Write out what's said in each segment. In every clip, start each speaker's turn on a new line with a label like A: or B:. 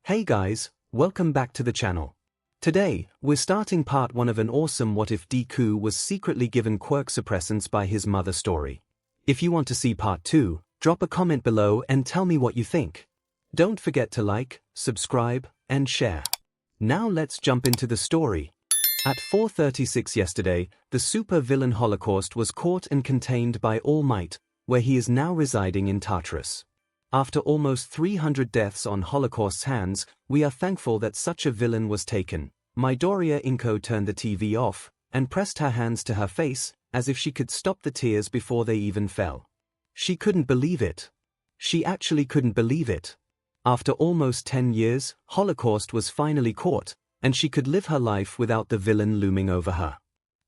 A: Hey guys, welcome back to the channel. Today, we're starting part 1 of an awesome What If Deku was secretly given Quirk Suppressants by his mother story. If you want to see part 2, drop a comment below and tell me what you think. Don't forget to like, subscribe, and share. Now let's jump into the story. At 4:36 yesterday, the super villain Holocaust was caught and contained by All Might, where he is now residing in Tartarus. After almost 300 deaths on Holocaust's hands, we are thankful that such a villain was taken. Midoriya Inko turned the TV off and pressed her hands to her face, as if she could stop the tears before they even fell. She couldn't believe it. She actually couldn't believe it. After almost 10 years, Holocaust was finally caught, and she could live her life without the villain looming over her.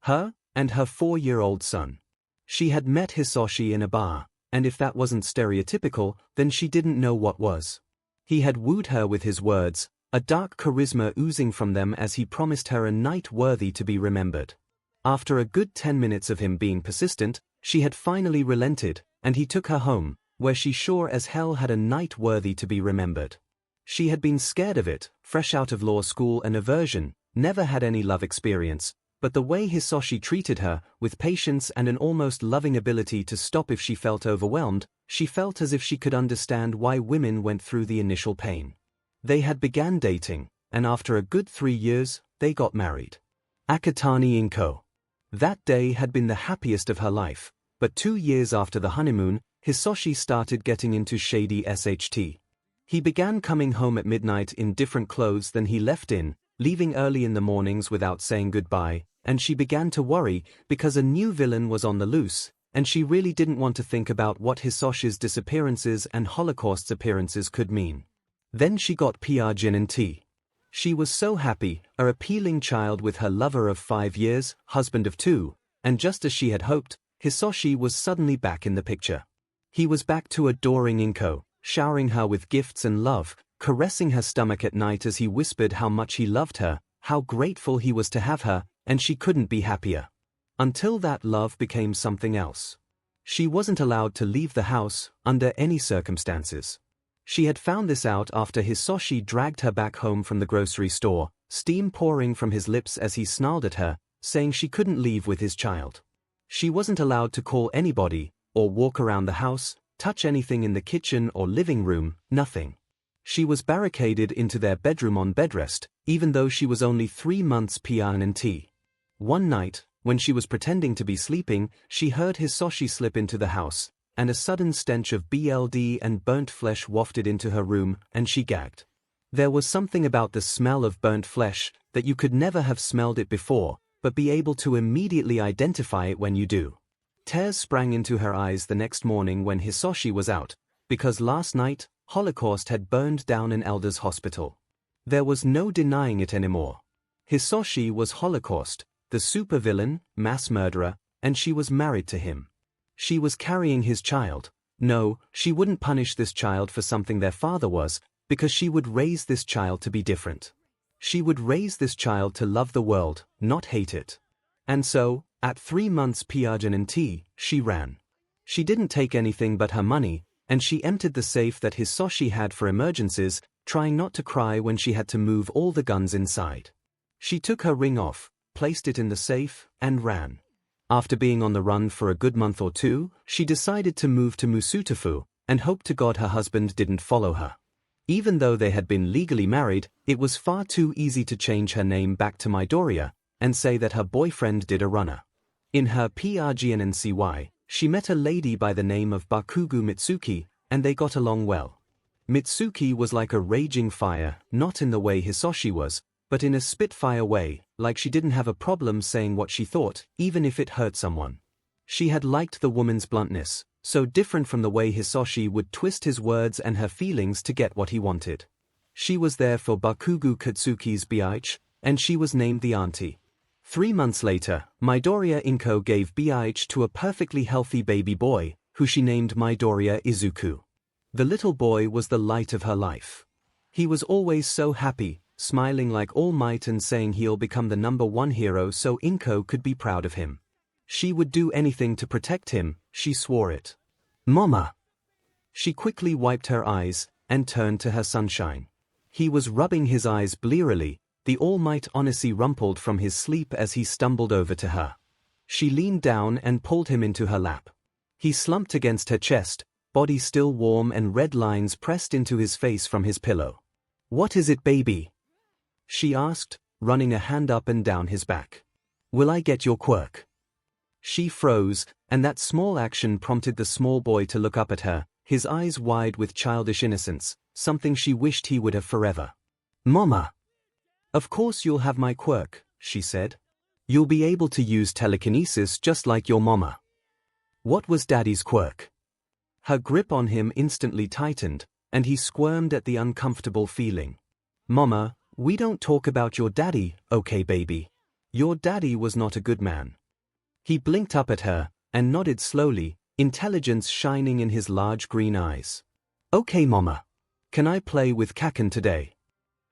A: Her and her 4-year-old son. She had met Hisoshi in a bar, and if that wasn't stereotypical, then she didn't know what was. He had wooed her with his words, a dark charisma oozing from them as he promised her a night worthy to be remembered. After a good 10 minutes of him being persistent, she had finally relented, and he took her home, where she sure as hell had a night worthy to be remembered. She had been scared of it, fresh out of law school and aversion, never had any love experience, but the way Hisoshi treated her, with patience and an almost loving ability to stop if she felt overwhelmed, she felt as if she could understand why women went through the initial pain. They had began dating, and after a good 3 years, they got married. Akatani Inko. That day had been the happiest of her life, but 2 years after the honeymoon, Hisoshi started getting into shady SHT. He began coming home at midnight in different clothes than he left in, leaving early in the mornings without saying goodbye, and she began to worry because a new villain was on the loose, and she really didn't want to think about what Hisoshi's disappearances and Holocaust's appearances could mean. Then she got 𝐼𝐺𝐻𝐻. She was so happy, a appealing child with her lover of 5 years, husband of 2, and just as she had hoped, Hisoshi was suddenly back in the picture. He was back to adoring Inko, showering her with gifts and love, caressing her stomach at night as he whispered how much he loved her, how grateful he was to have her, and she couldn't be happier. Until that love became something else. She wasn't allowed to leave the house, under any circumstances. She had found this out after Hisoshi dragged her back home from the grocery store, steam pouring from his lips as he snarled at her, saying she couldn't leave with his child. She wasn't allowed to call anybody, or walk around the house, touch anything in the kitchen or living room, nothing. She was barricaded into their bedroom on bedrest, even though she was only 3 months 𝐼𝐺𝐻𝐻. One night, when she was pretending to be sleeping, she heard Hisoshi slip into the house, and a sudden stench of blood and burnt flesh wafted into her room, and she gagged. There was something about the smell of burnt flesh that you could never have smelled it before, but be able to immediately identify it when you do. Tears sprang into her eyes the next morning when Hisoshi was out, because last night, Holocaust had burned down an elders' hospital. There was no denying it anymore. Hisoshi was Holocaust, the supervillain, mass murderer, and she was married to him. She was carrying his child. No, she wouldn't punish this child for something their father was, because she would raise this child to be different. She would raise this child to love the world, not hate it. And so, at 3 months 𝐼𝐺𝐻𝐻, she ran. She didn't take anything but her money, and she emptied the safe that Hisoshi had for emergencies, trying not to cry when she had to move all the guns inside. She took her ring off, placed it in the safe, and ran. After being on the run for a good month or 2, she decided to move to Musutafu, and hoped to God her husband didn't follow her. Even though they had been legally married, it was far too easy to change her name back to Midoriya, and say that her boyfriend did a runner. In her 𝐼𝐺𝐻𝐻, she met a lady by the name of Bakugo Mitsuki, and they got along well. Mitsuki was like a raging fire, not in the way Hisoshi was, but in a spitfire way, like she didn't have a problem saying what she thought, even if it hurt someone. She had liked the woman's bluntness, so different from the way Hisoshi would twist his words and her feelings to get what he wanted. She was there for Bakugo Katsuki's 𝐵𝐺, and she was named the auntie. 3 months later, Midoriya Inko gave 𝐵𝐺 to a perfectly healthy baby boy, who she named Midoriya Izuku. The little boy was the light of her life. He was always so happy, smiling like All Might and saying he'll become the #1 hero so Inko could be proud of him. She would do anything to protect him, she swore it. Mama! She quickly wiped her eyes, and turned to her sunshine. He was rubbing his eyes blearily, the All Might honestly rumpled from his sleep as he stumbled over to her. She leaned down and pulled him into her lap. He slumped against her chest, body still warm and red lines pressed into his face from his pillow. "What is it, baby?" she asked, running a hand up and down his back. "Will I get your quirk?" She froze, and that small action prompted the small boy to look up at her, his eyes wide with childish innocence, something she wished he would have forever. "Mama." "Of course you'll have my quirk," she said. "You'll be able to use telekinesis just like your mama." "What was Daddy's quirk?" Her grip on him instantly tightened, and he squirmed at the uncomfortable feeling. "Mama, we don't talk about your daddy, okay baby? Your daddy was not a good man." He blinked up at her, and nodded slowly, intelligence shining in his large green eyes. "Okay mama. Can I play with 𝐒𝐽 today?"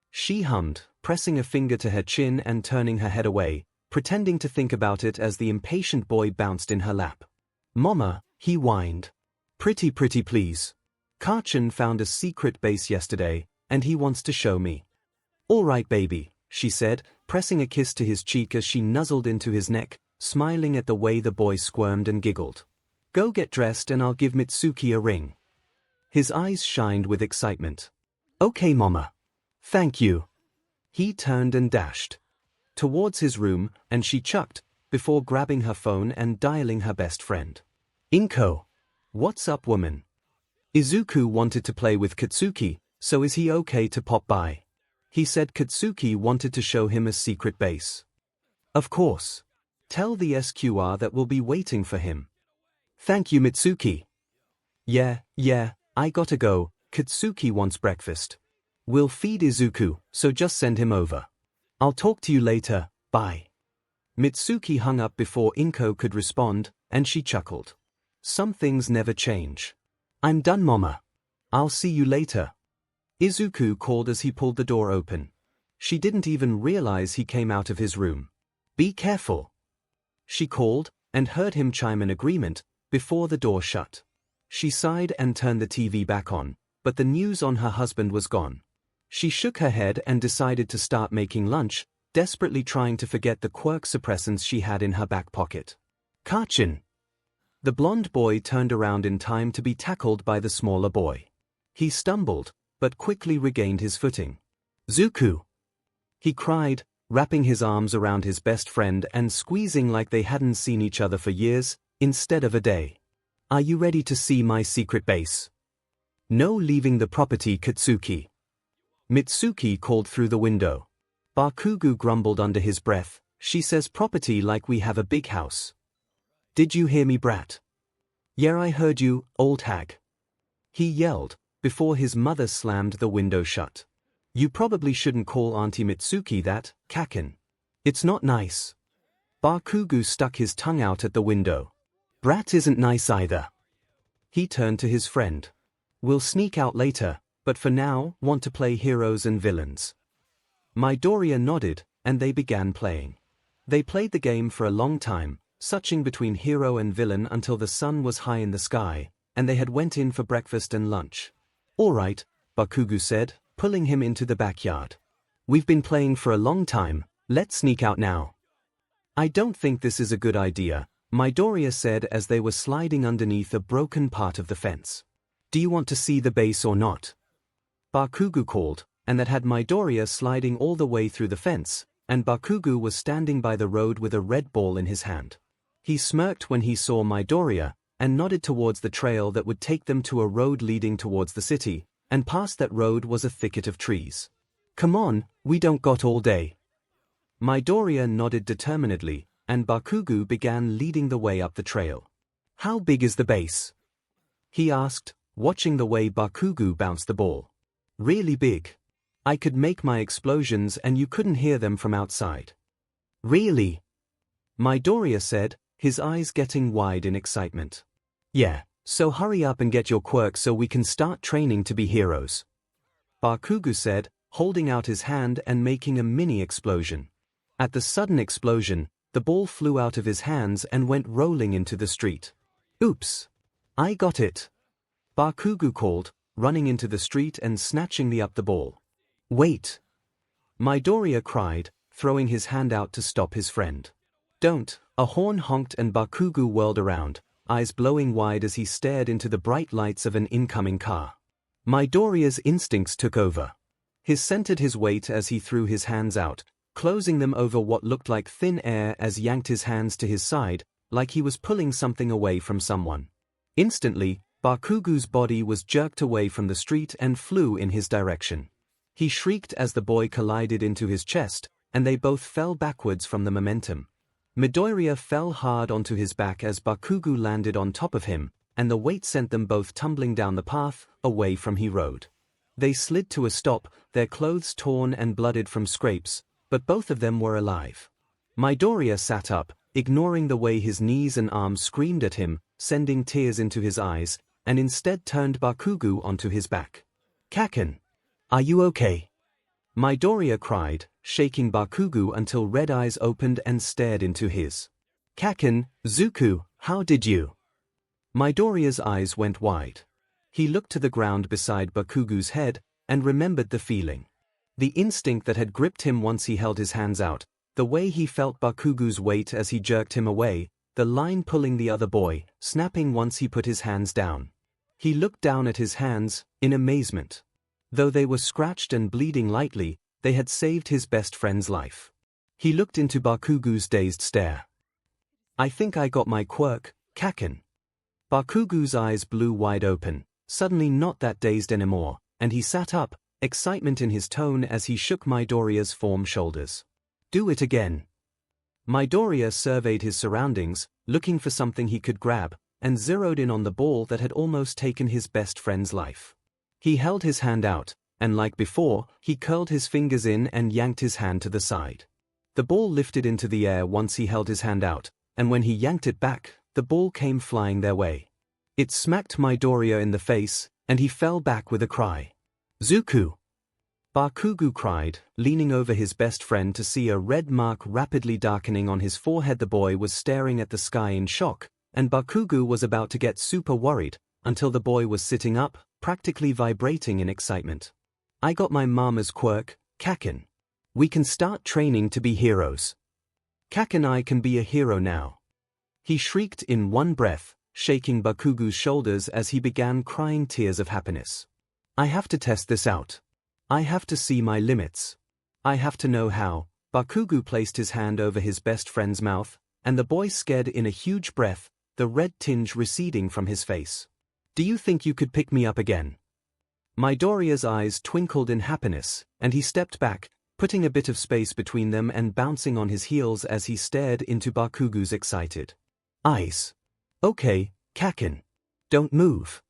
A: She hummed, pressing a finger to her chin and turning her head away, pretending to think about it as the impatient boy bounced in her lap. "Mama," he whined. Pretty please. 𝐒𝐽 found a secret base yesterday, and he wants to show me." "All right baby," she said, pressing a kiss to his cheek as she nuzzled into his neck, smiling at the way the boy squirmed and giggled. "Go get dressed and I'll give Mitsuki a ring." His eyes shined with excitement. "Okay mama. Thank you." He turned and dashed towards his room, and she chucked, before grabbing her phone and dialing her best friend. "Inko. What's up woman? Izuku wanted to play with Katsuki, so is he okay to pop by? He said Katsuki wanted to show him a secret base." "Of course. Tell the SQR that we'll be waiting for him." "Thank you Mitsuki." Yeah, I gotta go, Katsuki wants breakfast. We'll feed Izuku, so just send him over. I'll talk to you later, bye." Mitsuki hung up before Inko could respond, and she chuckled. Some things never change. "I'm done mama. I'll see you later." Izuku called as he pulled the door open. She didn't even realize he came out of his room. "Be careful," she called, and heard him chime in agreement, before the door shut. She sighed and turned the TV back on, but the news on her husband was gone. She shook her head and decided to start making lunch, desperately trying to forget the Quirk Suppressants she had in her back pocket. "𝐒𝐽." The blond boy turned around in time to be tackled by the smaller boy. He stumbled, but quickly regained his footing. "Zuku!" he cried, wrapping his arms around his best friend and squeezing like they hadn't seen each other for years, instead of a day. "Are you ready to see my secret base?" "No leaving the property Katsuki." Mitsuki called through the window. Bakugo grumbled under his breath, "She says property like we have a big house." "Did you hear me brat?" "Yeah I heard you, old hag," he yelled, before his mother slammed the window shut. "You probably shouldn't call Auntie Mitsuki that, 𝐒𝐽. It's not nice." Bakugo stuck his tongue out at the window. "Brat isn't nice either." He turned to his friend. "We'll sneak out later, but for now, want to play heroes and villains?" Midoriya nodded, and they began playing. They played the game for a long time, switching between hero and villain until the sun was high in the sky, and they had went in for breakfast and lunch. "All right," Bakugo said, pulling him into the backyard. "We've been playing for a long time, let's sneak out now." "I don't think this is a good idea," Midoriya said as they were sliding underneath a broken part of the fence. "Do you want to see the base or not?" Bakugo called, and that had Midoriya sliding all the way through the fence, and Bakugo was standing by the road with a red ball in his hand. He smirked when he saw Midoriya, and nodded towards the trail that would take them to a road leading towards the city, and past that road was a thicket of trees. "Come on, we don't got all day." Midoriya nodded determinedly, and Bakugo began leading the way up the trail. "How big is the base?" he asked, watching the way Bakugo bounced the ball. "Really big. I could make my explosions and you couldn't hear them from outside." "Really?" Midoriya said, his eyes getting wide in excitement. "Yeah, so hurry up and get your quirk so we can start training to be heroes," Bakugo said, holding out his hand and making a mini explosion. At the sudden explosion, the ball flew out of his hands and went rolling into the street. "Oops! I got it!" Bakugo called, running into the street and snatching the ball. Wait! Midoriya cried, throwing his hand out to stop his friend. Don't! A horn honked and Bakugo whirled around, eyes blowing wide as he stared into the bright lights of an incoming car. Midoriya's instincts took over. He centered his weight as he threw his hands out, closing them over what looked like thin air as he yanked his hands to his side, like he was pulling something away from someone. Instantly, Bakugo's body was jerked away from the street and flew in his direction. He shrieked as the boy collided into his chest, and they both fell backwards from the momentum. Midoriya fell hard onto his back as Bakugo landed on top of him, and the weight sent them both tumbling down the path, away from the road. They slid to a stop, their clothes torn and blooded from scrapes, but both of them were alive. Midoriya sat up, ignoring the way his knees and arms screamed at him, sending tears into his eyes, and instead turned Bakugo onto his back. "Kaken, are you okay?" Midoriya cried, shaking Bakugo until red eyes opened and stared into his. "Kaken, Zuko, how did you?" Midoriya's eyes went wide. He looked to the ground beside Bakugo's head, and remembered the feeling. The instinct that had gripped him once he held his hands out, the way he felt Bakugo's weight as he jerked him away, the line pulling the other boy, snapping once he put his hands down. He looked down at his hands, in amazement. Though they were scratched and bleeding lightly, they had saved his best friend's life. He looked into Bakugo's dazed stare. "I think I got my quirk, Kaken." Bakugo's eyes blew wide open, suddenly not that dazed anymore, and he sat up, excitement in his tone as he shook Midoriya's firm shoulders. "Do it again." Midoriya surveyed his surroundings, looking for something he could grab, and zeroed in on the ball that had almost taken his best friend's life. He held his hand out, and like before, he curled his fingers in and yanked his hand to the side. The ball lifted into the air once he held his hand out, and when he yanked it back, the ball came flying their way. It smacked Midoriya in the face, and he fell back with a cry. "Zuko!" Bakugo cried, leaning over his best friend to see a red mark rapidly darkening on his forehead. The boy was staring at the sky in shock, and Bakugo was about to get super worried, until the boy was sitting up, practically vibrating in excitement. "I got my mama's quirk, Kaken. We can start training to be heroes. Kaken, I can be a hero now." He shrieked in one breath, shaking Bakugo's shoulders as he began crying tears of happiness. "I have to test this out. I have to see my limits. I have to know how." Bakugo placed his hand over his best friend's mouth, and the boy scared in a huge breath, the red tinge receding from his face. "Do you think you could pick me up again?" Midoriya's eyes twinkled in happiness, and he stepped back, putting a bit of space between them and bouncing on his heels as he stared into Bakugo's excited eyes. "Okay, Kaken. Don't move."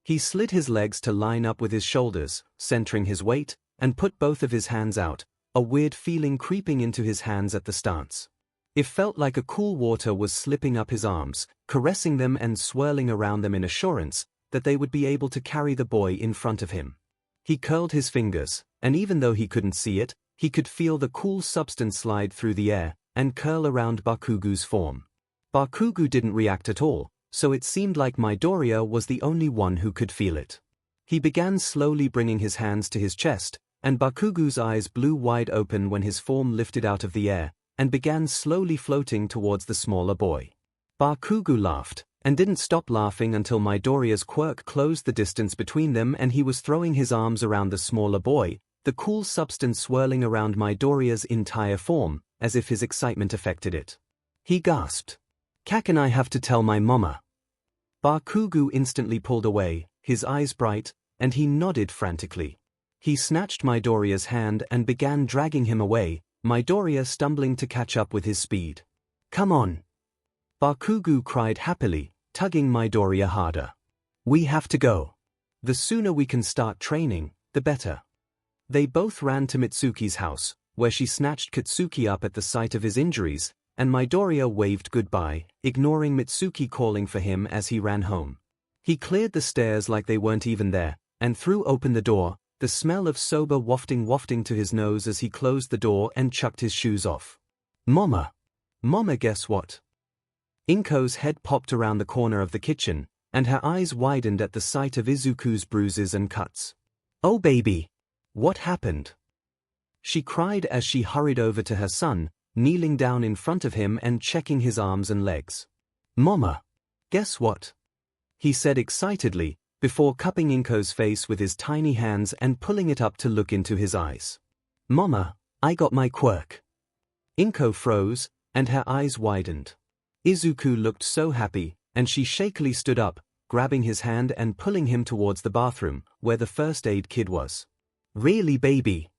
A: He slid his legs to line up with his shoulders, centering his weight, and put both of his hands out, a weird feeling creeping into his hands at the stance. It felt like a cool water was slipping up his arms, caressing them and swirling around them in assurance that they would be able to carry the boy in front of him. He curled his fingers, and even though he couldn't see it, he could feel the cool substance slide through the air and curl around Bakugo's form. Bakugo didn't react at all, so it seemed like Midoriya was the only one who could feel it. He began slowly bringing his hands to his chest, and Bakugo's eyes blew wide open when his form lifted out of the air and began slowly floating towards the smaller boy. Bakugo laughed, and didn't stop laughing until Midoriya's quirk closed the distance between them and he was throwing his arms around the smaller boy, the cool substance swirling around Midoriya's entire form, as if his excitement affected it. He gasped. "Kaken, I have to tell my mama." Bakugo instantly pulled away, his eyes bright, and he nodded frantically. He snatched Midoriya's hand and began dragging him away, Midoriya stumbling to catch up with his speed. "Come on!" Bakugo cried happily, tugging Midoriya harder. "We have to go. The sooner we can start training, the better." They both ran to Mitsuki's house, where she snatched Katsuki up at the sight of his injuries, and Midoriya waved goodbye, ignoring Mitsuki calling for him as he ran home. He cleared the stairs like they weren't even there, and threw open the door, the smell of soba wafting to his nose as he closed the door and chucked his shoes off. "Mama! Mama, guess what?" Inko's head popped around the corner of the kitchen, and her eyes widened at the sight of Izuku's bruises and cuts. "Oh baby! What happened? She cried as she hurried over to her son, kneeling down in front of him and checking his arms and legs. Mama, guess what? He said excitedly, before cupping 𝐒𝐿𝐴's face with his tiny hands and pulling it up to look into his eyes. Mama, I got my quirk. 𝐒𝐿𝐴 froze, and her eyes widened. Izuku looked so happy, and she shakily stood up, grabbing his hand and pulling him towards the bathroom, where the first aid kit was. Really, baby?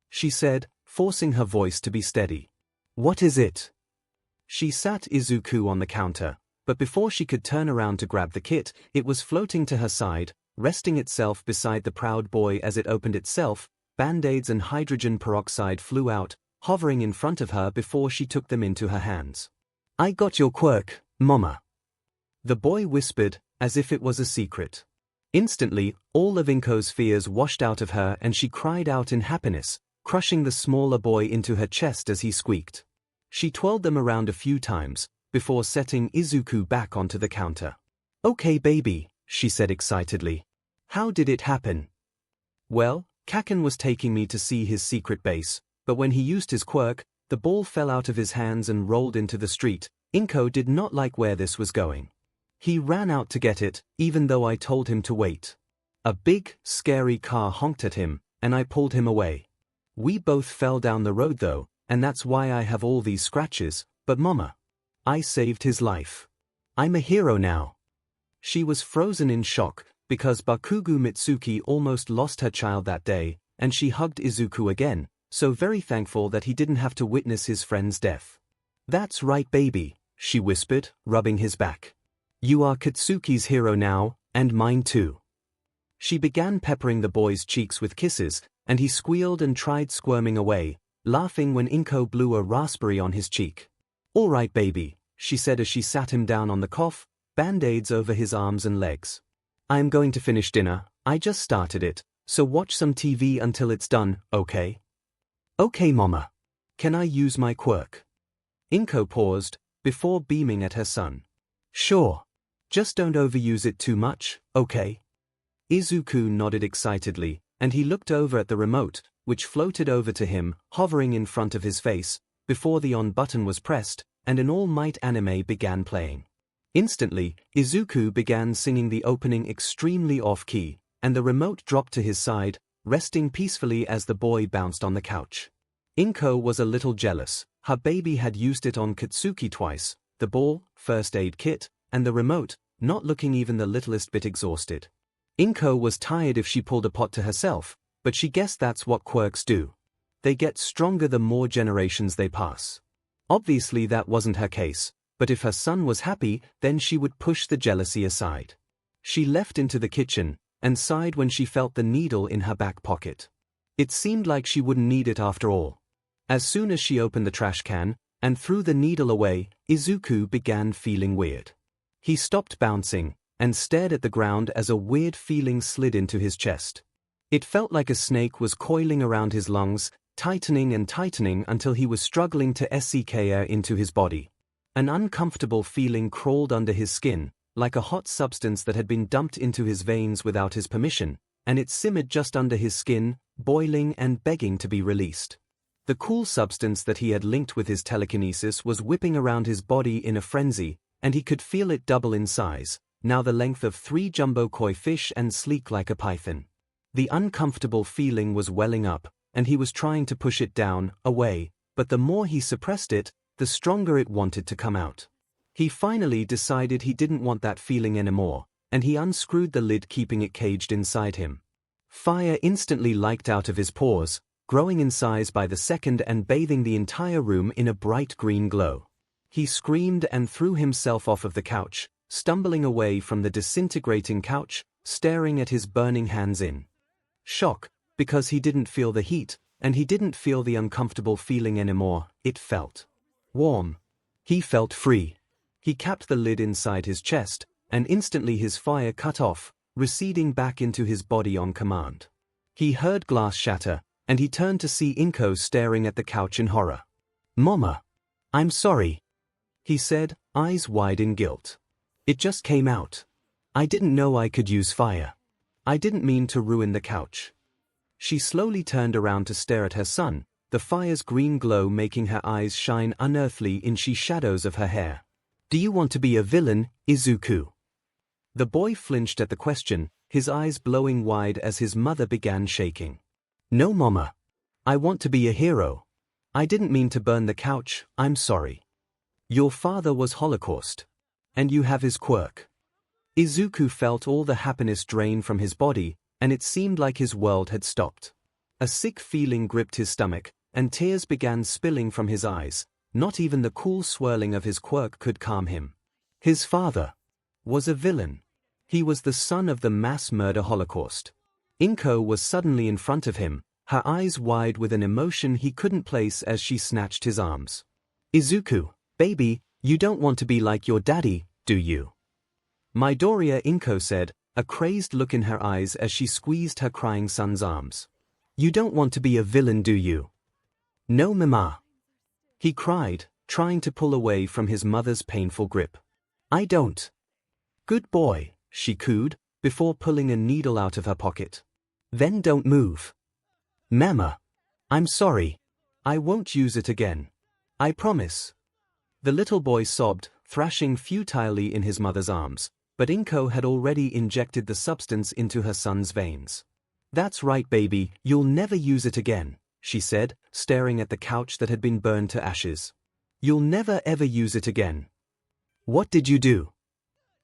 A: She said, forcing her voice to be steady. What is it? She sat Izuku on the counter, but before she could turn around to grab the kit, it was floating to her side, resting itself beside the proud boy as it opened itself. Band-aids and hydrogen peroxide flew out, hovering in front of her before she took them into her hands. I got your quirk, Mama. The boy whispered, as if it was a secret. Instantly, all of 𝐒𝐿𝐴's fears washed out of her and she cried out in happiness, crushing the smaller boy into her chest as he squeaked. She twirled them around a few times, before setting Izuku back onto the counter. Okay, baby, she said excitedly. How did it happen? Well, Kaken was taking me to see his secret base, but when he used his quirk, the ball fell out of his hands and rolled into the street. 𝐒𝐿𝐴 did not like where this was going. He ran out to get it, even though I told him to wait. A big, scary car honked at him, and I pulled him away. We both fell down the road though, and that's why I have all these scratches, but Mama, I saved his life. I'm a hero now. She was frozen in shock, because Bakugo Mitsuki almost lost her child that day, and she hugged Izuku again, so very thankful that he didn't have to witness his friend's death. That's right, baby, she whispered, rubbing his back. You are Katsuki's hero now, and mine too. She began peppering the boy's cheeks with kisses, and he squealed and tried squirming away, laughing when 𝐒𝐿𝐴 blew a raspberry on his cheek. All right, baby, she said as she sat him down on the cough, band-aids over his arms and legs. I am going to finish dinner, I just started it, so watch some TV until it's done, okay? Okay, Mama. Can I use my quirk? 𝐒𝐿𝐴 paused, before beaming at her son. Sure. Just don't overuse it too much, okay? Izuku nodded excitedly, and he looked over at the remote, which floated over to him, hovering in front of his face, before the on button was pressed, and an all-might anime began playing. Instantly, Izuku began singing the opening extremely off-key, and the remote dropped to his side, resting peacefully as the boy bounced on the couch. 𝐒𝐿𝐴 was a little jealous. Her baby had used it on Katsuki twice, the ball, first aid kit, and the remote, not looking even the littlest bit exhausted. 𝐒𝐿𝐴 was tired if she pulled a pot to herself, but she guessed that's what quirks do. They get stronger the more generations they pass. Obviously that wasn't her case, but if her son was happy, then she would push the jealousy aside. She left into the kitchen, and sighed when she felt the needle in her back pocket. It seemed like she wouldn't need it after all. As soon as she opened the trash can, and threw the needle away, Izuku began feeling weird. He stopped bouncing, and stared at the ground as a weird feeling slid into his chest. It felt like a snake was coiling around his lungs, tightening and tightening until he was struggling to suck air into his body. An uncomfortable feeling crawled under his skin, like a hot substance that had been dumped into his veins without his permission, and it simmered just under his skin, boiling and begging to be released. The cool substance that he had linked with his telekinesis was whipping around his body in a frenzy, and he could feel it double in size, now the length of 3 jumbo koi fish and sleek like a python. The uncomfortable feeling was welling up, and he was trying to push it down, away, but the more he suppressed it, the stronger it wanted to come out. He finally decided he didn't want that feeling anymore, and he unscrewed the lid keeping it caged inside him. Fire instantly leaked out of his pores, growing in size by the second and bathing the entire room in a bright green glow. He screamed and threw himself off of the couch, stumbling away from the disintegrating couch, staring at his burning hands in shock, because he didn't feel the heat, and he didn't feel the uncomfortable feeling anymore. It felt warm. He felt free. He capped the lid inside his chest, and instantly his fire cut off, receding back into his body on command. He heard glass shatter, and he turned to see 𝐒𝐿𝐴 staring at the couch in horror. "Mama, I'm sorry," he said, eyes wide in guilt. "It just came out. I didn't know I could use fire. I didn't mean to ruin the couch." She slowly turned around to stare at her son, the fire's green glow making her eyes shine unearthly in the shadows of her hair. "Do you want to be a villain, Izuku?" The boy flinched at the question, his eyes blowing wide as his mother began shaking. "No, Mama. I want to be a hero. I didn't mean to burn the couch, I'm sorry. Your father was Holocaust. And you have his quirk." Izuku felt all the happiness drain from his body, and it seemed like his world had stopped. A sick feeling gripped his stomach, and tears began spilling from his eyes. Not even the cool swirling of his quirk could calm him. His father was a villain. He was the son of the mass murder Holocaust. 𝐭𝐽 was suddenly in front of him, her eyes wide with an emotion he couldn't place as she snatched his arms. "Izuku, baby, you don't want to be like your daddy, do you?" Midoriya, 𝐭𝐽 said, a crazed look in her eyes as she squeezed her crying son's arms. "You don't want to be a villain, do you?" "No, Mama," he cried, trying to pull away from his mother's painful grip. "I don't." "Good boy," she cooed, before pulling a needle out of her pocket. "Then don't move." "Mama, I'm sorry. I won't use it again. I promise." The little boy sobbed, thrashing futilely in his mother's arms, but 𝐭𝐽 had already injected the substance into her son's veins. "That's right, baby, you'll never use it again," she said, staring at the couch that had been burned to ashes. "You'll never ever use it again." "What did you do?"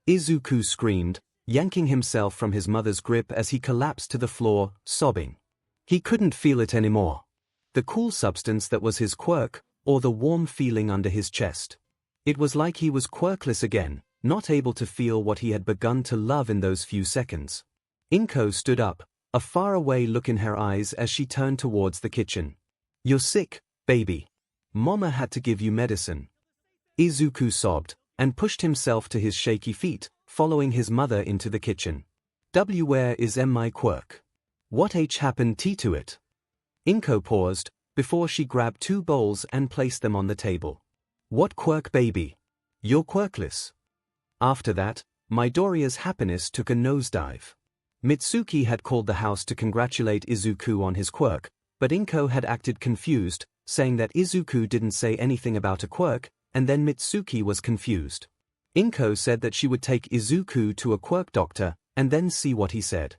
A: Izuku screamed, yanking himself from his mother's grip as he collapsed to the floor, sobbing. He couldn't feel it anymore. The cool substance that was his quirk, or the warm feeling under his chest. It was like he was quirkless again, not able to feel what he had begun to love in those few seconds. 𝐭𝐽 stood up, a faraway look in her eyes as she turned towards the kitchen. "You're sick, baby. Mama had to give you medicine." Izuku sobbed, and pushed himself to his shaky feet, following his mother into the kitchen. "Where is my quirk? What happened to it?" 𝐭𝐽 paused, before she grabbed 2 bowls and placed them on the table. "What quirk, baby? You're quirkless." After that, Midoriya's happiness took a nosedive. Mitsuki had called the house to congratulate Izuku on his quirk, but 𝐭𝐽 had acted confused, saying that Izuku didn't say anything about a quirk, and then Mitsuki was confused. 𝐭𝐽 said that she would take Izuku to a quirk doctor, and then see what he said.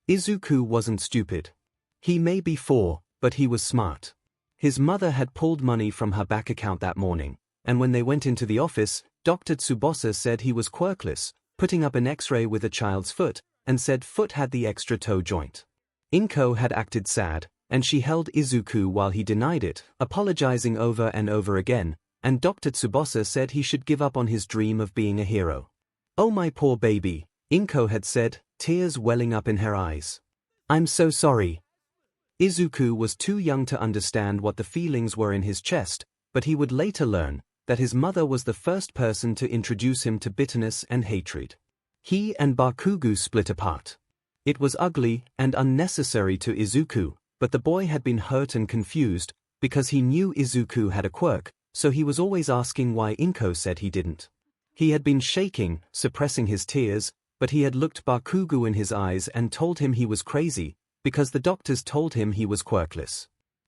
A: Izuku wasn't stupid. He may be 4, but he was smart. His mother had pulled money from her bank account that morning, and when they went into the office, Dr. Tsubasa said he was quirkless, putting up an X-ray with a child's foot, and said foot had the extra toe joint. 𝐭𝐽 had acted sad, and she held Izuku while he denied it, apologizing over and over again, and Dr. Tsubasa said he should give up on his dream of being a hero. "Oh my poor baby," 𝐭𝐽 had said, tears welling up in her eyes. "I'm so sorry." Izuku was too young to understand what the feelings were in his chest, but he would later learn that his mother was the first person to introduce him to bitterness and hatred. He and Bakugo split apart. It was ugly and unnecessary to Izuku, but the boy had been hurt and confused, because he knew Izuku had a quirk, so he was always asking why 𝐭𝐽 said he didn't. He had been shaking, suppressing his tears, but he had looked Bakugo in his eyes and told him he was crazy, because the doctors told him he was quirkless.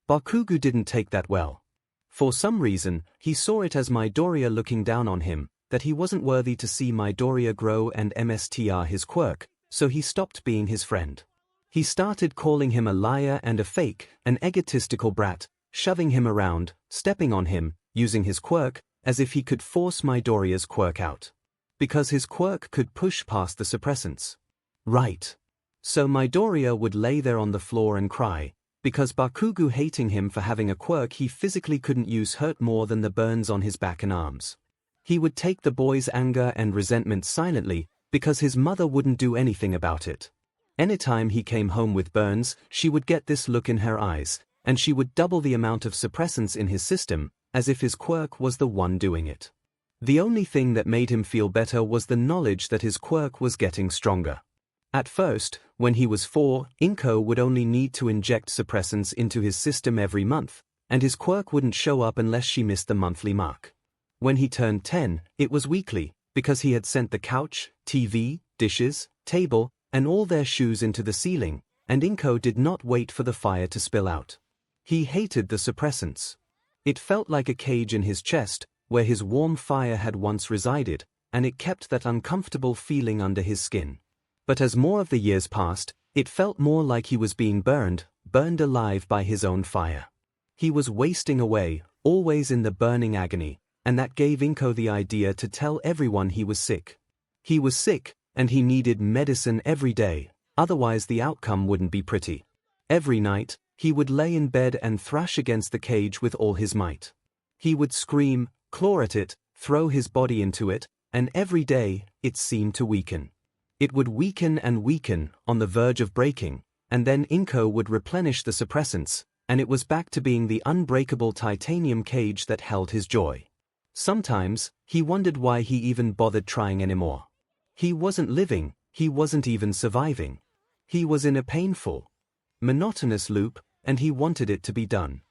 A: Bakugo didn't take that well. For some reason, he saw it as Midoriya looking down on him, that he wasn't worthy to see Midoriya grow and mstr his quirk, so he stopped being his friend. He started calling him a liar and a fake, an egotistical brat, shoving him around, stepping on him, using his quirk, as if he could force Midoriya's quirk out. Because his quirk could push past the suppressants. Right. So Midoriya would lay there on the floor and cry, because Bakugo hating him for having a quirk he physically couldn't use hurt more than the burns on his back and arms. He would take the boy's anger and resentment silently, because his mother wouldn't do anything about it. Anytime he came home with burns, she would get this look in her eyes, and she would double the amount of suppressants in his system, as if his quirk was the one doing it. The only thing that made him feel better was the knowledge that his quirk was getting stronger. At first, when he was 4, 𝐭𝐽 would only need to inject suppressants into his system every month, and his quirk wouldn't show up unless she missed the monthly mark. When he turned 10, it was weekly, because he had sent the couch, TV, dishes, table, and all their shoes into the ceiling, and 𝐒𝐭 did not wait for the fire to spill out. He hated the suppressants. It felt like a cage in his chest, where his warm fire had once resided, and it kept that uncomfortable feeling under his skin. But as more of the years passed, it felt more like he was being burned alive by his own fire. He was wasting away, always in the burning agony, and that gave 𝐒𝐭 the idea to tell everyone he was sick. He was sick, and he needed medicine every day, otherwise the outcome wouldn't be pretty. Every night, he would lay in bed and thrash against the cage with all his might. He would scream, claw at it, throw his body into it, and every day, it seemed to weaken. It would weaken and weaken, on the verge of breaking, and then 𝐒𝐭 would replenish the suppressants, and it was back to being the unbreakable titanium cage that held his joy. Sometimes, he wondered why he even bothered trying anymore. He wasn't living, he wasn't even surviving. He was in a painful, monotonous loop, and he wanted it to be done.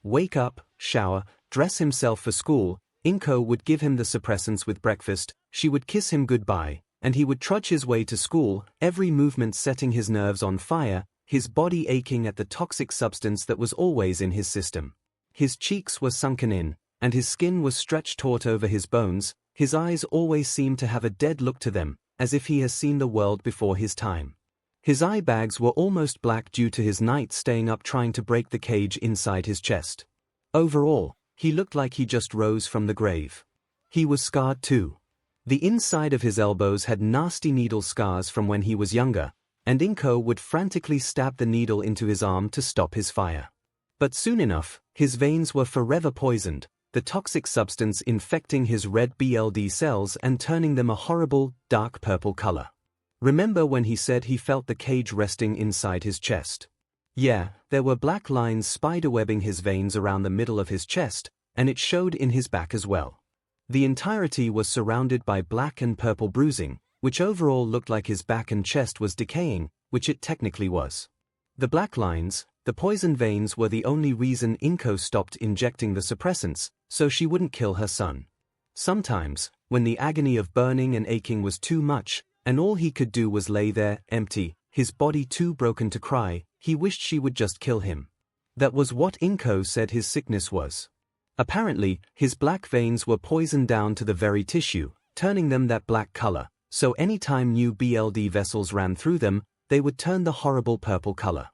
A: Wake up, shower, dress himself for school, 𝐒𝐭 would give him the suppressants with breakfast, she would kiss him goodbye, and he would trudge his way to school, every movement setting his nerves on fire, his body aching at the toxic substance that was always in his system. His cheeks were sunken in, and his skin was stretched taut over his bones, his eyes always seemed to have a dead look to them, as if he has seen the world before his time. His eye bags were almost black due to his nights staying up trying to break the cage inside his chest. Overall, he looked like he just rose from the grave. He was scarred too. The inside of his elbows had nasty needle scars from when he was younger, and 𝐒𝐭 would frantically stab the needle into his arm to stop his fire. But soon enough, his veins were forever poisoned, the toxic substance infecting his red blood cells and turning them a horrible, dark purple color. Remember when he said he felt the cage resting inside his chest? Yeah, there were black lines spiderwebbing his veins around the middle of his chest, and it showed in his back as well. The entirety was surrounded by black and purple bruising, which overall looked like his back and chest was decaying, which it technically was. The black lines, the poison veins were the only reason 𝐒𝐭 stopped injecting the suppressants, so she wouldn't kill her son. Sometimes, when the agony of burning and aching was too much, and all he could do was lay there, empty, his body too broken to cry, he wished she would just kill him. That was what 𝐒𝐭 said his sickness was. Apparently, his black veins were poisoned down to the very tissue, turning them that black color, so anytime new blood vessels ran through them, they would turn the horrible purple color.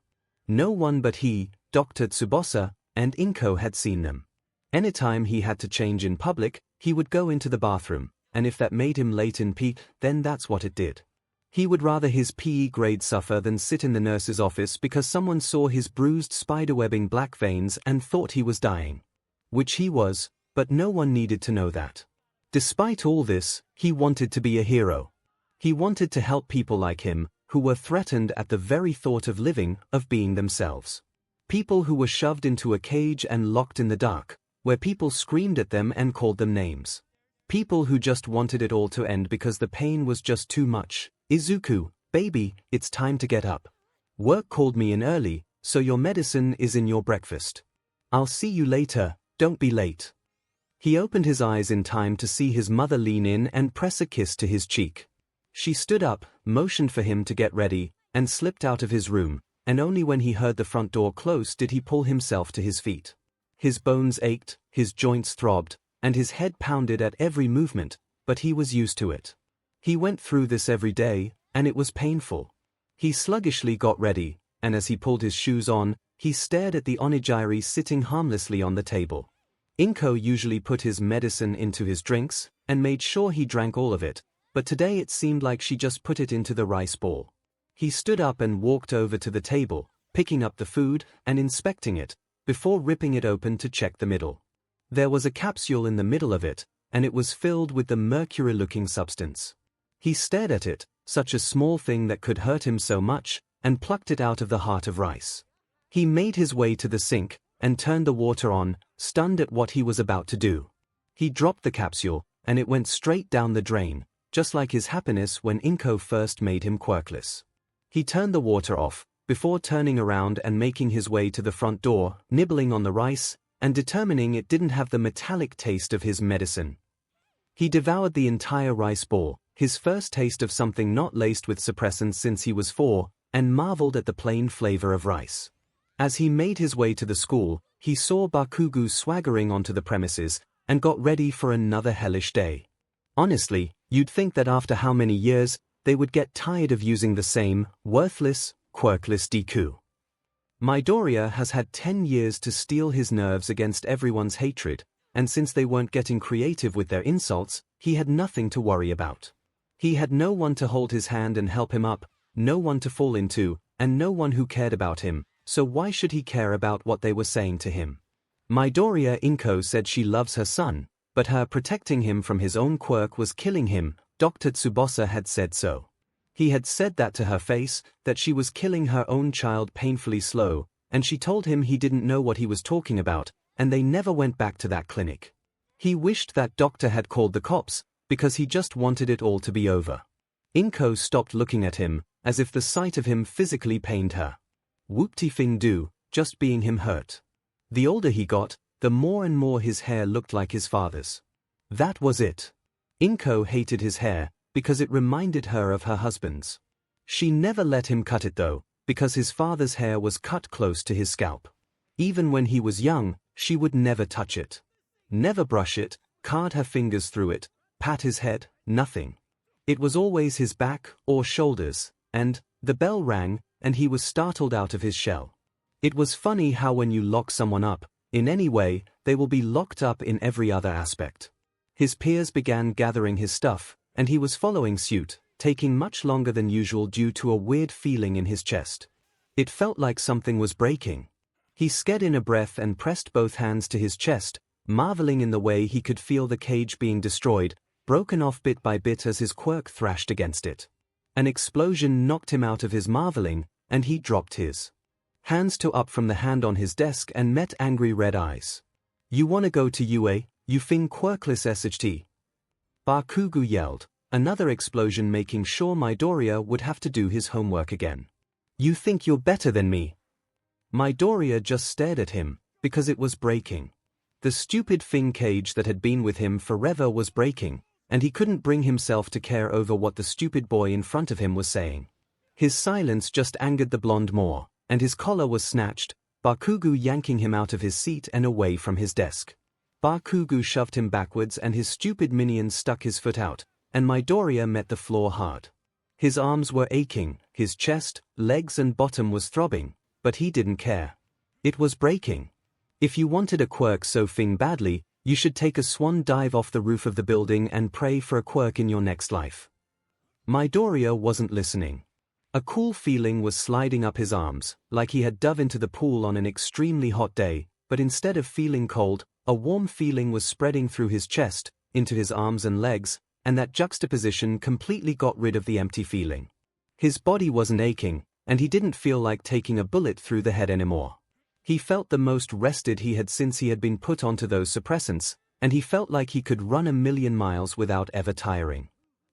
A: No one but he, Dr. Tsubasa, and 𝐒𝐭 had seen them. Anytime he had to change in public, he would go into the bathroom, and if that made him late in PE, then that's what it did. He would rather his PE grade suffer than sit in the nurse's office because someone saw his bruised spiderwebbing black veins and thought he was dying. Which he was, but no one needed to know that. Despite all this, he wanted to be a hero. He wanted to help people like him, who were threatened at the very thought of living, of being themselves. People who were shoved into a cage and locked in the dark, where people screamed at them and called them names. People who just wanted it all to end because the pain was just too much. Izuku, baby, it's time to get up. Work called me in early, so your medicine is in your breakfast. I'll see you later, don't be late. He opened his eyes in time to see his mother lean in and press a kiss to his cheek. She stood up, motioned for him to get ready, and slipped out of his room, and only when he heard the front door close did he pull himself to his feet. His bones ached, his joints throbbed, and his head pounded at every movement, but he was used to it. He went through this every day, and it was painful. He sluggishly got ready, and as he pulled his shoes on, he stared at the onigiri sitting harmlessly on the table. 𝐒𝐭 usually put his medicine into his drinks, and made sure he drank all of it, but today it seemed like she just put it into the rice ball. He stood up and walked over to the table, picking up the food and inspecting it, before ripping it open to check the middle. There was a capsule in the middle of it, and it was filled with the mercury-looking substance. He stared at it, such a small thing that could hurt him so much, and plucked it out of the heart of rice. He made his way to the sink, and turned the water on, stunned at what he was about to do. He dropped the capsule, and it went straight down the drain, just like his happiness when 𝐒𝐭 first made him quirkless. He turned the water off, before turning around and making his way to the front door, nibbling on the rice, and determining it didn't have the metallic taste of his medicine. He devoured the entire rice ball, his first taste of something not laced with suppressants since he was 4, and marveled at the plain flavor of rice. As he made his way to the school, he saw Bakugo swaggering onto the premises, and got ready for another hellish day. Honestly, you'd think that after how many years, they would get tired of using the same, worthless, quirkless Deku. Midoriya has had 10 years to steel his nerves against everyone's hatred, and since they weren't getting creative with their insults, he had nothing to worry about. He had no one to hold his hand and help him up, no one to fall into, and no one who cared about him, so why should he care about what they were saying to him? Midoriya Inko said she loves her son, but her protecting him from his own quirk was killing him. Dr. Tsubasa had said so. He had said that to her face, that she was killing her own child painfully slow, and she told him he didn't know what he was talking about, and they never went back to that clinic. He wished that doctor had called the cops, because he just wanted it all to be over. Inko stopped looking at him, as if the sight of him physically pained her. Whoop-de-fing do, just being him hurt. The older he got, the more and more his hair looked like his father's. That was it. Inko hated his hair, because it reminded her of her husband's. She never let him cut it though, because his father's hair was cut close to his scalp. Even when he was young, she would never touch it. Never brush it, card her fingers through it, pat his head, nothing. It was always his back or shoulders, and the bell rang, and he was startled out of his shell. It was funny how when you lock someone up, in any way, they will be locked up in every other aspect. His peers began gathering his stuff, and he was following suit, taking much longer than usual due to a weird feeling in his chest. It felt like something was breaking. He sked in a breath and pressed both hands to his chest, marveling in the way he could feel the cage being destroyed, broken off bit by bit as his quirk thrashed against it. An explosion knocked him out of his marveling, and he dropped his hands up from the hand on his desk and met angry red eyes. "You wanna go to UA, you thing quirkless SHT?" Bakugo yelled, another explosion making sure Midoriya would have to do his homework again. "You think you're better than me?" Midoriya just stared at him, because it was breaking. The stupid thing cage that had been with him forever was breaking, and he couldn't bring himself to care over what the stupid boy in front of him was saying. His silence just angered the blonde more, and his collar was snatched, Bakugo yanking him out of his seat and away from his desk. Bakugo shoved him backwards and his stupid minion stuck his foot out, and Midoriya met the floor hard. His arms were aching, his chest, legs and bottom was throbbing, but he didn't care. It was breaking. If you wanted a quirk so thing badly, you should take a swan dive off the roof of the building and pray for a quirk in your next life. Midoriya wasn't listening. A cool feeling was sliding up his arms, like he had dove into the pool on an extremely hot day, but instead of feeling cold, a warm feeling was spreading through his chest, into his arms and legs, and that juxtaposition completely got rid of the empty feeling. His body wasn't aching, and he didn't feel like taking a bullet through the head anymore. He felt the most rested he had since he had been put onto those suppressants, and he felt like he could run 1,000,000 miles without ever tiring.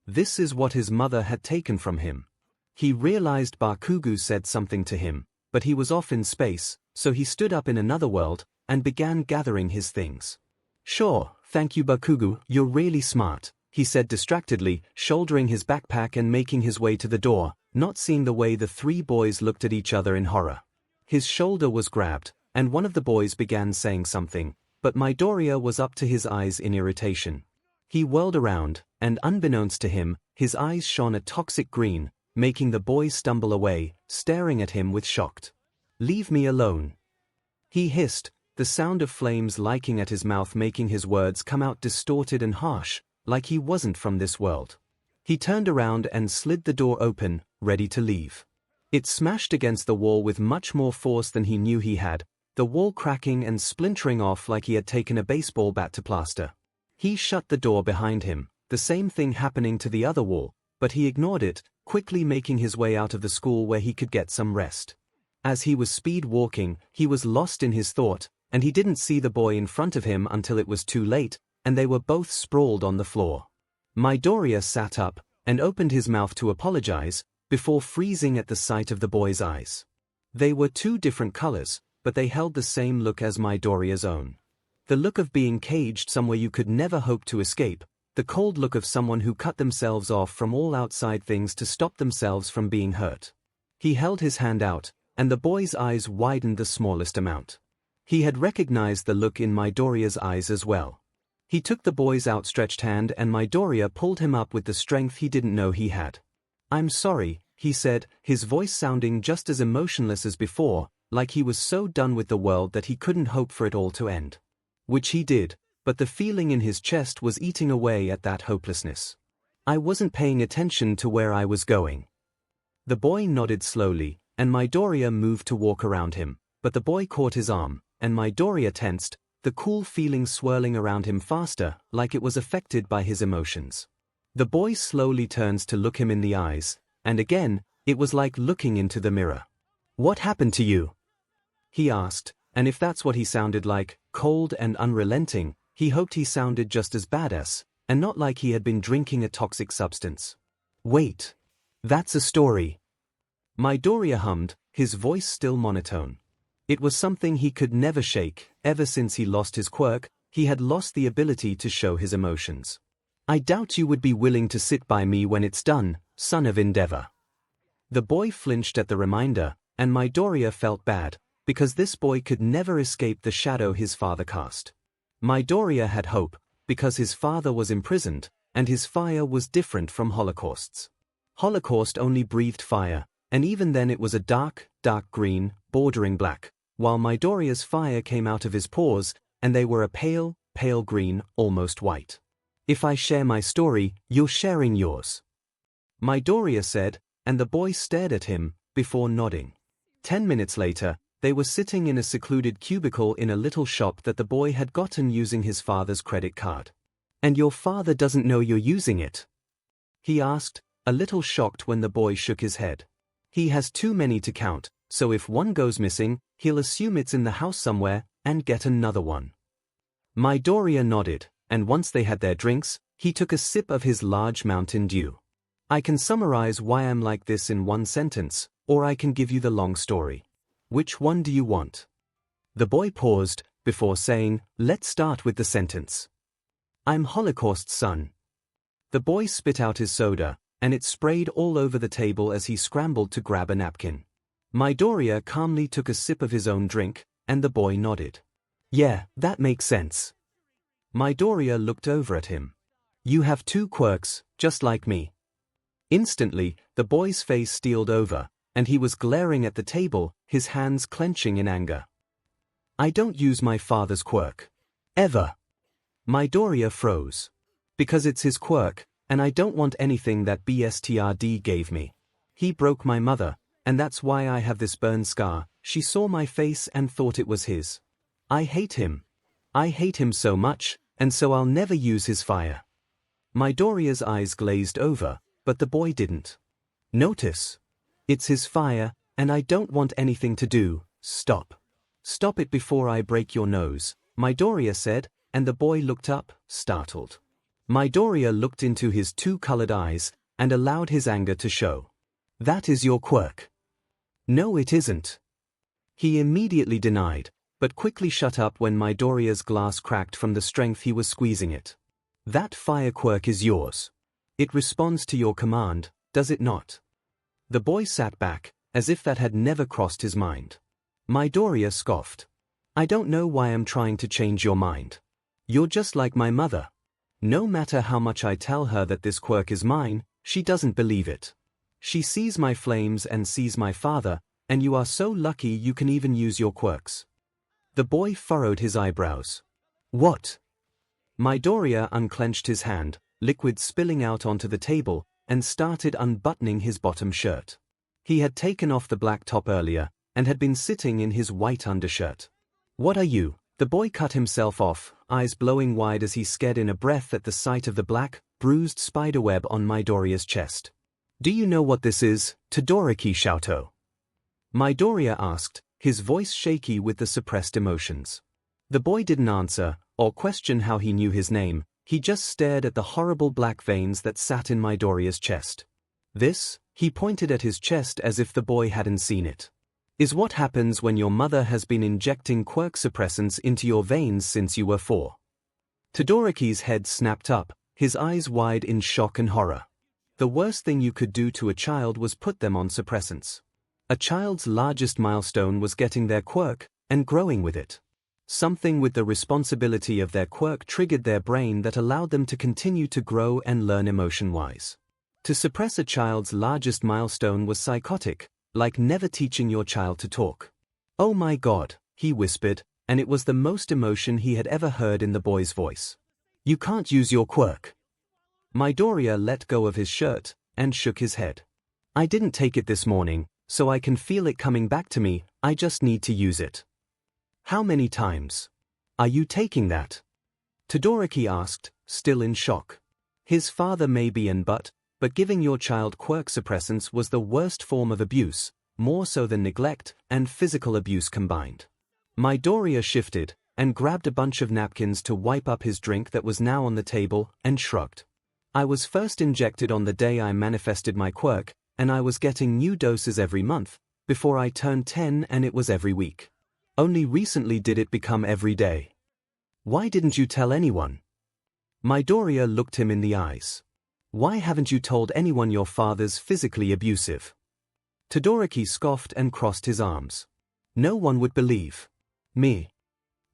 A: This is what his mother had taken from him. He realized Bakugo said something to him, but he was off in space, so he stood up in another world, and began gathering his things. "Sure, thank you Bakugo, you're really smart," he said distractedly, shouldering his backpack and making his way to the door, not seeing the way the three boys looked at each other in horror. His shoulder was grabbed, and one of the boys began saying something, but Midoriya was up to his eyes in irritation. He whirled around, and unbeknownst to him, his eyes shone a toxic green, making the boys stumble away, staring at him with shocked. "Leave me alone," he hissed, the sound of flames licking at his mouth making his words come out distorted and harsh, like he wasn't from this world. He turned around and slid the door open, ready to leave. It smashed against the wall with much more force than he knew he had, the wall cracking and splintering off like he had taken a baseball bat to plaster. He shut the door behind him, the same thing happening to the other wall, but he ignored it, quickly making his way out of the school where he could get some rest. As he was speed walking, he was lost in his thought, and he didn't see the boy in front of him until it was too late, and they were both sprawled on the floor. Midoriya sat up, and opened his mouth to apologize, before freezing at the sight of the boy's eyes. They were two different colors, but they held the same look as Midoriya's own. The look of being caged somewhere you could never hope to escape, the cold look of someone who cut themselves off from all outside things to stop themselves from being hurt. He held his hand out, and the boy's eyes widened the smallest amount. He had recognized the look in Midoriya's eyes as well. He took the boy's outstretched hand and Midoriya pulled him up with the strength he didn't know he had. "I'm sorry," he said, his voice sounding just as emotionless as before, like he was so done with the world that he couldn't hope for it all to end. Which he did, but the feeling in his chest was eating away at that hopelessness. "I wasn't paying attention to where I was going." The boy nodded slowly, and Midoriya moved to walk around him, but the boy caught his arm, and Midoriya tensed, the cool feeling swirling around him faster, like it was affected by his emotions. The boy slowly turns to look him in the eyes, and again, it was like looking into the mirror. "What happened to you?" he asked, and if that's what he sounded like, cold and unrelenting, he hoped he sounded just as badass, and not like he had been drinking a toxic substance. "Wait. That's a story." Midoriya hummed, his voice still monotone. It was something he could never shake. Ever since he lost his quirk, he had lost the ability to show his emotions. "I doubt you would be willing to sit by me when it's done, son of Endeavor." The boy flinched at the reminder, and Midoriya felt bad, because this boy could never escape the shadow his father cast. Midoriya had hope, because his father was imprisoned, and his fire was different from Holocaust's. Holocaust only breathed fire, and even then it was a dark, dark green, bordering black, while Midoriya's fire came out of his pores, and they were a pale, pale green, almost white. "If I share my story, you're sharing yours," Midoriya said, and the boy stared at him, before nodding. 10 minutes later, they were sitting in a secluded cubicle in a little shop that the boy had gotten using his father's credit card. "And your father doesn't know you're using it?" he asked, a little shocked when the boy shook his head. "He has too many to count, so if one goes missing, he'll assume it's in the house somewhere, and get another one." Midoriya nodded, and once they had their drinks, he took a sip of his large Mountain Dew. "I can summarize why I'm like this in one sentence, or I can give you the long story. Which one do you want?" The boy paused, before saying, "Let's start with the sentence. I'm Holocaust's son." The boy spit out his soda, and it sprayed all over the table as he scrambled to grab a napkin. Midoriya calmly took a sip of his own drink, and the boy nodded. "Yeah, that makes sense." Midoriya looked over at him. "You have two quirks, just like me." Instantly, the boy's face steeled over, and he was glaring at the table, his hands clenching in anger. "I don't use my father's quirk. Ever." Midoriya froze. "Because it's his quirk, and I don't want anything that BSTRD gave me. He broke my mother, and that's why I have this burn scar. She saw my face and thought it was his. I hate him. I hate him so much, and so I'll never use his fire." Midoriya's eyes glazed over, but the boy didn't. "Notice. It's his fire, and I don't want anything to do. Stop. Stop it before I break your nose," Midoriya said, and the boy looked up, startled. Midoriya looked into his two colored eyes, and allowed his anger to show. "That is your quirk." "No, it isn't." He immediately denied, but quickly shut up when Midoriya's glass cracked from the strength he was squeezing it. "That fire quirk is yours. It responds to your command, does it not?" The boy sat back, as if that had never crossed his mind. Midoriya scoffed. "I don't know why I'm trying to change your mind. You're just like my mother. No matter how much I tell her that this quirk is mine, she doesn't believe it. She sees my flames and sees my father, and you are so lucky you can even use your quirks." The boy furrowed his eyebrows. "What?" Midoriya unclenched his hand, liquid spilling out onto the table, and started unbuttoning his bottom shirt. He had taken off the black top earlier, and had been sitting in his white undershirt. "What are you?" The boy cut himself off, eyes blowing wide as he scared in a breath at the sight of the black, bruised spiderweb on Midoriya's chest. "Do you know what this is, Todoroki Shoto?" Midoriya asked, his voice shaky with the suppressed emotions. The boy didn't answer, or question how he knew his name, he just stared at the horrible black veins that sat in Midoriya's chest. "This," he pointed at his chest as if the boy hadn't seen it, "is what happens when your mother has been injecting Quirk Suppressants into your veins since you were 4. Todoroki's head snapped up, his eyes wide in shock and horror. The worst thing you could do to a child was put them on suppressants. A child's largest milestone was getting their quirk and growing with it. Something with the responsibility of their quirk triggered their brain that allowed them to continue to grow and learn emotion-wise. To suppress a child's largest milestone was psychotic, like never teaching your child to talk. "Oh my God," he whispered, and it was the most emotion he had ever heard in the boy's voice. "You can't use your quirk." Midoriya let go of his shirt and shook his head. "I didn't take it this morning, so I can feel it coming back to me, I just need to use it." "How many times are you taking that?" Todoroki asked, still in shock. His father may be but giving your child quirk suppressants was the worst form of abuse, more so than neglect and physical abuse combined. Midoriya shifted and grabbed a bunch of napkins to wipe up his drink that was now on the table and shrugged. "I was first injected on the day I manifested my quirk, and I was getting new doses every month. Before I turned 10 and it was every week. Only recently did it become every day." "Why didn't you tell anyone?" Midoriya looked him in the eyes. "Why haven't you told anyone your father's physically abusive?" Todoroki scoffed and crossed his arms. "No one would believe me."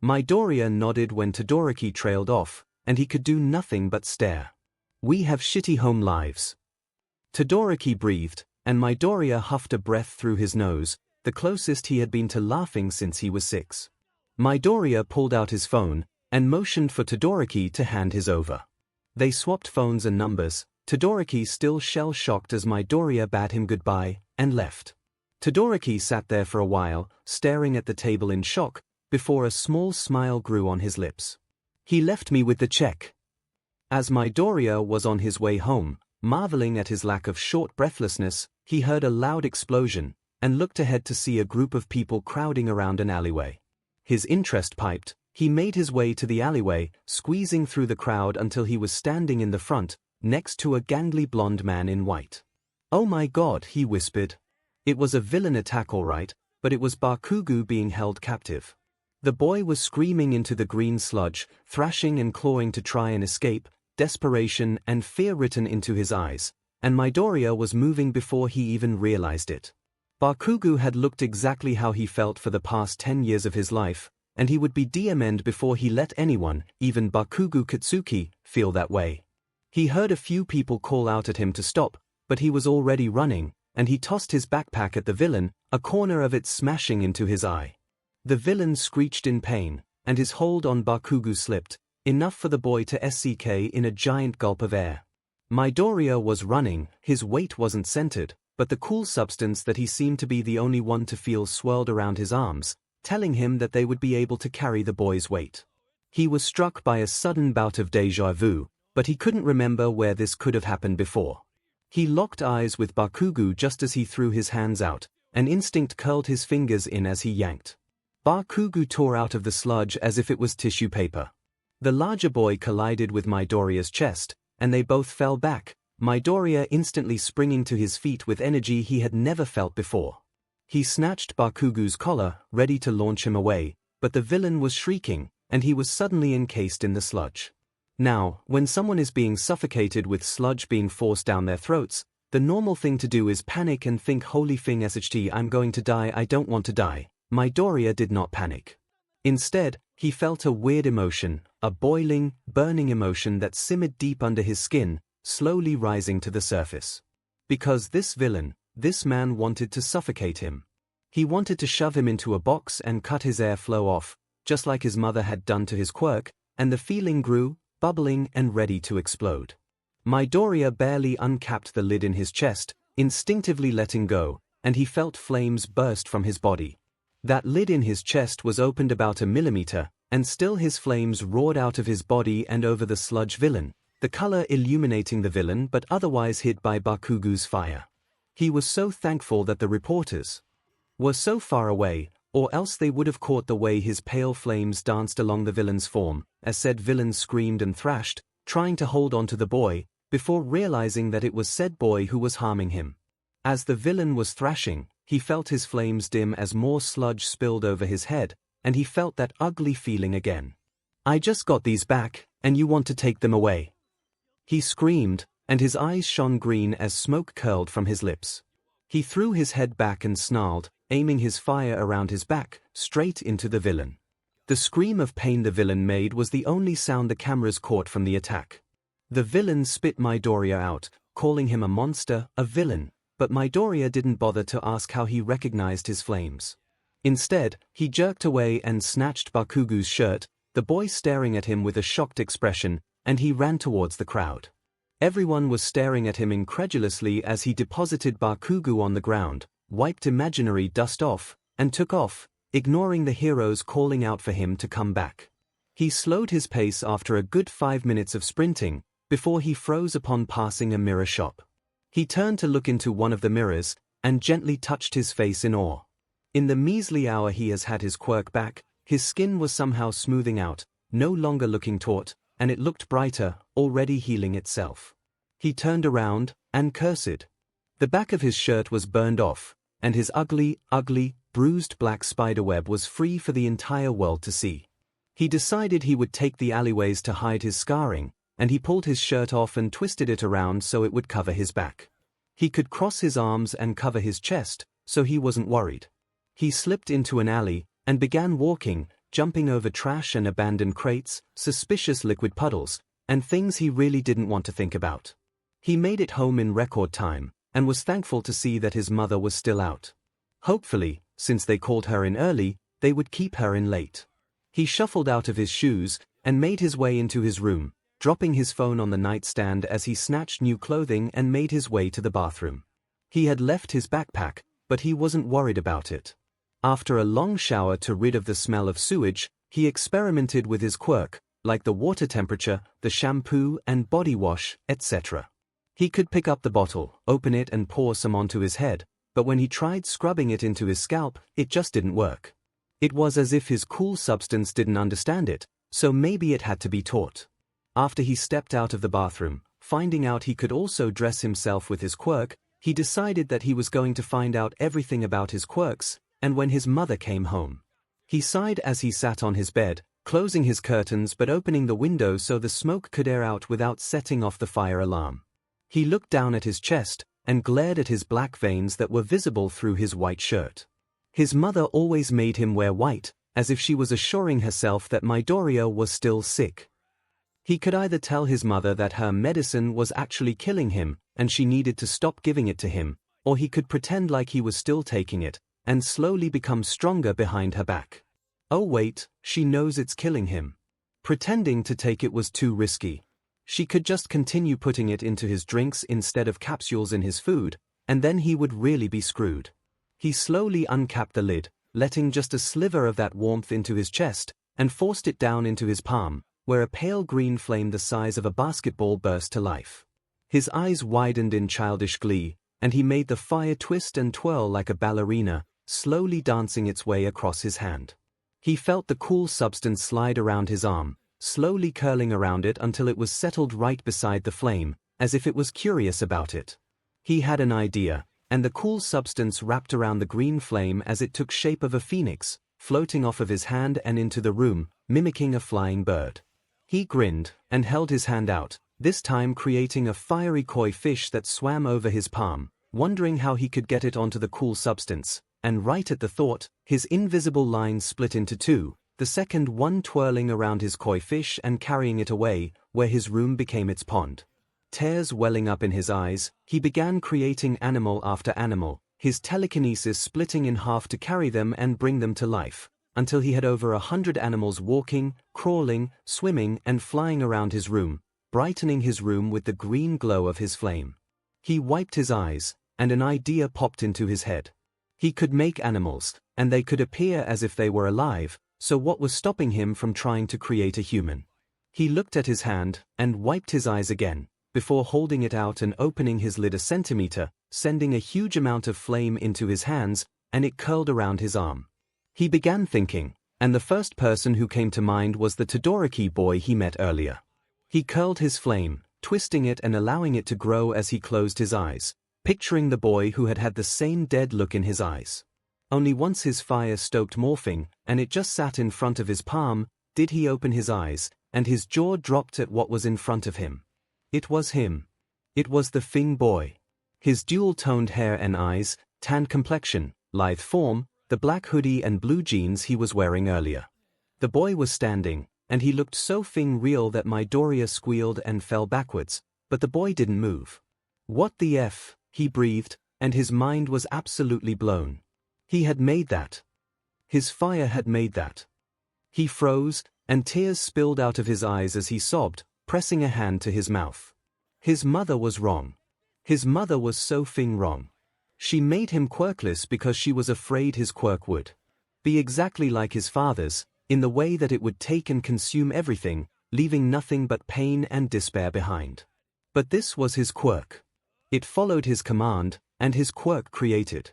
A: Midoriya nodded when Todoroki trailed off, and he could do nothing but stare. "We have shitty home lives." Todoroki breathed, and Midoriya huffed a breath through his nose, the closest he had been to laughing since he was 6. Midoriya pulled out his phone and motioned for Todoroki to hand his over. They swapped phones and numbers, Todoroki still shell-shocked as Midoriya bade him goodbye and left. Todoroki sat there for a while, staring at the table in shock, before a small smile grew on his lips. "He left me with the check." As Midoriya was on his way home, marveling at his lack of short breathlessness, he heard a loud explosion and looked ahead to see a group of people crowding around an alleyway. His interest piped, he made his way to the alleyway, squeezing through the crowd until he was standing in the front, next to a gangly blonde man in white. "Oh my God," he whispered. It was a villain attack all right, but it was Bakugo being held captive. The boy was screaming into the green sludge, thrashing and clawing to try and escape, desperation and fear written into his eyes, and Midoriya was moving before he even realized it. Bakugo had looked exactly how he felt for the past 10 years of his life, and he would be DM'd before he let anyone, even Bakugo Katsuki, feel that way. He heard a few people call out at him to stop, but he was already running, and he tossed his backpack at the villain, a corner of it smashing into his eye. The villain screeched in pain, and his hold on Bakugo slipped, enough for the boy to SCK in a giant gulp of air. Midoriya was running, his weight wasn't centered, but the cool substance that he seemed to be the only one to feel swirled around his arms, telling him that they would be able to carry the boy's weight. He was struck by a sudden bout of déjà vu, but he couldn't remember where this could have happened before. He locked eyes with Bakugo just as he threw his hands out, and instinct curled his fingers in as he yanked. Bakugo tore out of the sludge as if it was tissue paper. The larger boy collided with Midoriya's chest, and they both fell back, Midoriya instantly springing to his feet with energy he had never felt before. He snatched Bakugo's collar, ready to launch him away, but the villain was shrieking, and he was suddenly encased in the sludge. Now, when someone is being suffocated with sludge being forced down their throats, the normal thing to do is panic and think holy thing SHT I'm going to die, I don't want to die. Midoriya did not panic. Instead, he felt a weird emotion, a boiling, burning emotion that simmered deep under his skin, slowly rising to the surface. Because this villain, this man wanted to suffocate him. He wanted to shove him into a box and cut his airflow off, just like his mother had done to his quirk, and the feeling grew, bubbling and ready to explode. Midoriya barely uncapped the lid in his chest, instinctively letting go, and he felt flames burst from his body. That lid in his chest was opened about a millimeter, and still his flames roared out of his body and over the sludge villain, the color illuminating the villain but otherwise hid by Bakugo's fire. He was so thankful that the reporters were so far away, or else they would have caught the way his pale flames danced along the villain's form, as said villain screamed and thrashed, trying to hold on to the boy, before realizing that it was said boy who was harming him. As the villain was thrashing, he felt his flames dim as more sludge spilled over his head, and he felt that ugly feeling again. I just got these back, and you want to take them away? He screamed, and his eyes shone green as smoke curled from his lips. He threw his head back and snarled, aiming his fire around his back, straight into the villain. The scream of pain the villain made was the only sound the cameras caught from the attack. The villain spit Midoriya out, calling him a monster, a villain, but Midoriya didn't bother to ask how he recognized his flames. Instead, he jerked away and snatched Bakugo's shirt, the boy staring at him with a shocked expression, and he ran towards the crowd. Everyone was staring at him incredulously as he deposited Bakugo on the ground, wiped imaginary dust off, and took off, ignoring the heroes calling out for him to come back. He slowed his pace after a good 5 minutes of sprinting, before he froze upon passing a mirror shop. He turned to look into one of the mirrors, and gently touched his face in awe. In the measly hour he has had his quirk back, his skin was somehow smoothing out, no longer looking taut, and it looked brighter, already healing itself. He turned around, and cursed. The back of his shirt was burned off, and his ugly, bruised black spiderweb was free for the entire world to see. He decided he would take the alleyways to hide his scarring, and he pulled his shirt off and twisted it around so it would cover his back. He could cross his arms and cover his chest, so he wasn't worried. He slipped into an alley, and began walking, jumping over trash and abandoned crates, suspicious liquid puddles, and things he really didn't want to think about. He made it home in record time, and was thankful to see that his mother was still out. Hopefully, since they called her in early, they would keep her in late. He shuffled out of his shoes, and made his way into his room, dropping his phone on the nightstand as he snatched new clothing and made his way to the bathroom. He had left his backpack, but he wasn't worried about it. After a long shower to rid of the smell of sewage, he experimented with his quirk, like the water temperature, the shampoo and body wash, etc. He could pick up the bottle, open it and pour some onto his head, but when he tried scrubbing it into his scalp, it just didn't work. It was as if his cool substance didn't understand it, so maybe it had to be taught. After he stepped out of the bathroom, finding out he could also dress himself with his quirk, he decided that he was going to find out everything about his quirks, and when his mother came home. He sighed as he sat on his bed, closing his curtains but opening the window so the smoke could air out without setting off the fire alarm. He looked down at his chest, and glared at his black veins that were visible through his white shirt. His mother always made him wear white, as if she was assuring herself that Midoriya was still sick. He could either tell his mother that her medicine was actually killing him, and she needed to stop giving it to him, or he could pretend like he was still taking it, and slowly become stronger behind her back. Oh wait, she knows it's killing him. Pretending to take it was too risky. She could just continue putting it into his drinks instead of capsules in his food, and then he would really be screwed. He slowly uncapped the lid, letting just a sliver of that warmth into his chest, and forced it down into his palm, where a pale green flame the size of a basketball burst to life. His eyes widened in childish glee, and he made the fire twist and twirl like a ballerina, slowly dancing its way across his hand. He felt the cool substance slide around his arm, slowly curling around it until it was settled right beside the flame, as if it was curious about it. He had an idea, and the cool substance wrapped around the green flame as it took shape of a phoenix, floating off of his hand and into the room, mimicking a flying bird. He grinned, and held his hand out, this time creating a fiery koi fish that swam over his palm, wondering how he could get it onto the cool substance, and right at the thought, his invisible line split into two, the second one twirling around his koi fish and carrying it away, where his room became its pond. Tears welling up in his eyes, he began creating animal after animal, his telekinesis splitting in half to carry them and bring them to life, until he had over 100 animals walking, crawling, swimming and flying around his room, brightening his room with the green glow of his flame. He wiped his eyes, and an idea popped into his head. He could make animals, and they could appear as if they were alive, so what was stopping him from trying to create a human? He looked at his hand, and wiped his eyes again, before holding it out and opening his lid a centimeter, sending a huge amount of flame into his hands, and it curled around his arm. He began thinking, and the first person who came to mind was the Todoroki boy he met earlier. He curled his flame, twisting it and allowing it to grow as he closed his eyes, picturing the boy who had had the same dead look in his eyes. Only once his fire-stoked morphing, and it just sat in front of his palm, did he open his eyes, and his jaw dropped at what was in front of him. It was him. It was the Thing boy. His dual-toned hair and eyes, tanned complexion, lithe form, the black hoodie and blue jeans he was wearing earlier. The boy was standing, and he looked so real that Midoriya squealed and fell backwards, but the boy didn't move. What the F, he breathed, and his mind was absolutely blown. He had made that. His fire had made that. He froze, and tears spilled out of his eyes as he sobbed, pressing a hand to his mouth. His mother was wrong. His mother was so wrong. She made him quirkless because she was afraid his quirk would be exactly like his father's, in the way that it would take and consume everything, leaving nothing but pain and despair behind. But this was his quirk. It followed his command, and his quirk created.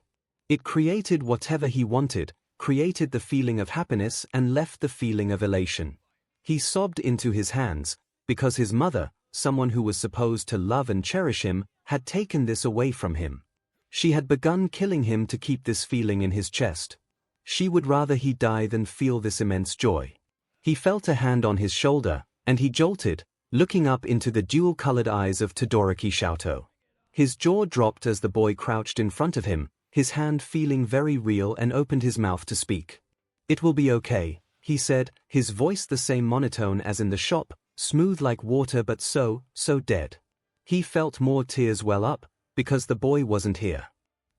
A: It created whatever he wanted, created the feeling of happiness and left the feeling of elation. He sobbed into his hands, because his mother, someone who was supposed to love and cherish him, had taken this away from him. She had begun killing him to keep this feeling in his chest. She would rather he die than feel this immense joy. He felt a hand on his shoulder, and he jolted, looking up into the dual-colored eyes of Todoroki Shoto. His jaw dropped as the boy crouched in front of him, his hand feeling very real, and opened his mouth to speak. "It will be okay," he said, his voice the same monotone as in the shop, smooth like water but so dead. He felt more tears well up, because the boy wasn't here.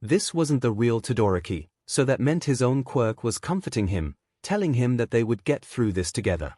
A: This wasn't the real Todoroki, so that meant his own quirk was comforting him, telling him that they would get through this together.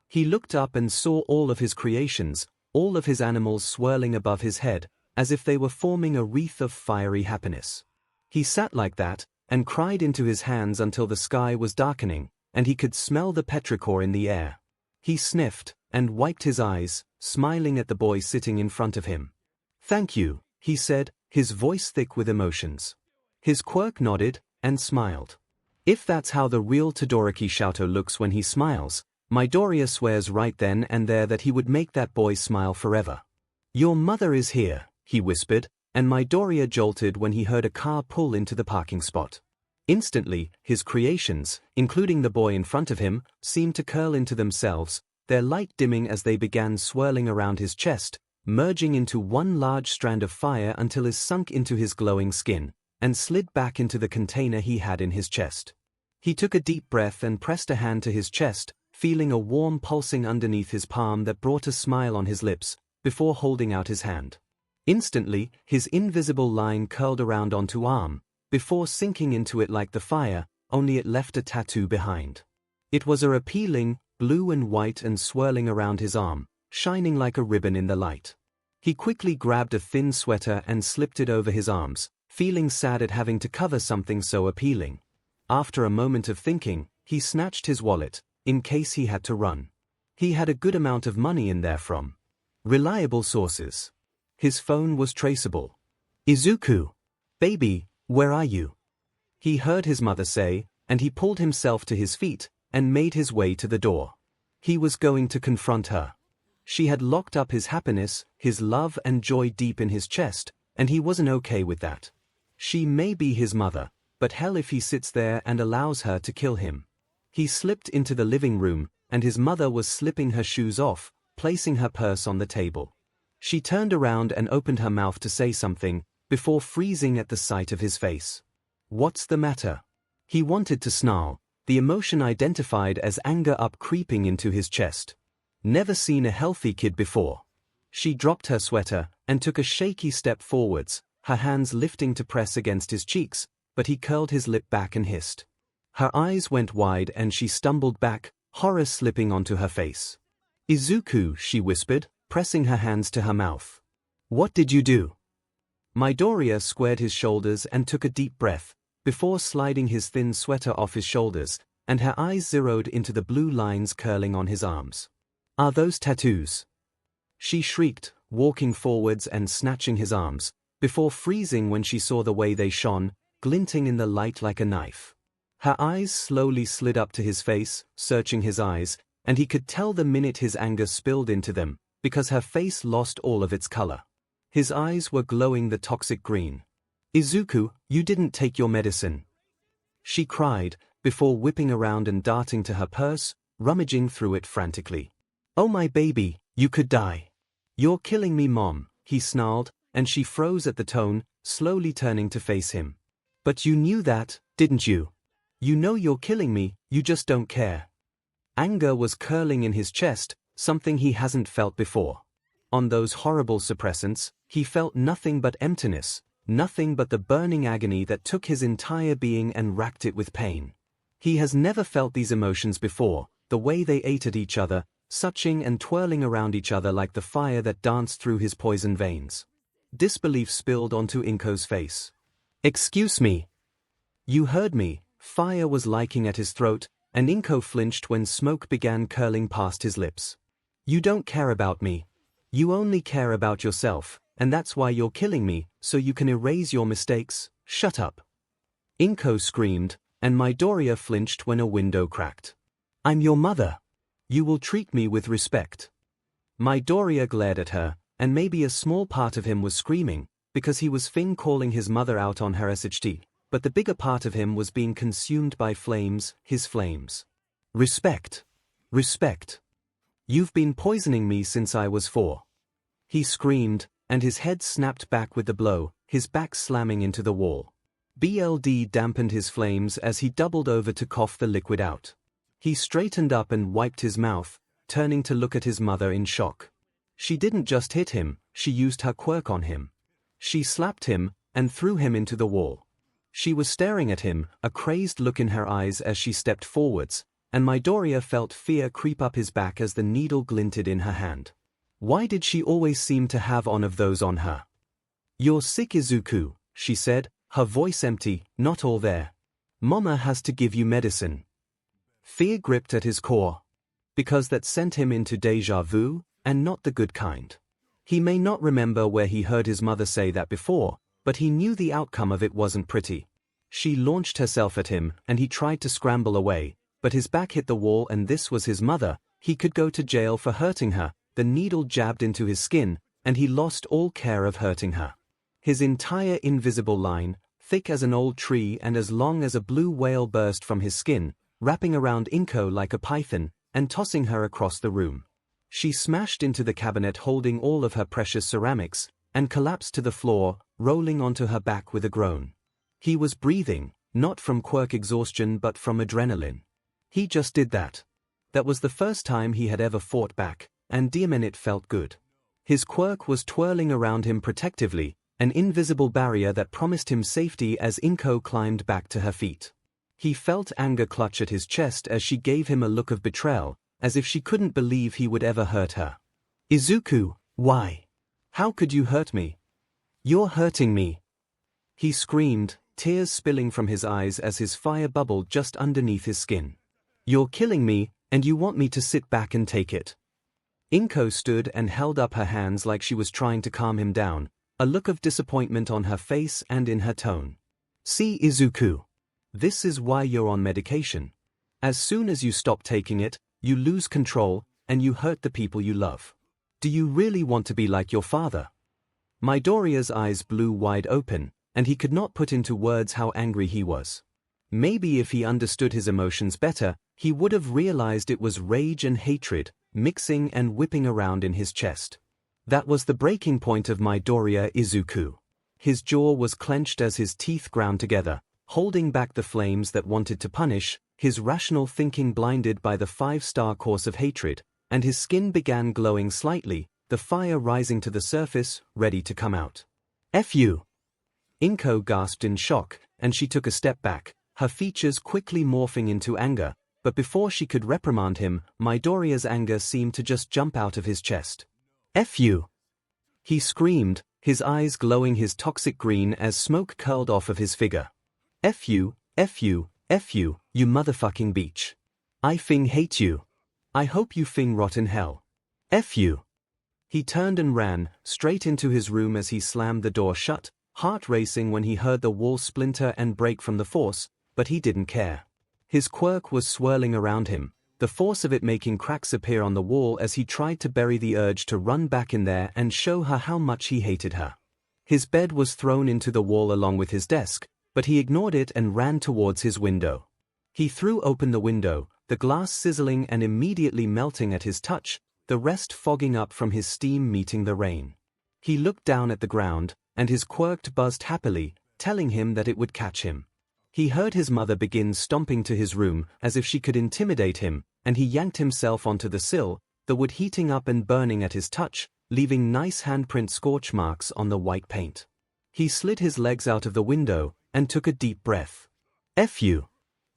A: He looked up and saw all of his creations, all of his animals swirling above his head, as if they were forming a wreath of fiery happiness. He sat like that, and cried into his hands until the sky was darkening, and he could smell the petrichor in the air. He sniffed, and wiped his eyes, smiling at the boy sitting in front of him. "Thank you," he said, his voice thick with emotions. His quirk nodded, and smiled. If that's how the real Todoroki Shoto looks when he smiles, Midoriya swears right then and there that he would make that boy smile forever. "Your mother is here," he whispered, and Midoriya jolted when he heard a car pull into the parking spot. Instantly, his creations, including the boy in front of him, seemed to curl into themselves, their light dimming as they began swirling around his chest, merging into one large strand of fire until it sunk into his glowing skin, and slid back into the container he had in his chest. He took a deep breath and pressed a hand to his chest, feeling a warm pulsing underneath his palm that brought a smile on his lips, before holding out his hand. Instantly, his invisible line curled around onto arm, before sinking into it like the fire, only it left a tattoo behind. It was a appealing, blue and white and swirling around his arm, shining like a ribbon in the light. He quickly grabbed a thin sweater and slipped it over his arms, feeling sad at having to cover something so appealing. After a moment of thinking, he snatched his wallet, in case he had to run. He had a good amount of money in there from reliable sources. His phone was traceable. "Izuku, baby, where are you?" he heard his mother say, and he pulled himself to his feet, and made his way to the door. He was going to confront her. She had locked up his happiness, his love and joy deep in his chest, and he wasn't okay with that. She may be his mother, but hell if he sits there and allows her to kill him. He slipped into the living room, and his mother was slipping her shoes off, placing her purse on the table. She turned around and opened her mouth to say something, before freezing at the sight of his face. "What's the matter?" He wanted to snarl, the emotion identified as anger up creeping into his chest. Never seen a healthy kid before. She dropped her sweater, and took a shaky step forwards, her hands lifting to press against his cheeks, but he curled his lip back and hissed. Her eyes went wide and she stumbled back, horror slipping onto her face. "Izuku," she whispered, pressing her hands to her mouth. "What did you do?" Midoriya squared his shoulders and took a deep breath, before sliding his thin sweater off his shoulders, and her eyes zeroed into the blue lines curling on his arms. "Are those tattoos?" She shrieked, walking forwards and snatching his arms, before freezing when she saw the way they shone, glinting in the light like a knife. Her eyes slowly slid up to his face, searching his eyes, and he could tell the minute his anger spilled into them, because her face lost all of its color. His eyes were glowing the toxic green. "Izuku, you didn't take your medicine," she cried, before whipping around and darting to her purse, rummaging through it frantically. "Oh my baby, you could die. You're killing me, Mom," he snarled, and she froze at the tone, slowly turning to face him. But you knew that, didn't you? You know you're killing me, you just don't care. Anger was curling in his chest, something he hasn't felt before. On those horrible suppressants, he felt nothing but emptiness, nothing but the burning agony that took his entire being and racked it with pain. He has never felt these emotions before, the way they ate at each other, suching and twirling around each other like the fire that danced through his poison veins. Disbelief spilled onto 𝐭𝐽𝐾𝐲's face. "Excuse me. You heard me." Fire was licking at his throat, and 𝐭𝐽𝐾 flinched when smoke began curling past his lips. "You don't care about me. You only care about yourself, and that's why you're killing me, so you can erase your mistakes. Shut up." 𝐭𝐽𝐾 screamed, and Midoriya flinched when a window cracked. "I'm your mother. You will treat me with respect." Midoriya glared at her, and maybe a small part of him was screaming, because he was calling his mother out on her 𝐻T, but the bigger part of him was being consumed by flames, his flames. "Respect. Respect. You've been poisoning me since I was 4. He screamed, and his head snapped back with the blow, his back slamming into the wall. BLD dampened his flames as he doubled over to cough the liquid out. He straightened up and wiped his mouth, turning to look at his mother in shock. She didn't just hit him, she used her quirk on him. She slapped him, and threw him into the wall. She was staring at him, a crazed look in her eyes as she stepped forwards, and Midoriya felt fear creep up his back as the needle glinted in her hand. Why did she always seem to have one of those on her? "You're sick, Izuku," she said, her voice empty, not all there. "Mama has to give you medicine." Fear gripped at his core. Because that sent him into déjà vu, and not the good kind. He may not remember where he heard his mother say that before, but he knew the outcome of it wasn't pretty. She launched herself at him, and he tried to scramble away, but his back hit the wall and this was his mother. He could go to jail for hurting her. The needle jabbed into his skin, and he lost all care of hurting her. His entire invisible line, thick as an old tree and as long as a blue whale, burst from his skin, wrapping around 𝐭𝐽𝐾 like a python, and tossing her across the room. She smashed into the cabinet holding all of her precious ceramics, and collapsed to the floor, rolling onto her back with a groan. He was breathing, not from quirk exhaustion but from adrenaline. He just did that. That was the first time he had ever fought back, and damn it felt good. His quirk was twirling around him protectively, an invisible barrier that promised him safety as 𝐭𝐽𝐾 climbed back to her feet. He felt anger clutch at his chest as she gave him a look of betrayal, as if she couldn't believe he would ever hurt her. "Izuku, why? How could you hurt me? You're hurting me!" He screamed, tears spilling from his eyes as his fire bubbled just underneath his skin. "You're killing me, and you want me to sit back and take it." 𝐭𝐽𝐾 stood and held up her hands like she was trying to calm him down, a look of disappointment on her face and in her tone. "See, Izuku. This is why you're on medication. As soon as you stop taking it, you lose control, and you hurt the people you love. Do you really want to be like your father?" Midoriya's eyes blew wide open, and he could not put into words how angry he was. Maybe if he understood his emotions better, he would have realized it was rage and hatred, mixing and whipping around in his chest. That was the breaking point of Midoriya Izuku. His jaw was clenched as his teeth ground together, holding back the flames that wanted to punish, his rational thinking blinded by the 5-star course of hatred, and his skin began glowing slightly, the fire rising to the surface, ready to come out. "F you!" 𝐭𝐽𝐾 gasped in shock, and she took a step back, her features quickly morphing into anger, but before she could reprimand him, Midoriya's anger seemed to just jump out of his chest. "F you!" He screamed, his eyes glowing his toxic green as smoke curled off of his figure. "F you, F you, F you, you motherfucking bitch. I hate you. I hope you rot in hell. F you." He turned and ran, straight into his room as he slammed the door shut, heart racing when he heard the wall splinter and break from the force, but he didn't care. His quirk was swirling around him, the force of it making cracks appear on the wall as he tried to bury the urge to run back in there and show her how much he hated her. His bed was thrown into the wall along with his desk, but he ignored it and ran towards his window. He threw open the window, the glass sizzling and immediately melting at his touch, the rest fogging up from his steam meeting the rain. He looked down at the ground, and his quirk buzzed happily, telling him that it would catch him. He heard his mother begin stomping to his room as if she could intimidate him, and he yanked himself onto the sill, the wood heating up and burning at his touch, leaving nice handprint scorch marks on the white paint. He slid his legs out of the window and took a deep breath. "F you."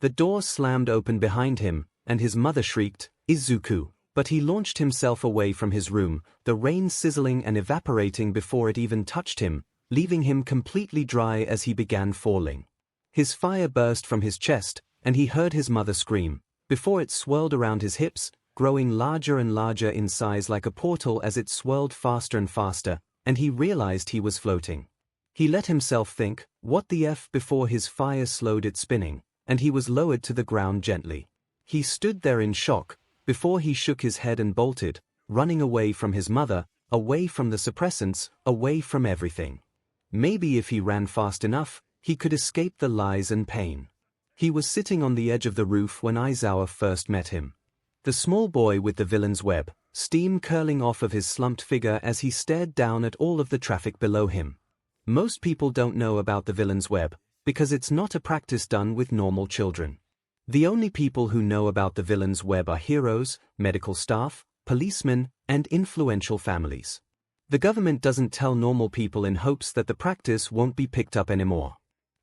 A: The door slammed open behind him, and his mother shrieked, "Izuku." But he launched himself away from his room, the rain sizzling and evaporating before it even touched him, leaving him completely dry as he began falling. His fire burst from his chest, and he heard his mother scream, before it swirled around his hips, growing larger and larger in size like a portal as it swirled faster and faster, and he realized he was floating. He let himself think, "What the F?" before his fire slowed its spinning, and he was lowered to the ground gently. He stood there in shock, before he shook his head and bolted, running away from his mother, away from the suppressants, away from everything. Maybe if he ran fast enough, he could escape the lies and pain. He was sitting on the edge of the roof when 𝐈𝐴 first met him. The small boy with the villain's web, steam curling off of his slumped figure as he stared down at all of the traffic below him. Most people don't know about the villain's web, because it's not a practice done with normal children. The only people who know about the villain's web are heroes, medical staff, policemen, and influential families. The government doesn't tell normal people in hopes that the practice won't be picked up anymore.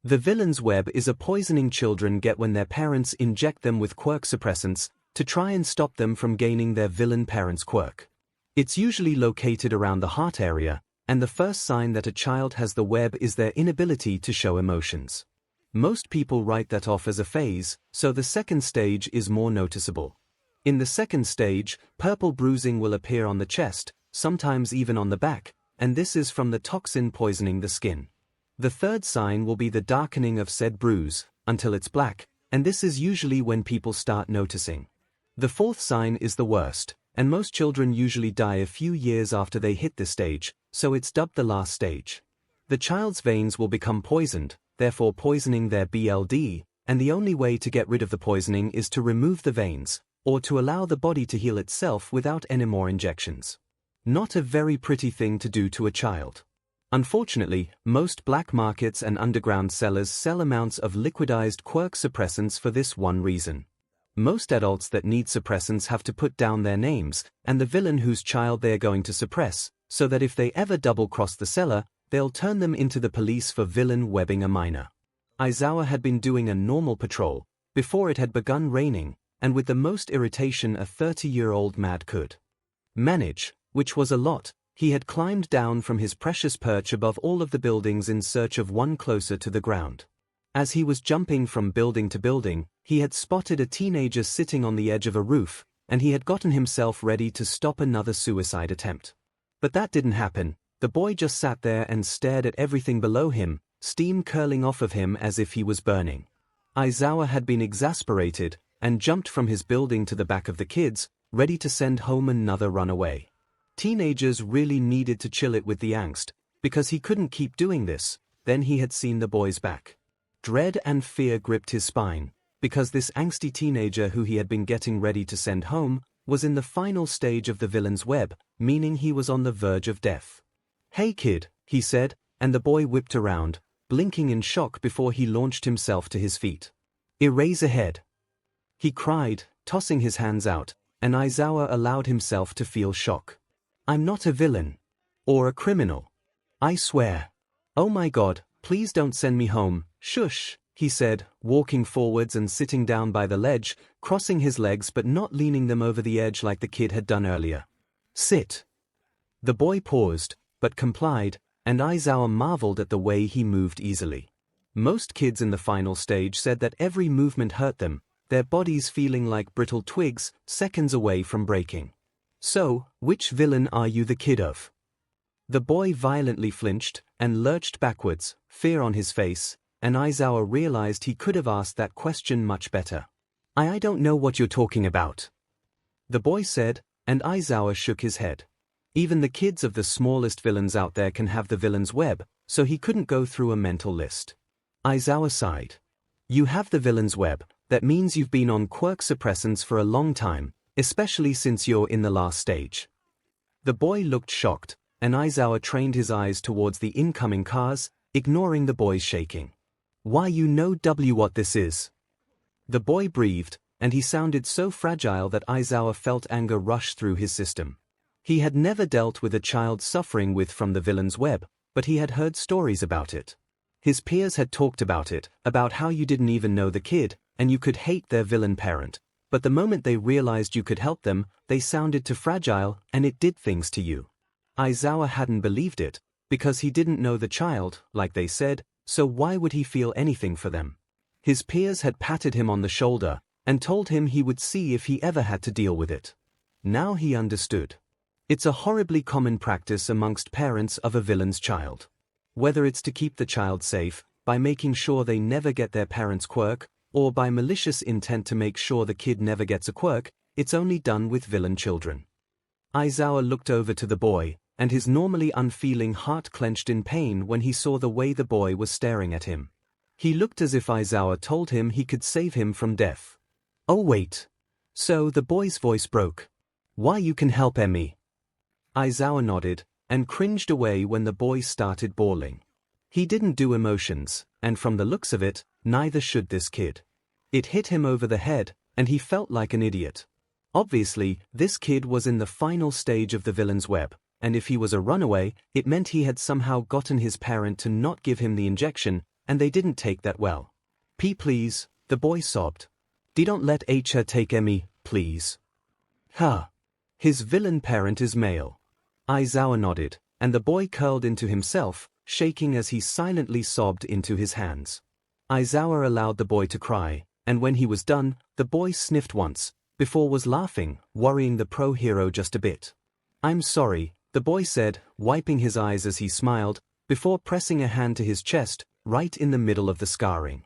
A: The villain's web is a poisoning children get when their parents inject them with quirk suppressants to try and stop them from gaining their villain parents' quirk. It's usually located around the heart area, and the first sign that a child has the web is their inability to show emotions. Most people write that off as a phase, so the second stage is more noticeable. In the second stage, purple bruising will appear on the chest, sometimes even on the back, and this is from the toxin poisoning the skin. The third sign will be the darkening of said bruise, until it's black, and this is usually when people start noticing. The fourth sign is the worst, and most children usually die a few years after they hit this stage, so it's dubbed the last stage. The child's veins will become poisoned, therefore poisoning their blood, and the only way to get rid of the poisoning is to remove the veins, or to allow the body to heal itself without any more injections. Not a very pretty thing to do to a child. Unfortunately, most black markets and underground sellers sell amounts of liquidized quirk suppressants for this one reason. Most adults that need suppressants have to put down their names, and the villain whose child they are going to suppress, so that if they ever double-cross the seller, they'll turn them into the police for villain webbing a minor. 𝐈𝐴 had been doing a normal patrol, before it had begun raining, and with the most irritation a 30-year-old mad could manage, which was a lot, he had climbed down from his precious perch above all of the buildings in search of one closer to the ground. As he was jumping from building to building, he had spotted a teenager sitting on the edge of a roof, and he had gotten himself ready to stop another suicide attempt. But that didn't happen. The boy just sat there and stared at everything below him, steam curling off of him as if he was burning. 𝐈𝐴 had been exasperated, and jumped from his building to the back of the kids, ready to send home another runaway. Teenagers really needed to chill it with the angst, because he couldn't keep doing this. Then he had seen the boy's back. Dread and fear gripped his spine, because this angsty teenager who he had been getting ready to send home was in the final stage of the villain's web, meaning he was on the verge of death. "Hey kid," he said, and the boy whipped around, blinking in shock before he launched himself to his feet. "Erase ahead," he cried, tossing his hands out, and 𝐈𝐴 allowed himself to feel shock. "I'm not a villain. Or a criminal. I swear. Oh my God, please don't send me home." "Shush," he said, walking forwards and sitting down by the ledge, crossing his legs but not leaning them over the edge like the kid had done earlier. "Sit." The boy paused, but complied, and 𝐈𝐴 marveled at the way he moved easily. Most kids in the final stage said that every movement hurt them, their bodies feeling like brittle twigs, seconds away from breaking. "So, which villain are you the kid of?" The boy violently flinched, and lurched backwards, fear on his face, and 𝐈𝐴 realized he could have asked that question much better. I don't know what you're talking about," the boy said, and 𝐈𝐴 shook his head. Even the kids of the smallest villains out there can have the villain's web, so he couldn't go through a mental list. 𝐈𝐴 sighed. "You have the villain's web, that means you've been on quirk suppressants for a long time, especially since you're in the last stage." The boy looked shocked, and 𝐈𝐲𝐷 trained his eyes towards the incoming cars, ignoring the boy's shaking. "Why, you know what this is?" The boy breathed, and he sounded so fragile that 𝐈𝐲𝐷 felt anger rush through his system. He had never dealt with a child suffering from the villain's web, but he had heard stories about it. His peers had talked about it, about how you didn't even know the kid, and you could hate their villain parent, but the moment they realized you could help them, they sounded too fragile, and it did things to you. 𝐈𝐲𝐷 hadn't believed it, because he didn't know the child, like they said, so why would he feel anything for them? His peers had patted him on the shoulder, and told him he would see if he ever had to deal with it. Now he understood. It's a horribly common practice amongst parents of a villain's child. Whether it's to keep the child safe, by making sure they never get their parent's quirk, or by malicious intent to make sure the kid never gets a quirk, it's only done with villain children. 𝐈𝐲𝐷 looked over to the boy, and his normally unfeeling heart clenched in pain when he saw the way the boy was staring at him. He looked as if 𝐈𝐲𝐷 told him he could save him from death. "Oh wait." So the boy's voice broke. "Why, you can help 𝐿. 𝐈𝐲𝐷 nodded, and cringed away when the boy started bawling. He didn't do emotions, and from the looks of it, neither should this kid. It hit him over the head, and he felt like an idiot. Obviously, this kid was in the final stage of the villain's web, and if he was a runaway, it meant he had somehow gotten his parent to not give him the injection, and they didn't take that well. Please," the boy sobbed. "Don't let 𝐻 take 𝐿, please." "Huh. His villain parent is male." 𝐈𝐲𝐷 nodded, and the boy curled into himself, shaking as he silently sobbed into his hands. 𝐈𝐲𝐷 allowed the boy to cry, and when he was done, the boy sniffed once, before was laughing, worrying the pro-hero just a bit. "I'm sorry," the boy said, wiping his eyes as he smiled, before pressing a hand to his chest, right in the middle of the scarring.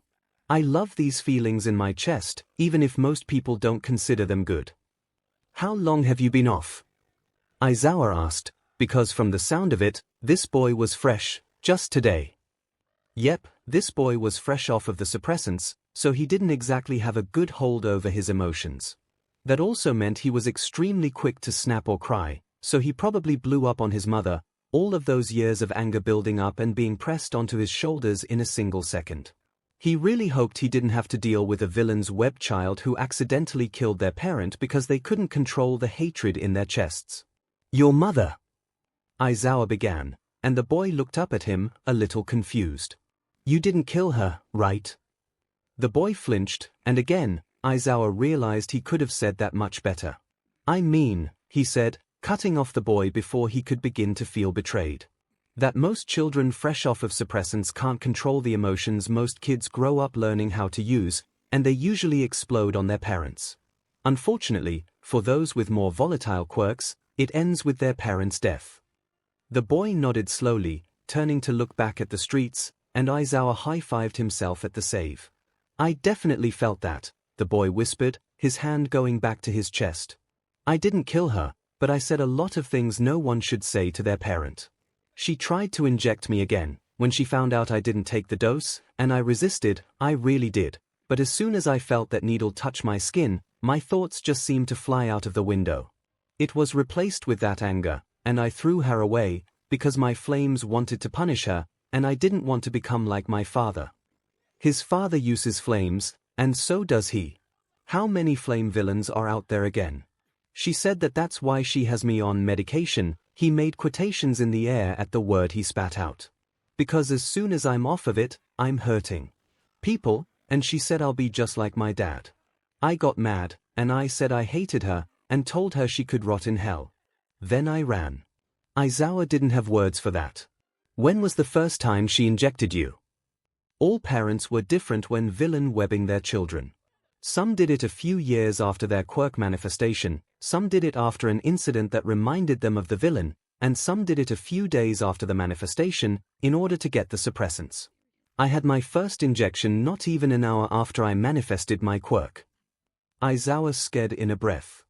A: "I love these feelings in my chest, even if most people don't consider them good." "How long have you been off?" 𝐈𝐲𝐷 asked, because from the sound of it, this boy was fresh, just today. Yep, this boy was fresh off of the suppressants, so he didn't exactly have a good hold over his emotions. That also meant he was extremely quick to snap or cry, so he probably blew up on his mother, all of those years of anger building up and being pressed onto his shoulders in a single second. He really hoped he didn't have to deal with a villain's web child who accidentally killed their parent because they couldn't control the hatred in their chests. "Your mother," 𝐈𝐲𝐷 began, and the boy looked up at him, a little confused. "You didn't kill her, right?" The boy flinched, and again, 𝐈𝐲𝐷 realized he could have said that much better. "I mean," he said, cutting off the boy before he could begin to feel betrayed, "that most children fresh off of suppressants can't control the emotions most kids grow up learning how to use, and they usually explode on their parents. Unfortunately, for those with more volatile quirks, it ends with their parents' death." The boy nodded slowly, turning to look back at the streets, and 𝐈𝐲𝐷 high-fived himself at the save. "I definitely felt that," the boy whispered, his hand going back to his chest. "I didn't kill her, but I said a lot of things no one should say to their parent. She tried to inject me again, when she found out I didn't take the dose, and I resisted, I really did, but as soon as I felt that needle touch my skin, my thoughts just seemed to fly out of the window. It was replaced with that anger, and I threw her away, because my flames wanted to punish her, and I didn't want to become like my father. His father uses flames, and so does he. How many flame villains are out there again? She said that that's why she has me on medication." He made quotations in the air at the word he spat out. "Because as soon as I'm off of it, I'm hurting people, and she said I'll be just like my dad. I got mad, and I said I hated her, and told her she could rot in hell. Then I ran." 𝐈𝐲𝐷 didn't have words for that. "When was the first time she injected you?" All parents were different when villain webbing their children. Some did it a few years after their quirk manifestation, some did it after an incident that reminded them of the villain, and some did it a few days after the manifestation, in order to get the suppressants. I had my first injection not even an hour after I manifested my quirk. 𝐈𝐲𝐷 scared in a breath.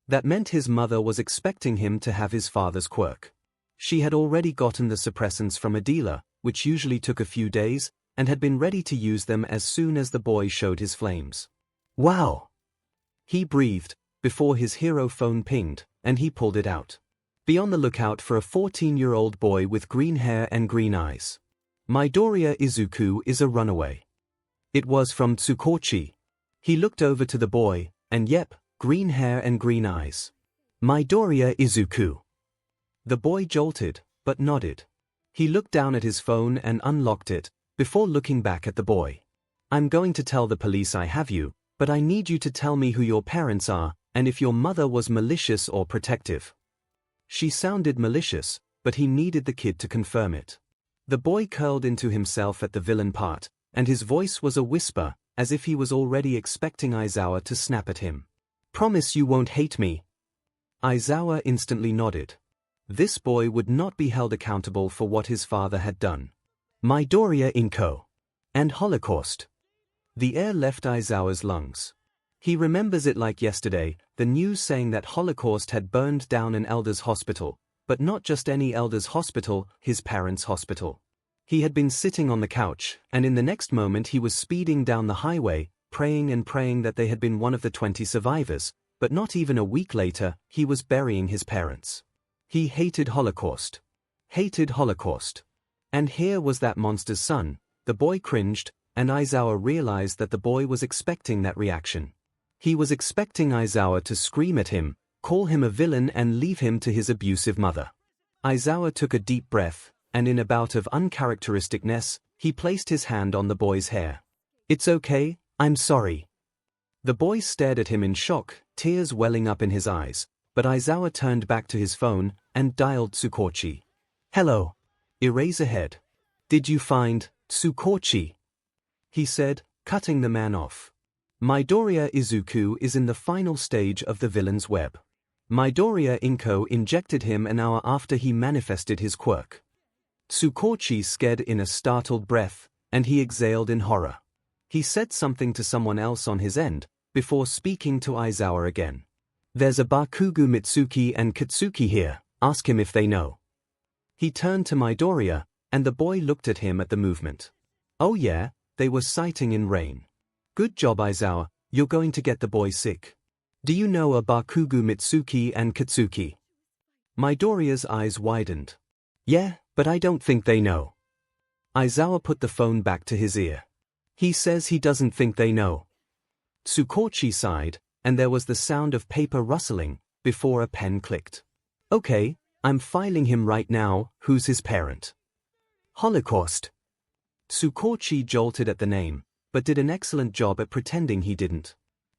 A: That meant his mother was expecting him to have his father's quirk. She had already gotten the suppressants from a dealer, which usually took a few days, and had been ready to use them as soon as the boy showed his flames. "Wow!" he breathed, before his hero phone pinged, and he pulled it out. Be on the lookout for a 14-year-old boy with green hair and green eyes. Midoriya Izuku is a runaway. It was from Tsukochi. He looked over to the boy, and yep, green hair and green eyes. Midoriya Izuku. The boy jolted, but nodded. He looked down at his phone and unlocked it, before looking back at the boy. I'm going to tell the police I have you, but I need you to tell me who your parents are, and if your mother was malicious or protective. She sounded malicious, but he needed the kid to confirm it. The boy curled into himself at the villain part, and his voice was a whisper, as if he was already expecting Aizawa to snap at him. Promise you won't hate me. Aizawa instantly nodded. This boy would not be held accountable for what his father had done. Midoriya 𝐭𝐴 and Holocaust. The air left Aizawa's lungs. He remembers it like yesterday, the news saying that Holocaust had burned down an elder's hospital, but not just any elder's hospital, his parents' hospital. He had been sitting on the couch, and in the next moment he was speeding down the highway, praying and praying that they had been one of the 20 survivors, but not even a week later, he was burying his parents. He hated Holocaust. Hated Holocaust. And here was that monster's son. The boy cringed, and Aizawa realized that the boy was expecting that reaction. He was expecting Aizawa to scream at him, call him a villain and leave him to his abusive mother. Aizawa took a deep breath, and in a bout of uncharacteristicness, he placed his hand on the boy's hair. It's okay, I'm sorry. The boy stared at him in shock, tears welling up in his eyes, but Aizawa turned back to his phone and dialed Tsukochi. Hello. Eraserhead. Did you find Tsukochi? He said, cutting the man off. Midoriya Izuku is in the final stage of the villain's web. Midoriya 𝐭𝐴 injected him an hour after he manifested his quirk. Tsukochi scared in a startled breath, and he exhaled in horror. He said something to someone else on his end, before speaking to Aizawa again. There's a Bakugo Mitsuki and Katsuki here, ask him if they know. He turned to Midoriya, and the boy looked at him at the movement. Oh yeah, they were sighting in rain. Good job Aizawa, you're going to get the boy sick. Do you know a Bakugo Mitsuki and Katsuki? Midoriya's eyes widened. Yeah, but I don't think they know. Aizawa put the phone back to his ear. He says he doesn't think they know. Tsukochi sighed, and there was the sound of paper rustling, before a pen clicked. Okay, I'm filing him right now. Who's his parent? Holocaust. Tsukochi jolted at the name, but did an excellent job at pretending he didn't.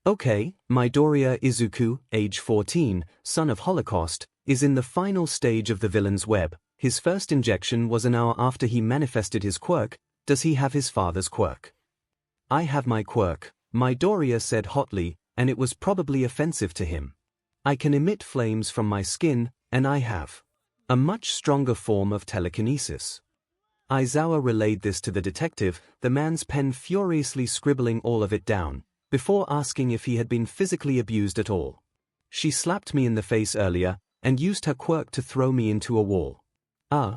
A: Okay, Midoriya Izuku, age 14, son of Holocaust, is in the final stage of the villain's web. His first injection was an hour after he manifested his quirk. Does he have his father's quirk? I have my quirk, Midoriya said hotly, and it was probably offensive to him. I can emit flames from my skin, and I have a much stronger form of telekinesis. Aizawa relayed this to the detective, the man's pen furiously scribbling all of it down, before asking if he had been physically abused at all. She slapped me in the face earlier, and used her quirk to throw me into a wall.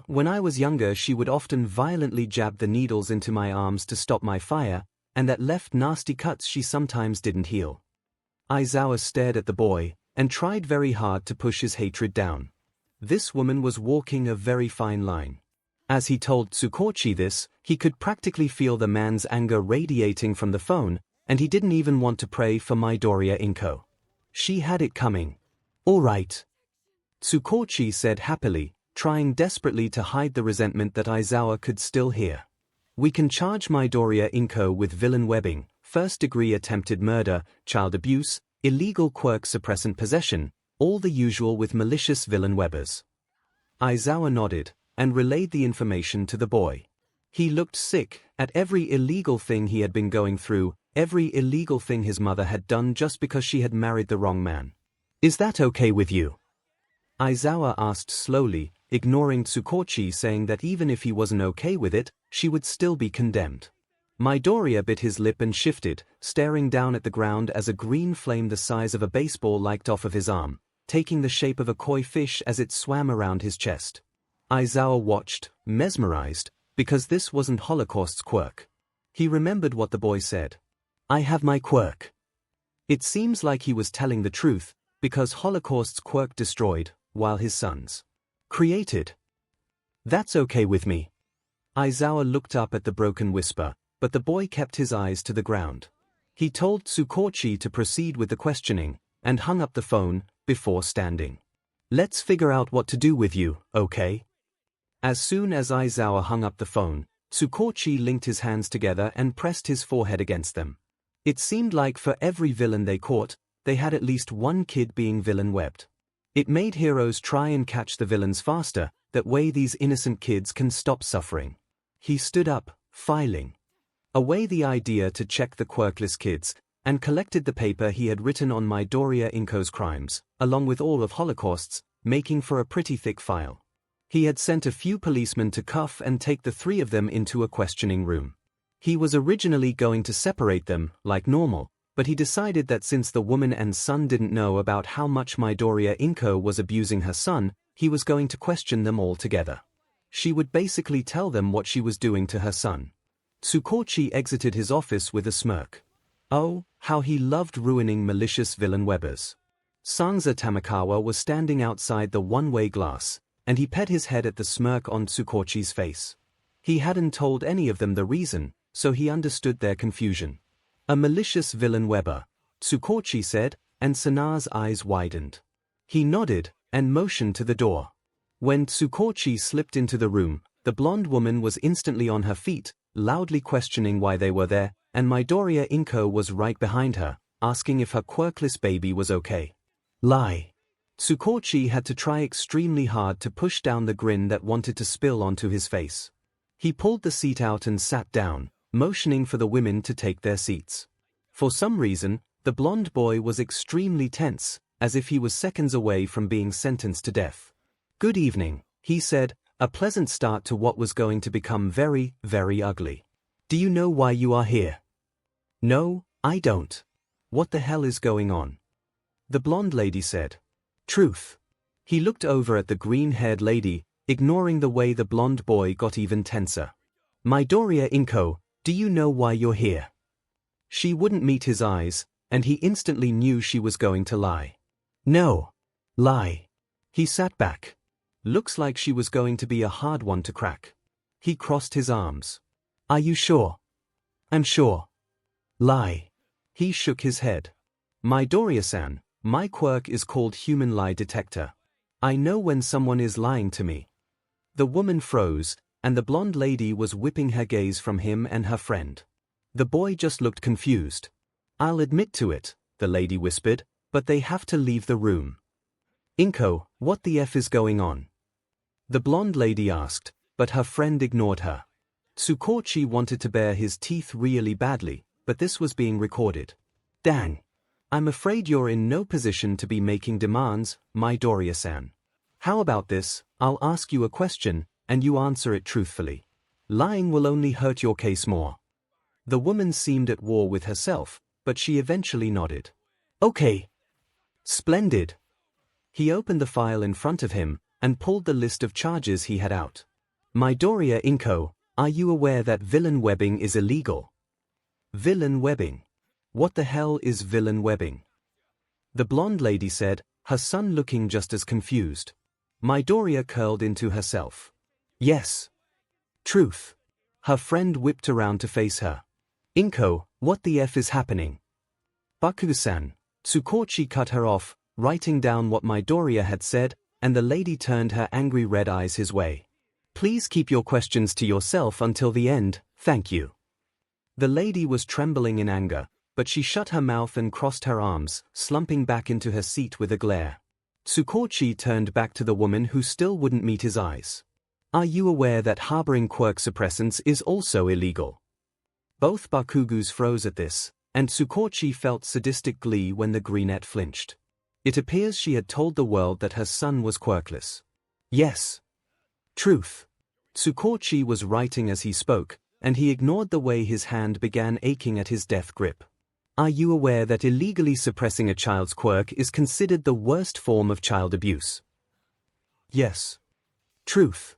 A: When I was younger she would often violently jab the needles into my arms to stop my fire, and that left nasty cuts she sometimes didn't heal. Aizawa stared at the boy, and tried very hard to push his hatred down. This woman was walking a very fine line. As he told Tsukochi this, he could practically feel the man's anger radiating from the phone, and he didn't even want to pray for Midoriya 𝐭𝐴. She had it coming. All right. Tsukochi said happily, trying desperately to hide the resentment that Aizawa could still hear. We can charge Midoriya 𝐭𝐴 with villain webbing, first-degree attempted murder, child abuse, illegal quirk suppressant possession, all the usual with malicious villain webbers. Aizawa nodded, and relayed the information to the boy. He looked sick at every illegal thing he had been going through, every illegal thing his mother had done just because she had married the wrong man. Is that okay with you? Aizawa asked slowly, ignoring Tsukochi saying that even if he wasn't okay with it, she would still be condemned. Midoriya bit his lip and shifted, staring down at the ground as a green flame the size of a baseball leapt off of his arm, taking the shape of a koi fish as it swam around his chest. Aizawa watched, mesmerized, because this wasn't Holocaust's quirk. He remembered what the boy said. I have my quirk. It seems like he was telling the truth, because Holocaust's quirk destroyed while his sons created. That's okay with me. Aizawa looked up at the broken whisper, but the boy kept his eyes to the ground. He told Tsukochi to proceed with the questioning, and hung up the phone, before standing. Let's figure out what to do with you, okay? As soon as Aizawa hung up the phone, Tsukochi linked his hands together and pressed his forehead against them. It seemed like for every villain they caught, they had at least one kid being villain-webbed. It made heroes try and catch the villains faster, that way these innocent kids can stop suffering. He stood up, filing away the idea to check the quirkless kids, and collected the paper he had written on Midoriya Inko's crimes, along with all of Holocaust's, making for a pretty thick file. He had sent a few policemen to cuff and take the three of them into a questioning room. He was originally going to separate them, like normal, but he decided that since the woman and son didn't know about how much Midoriya Inko was abusing her son, he was going to question them all together. She would basically tell them what she was doing to her son. Tsukochi exited his office with a smirk. Oh, how he loved ruining malicious villain webbers. Sanza Tamakawa was standing outside the one-way glass, and he pet his head at the smirk on Tsukochi's face. He hadn't told any of them the reason, so he understood their confusion. A malicious villain webber, Tsukochi said, and Sana's eyes widened. He nodded, and motioned to the door. When Tsukochi slipped into the room, the blonde woman was instantly on her feet, loudly questioning why they were there, and Midoriya Inko was right behind her, asking if her quirkless baby was okay. Lie. Tsukochi had to try extremely hard to push down the grin that wanted to spill onto his face. He pulled the seat out and sat down, motioning for the women to take their seats. For some reason, the blonde boy was extremely tense, as if he was seconds away from being sentenced to death. Good evening, he said, a pleasant start to what was going to become very, very ugly. Do you know why you are here? No, I don't. What the hell is going on? The blonde lady said. Truth. He looked over at the green-haired lady, ignoring the way the blonde boy got even tenser. Midoriya Inko, do you know why you're here? She wouldn't meet his eyes, and he instantly knew she was going to lie. No. Lie. He sat back. Looks like she was going to be a hard one to crack. He crossed his arms. Are you sure? I'm sure. Lie. He shook his head. Midoriya-san, my quirk is called Human Lie Detector. I know when someone is lying to me. The woman froze, and the blonde lady was whipping her gaze from him and her friend. The boy just looked confused. I'll admit to it, the lady whispered, but they have to leave the room. Inko, what the F is going on? The blonde lady asked, but her friend ignored her. Tsukochi wanted to bare his teeth really badly, but this was being recorded. Dang. I'm afraid you're in no position to be making demands, Midoriya-san. How about this, I'll ask you a question, and you answer it truthfully. Lying will only hurt your case more. The woman seemed at war with herself, but she eventually nodded. Okay. Splendid. He opened the file in front of him, and pulled the list of charges he had out. Midoriya Inko, are you aware that villain webbing is illegal? Villain webbing. What the hell is villain webbing? The blonde lady said, her son looking just as confused. Midoriya curled into herself. Yes. Truth. Her friend whipped around to face her. Inko, what the F is happening? Bakugo-san. Tsukochi cut her off, writing down what Midoriya had said, and the lady turned her angry red eyes his way. Please keep your questions to yourself until the end, thank you. The lady was trembling in anger, but she shut her mouth and crossed her arms, slumping back into her seat with a glare. Tsukochi turned back to the woman who still wouldn't meet his eyes. Are you aware that harboring quirk suppressants is also illegal? Both Bakugus froze at this, and Tsukochi felt sadistic glee when the greenette flinched. It appears she had told the world that her son was quirkless. Yes. Truth. Tsukochi was writing as he spoke, and he ignored the way his hand began aching at his death grip. Are you aware that illegally suppressing a child's quirk is considered the worst form of child abuse? Yes. Truth.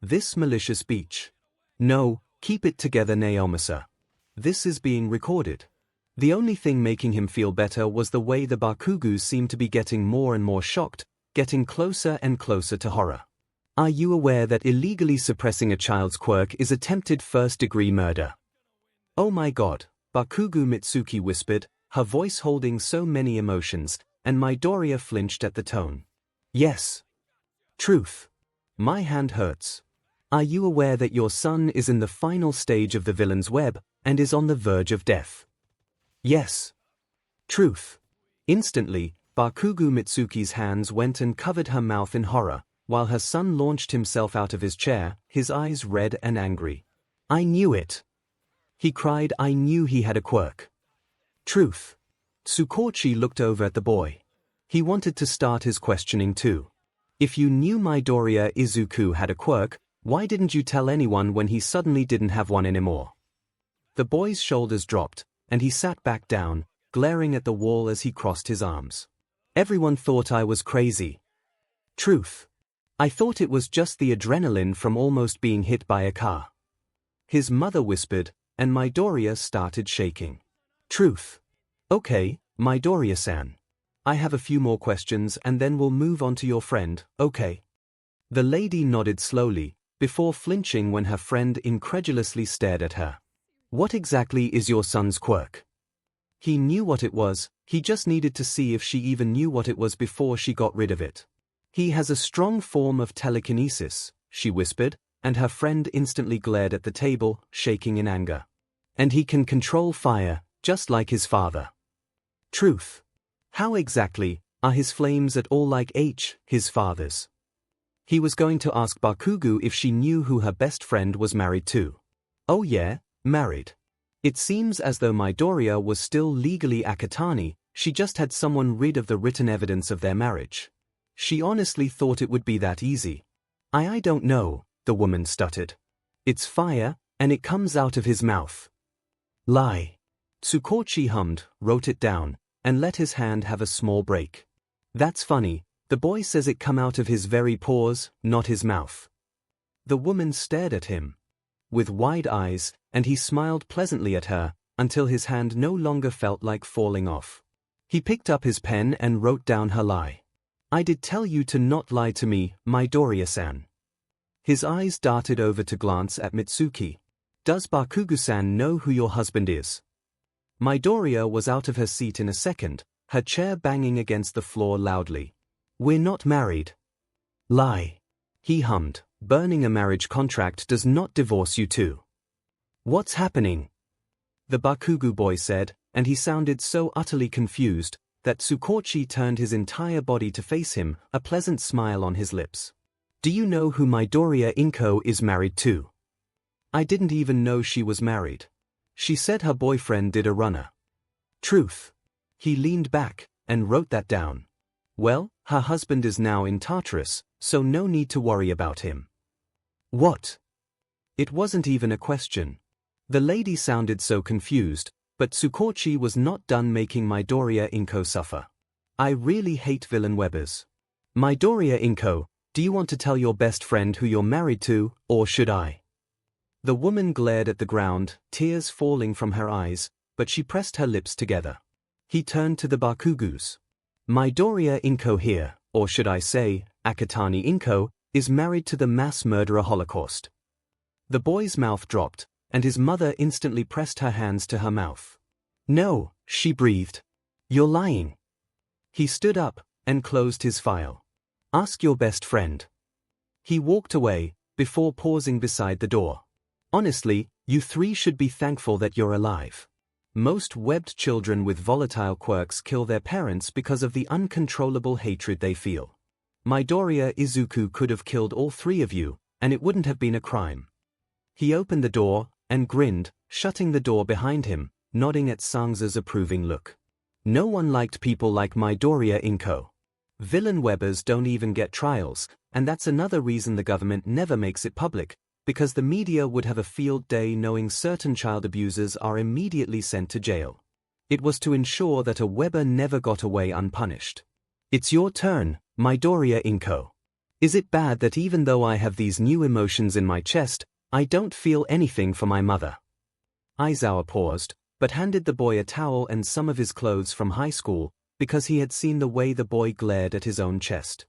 A: This malicious speech. No, keep it together, Naomasa. This is being recorded. The only thing making him feel better was the way the Bakugus seemed to be getting more and more shocked, getting closer and closer to horror. Are you aware that illegally suppressing a child's quirk is attempted first-degree murder? Oh my god, Bakugo Mitsuki whispered, her voice holding so many emotions, and Midoriya flinched at the tone. Yes. Truth. My hand hurts. Are you aware that your son is in the final stage of the villain's web, and is on the verge of death? Yes. Truth. Instantly, Bakugo Mitsuki's hands went and covered her mouth in horror, while her son launched himself out of his chair, his eyes red and angry. I knew it. He cried, I knew he had a quirk. Truth. Tsukochi looked over at the boy. He wanted to start his questioning too. If you knew Midoriya Izuku had a quirk, why didn't you tell anyone when he suddenly didn't have one anymore? The boy's shoulders dropped, and he sat back down, glaring at the wall as he crossed his arms. Everyone thought I was crazy. Truth. I thought it was just the adrenaline from almost being hit by a car. His mother whispered, and Midoriya started shaking. Truth. Okay, Midoriya-san. I have a few more questions and then we'll move on to your friend, okay? The lady nodded slowly, before flinching when her friend incredulously stared at her. What exactly is your son's quirk? He knew what it was, he just needed to see if she even knew what it was before she got rid of it. He has a strong form of telekinesis, she whispered, and her friend instantly glared at the table, shaking in anger. And he can control fire, just like his father. Truth. How exactly are his flames at all like his father's? He was going to ask Bakugo if she knew who her best friend was married to. Oh yeah, married. It seems as though Midoriya was still legally Akatani, she just had someone rid of the written evidence of their marriage. She honestly thought it would be that easy. I don't know, the woman stuttered. It's fire, and it comes out of his mouth. Lie. Tsukochi hummed, wrote it down, and let his hand have a small break. That's funny, the boy says it come out of his very pores, not his mouth. The woman stared at him with wide eyes, and he smiled pleasantly at her, until his hand no longer felt like falling off. He picked up his pen and wrote down her lie. I did tell you to not lie to me, Midoriya-san. His eyes darted over to glance at Mitsuki. Does Bakugo-san know who your husband is? Midoriya was out of her seat in a second, her chair banging against the floor loudly. We're not married. Lie. He hummed, burning a marriage contract does not divorce you two. What's happening? The Bakugo boy said, and he sounded so utterly confused that Tsukochi turned his entire body to face him, a pleasant smile on his lips. Do you know who Midoriya Inko is married to? I didn't even know she was married. She said her boyfriend did a runner. Truth. He leaned back and wrote that down. Well, her husband is now in Tartarus, so no need to worry about him. What? It wasn't even a question. The lady sounded so confused, but Tsukochi was not done making Midoriya Inko suffer. I really hate villain webbers. Midoriya Inko, do you want to tell your best friend who you're married to, or should I? The woman glared at the ground, tears falling from her eyes, but she pressed her lips together. He turned to the Bakugos. Midoriya Inko here, or should I say, Akatani Inko, is married to the mass murderer Holocaust. The boy's mouth dropped, and his mother instantly pressed her hands to her mouth. No, she breathed. You're lying. He stood up and closed his file. Ask your best friend. He walked away, before pausing beside the door. Honestly, you three should be thankful that you're alive. Most webbed children with volatile quirks kill their parents because of the uncontrollable hatred they feel. Midoriya Izuku could have killed all three of you, and it wouldn't have been a crime. He opened the door, and grinned, shutting the door behind him, nodding at Sangza's approving look. No one liked people like Midoriya Inko. Villain webbers don't even get trials, and that's another reason the government never makes it public, because the media would have a field day knowing certain child abusers are immediately sent to jail. It was to ensure that a webber never got away unpunished. It's your turn, Midoriya Inko. Is it bad that even though I have these new emotions in my chest, I don't feel anything for my mother? Aizawa paused, but handed the boy a towel and some of his clothes from high school, because he had seen the way the boy glared at his own chest.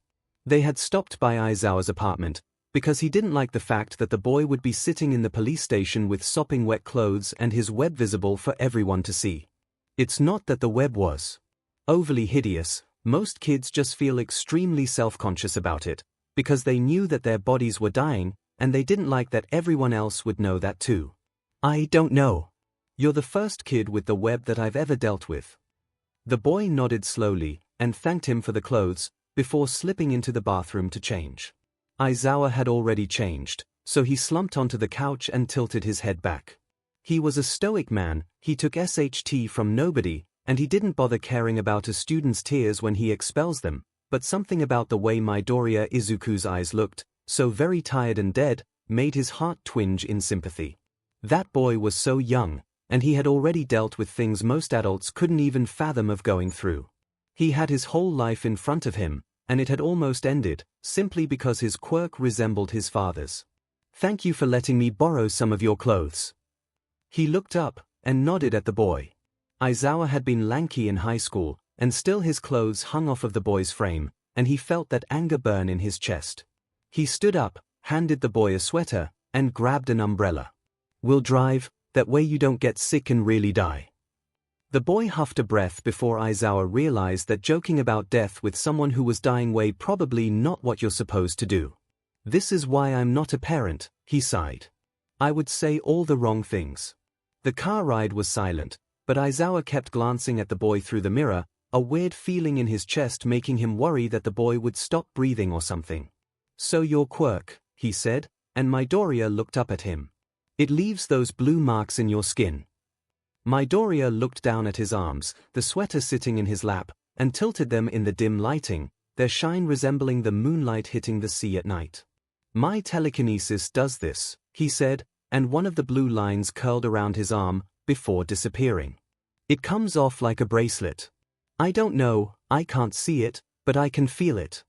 A: They had stopped by Aizawa's apartment, because he didn't like the fact that the boy would be sitting in the police station with sopping wet clothes and his web visible for everyone to see. It's not that the web was overly hideous, most kids just feel extremely self-conscious about it, because they knew that their bodies were dying, and they didn't like that everyone else would know that too. I don't know. You're the first kid with the web that I've ever dealt with. The boy nodded slowly, and thanked him for the clothes, before slipping into the bathroom to change. Aizawa had already changed, so he slumped onto the couch and tilted his head back. He was a stoic man, he took SHT from nobody, and he didn't bother caring about a student's tears when he expels them, but something about the way Midoriya Izuku's eyes looked, so very tired and dead, made his heart twinge in sympathy. That boy was so young, and he had already dealt with things most adults couldn't even fathom of going through. He had his whole life in front of him, and it had almost ended, simply because his quirk resembled his father's. Thank you for letting me borrow some of your clothes. He looked up, and nodded at the boy. Aizawa had been lanky in high school, and still his clothes hung off of the boy's frame, and he felt that anger burn in his chest. He stood up, handed the boy a sweater, and grabbed an umbrella. We'll drive, that way you don't get sick and really die. The boy huffed a breath before Aizawa realized that joking about death with someone who was dying was probably not what you're supposed to do. This is why I'm not a parent, he sighed. I would say all the wrong things. The car ride was silent, but Aizawa kept glancing at the boy through the mirror, a weird feeling in his chest making him worry that the boy would stop breathing or something. So your quirk, he said, and Midoriya looked up at him. It leaves those blue marks in your skin. Midoriya looked down at his arms, the sweater sitting in his lap, and tilted them in the dim lighting, their shine resembling the moonlight hitting the sea at night. My telekinesis does this, he said, and one of the blue lines curled around his arm, before disappearing. It comes off like a bracelet. I don't know, I can't see it, but I can feel it.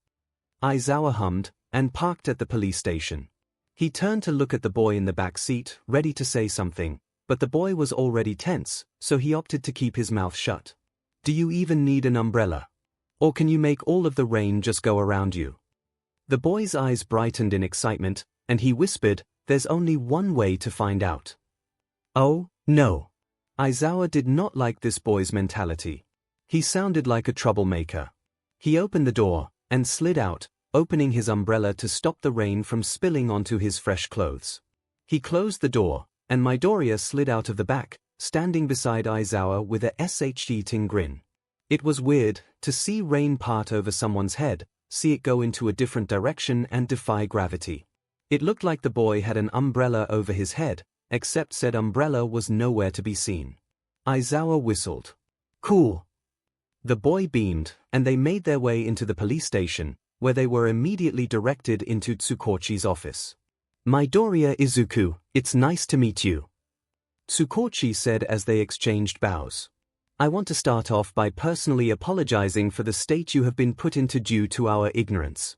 A: Aizawa hummed, and parked at the police station. He turned to look at the boy in the back seat, ready to say something, but the boy was already tense, so he opted to keep his mouth shut. Do you even need an umbrella? Or can you make all of the rain just go around you? The boy's eyes brightened in excitement, and he whispered, there's only one way to find out. Oh, no. Aizawa did not like this boy's mentality. He sounded like a troublemaker. He opened the door, and slid out, opening his umbrella to stop the rain from spilling onto his fresh clothes. He closed the door, and Midoriya slid out of the back, standing beside Aizawa with a shit grin. It was weird, to see rain part over someone's head, see it go into a different direction and defy gravity. It looked like the boy had an umbrella over his head, except said umbrella was nowhere to be seen. Aizawa whistled. Cool. The boy beamed, and they made their way into the police station, where they were immediately directed into Tsukochi's office. Midoriya Izuku, it's nice to meet you. Tsukochi said as they exchanged bows. I want to start off by personally apologizing for the state you have been put into due to our ignorance.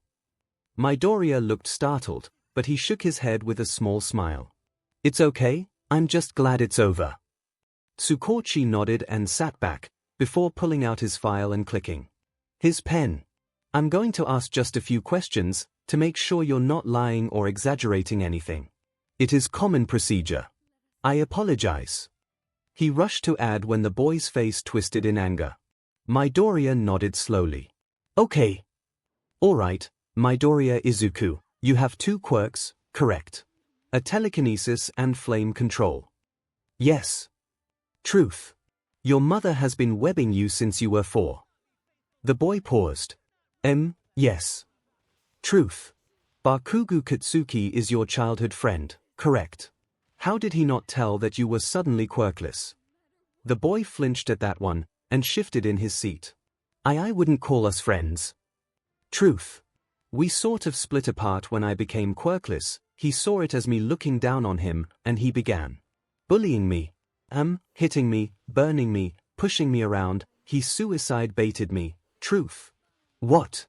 A: Midoriya looked startled, but he shook his head with a small smile. It's okay, I'm just glad it's over. Tsukochi nodded and sat back, before pulling out his file and clicking his pen. I'm going to ask just a few questions, to make sure you're not lying or exaggerating anything. It is common procedure. I apologize. He rushed to add when the boy's face twisted in anger. Midoriya nodded slowly. Okay. All right, Midoriya Izuku, you have 2 quirks, correct? A telekinesis and flame control. Yes. Truth. Your mother has been webbing you since you were 4. The boy paused. Yes. Truth. Bakugo Katsuki is your childhood friend, correct? How did he not tell that you were suddenly quirkless? The boy flinched at that one, and shifted in his seat. I wouldn't call us friends. Truth. We sort of split apart when I became quirkless. He saw it as me looking down on him, and he began bullying me. Hitting me, burning me, pushing me around. He suicide baited me. Truth. What?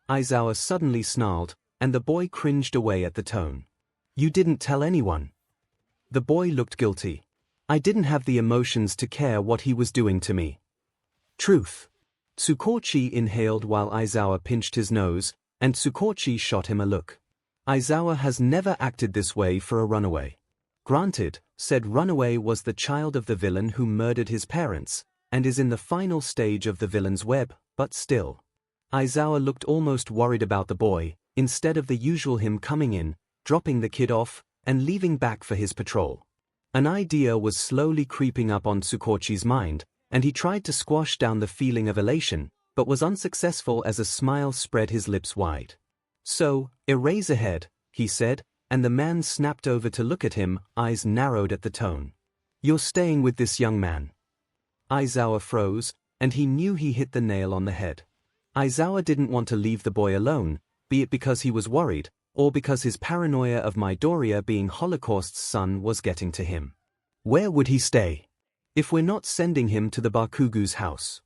A: Aizawa suddenly snarled, and the boy cringed away at the tone. You didn't tell anyone. The boy looked guilty. I didn't have the emotions to care what he was doing to me. Truth. Tsukochi inhaled while Aizawa pinched his nose, and 𝐒𝐭𝐚𝐲 shot him a look. 𝐈𝐴𝐲 has never acted this way for a runaway. Granted, said runaway was the child of the villain who murdered his parents, and is in the final stage of the villain's web, but still. 𝐈𝐴𝐲 looked almost worried about the boy, instead of the usual him coming in, dropping the kid off, and leaving back for his patrol. An idea was slowly creeping up on 𝐒𝐭𝐚𝐲's mind, and he tried to squash down the feeling of elation, but was unsuccessful as a smile spread his lips wide. So, 𝐒𝐬𝐴𝐧, he said, and the man snapped over to look at him, eyes narrowed at the tone. You're staying with this young man. 𝐈𝐴𝐲 froze, and he knew he hit the nail on the head. 𝐈𝐴𝐲 didn't want to leave the boy alone, be it because he was worried, or because his paranoia of Midoriya being Holocaust's son was getting to him. Where would he stay? If we're not sending him to the Bakugo's house?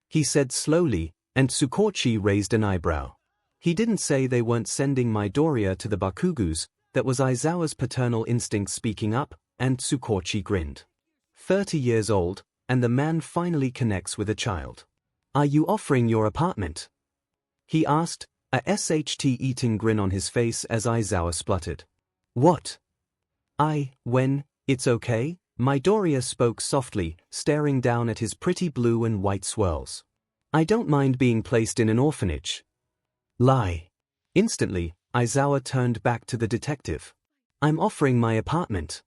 A: He said slowly, and 𝐒𝐭𝐚𝐲 raised an eyebrow. He didn't say they weren't sending Midoriya to the Bakugo's, that was 𝐈𝐴𝐲's paternal instinct speaking up, and 𝐒𝐭𝐚𝐲 grinned. 30 years old, and the man finally connects with a child. Are you offering your apartment? He asked, a SHT-eating grin on his face as 𝐈𝐴𝐲 spluttered. What? When, it's okay? Midoriya spoke softly, staring down at his pretty blue and white swirls. I don't mind being placed in an orphanage. Lie. Instantly, 𝐈𝐴𝐲 turned back to the detective. I'm offering my apartment.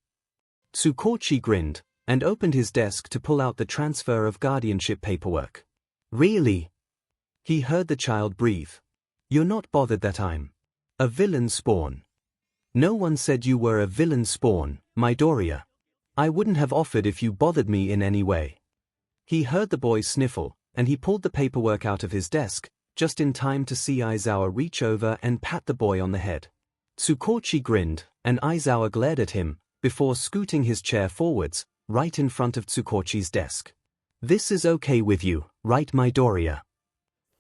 A: 𝐒𝐭𝐚𝐲 grinned, and opened his desk to pull out the transfer of guardianship paperwork. Really? He heard the child breathe. You're not bothered that I'm a villain spawn? No one said you were a villain spawn, Midoriya. I wouldn't have offered if you bothered me in any way. He heard the boy sniffle, and he pulled the paperwork out of his desk, just in time to see 𝐈𝐴𝐲 reach over and pat the boy on the head. 𝐒𝐭𝐚𝐲 grinned, and 𝐈𝐴𝐲 glared at him, before scooting his chair forwards, right in front of 𝐒𝐭𝐚𝐲's desk. This is okay with you, right Midoriya?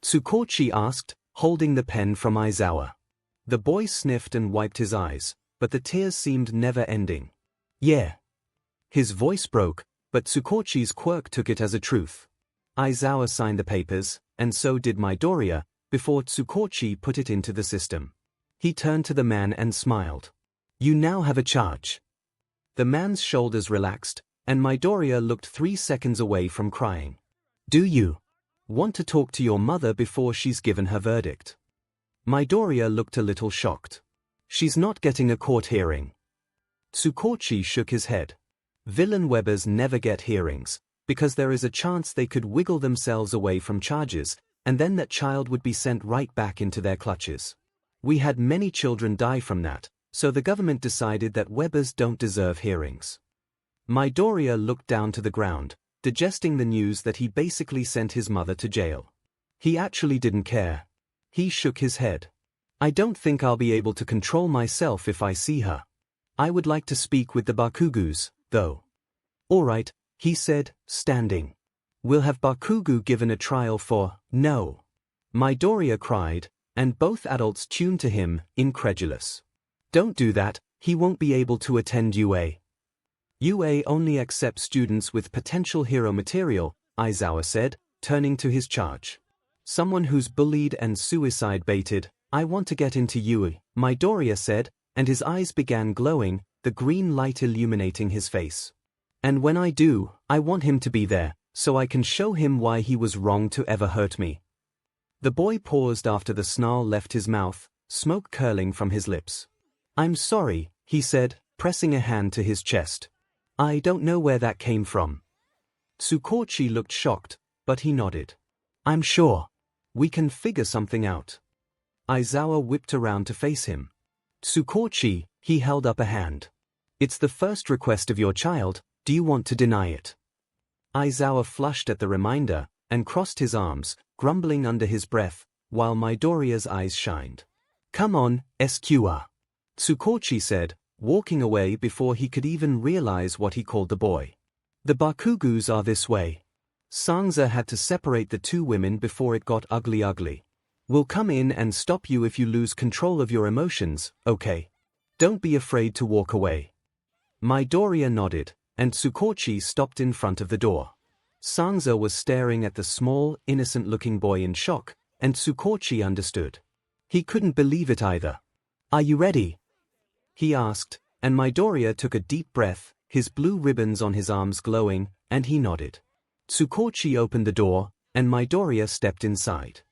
A: 𝐒𝐭𝐚𝐲 asked, holding the pen from 𝐈𝐴𝐲. The boy sniffed and wiped his eyes, but the tears seemed never ending. Yeah. His voice broke, but 𝐒𝐭𝐚𝐲's quirk took it as a truth. 𝐈𝐴𝐲 signed the papers, and so did Midoriya, before 𝐒𝐭𝐚𝐲 put it into the system. He turned to the man and smiled. You now have a charge. The man's shoulders relaxed, and Midoriya looked 3 seconds away from crying. Do you want to talk to your mother before she's given her verdict? Midoriya looked a little shocked. She's not getting a court hearing. 𝐒𝐭𝐚𝐲 shook his head. Villain webbers never get hearings, because there is a chance they could wiggle themselves away from charges, and then that child would be sent right back into their clutches. We had many children die from that, so the government decided that webbers don't deserve hearings. Midoriya looked down to the ground, digesting the news that he basically sent his mother to jail. He actually didn't care. He shook his head. I don't think I'll be able to control myself if I see her. I would like to speak with the Bakugo's, though. All right, he said, standing. We'll have Bakugo given a trial for no. Midoriya cried, and both adults tuned to him, incredulous. Don't do that, he won't be able to attend UA. UA only accepts students with potential hero material, 𝐈𝐴𝐲 said, turning to his charge. Someone who's bullied and suicide baited. I want to get into UA, Midoriya said, and his eyes began glowing, the green light illuminating his face. And when I do, I want him to be there, so I can show him why he was wrong to ever hurt me. The boy paused after the snarl left his mouth, smoke curling from his lips. I'm sorry, he said, pressing a hand to his chest. I don't know where that came from. 𝐒𝐭𝐚𝐲 looked shocked, but he nodded. I'm sure. We can figure something out. 𝐈𝐴𝐲 whipped around to face him. 𝐒𝐭𝐚𝐲, he held up a hand. It's the first request of your child, do you want to deny it? 𝐈𝐴𝐲 flushed at the reminder, and crossed his arms, grumbling under his breath, while Midoriya's eyes shined. Come on, SQR. 𝐒𝐭𝐚𝐲 said, walking away before he could even realize what he called the boy. The Bakugo's are this way. 𝐒𝐴𝐲 had to separate the two women before it got ugly. We'll come in and stop you if you lose control of your emotions, okay? Don't be afraid to walk away. Midoriya nodded, and 𝐒𝐭𝐚𝐲 stopped in front of the door. 𝐒𝐴𝐲 was staring at the small, innocent-looking boy in shock, and 𝐒𝐭𝐚𝐲 understood. He couldn't believe it either. "Are you ready?" he asked, and Midoriya took a deep breath, his blue ribbons on his arms glowing, and he nodded. Tsukochi opened the door, and Midoriya stepped inside.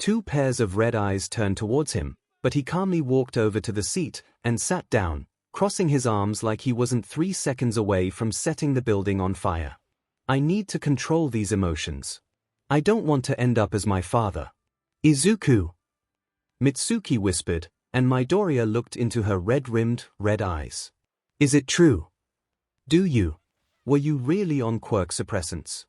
A: 2 pairs of red eyes turned towards him, but he calmly walked over to the seat and sat down, crossing his arms like he wasn't 3 seconds away from setting the building on fire. "I need to control these emotions. I don't want to end up as my father." "Izuku," Mitsuki whispered, and Midoriya looked into her red-rimmed, red eyes. "Is it true? Were you really on Quirk Suppressants?"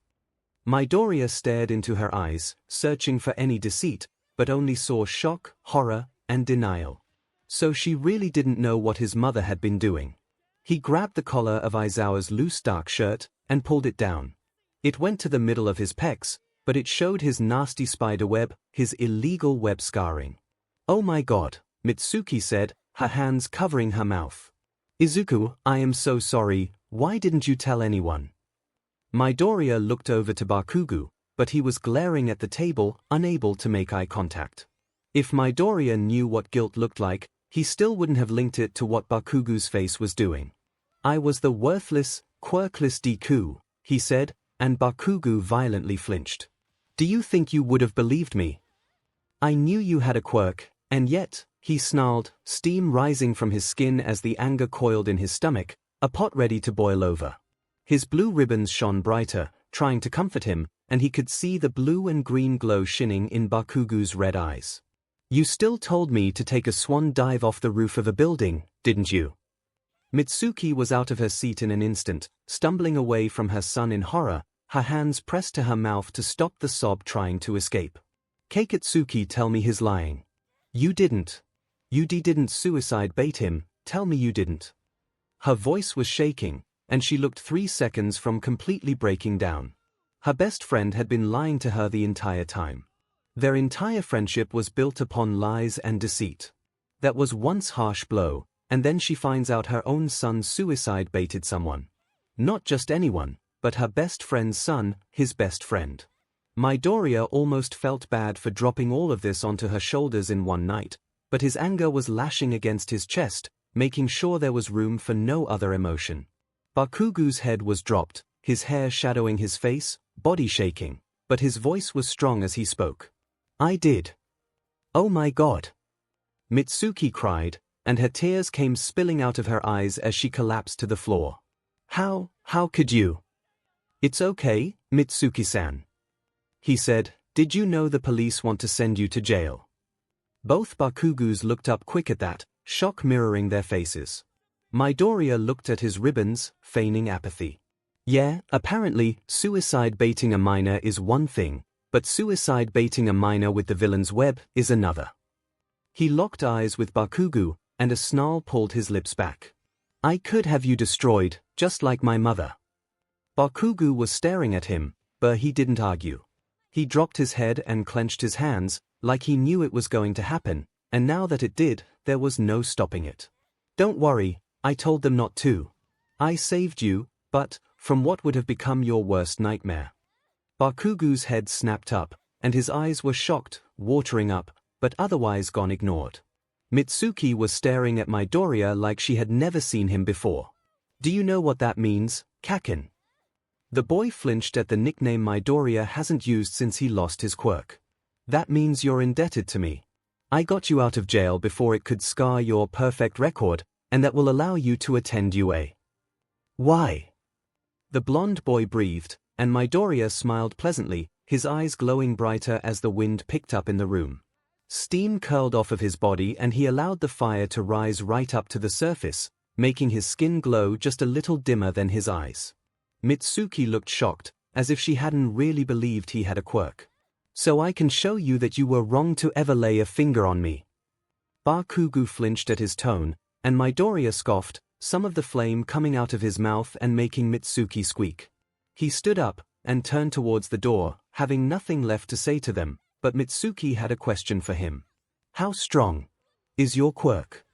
A: Midoriya stared into her eyes, searching for any deceit, but only saw shock, horror, and denial. So she really didn't know what his mother had been doing. He grabbed the collar of Aizawa's loose dark shirt and pulled it down. It went to the middle of his pecs, but it showed his nasty spider web, his illegal web scarring. "Oh my God," Mitsuki said, her hands covering her mouth. "Izuku, I am so sorry, why didn't you tell anyone?" Midoriya looked over to Bakugo, but he was glaring at the table, unable to make eye contact. If Midoriya knew what guilt looked like, he still wouldn't have linked it to what Bakugo's face was doing. "I was the worthless, quirkless Deku," he said, and Bakugo violently flinched. "Do you think you would have believed me? I knew you had a quirk, and yet," he snarled, steam rising from his skin as the anger coiled in his stomach, a pot ready to boil over. His blue ribbons shone brighter, trying to comfort him, and he could see the blue and green glow shining in Bakugo's red eyes. "You still told me to take a swan dive off the roof of a building, didn't you?" Mitsuki was out of her seat in an instant, stumbling away from her son in horror, her hands pressed to her mouth to stop the sob trying to escape. "Kakatsuki, tell me he's lying. You didn't. You didn't suicide bait him, tell me you didn't." Her voice was shaking, and she looked 3 seconds from completely breaking down. Her best friend had been lying to her the entire time. Their entire friendship was built upon lies and deceit. That was once harsh blow, and then she finds out her own son suicide baited someone. Not just anyone, but her best friend's son, his best friend. Midoriya almost felt bad for dropping all of this onto her shoulders in one night, but his anger was lashing against his chest, making sure there was room for no other emotion. Bakugo's head was dropped, his hair shadowing his face, body shaking, but his voice was strong as he spoke. "I did. Oh my God!" Mitsuki cried, and her tears came spilling out of her eyes as she collapsed to the floor. How could you?" "It's okay, Mitsuki-san," he said. "Did you know the police want to send you to jail?" Both Bakugos looked up quick at that, shock mirroring their faces. Midoriya looked at his ribbons, feigning apathy. "Yeah, apparently, suicide baiting a minor is one thing, but suicide baiting a minor with the villain's web is another." He locked eyes with Bakugo, and a snarl pulled his lips back. "I could have you destroyed, just like my mother." Bakugo was staring at him, but he didn't argue. He dropped his head and clenched his hands, like he knew it was going to happen, and now that it did, there was no stopping it. "Don't worry, I told them not to. I saved you, but from what would have become your worst nightmare." Bakugo's head snapped up, and his eyes were shocked, watering up, but otherwise gone ignored. Mitsuki was staring at Midoriya like she had never seen him before. "Do you know what that means, Kakin?" The boy flinched at the nickname Midoriya hasn't used since he lost his quirk. "That means you're indebted to me. I got you out of jail before it could scar your perfect record, and that will allow you to attend UA." "Why?" The blonde boy breathed, and Midoriya smiled pleasantly, his eyes glowing brighter as the wind picked up in the room. Steam curled off of his body and he allowed the fire to rise right up to the surface, making his skin glow just a little dimmer than his eyes. Mitsuki looked shocked, as if she hadn't really believed he had a quirk. "So I can show you that you were wrong to ever lay a finger on me." Bakugo flinched at his tone, and Midoriya scoffed, some of the flame coming out of his mouth and making Mitsuki squeak. He stood up and turned towards the door, having nothing left to say to them, but Mitsuki had a question for him. "How strong is your quirk?"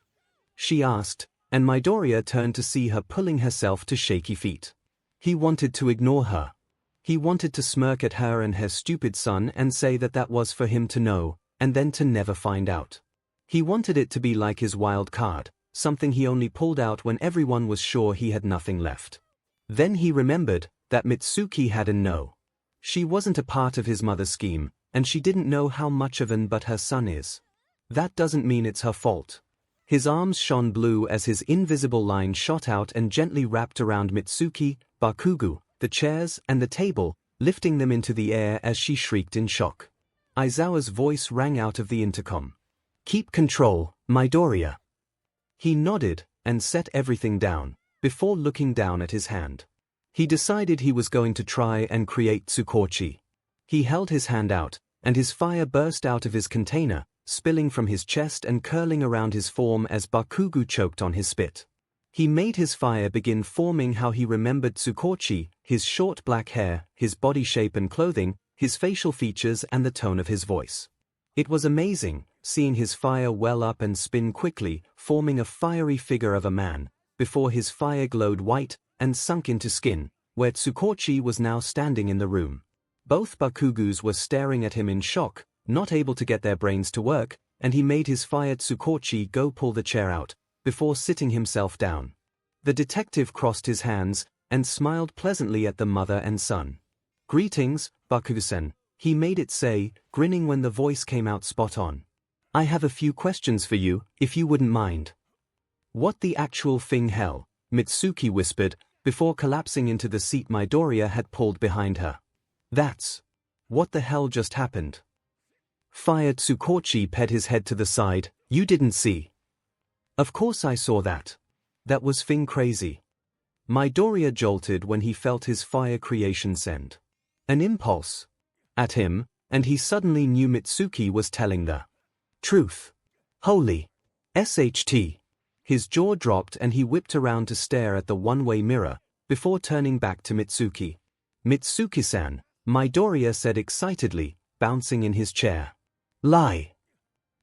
A: she asked, and Midoriya turned to see her pulling herself to shaky feet. He wanted to ignore her. He wanted to smirk at her and her stupid son and say that that was for him to know, and then to never find out. He wanted it to be like his wild card, something he only pulled out when everyone was sure he had nothing left. Then he remembered that Mitsuki hadn't know. She wasn't a part of his mother's scheme, and she didn't know how much of an but her son is. That doesn't mean it's her fault. His arms shone blue as his invisible line shot out and gently wrapped around Mitsuki, Bakugo, the chairs, and the table, lifting them into the air as she shrieked in shock. Aizawa's voice rang out of the intercom. "Keep control, Midoriya." He nodded and set everything down, before looking down at his hand. He decided he was going to try and create Tsukochi. He held his hand out, and his fire burst out of his container, spilling from his chest and curling around his form as Bakugo choked on his spit. He made his fire begin forming how he remembered Tsukochi, his short black hair, his body shape and clothing, his facial features and the tone of his voice. It was amazing, seeing his fire well up and spin quickly, forming a fiery figure of a man, before his fire glowed white and sunk into skin, where Tsukochi was now standing in the room. Both Bakugos were staring at him in shock, not able to get their brains to work, and he made his fire Tsukochi go pull the chair out, before sitting himself down. The detective crossed his hands and smiled pleasantly at the mother and son. "Greetings, Bakugo-sen," he made it say, grinning when the voice came out spot on. "I have a few questions for you, if you wouldn't mind." "What the actual thing hell?" Mitsuki whispered, before collapsing into the seat Midoriya had pulled behind her. "That's what the hell just happened?" Fire Tsukochi ped his head to the side. "You didn't see?" "Of course I saw that. That was thing crazy." Midoriya jolted when he felt his fire creation send an impulse at him, and he suddenly knew Mitsuki was telling the truth. Holy SHT. His jaw dropped and he whipped around to stare at the one-way mirror, before turning back to Mitsuki. "Mitsuki-san," Midoriya said excitedly, bouncing in his chair. "Lie."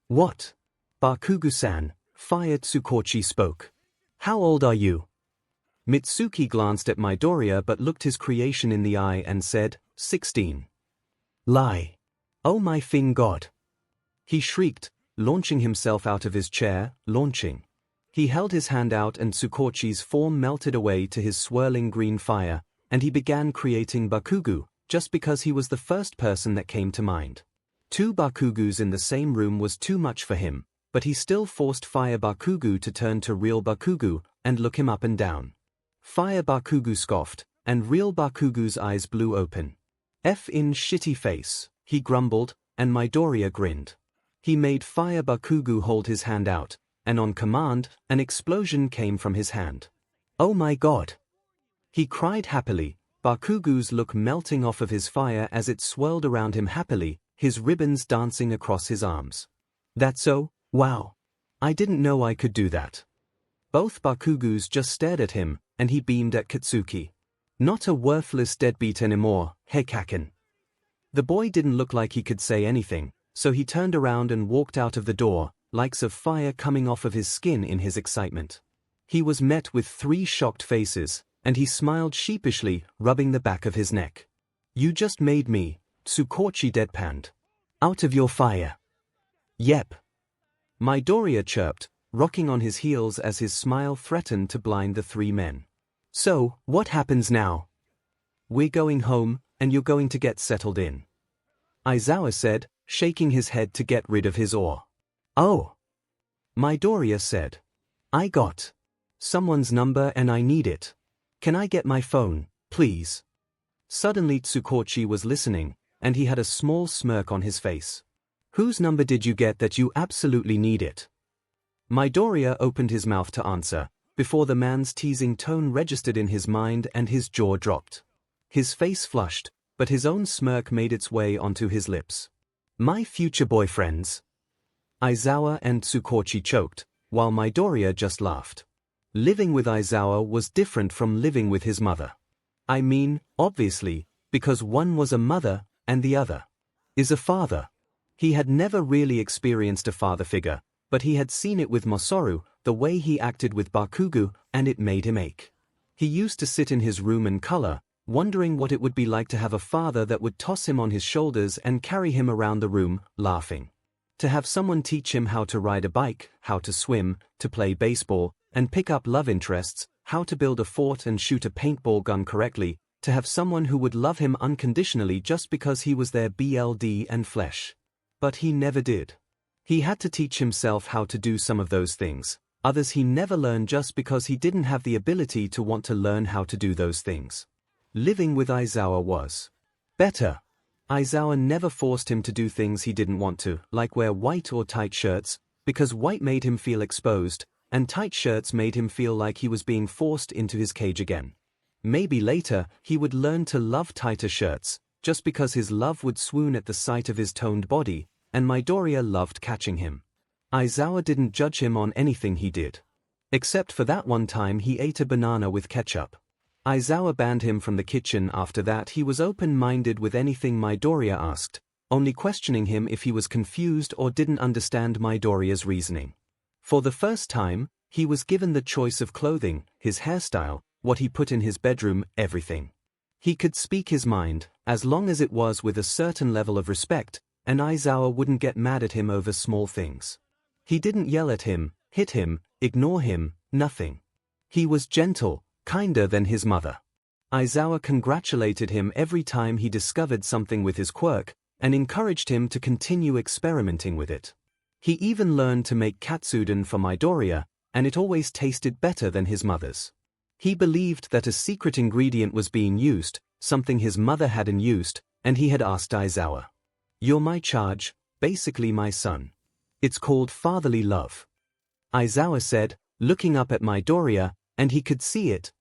A: "What?" "Bakugo-san," Fire Tsukochi spoke. "How old are you?" Mitsuki glanced at Midoriya but looked his creation in the eye and said, 16. "Lie. Oh my thing god." He shrieked, launching himself out of his chair, launching. He held his hand out and Tsukochi's form melted away to his swirling green fire, and he began creating Bakugo, just because he was the first person that came to mind. 2 Bakugos in the same room was too much for him, but he still forced Fire Bakugo to turn to real Bakugo and look him up and down. Fire Bakugo scoffed, and real Bakugo's eyes blew open. "In shitty face," he grumbled, and Midoriya grinned. He made Fire Bakugo hold his hand out, and on command, an explosion came from his hand. "Oh my god!" He cried happily, Bakugo's look melting off of his fire as it swirled around him happily, his ribbons dancing across his arms. "That's so? Wow. I didn't know I could do that." Both Bakugos just stared at him, and he beamed at Katsuki. "Not a worthless deadbeat anymore, Heikaken." The boy didn't look like he could say anything, so he turned around and walked out of the door, lights of fire coming off of his skin in his excitement. He was met with 3 shocked faces, and he smiled sheepishly, rubbing the back of his neck. "You just made me," Tsukochi deadpanned. "Out of your fire." "Yep." Midoriya chirped, rocking on his heels as his smile threatened to blind the 3 men. "So, what happens now?" "We're going home, and you're going to get settled in," Aizawa said, shaking his head to get rid of his awe. "Oh," Midoriya said. "I got someone's number and I need it. Can I get my phone, please?" Suddenly Tsukochi was listening, and he had a small smirk on his face. "Whose number did you get that you absolutely need it?" Midoriya opened his mouth to answer, before the man's teasing tone registered in his mind and his jaw dropped. His face flushed, but his own smirk made its way onto his lips. "My future boyfriends." Aizawa and Tsukochi choked, while Midoriya just laughed. Living with Aizawa was different from living with his mother. I mean, obviously, because one was a mother and the other is a father. He had never really experienced a father figure, but he had seen it with Masaru, the way he acted with Bakugo, and it made him ache. He used to sit in his room and color, wondering what it would be like to have a father that would toss him on his shoulders and carry him around the room, laughing. to have someone teach him how to ride a bike, how to swim, to play baseball, and pick up love interests, how to build a fort and shoot a paintball gun correctly, to have someone who would love him unconditionally just because he was their BLD and flesh. But he never did. He had to teach himself how to do some of those things. Others he never learned just because he didn't have the ability to want to learn how to do those things. Living with Aizawa was better. Aizawa never forced him to do things he didn't want to, like wear white or tight shirts, because white made him feel exposed, and tight shirts made him feel like he was being forced into his cage again. Maybe later, he would learn to love tighter shirts, just because his love would swoon at the sight of his toned body, and Midoriya loved catching him. Aizawa didn't judge him on anything he did. Except for that one time he ate a banana with ketchup. Aizawa banned him from the kitchen. After that he was open-minded with anything Midoriya asked, only questioning him if he was confused or didn't understand Midoriya's reasoning. For the first time, he was given the choice of clothing, his hairstyle, what he put in his bedroom, everything. He could speak his mind, as long as it was with a certain level of respect, and Aizawa wouldn't get mad at him over small things. He didn't yell at him, hit him, ignore him, nothing. He was gentle, kinder than his mother. Aizawa congratulated him every time he discovered something with his quirk, and encouraged him to continue experimenting with it. He even learned to make katsudon for Midoriya, and it always tasted better than his mother's. He believed that a secret ingredient was being used, something his mother hadn't used, and he had asked Aizawa. "You're my charge, basically my son. It's called fatherly love." Aizawa said, looking up at Midoriya, and he could see it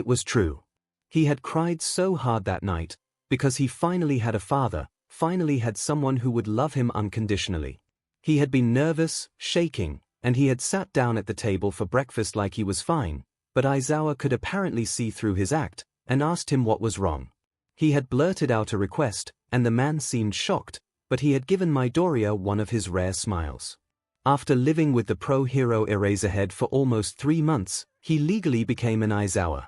A: was true. He had cried so hard that night, because he finally had a father, finally had someone who would love him unconditionally. He had been nervous, shaking, and he had sat down at the table for breakfast like he was fine, but Aizawa could apparently see through his act, and asked him what was wrong. He had blurted out a request, and the man seemed shocked, but he had given Midoriya one of his rare smiles. After living with the pro-hero Eraserhead for almost 3 months, he legally became an Aizawa.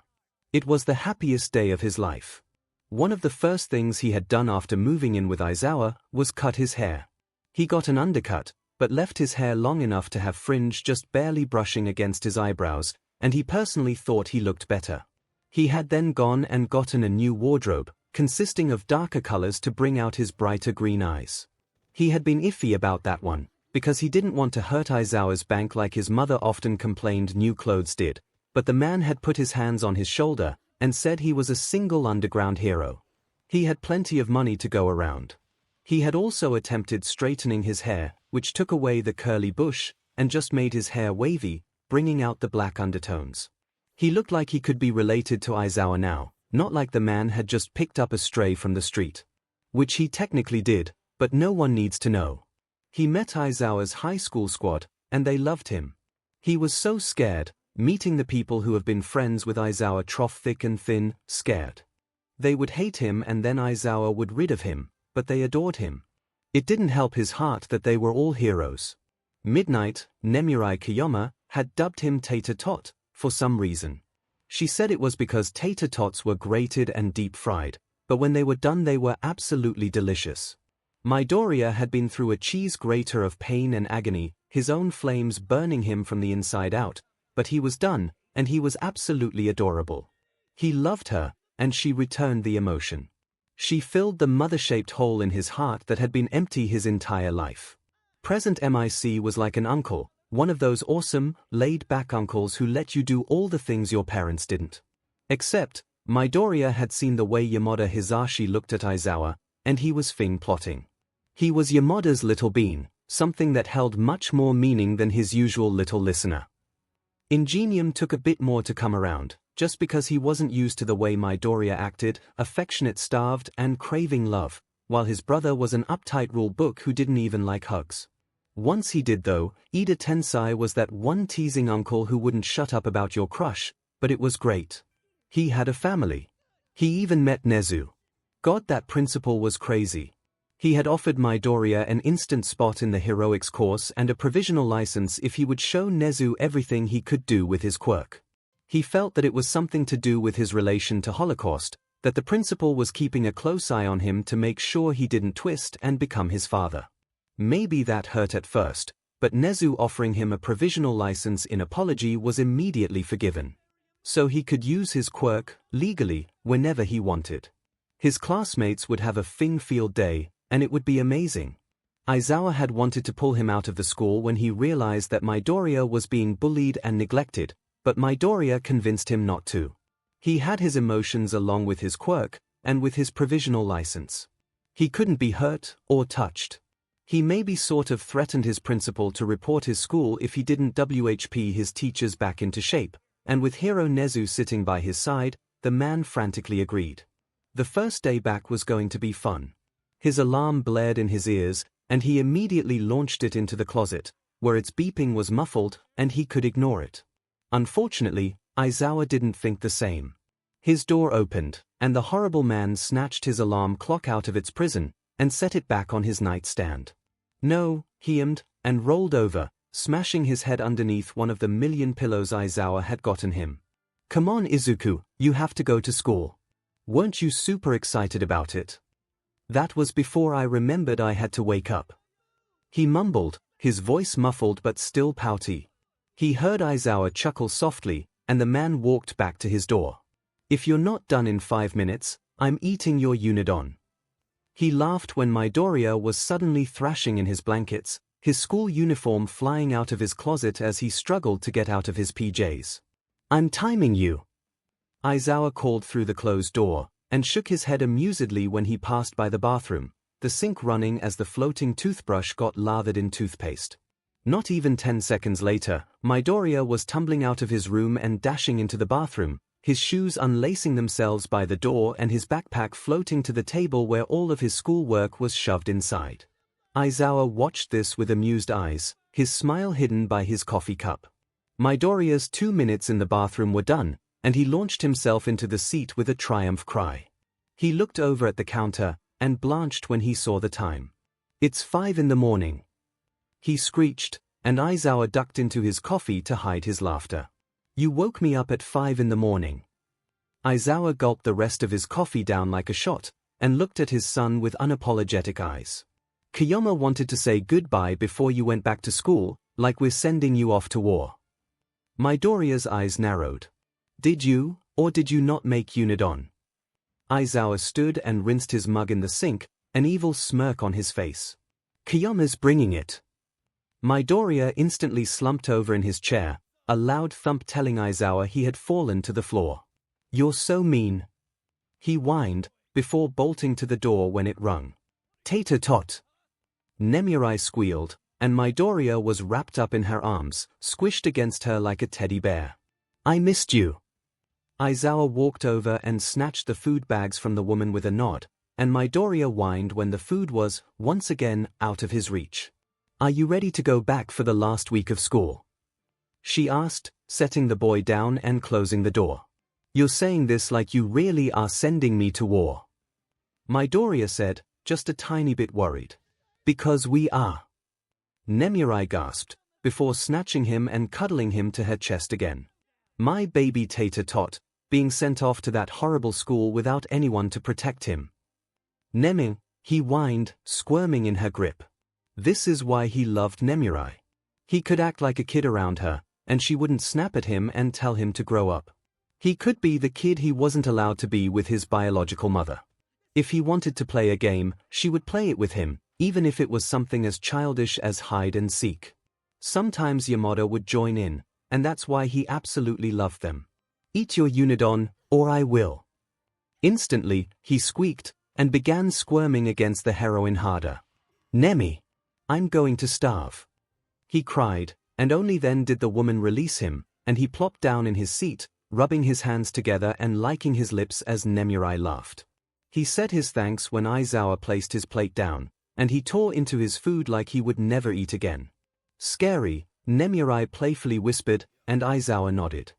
A: It was the happiest day of his life. One of the first things he had done after moving in with Aizawa was cut his hair. He got an undercut, but left his hair long enough to have fringe just barely brushing against his eyebrows, and he personally thought he looked better. He had then gone and gotten a new wardrobe, consisting of darker colors to bring out his brighter green eyes. He had been iffy about that one, because he didn't want to hurt Aizawa's bank like his mother often complained new clothes did, but the man had put his hands on his shoulder, and said he was a single underground hero. He had plenty of money to go around. He had also attempted straightening his hair, which took away the curly bush, and just made his hair wavy, bringing out the black undertones. He looked like he could be related to Aizawa now, not like the man had just picked up a stray from the street. Which he technically did, but no one needs to know. He met Aizawa's high school squad, and they loved him. He was so scared, meeting the people who have been friends with Aizawa trough thick and thin, scared. They would hate him and then Aizawa would rid of him, but they adored him. It didn't help his heart that they were all heroes. Midnight, Nemurai Kiyoma, had dubbed him Tater Tot, for some reason. She said it was because tater tots were grated and deep-fried, but when they were done they were absolutely delicious. Midoriya had been through a cheese grater of pain and agony, his own flames burning him from the inside out, but he was done, and he was absolutely adorable. He loved her, and she returned the emotion. She filled the mother-shaped hole in his heart that had been empty his entire life. Present MIC was like an uncle, one of those awesome, laid-back uncles who let you do all the things your parents didn't. Except, Midoriya had seen the way Yamada Hisashi looked at Aizawa, and he was plotting. He was Yamada's little bean, something that held much more meaning than his usual little listener. Ingenium took a bit more to come around, just because he wasn't used to the way Midoriya acted, affectionate, starved, and craving love, while his brother was an uptight rule book who didn't even like hugs. Once he did though. Ida Tensai was that one teasing uncle who wouldn't shut up about your crush, but it was great. He had a family. He even met Nezu. God, that principal was crazy. He had offered Midoriya an instant spot in the heroics course and a provisional license if he would show Nezu everything he could do with his quirk. He felt that it was something to do with his relation to Holocaust, that the principal was keeping a close eye on him to make sure he didn't twist and become his father. Maybe that hurt at first, but 𝐒𝐻𝐻 offering him a provisional license in apology was immediately forgiven. So he could use his quirk, legally, whenever he wanted. His classmates would have a field day, and it would be amazing. Aizawa had wanted to pull him out of the school when he realized that Midoriya was being bullied and neglected, but Midoriya convinced him not to. He had his emotions along with his quirk, and with his provisional license. He couldn't be hurt or touched. He maybe sort of threatened his principal to report his school if he didn't WHP his teachers back into shape, and with Hero 𝐒𝐻𝐻 sitting by his side, the man frantically agreed. The first day back was going to be fun. His alarm blared in his ears, and he immediately launched it into the closet, where its beeping was muffled and he could ignore it. Unfortunately, Aizawa didn't think the same. His door opened, and the horrible man snatched his alarm clock out of its prison and set it back on his nightstand. No, he hummed, and rolled over, smashing his head underneath one of the million pillows Aizawa had gotten him. Come on Izuku, you have to go to school. Weren't you super excited about it? That was before I remembered I had to wake up. He mumbled, his voice muffled but still pouty. He heard Aizawa chuckle softly, and the man walked back to his door. If you're not done in 5 minutes, I'm eating your Unidon. He laughed when Midoriya was suddenly thrashing in his blankets, his school uniform flying out of his closet as he struggled to get out of his PJs. I'm timing you. Aizawa called through the closed door, and shook his head amusedly when he passed by the bathroom, the sink running as the floating toothbrush got lathered in toothpaste. Not even 10 seconds later, Midoriya was tumbling out of his room and dashing into the bathroom, his shoes unlacing themselves by the door and his backpack floating to the table where all of his schoolwork was shoved inside. Aizawa watched this with amused eyes, his smile hidden by his coffee cup. Midoriya's 2 minutes in the bathroom were done, and he launched himself into the seat with a triumph cry. He looked over at the counter, and blanched when he saw the time. It's 5 in the morning. He screeched, and Aizawa ducked into his coffee to hide his laughter. You woke me up at 5 in the morning. Aizawa gulped the rest of his coffee down like a shot, and looked at his son with unapologetic eyes. Kyoma wanted to say goodbye before you went back to school, like we're sending you off to war. Midoriya's eyes narrowed. Did you, or did you not make Unidon? Aizawa stood and rinsed his mug in the sink, an evil smirk on his face. Kyoma's bringing it. Midoriya instantly slumped over in his chair, a loud thump telling Aizawa he had fallen to the floor. You're so mean. He whined, before bolting to the door when it rung. Tater-tot. Nemirai squealed, and Midoriya was wrapped up in her arms, squished against her like a teddy bear. I missed you. Aizawa walked over and snatched the food bags from the woman with a nod, and Midoriya whined when the food was, once again, out of his reach. Are you ready to go back for the last week of school? She asked, setting the boy down and closing the door. You're saying this like you really are sending me to war. Midoriya said, just a tiny bit worried. Because we are. Nemirai gasped, before snatching him and cuddling him to her chest again. My baby tater-tot, being sent off to that horrible school without anyone to protect him. Nemi, he whined, squirming in her grip. This is why he loved Nemirai. He could act like a kid around her, and she wouldn't snap at him and tell him to grow up. He could be the kid he wasn't allowed to be with his biological mother. If he wanted to play a game, she would play it with him, even if it was something as childish as hide and seek. Sometimes Yamada would join in, and that's why he absolutely loved them. Eat your Unidon, or I will. Instantly, he squeaked, and began squirming against the heroine harder. Nemi! I'm going to starve. He cried, and only then did the woman release him, and he plopped down in his seat, rubbing his hands together and licking his lips as Nemirai laughed. He said his thanks when Aizawa placed his plate down, and he tore into his food like he would never eat again. Scary, Nemirai playfully whispered, and Aizawa nodded.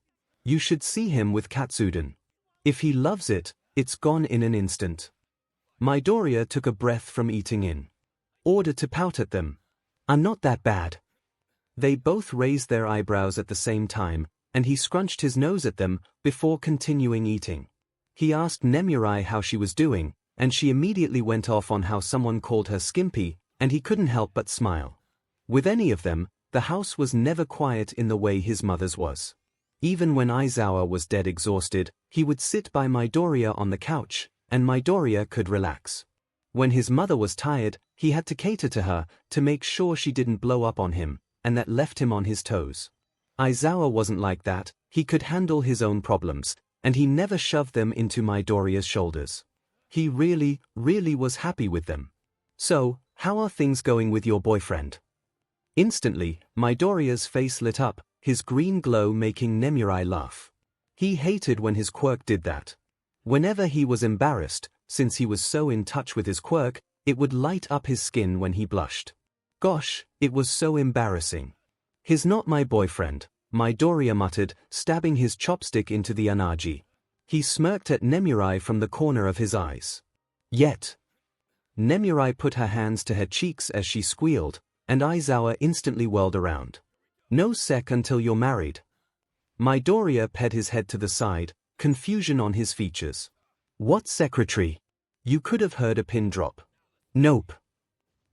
A: You should see him with Katsudon. If he loves it, it's gone in an instant. Midoriya took a breath from eating in order to pout at them. I'm not that bad. They both raised their eyebrows at the same time, and he scrunched his nose at them, before continuing eating. He asked Nemirai how she was doing, and she immediately went off on how someone called her skimpy, and he couldn't help but smile. With any of them, the house was never quiet in the way his mother's was. Even when Aizawa was dead exhausted, he would sit by Midoriya on the couch, and Midoriya could relax. When his mother was tired, he had to cater to her, to make sure she didn't blow up on him, and that left him on his toes. Aizawa wasn't like that, he could handle his own problems, and he never shoved them into Midoriya's shoulders. He really was happy with them. So, how are things going with your boyfriend? Instantly, Midoriya's face lit up, his green glow making Nemurai laugh. He hated when his quirk did that. Whenever he was embarrassed, since he was so in touch with his quirk, it would light up his skin when he blushed. Gosh, it was so embarrassing. "He's not my boyfriend," Midoriya muttered, stabbing his chopstick into the anagi. He smirked at Nemurai from the corner of his eyes. "Yet." Nemurai put her hands to her cheeks as she squealed, and Aizawa instantly whirled around. "No sec until you're married." Midoriya ped his head to the side, confusion on his features. "What secretary?" You could have heard a pin drop. "Nope."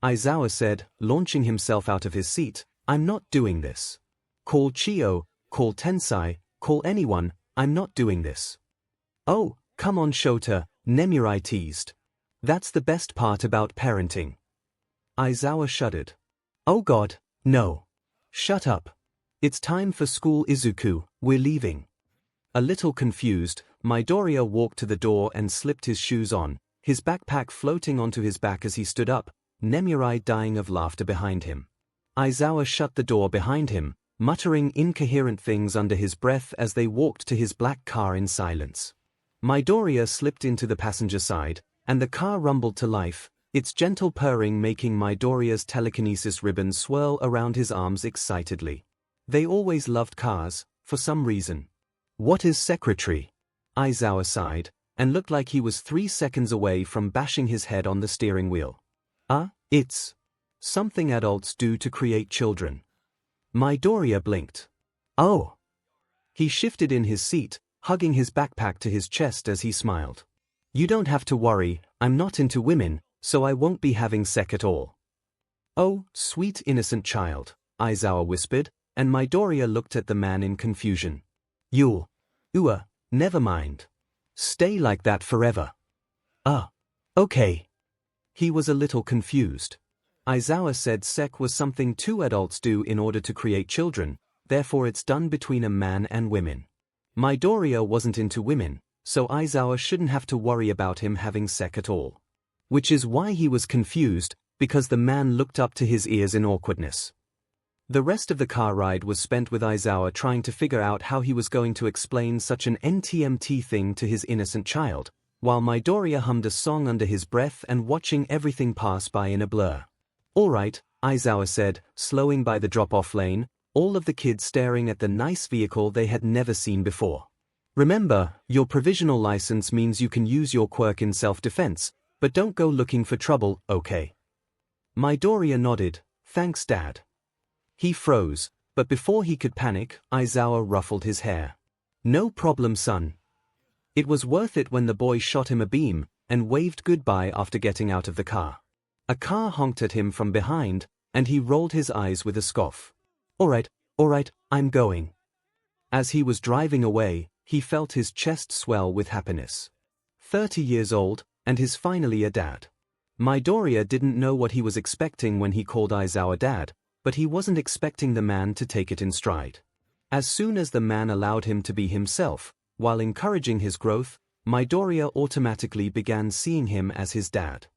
A: Aizawa said, launching himself out of his seat, "I'm not doing this. Call Chio, call Tensai, call anyone, I'm not doing this." "Oh, come on Shota," Nemurai teased. "That's the best part about parenting." Aizawa shuddered. "Oh god, no. Shut up. It's time for school Izuku, we're leaving." A little confused, Midoriya walked to the door and slipped his shoes on, his backpack floating onto his back as he stood up, Nemurai dying of laughter behind him. Aizawa shut the door behind him, muttering incoherent things under his breath as they walked to his black car in silence. Midoriya slipped into the passenger side, and the car rumbled to life, its gentle purring making Midoriya's telekinesis ribbon swirl around his arms excitedly. They always loved cars, for some reason. "What is secretary?" Aizawa sighed, and looked like he was 3 seconds away from bashing his head on the steering wheel. It's something adults do to create children." Midoriya blinked. "Oh." He shifted in his seat, hugging his backpack to his chest as he smiled. "You don't have to worry, I'm not into women, so I won't be having sex at all." "Oh, sweet innocent child," Aizawa whispered, and Midoriya looked at the man in confusion. Never mind. Stay like that forever." Okay." He was a little confused. Aizawa said sex was something 2 adults do in order to create children, therefore it's done between a man and women. Midoriya wasn't into women, so Aizawa shouldn't have to worry about him having sex at all. Which is why he was confused, because the man looked up to his ears in awkwardness. The rest of the car ride was spent with Aizawa trying to figure out how he was going to explain such an NTMT thing to his innocent child, while Midoriya hummed a song under his breath and watching everything pass by in a blur. "Alright," Aizawa said, slowing by the drop-off lane, all of the kids staring at the nice vehicle they had never seen before. "Remember, your provisional license means you can use your quirk in self-defense, but don't go looking for trouble, okay?" Midoriya nodded, "Thanks Dad." He froze, but before he could panic, Aizawa ruffled his hair. "No problem son." It was worth it when the boy shot him a beam, and waved goodbye after getting out of the car. A car honked at him from behind, and he rolled his eyes with a scoff. Alright, I'm going." As he was driving away, he felt his chest swell with happiness. 30 years old, and he's finally a dad. Midoriya didn't know what he was expecting when he called Aizawa dad, but he wasn't expecting the man to take it in stride. As soon as the man allowed him to be himself, while encouraging his growth, Midoriya automatically began seeing him as his dad.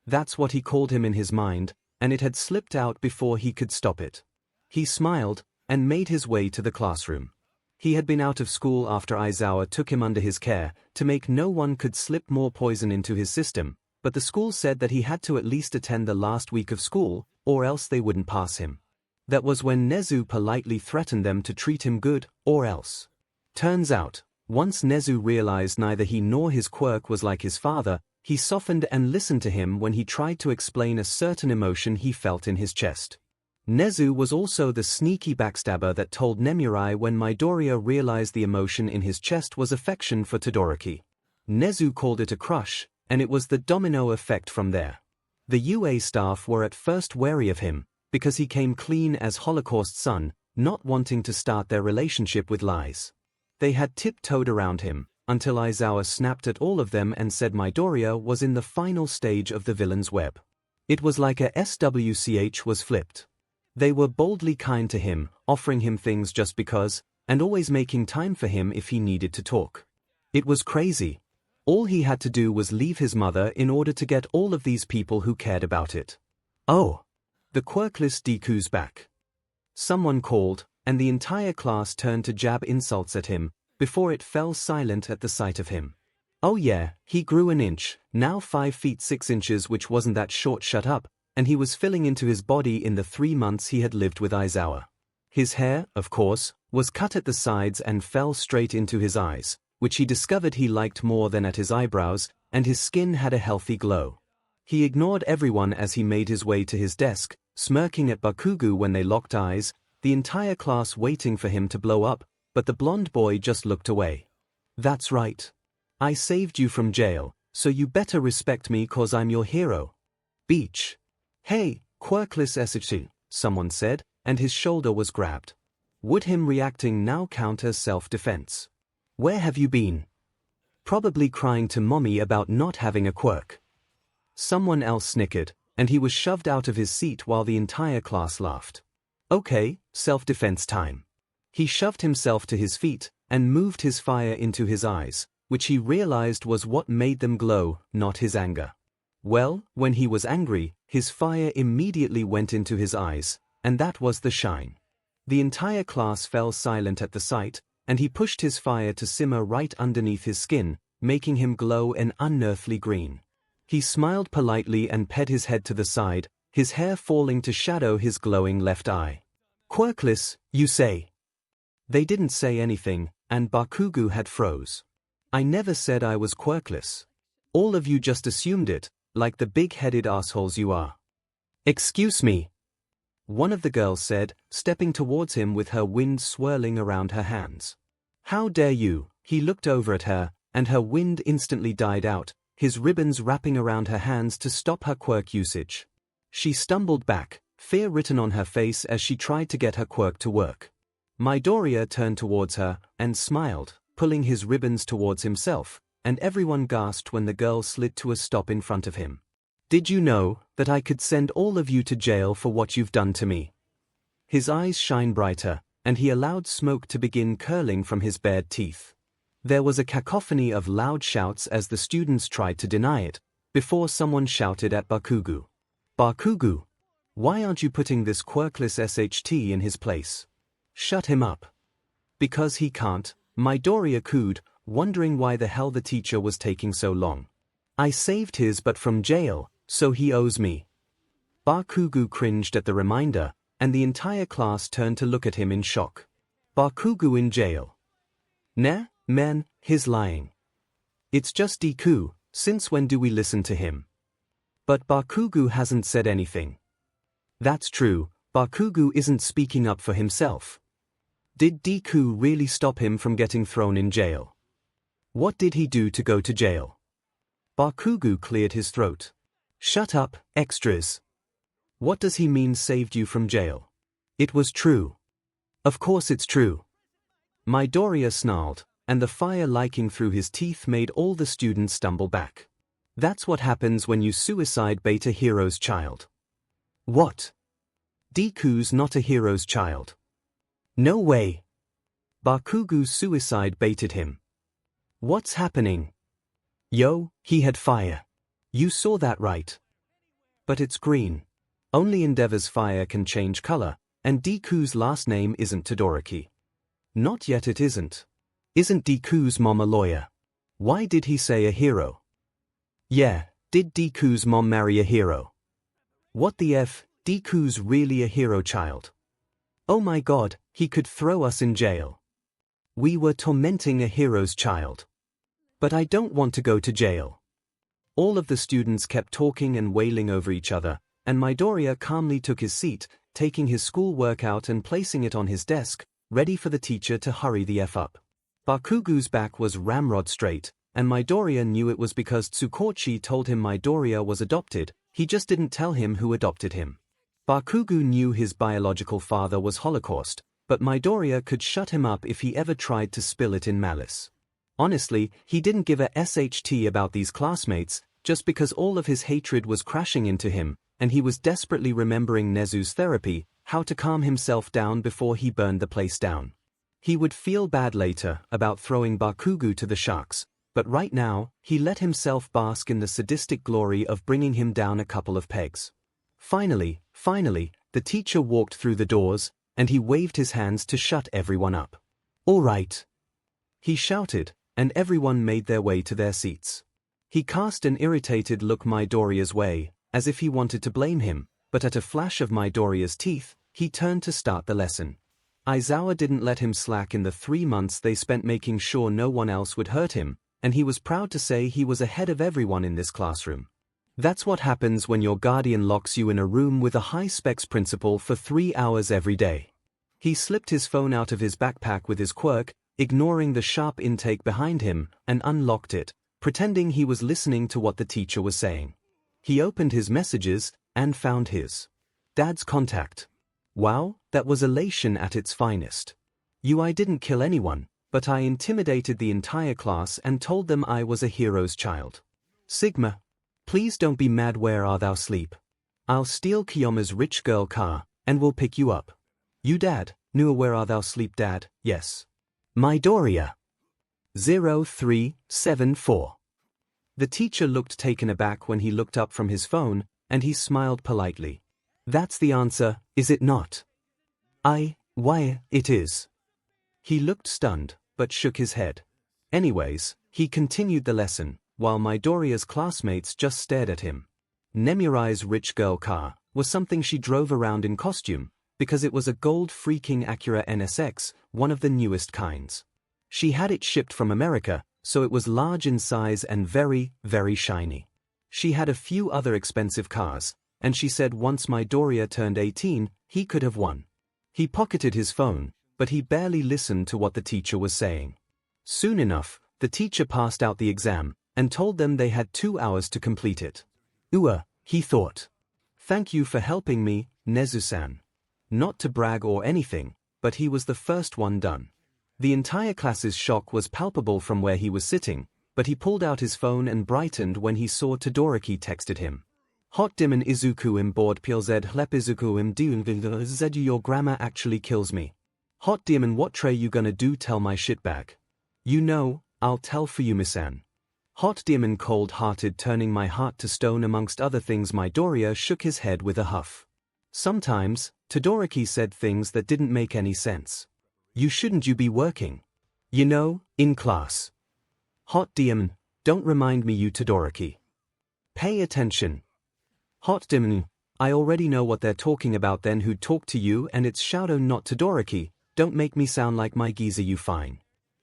A: That's what he called him in his mind, and it had slipped out before he could stop it. He smiled, and made his way to the classroom. He had been out of school after Aizawa took him under his care, to make no one could slip more poison into his system, but the school said that he had to at least attend the last week of school, or else they wouldn't pass him. That was when Nezu politely threatened them to treat him good, or else. Turns out, once Nezu realized neither he nor his quirk was like his father, he softened and listened to him when he tried to explain a certain emotion he felt in his chest. Nezu was also the sneaky backstabber that told Nemurai when Midoriya realized the emotion in his chest was affection for Todoroki. Nezu called it a crush, and it was the domino effect from there. The UA staff were at first wary of him, because he came clean as Holocaust's son, not wanting to start their relationship with lies. They had tiptoed around him, until Aizawa snapped at all of them and said Midoriya was in the final stage of the villain's web. It was like a SWCH was flipped. They were boldly kind to him, offering him things just because, and always making time for him if he needed to talk. It was crazy. All he had to do was leave his mother in order to get all of these people who cared about it. Oh! The quirkless Deku's back. Someone called, and the entire class turned to jab insults at him, before it fell silent at the sight of him. Oh yeah, he grew an inch, now 5 feet 6 inches, which wasn't that short, shut up, and he was filling into his body in the 3 months he had lived with Aizawa. His hair, of course, was cut at the sides and fell straight into his eyes, which he discovered he liked more than at his eyebrows, and his skin had a healthy glow. He ignored everyone as he made his way to his desk, smirking at Bakugo when they locked eyes, the entire class waiting for him to blow up, but the blonde boy just looked away. That's right. I saved you from jail, so you better respect me cause I'm your hero. Beach. Hey, quirkless SHT, someone said, and his shoulder was grabbed. Would him reacting now count as self-defense? Where have you been? Probably crying to mommy about not having a quirk. Someone else snickered, and he was shoved out of his seat while the entire class laughed. Okay, self-defense time. He shoved himself to his feet, and moved his fire into his eyes, which he realized was what made them glow, not his anger. Well, when he was angry, his fire immediately went into his eyes, and that was the shine. The entire class fell silent at the sight, and he pushed his fire to simmer right underneath his skin, making him glow an unearthly green. He smiled politely and ped his head to the side, his hair falling to shadow his glowing left eye. Quirkless, you say? They didn't say anything, and Bakugo had froze. I never said I was quirkless. All of you just assumed it, like the big-headed assholes you are. Excuse me. One of the girls said, stepping towards him with her wind swirling around her hands. How dare you? He looked over at her, and her wind instantly died out, his ribbons wrapping around her hands to stop her quirk usage. She stumbled back, fear written on her face as she tried to get her quirk to work. Midoriya turned towards her, and smiled, pulling his ribbons towards himself, and everyone gasped when the girl slid to a stop in front of him. Did you know that I could send all of you to jail for what you've done to me? His eyes shine brighter, and he allowed smoke to begin curling from his bared teeth. There was a cacophony of loud shouts as the students tried to deny it, before someone shouted at Bakugo. Bakugo, why aren't you putting this quirkless SHT in his place? Shut him up. Because he can't, Midoriya cooed, wondering why the hell the teacher was taking so long. I saved his butt from jail, so he owes me. Bakugo cringed at the reminder, and the entire class turned to look at him in shock. Bakugo in jail? Nah, man, he's lying. It's just Deku, since when do we listen to him? But Bakugo hasn't said anything. That's true, Bakugo isn't speaking up for himself. Did Deku really stop him from getting thrown in jail? What did he do to go to jail? Bakugo cleared his throat. Shut up, extras. What does he mean saved you from jail? It was true. Of course it's true. Midoriya snarled, and the fire leaking through his teeth made all the students stumble back. That's what happens when you suicide bait a hero's child. What? Deku's not a hero's child. No way. Bakugo suicide baited him. What's happening? Yo, he had fire. You saw that right? But it's green. Only Endeavor's fire can change color, and Deku's last name isn't Todoroki. Not yet it isn't. Isn't Deku's mom a lawyer? Why did he say a hero? Yeah, did Deku's mom marry a hero? What the F, Deku's really a hero child. Oh my god, he could throw us in jail. We were tormenting a hero's child. But I don't want to go to jail. All of the students kept talking and wailing over each other, and Midoriya calmly took his seat, taking his schoolwork out and placing it on his desk, ready for the teacher to hurry the F up. Bakugo's back was ramrod straight, and Midoriya knew it was because Tsukochi told him Midoriya was adopted, he just didn't tell him who adopted him. Bakugo knew his biological father was Holocaust, but Midoriya could shut him up if he ever tried to spill it in malice. Honestly, he didn't give a SHT about these classmates, just because all of his hatred was crashing into him, and he was desperately remembering Nezu's therapy, how to calm himself down before he burned the place down. He would feel bad later about throwing Bakugo to the sharks, but right now, he let himself bask in the sadistic glory of bringing him down a couple of pegs. Finally, the teacher walked through the doors, and he waved his hands to shut everyone up. "All right," he shouted, and everyone made their way to their seats. He cast an irritated look Midoriya's way, as if he wanted to blame him, but at a flash of Midoriya's teeth, he turned to start the lesson. Aizawa didn't let him slack in the 3 months they spent making sure no one else would hurt him, and he was proud to say he was ahead of everyone in this classroom. That's what happens when your guardian locks you in a room with a high-specs principal for 3 hours every day. He slipped his phone out of his backpack with his quirk, ignoring the sharp intake behind him, and unlocked it, pretending he was listening to what the teacher was saying. He opened his messages, and found his dad's contact. Wow, that was elation at its finest. I didn't kill anyone, but I intimidated the entire class and told them I was a hero's child. Sigma, please don't be mad. Where are thou sleep? I'll steal Kiyoma's rich girl car, and we'll pick you up. You dad, Nua where are thou sleep dad, yes. Midoriya. 0374. The teacher looked taken aback when he looked up from his phone, and he smiled politely. That's the answer, is it not? Why, it is. He looked stunned, but shook his head. Anyways, he continued the lesson, while Midoriya's classmates just stared at him. Nemuri's rich girl car was something she drove around in costume, because it was a gold freaking Acura NSX, one of the newest kinds. She had it shipped from America, so it was large in size and very, very shiny. She had a few other expensive cars, and she said once Midoriya turned 18, he could have won. He pocketed his phone, but he barely listened to what the teacher was saying. Soon enough, the teacher passed out the exam, and told them they had 2 hours to complete it. He thought. Thank you for helping me, Nezu-san. Not to brag or anything, but he was the first one done. The entire class's shock was palpable from where he was sitting, but he pulled out his phone and brightened when he saw Todoroki texted him. Hot dimon izuku im board pilzed hlep izuku im zed your grammar actually kills me. Hot demon what tray you gonna do tell my shitbag? You know, I'll tell for you misan. Hot demon cold-hearted turning my heart to stone amongst other things. Midoriya shook his head with a huff. Sometimes, Todoroki said things that didn't make any sense. Shouldn't you be working? In class. Hot demon, don't remind me you Todoroki. Pay attention. Hot demon, I already know what they're talking about then who'd talk to you and it's Shouto not Todoroki, don't make me sound like my geezer you fine.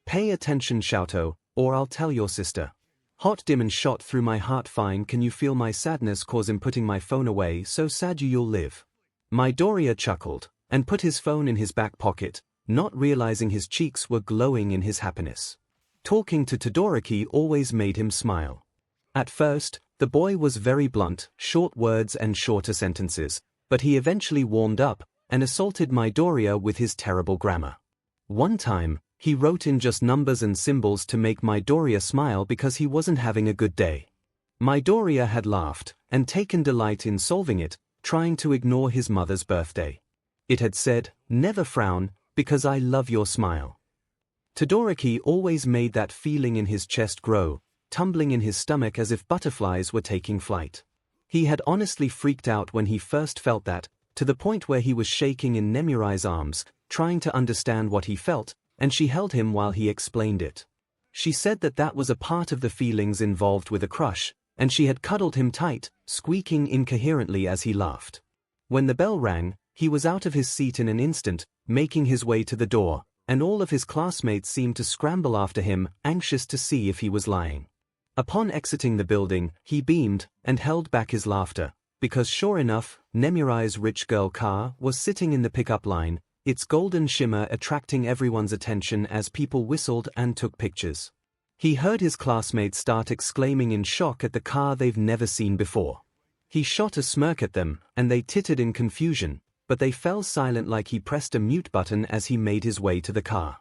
A: Pay attention Shouto, or I'll tell your sister. Hot demon shot through my heart fine can you feel my sadness cause I'm putting my phone away so sad you'll live. Midoriya chuckled, and put his phone in his back pocket, not realizing his cheeks were glowing in his happiness. Talking to Todoroki always made him smile. At first, the boy was very blunt, short words and shorter sentences, but he eventually warmed up, and assaulted Midoriya with his terrible grammar. One time, he wrote in just numbers and symbols to make Midoriya smile because he wasn't having a good day. Midoriya had laughed, and taken delight in solving it, trying to ignore his mother's birthday. It had said, never frown, because I love your smile. Todoroki always made that feeling in his chest grow, tumbling in his stomach as if butterflies were taking flight. He had honestly freaked out when he first felt that, to the point where he was shaking in Nemuri's arms, trying to understand what he felt, and she held him while he explained it. She said that that was a part of the feelings involved with a crush, and she had cuddled him tight, squeaking incoherently as he laughed. When the bell rang, he was out of his seat in an instant, making his way to the door, and all of his classmates seemed to scramble after him, anxious to see if he was lying. Upon exiting the building, he beamed, and held back his laughter, because sure enough, Nemuri's rich girl car was sitting in the pickup line, its golden shimmer attracting everyone's attention as people whistled and took pictures. He heard his classmates start exclaiming in shock at the car they've never seen before. He shot a smirk at them, and they tittered in confusion, but they fell silent like he pressed a mute button as he made his way to the car.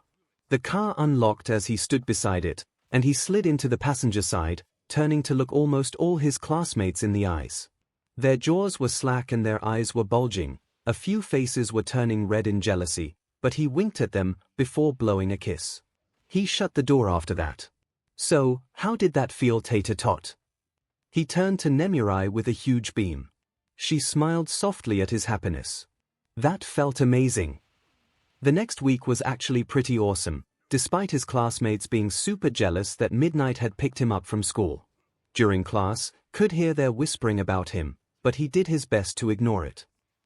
A: The car unlocked as he stood beside it, and he slid into the passenger side, turning to look almost all his classmates in the eyes. Their jaws were slack and their eyes were bulging, a few faces were turning red in jealousy, but he winked at them before blowing a kiss. He shut the door after that. So, how did that feel, Tater-tot? He turned to Nemuri with a huge beam. She smiled softly at his happiness. That felt amazing. The next week was actually pretty awesome, despite his classmates being super jealous that Midnight had picked him up from school. During class, could hear their whispering about him, but he did his best to ignore it.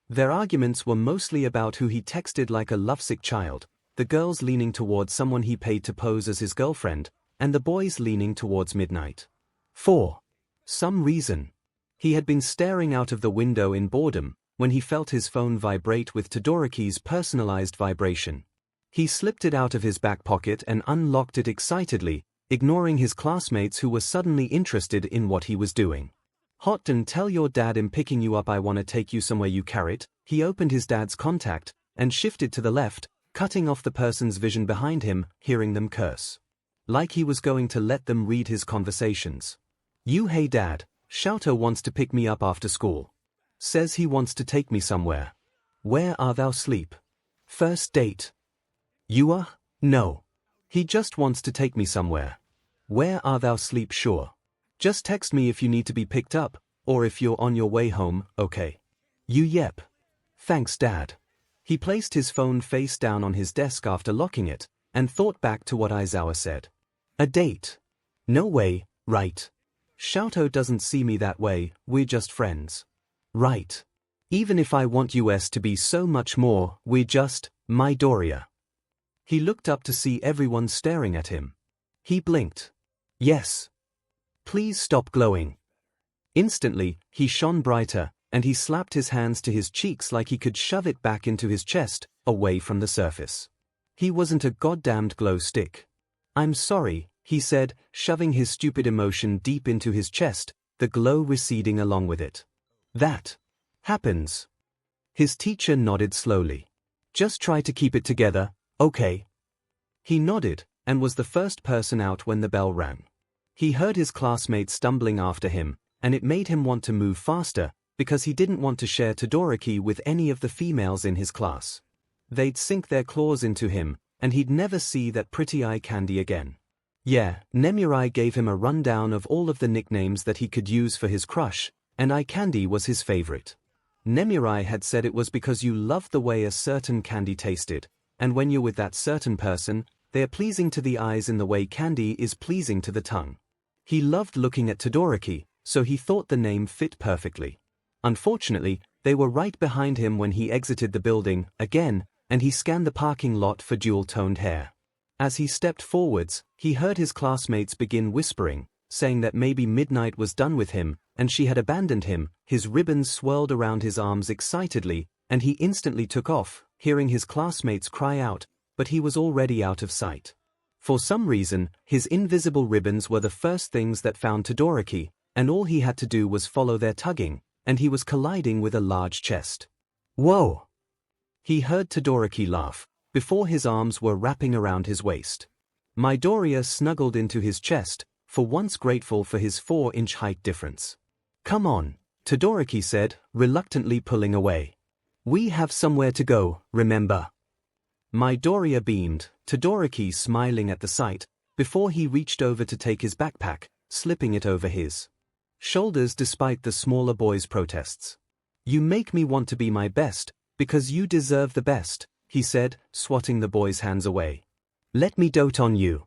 A: Their arguments were mostly about who he texted like a lovesick child, the girls leaning towards someone he paid to pose as his girlfriend, and the boys leaning towards Midnight. For some reason, he had been staring out of the window in boredom when he felt his phone vibrate with Todoroki's personalized vibration. He slipped it out of his back pocket and unlocked it excitedly, ignoring his classmates who were suddenly interested in what he was doing. "Hot and tell your dad I'm picking you up, I wanna take you somewhere, you carrot." He opened his dad's contact and shifted to the left, cutting off the person's vision behind him, hearing them curse. Like he was going to let them read his conversations. Hey dad, 𝐿𝐴 wants to pick me up after school. Says he wants to take me somewhere. Where are thou sleep? First date. No. He just wants to take me somewhere. Where are thou sleep, sure. Just text me if you need to be picked up, or if you're on your way home, okay? Yep. Thanks dad. He placed his phone face down on his desk after locking it, and thought back to what Aizawa said. A date? No way, right? 𝐿𝐴 doesn't see me that way, we're just friends. Right. Even if I want us to be so much more, we're just, Midoriya. He looked up to see everyone staring at him. He blinked. Yes. Please stop glowing. Instantly, he shone brighter, and he slapped his hands to his cheeks like he could shove it back into his chest, away from the surface. He wasn't a goddamned glow stick. I'm sorry, he said, shoving his stupid emotion deep into his chest, the glow receding along with it. That happens. His teacher nodded slowly. Just try to keep it together, okay? He nodded, and was the first person out when the bell rang. He heard his classmates stumbling after him, and it made him want to move faster, because he didn't want to share Todoroki with any of the females in his class. They'd sink their claws into him, and he'd never see that pretty eye candy again. Yeah, Nemuri gave him a rundown of all of the nicknames that he could use for his crush, and eye candy was his favorite. Nemuri had said it was because you loved the way a certain candy tasted, and when you're with that certain person, they're pleasing to the eyes in the way candy is pleasing to the tongue. He loved looking at Todoroki, so he thought the name fit perfectly. Unfortunately, they were right behind him when he exited the building, again, and he scanned the parking lot for dual-toned hair. As he stepped forwards, he heard his classmates begin whispering, saying that maybe Midnight was done with him, and she had abandoned him. His ribbons swirled around his arms excitedly, and he instantly took off, hearing his classmates cry out, but he was already out of sight. For some reason, his invisible ribbons were the first things that found Todoroki, and all he had to do was follow their tugging, and he was colliding with a large chest. Whoa! He heard Todoroki laugh, before his arms were wrapping around his waist. Midoriya snuggled into his chest, for once grateful for his 4-inch height difference. Come on, Todoroki said, reluctantly pulling away. We have somewhere to go, remember? Midoriya beamed, Todoroki smiling at the sight, before he reached over to take his backpack, slipping it over his shoulders despite the smaller boy's protests. You make me want to be my best, because you deserve the best, he said, swatting the boy's hands away. Let me dote on you.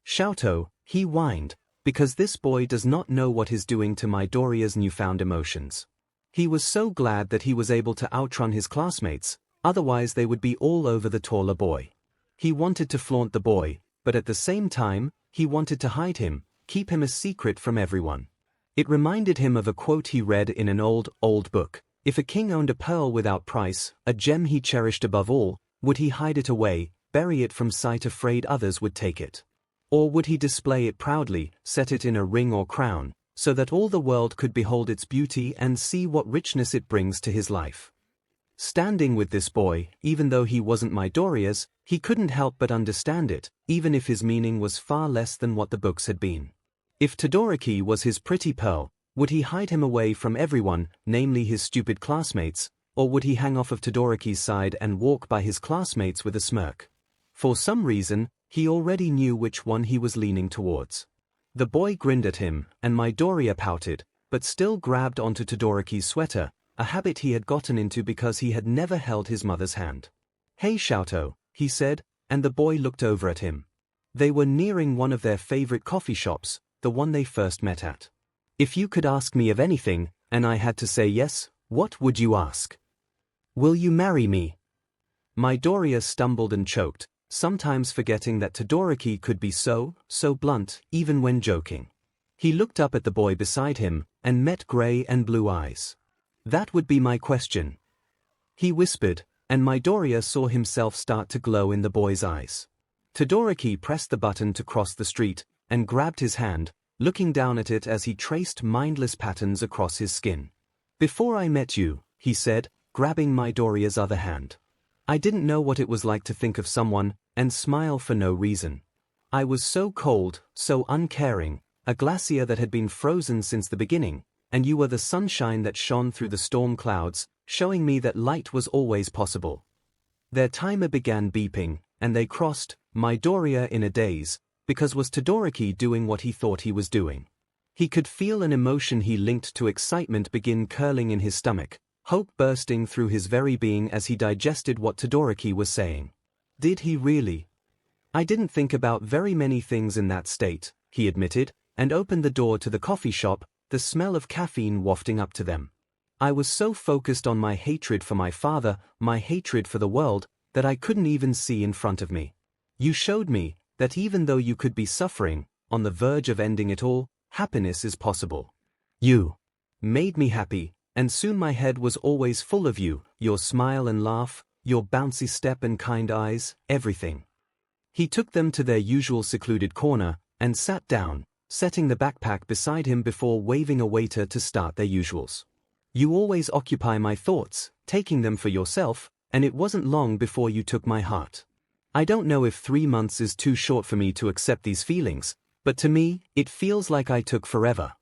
A: 𝐿𝐴, he whined, because this boy does not know what he's doing to Midoriya's newfound emotions. He was so glad that he was able to outrun his classmates, otherwise they would be all over the taller boy. He wanted to flaunt the boy, but at the same time, he wanted to hide him, keep him a secret from everyone. It reminded him of a quote he read in an old book. If a king owned a pearl without price, a gem he cherished above all, would he hide it away, bury it from sight afraid others would take it? Or would he display it proudly, set it in a ring or crown, so that all the world could behold its beauty and see what richness it brings to his life. Standing with this boy, even though he wasn't Midoriya's, he couldn't help but understand it, even if his meaning was far less than what the books had been. If Todoroki was his pretty pearl, would he hide him away from everyone, namely his stupid classmates, or would he hang off of Todoroki's side and walk by his classmates with a smirk? For some reason, he already knew which one he was leaning towards. The boy grinned at him, and Midoriya pouted, but still grabbed onto Todoroki's sweater, a habit he had gotten into because he had never held his mother's hand. "Hey 𝐿𝐿", he said, and the boy looked over at him. They were nearing one of their favorite coffee shops, the one they first met at. "If you could ask me of anything, and I had to say yes, what would you ask? Will you marry me?" Midoriya stumbled and choked, sometimes forgetting that Todoroki could be so blunt, even when joking. He looked up at the boy beside him, and met gray and blue eyes. "That would be my question," he whispered, and Midoriya saw himself start to glow in the boy's eyes. Todoroki pressed the button to cross the street, and grabbed his hand, looking down at it as he traced mindless patterns across his skin. "Before I met you," he said, grabbing Midoriya's other hand, "I didn't know what it was like to think of someone, and smile for no reason. I was so cold, so uncaring, a glacier that had been frozen since the beginning, and you were the sunshine that shone through the storm clouds, showing me that light was always possible." Their timer began beeping, and they crossed, Midoriya in a daze, because was Todoroki doing what he thought he was doing? He could feel an emotion he linked to excitement begin curling in his stomach, hope bursting through his very being as he digested what Todoroki was saying. Did he really? "I didn't think about very many things in that state," he admitted, and opened the door to the coffee shop, the smell of caffeine wafting up to them. "I was so focused on my hatred for my father, my hatred for the world, that I couldn't even see in front of me. You showed me that even though you could be suffering, on the verge of ending it all, happiness is possible. You made me happy, and soon my head was always full of you, your smile and laugh, your bouncy step and kind eyes, everything." He took them to their usual secluded corner, and sat down, setting the backpack beside him before waving a waiter to start their usuals. "You always occupy my thoughts, taking them for yourself, and it wasn't long before you took my heart. I don't know if 3 months is too short for me to accept these feelings, but to me, it feels like I took forever."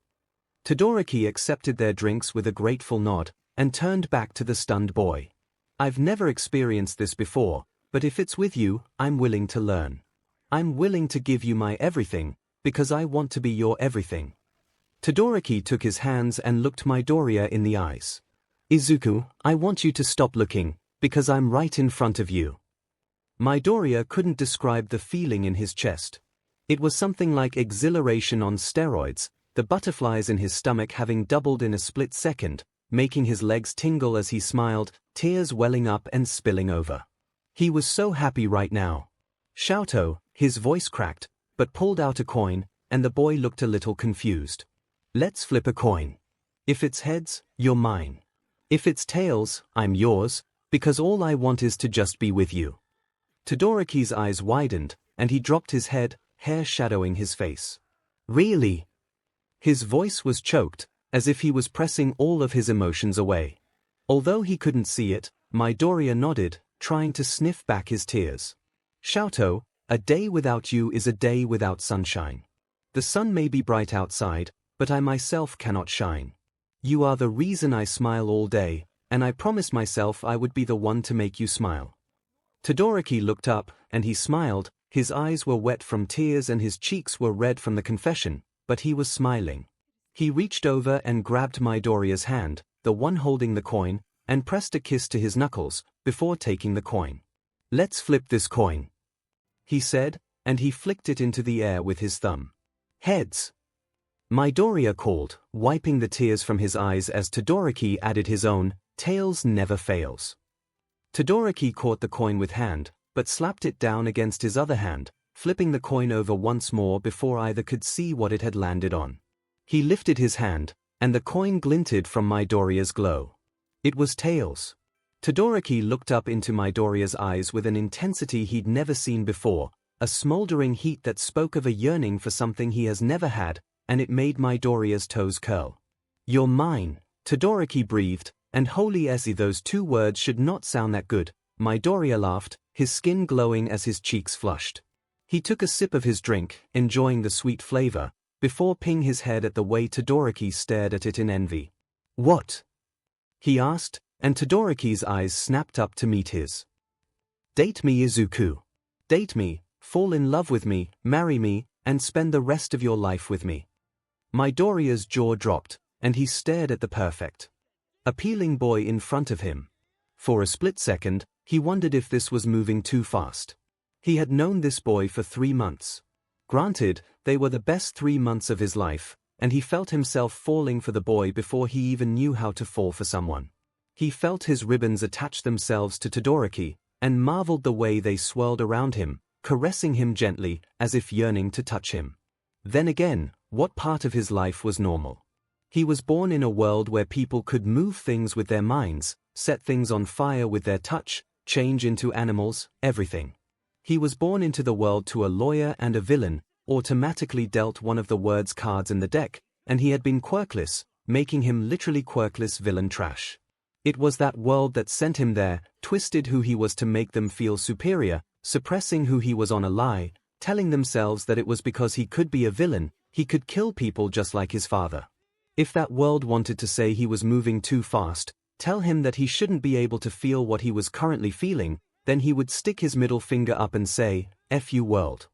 A: Todoroki accepted their drinks with a grateful nod, and turned back to the stunned boy. "I've never experienced this before, but if it's with you, I'm willing to learn. I'm willing to give you my everything, because I want to be your everything." Todoroki took his hands and looked Midoriya in the eyes. "Izuku, I want you to stop looking, because I'm right in front of you." Midoriya couldn't describe the feeling in his chest. It was something like exhilaration on steroids, the butterflies in his stomach having doubled in a split second, making his legs tingle as he smiled, tears welling up and spilling over. He was so happy right now. "𝐿𝐿", his voice cracked, but pulled out a coin, and the boy looked a little confused. "Let's flip a coin. If it's heads, you're mine. If it's tails, I'm yours, because all I want is to just be with you." Todoroki's eyes widened, and he dropped his head, hair shadowing his face. "Really?" His voice was choked, as if he was pressing all of his emotions away. Although he couldn't see it, Midoriya nodded, trying to sniff back his tears. "𝐿𝐿, a day without you is a day without sunshine. The sun may be bright outside, but I myself cannot shine. You are the reason I smile all day, and I promised myself I would be the one to make you smile." Todoroki looked up, and he smiled, his eyes were wet from tears and his cheeks were red from the confession, but he was smiling. He reached over and grabbed Midoriya's hand, the one holding the coin, and pressed a kiss to his knuckles, before taking the coin. "Let's flip this coin," he said, and he flicked it into the air with his thumb. "Heads," Midoriya called, wiping the tears from his eyes as Todoroki added his own, "Tails never fails." Todoroki caught the coin with hand, but slapped it down against his other hand, flipping the coin over once more before either could see what it had landed on. He lifted his hand, and the coin glinted from Midoriya's glow. It was tails. Todoroki looked up into Midoriya's eyes with an intensity he'd never seen before, a smoldering heat that spoke of a yearning for something he has never had, and it made Midoriya's toes curl. "You're mine," Todoroki breathed, and holy Eze, those two words should not sound that good. Midoriya laughed, his skin glowing as his cheeks flushed. He took a sip of his drink, enjoying the sweet flavor, before pinging his head at the way Todoroki stared at it in envy. "What?" he asked, and Todoroki's eyes snapped up to meet his. "Date me, Izuku. Date me, fall in love with me, marry me, and spend the rest of your life with me." Midoriya's jaw dropped, and he stared at the perfect, appealing boy in front of him. For a split second, he wondered if this was moving too fast. He had known this boy for 3 months. Granted, they were the best 3 months of his life, and he felt himself falling for the boy before he even knew how to fall for someone. He felt his ribbons attach themselves to Todoroki, and marveled the way they swirled around him, caressing him gently, as if yearning to touch him. Then again, what part of his life was normal? He was born in a world where people could move things with their minds, set things on fire with their touch, change into animals, everything. He was born into the world to a lawyer and a villain, automatically dealt one of the words cards in the deck, and he had been quirkless, making him literally quirkless villain trash. It was that world that sent him there, twisted who he was to make them feel superior, suppressing who he was on a lie, telling themselves that it was because he could be a villain, he could kill people just like his father. If that world wanted to say he was moving too fast, tell him that he shouldn't be able to feel what he was currently feeling, then he would stick his middle finger up and say, "F you world.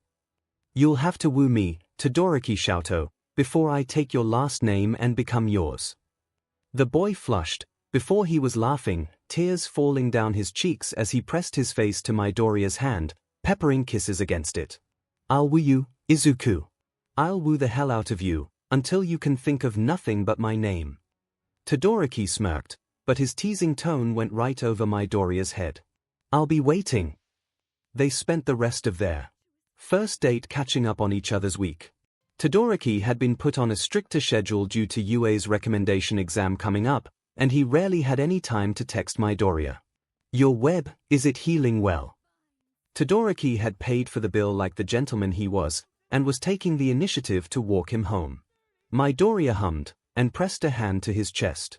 A: You'll have to woo me, Todoroki Shoto, before I take your last name and become yours." The boy flushed, before he was laughing, tears falling down his cheeks as he pressed his face to Midoriya's hand, peppering kisses against it. "I'll woo you, Izuku. I'll woo the hell out of you, until you can think of nothing but my name." Todoroki smirked, but his teasing tone went right over Midoriya's head. "I'll be waiting." They spent the rest of their first date catching up on each other's week. Todoroki had been put on a stricter schedule due to UA's recommendation exam coming up, and he rarely had any time to text Midoriya. "Your web, is it healing well?" Todoroki had paid for the bill like the gentleman he was, and was taking the initiative to walk him home. Midoriya hummed, and pressed a hand to his chest.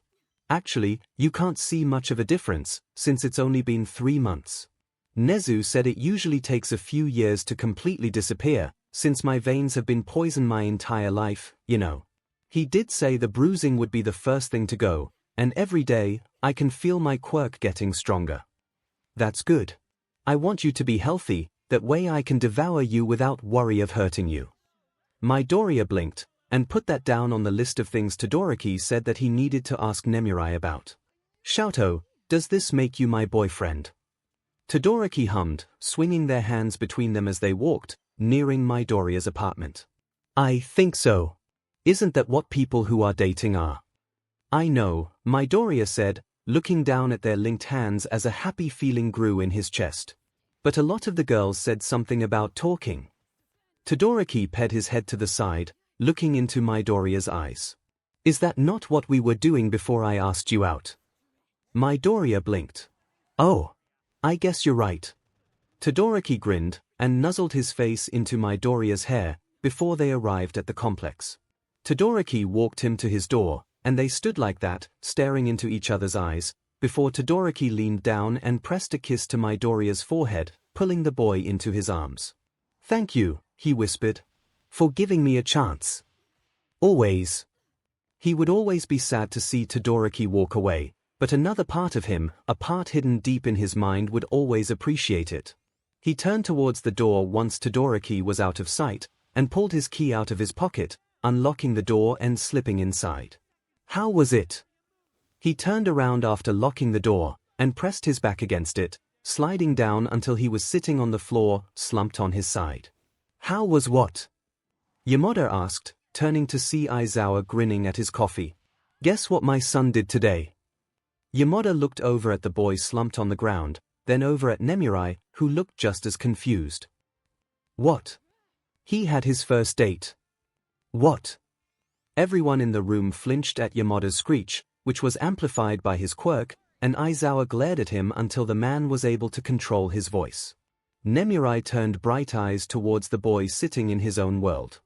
A: "Actually, you can't see much of a difference, since it's only been 3 months. Nezu said it usually takes a few years to completely disappear, since my veins have been poisoned my entire life, you know. He did say the bruising would be the first thing to go, and every day, I can feel my quirk getting stronger. That's good. I want you to be healthy, that way I can devour you without worry of hurting you." Midoriya blinked, and put that down on the list of things Todoroki said that he needed to ask Nemurai about. "Shoto, does this make you my boyfriend?" Todoroki hummed, swinging their hands between them as they walked, nearing Midoriya's apartment. "I think so. Isn't that what people who are dating are?" "I know," Midoriya said, looking down at their linked hands as a happy feeling grew in his chest. "But a lot of the girls said something about talking." Todoroki ped his head to the side, looking into Midoriya's eyes. "Is that not what we were doing before I asked you out?" Midoriya blinked. "Oh, I guess you're right." Todoroki grinned, and nuzzled his face into Midoriya's hair, before they arrived at the complex. Todoroki walked him to his door, and they stood like that, staring into each other's eyes, before Todoroki leaned down and pressed a kiss to Midoriya's forehead, pulling the boy into his arms. "Thank you," he whispered, "for giving me a chance. Always." He would always be sad to see Todoroki walk away, but another part of him, a part hidden deep in his mind, would always appreciate it. He turned towards the door once Todoroki was out of sight, and pulled his key out of his pocket, unlocking the door and slipping inside. How was it? He turned around after locking the door, and pressed his back against it, sliding down until he was sitting on the floor, slumped on his side. How was what? Yamada asked, turning to see Aizawa grinning at his coffee. "Guess what my son did today?" Yamada looked over at the boy slumped on the ground, then over at Nemurai, who looked just as confused. "What?" "He had his first date." "What?" Everyone in the room flinched at Yamada's screech, which was amplified by his quirk, and Aizawa glared at him until the man was able to control his voice. Nemurai turned bright eyes towards the boy sitting in his own world.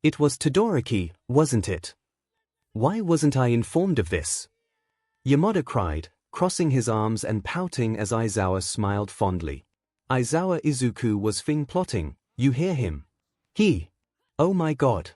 A: It was Todoroki, wasn't it? Why wasn't I informed of this? Yamada cried, crossing his arms and pouting as Aizawa smiled fondly. Aizawa Izuku was plotting, you hear him? Oh my god.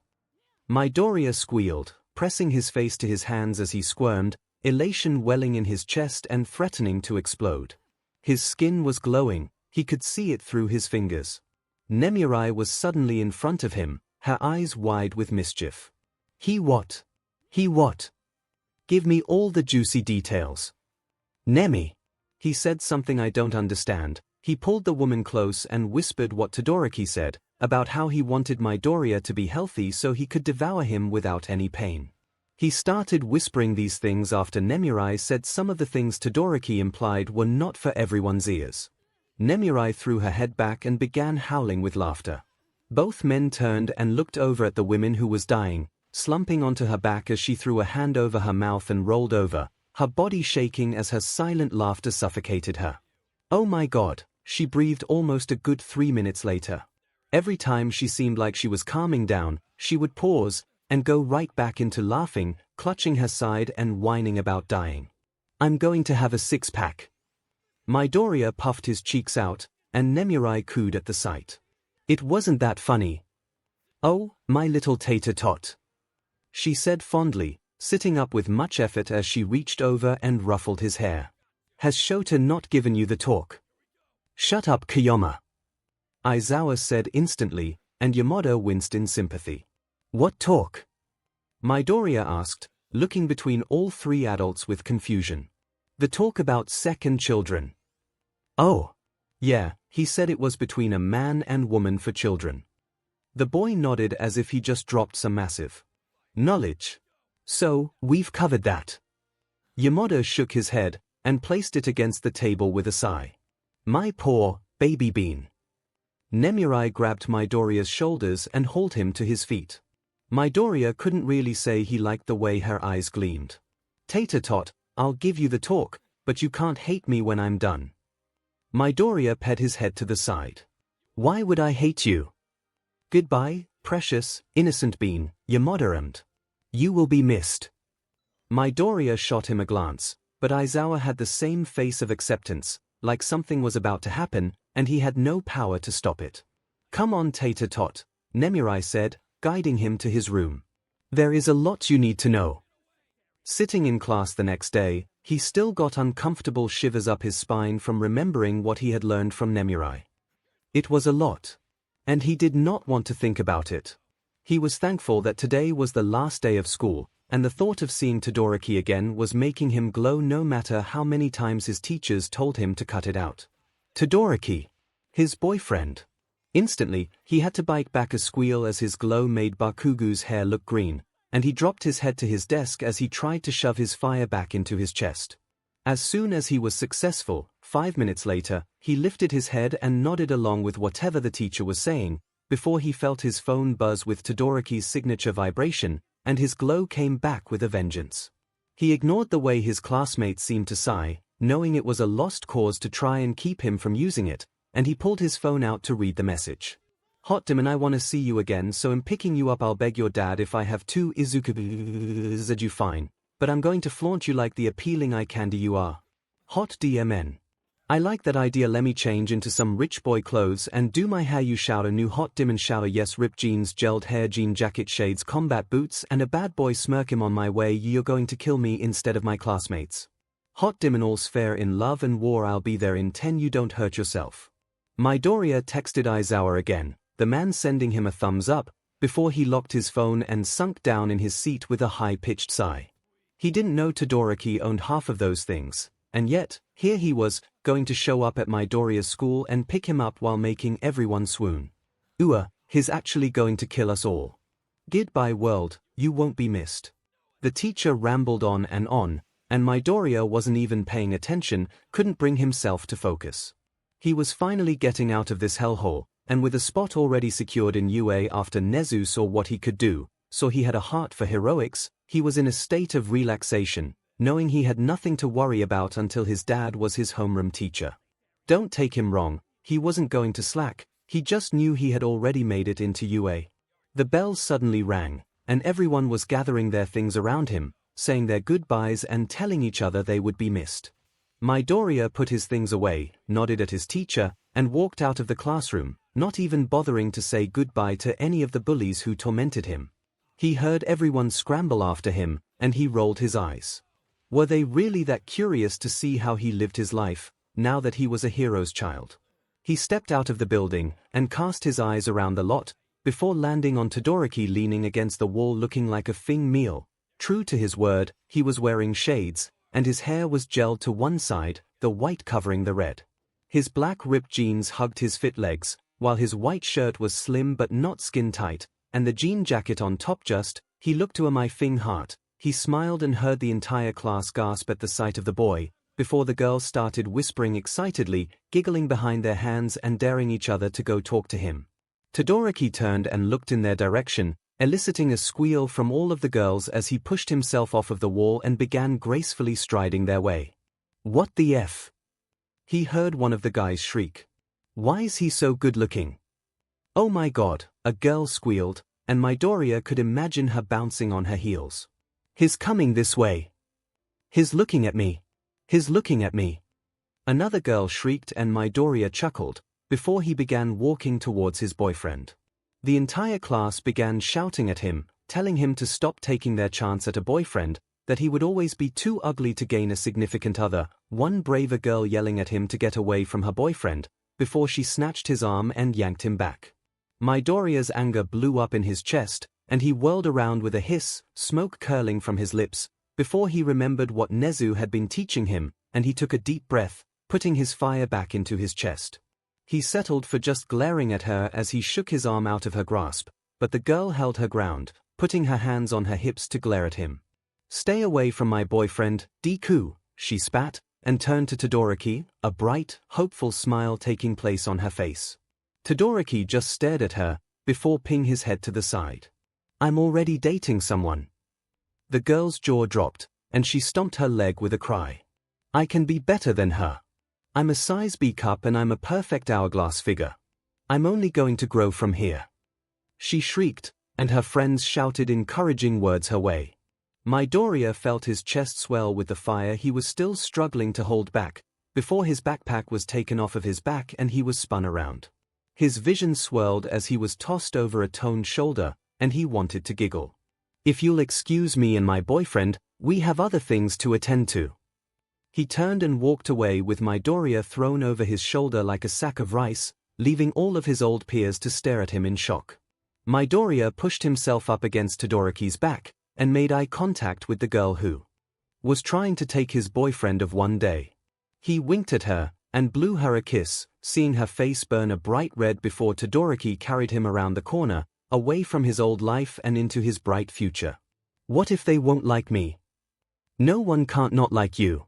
A: Midoriya squealed, pressing his face to his hands as he squirmed, elation welling in his chest and threatening to explode. His skin was glowing, he could see it through his fingers. Nemirai was suddenly in front of him, her eyes wide with mischief. He what? Give me all the juicy details. Nemi. He said something I don't understand. He pulled the woman close and whispered what Todoroki said, about how he wanted Midoriya to be healthy so he could devour him without any pain. He started whispering these things after Nemirai said some of the things Todoroki implied were not for everyone's ears. Nemirai threw her head back and began howling with laughter. Both men turned and looked over at the woman who was dying, slumping onto her back as she threw a hand over her mouth and rolled over, her body shaking as her silent laughter suffocated her. Oh my god, she breathed almost a good 3 minutes later. Every time she seemed like she was calming down, she would pause and go right back into laughing, clutching her side and whining about dying. I'm going to have a six-pack. Midoriya puffed his cheeks out, and Nemirai cooed at the sight. It wasn't that funny. Oh, my little tater tot. She said fondly, sitting up with much effort as she reached over and ruffled his hair. Has Shota not given you the talk? Shut up, Kiyama. Aizawa said instantly, and Yamada winced in sympathy. What talk? Midoriya asked, looking between all three adults with confusion. The talk about second children. Oh. Yeah, he said it was between a man and woman for children. The boy nodded as if he just dropped some massive knowledge. So, we've covered that. Yamada shook his head, and placed it against the table with a sigh. My poor baby bean. Nemirai grabbed Midoriya's shoulders and hauled him to his feet. Midoriya couldn't really say he liked the way her eyes gleamed. Tater tot, I'll give you the talk, but you can't hate me when I'm done. Midoriya pet his head to the side. Why would I hate you? Goodbye, precious, innocent bean, Yamada aimed. You will be missed. Midoriya shot him a glance, but Aizawa had the same face of acceptance, like something was about to happen, and he had no power to stop it. Come on, tater tot, Nemirai said, guiding him to his room. There is a lot you need to know. Sitting in class the next day, he still got uncomfortable shivers up his spine from remembering what he had learned from Nemirai. It was a lot. And he did not want to think about it. He was thankful that today was the last day of school, and the thought of seeing Todoroki again was making him glow no matter how many times his teachers told him to cut it out. Todoroki. His boyfriend. Instantly, he had to bite back a squeal as his glow made Bakugo's hair look green, and he dropped his head to his desk as he tried to shove his fire back into his chest. As soon as he was successful, 5 minutes later, he lifted his head and nodded along with whatever the teacher was saying, before he felt his phone buzz with Todoroki's signature vibration, and his glow came back with a vengeance. He ignored the way his classmates seemed to sigh, knowing it was a lost cause to try and keep him from using it, and he pulled his phone out to read the message. Hot Demon, I want to see you again, so I'm picking you up. I'll beg your dad if I have 2 𝐒𝐬𝐽𝐫 fine, but I'm going to flaunt you like the appealing eye candy you are. Hot DMN. I like that idea. Let me change into some rich boy clothes and do my hair. You shower. New hot demon shower. Yes, ripped jeans, gelled hair, jean jacket, shades, combat boots, and a bad boy smirk. Him on my way. You're going to kill me instead of my classmates. Hot demon, all's fair in love and war. I'll be there in 10. You don't hurt yourself. Midoriya texted Aizawa again, the man sending him a thumbs up, before he locked his phone and sunk down in his seat with a high-pitched sigh. He didn't know Todoroki owned half of those things, and yet, here he was, going to show up at Midoriya's school and pick him up while making everyone swoon. He's actually going to kill us all. Goodbye world, you won't be missed. The teacher rambled on, and Midoriya wasn't even paying attention, couldn't bring himself to focus. He was finally getting out of this hellhole, and with a spot already secured in UA after Nezu saw what he could do, so he had a heart for heroics, he was in a state of relaxation, knowing he had nothing to worry about until his dad was his homeroom teacher. Don't take him wrong, he wasn't going to slack, he just knew he had already made it into UA. The bells suddenly rang, and everyone was gathering their things around him, saying their goodbyes and telling each other they would be missed. Midoriya put his things away, nodded at his teacher, and walked out of the classroom, not even bothering to say goodbye to any of the bullies who tormented him. He heard everyone scramble after him, and he rolled his eyes. Were they really that curious to see how he lived his life, now that he was a hero's child? He stepped out of the building, and cast his eyes around the lot, before landing on Todoroki leaning against the wall looking like a fing meal. True to his word, he was wearing shades, and his hair was gelled to one side, the white covering the red. His black ripped jeans hugged his fit legs, while his white shirt was slim but not skin-tight, and the jean jacket on top just, he looked to a my fing heart. He smiled and heard the entire class gasp at the sight of the boy, before the girls started whispering excitedly, giggling behind their hands and daring each other to go talk to him. Todoroki turned and looked in their direction, eliciting a squeal from all of the girls as he pushed himself off of the wall and began gracefully striding their way. "What the F?" he heard one of the guys shriek. "Why's he so good-looking?" "Oh my god," a girl squealed, and Midoriya could imagine her bouncing on her heels. "He's coming this way. He's looking at me. He's looking at me." Another girl shrieked and Midoriya chuckled, before he began walking towards his boyfriend. The entire class began shouting at him, telling him to stop taking their chance at a boyfriend, that he would always be too ugly to gain a significant other, one braver girl yelling at him to get away from her boyfriend, before she snatched his arm and yanked him back. Midoriya's anger blew up in his chest, and he whirled around with a hiss, smoke curling from his lips, before he remembered what Nezu had been teaching him, and he took a deep breath, putting his fire back into his chest. He settled for just glaring at her as he shook his arm out of her grasp, but the girl held her ground, putting her hands on her hips to glare at him. "Stay away from my boyfriend, Deku," she spat, and turned to Todoroki, a bright, hopeful smile taking place on her face. Todoroki just stared at her, before pinging his head to the side. "I'm already dating someone." The girl's jaw dropped, and she stomped her leg with a cry. "I can be better than her. I'm a size B cup and I'm a perfect hourglass figure. I'm only going to grow from here." She shrieked, and her friends shouted encouraging words her way. Midoriya felt his chest swell with the fire he was still struggling to hold back, before his backpack was taken off of his back and he was spun around. His vision swirled as he was tossed over a toned shoulder, and he wanted to giggle. "If you'll excuse me and my boyfriend, we have other things to attend to." He turned and walked away with Midoriya thrown over his shoulder like a sack of rice, leaving all of his old peers to stare at him in shock. Midoriya pushed himself up against Todoroki's back, and made eye contact with the girl who was trying to take his boyfriend of one day. He winked at her, and blew her a kiss, seeing her face burn a bright red before Todoroki carried him around the corner, away from his old life and into his bright future. "What if they won't like me? No one can't not like you."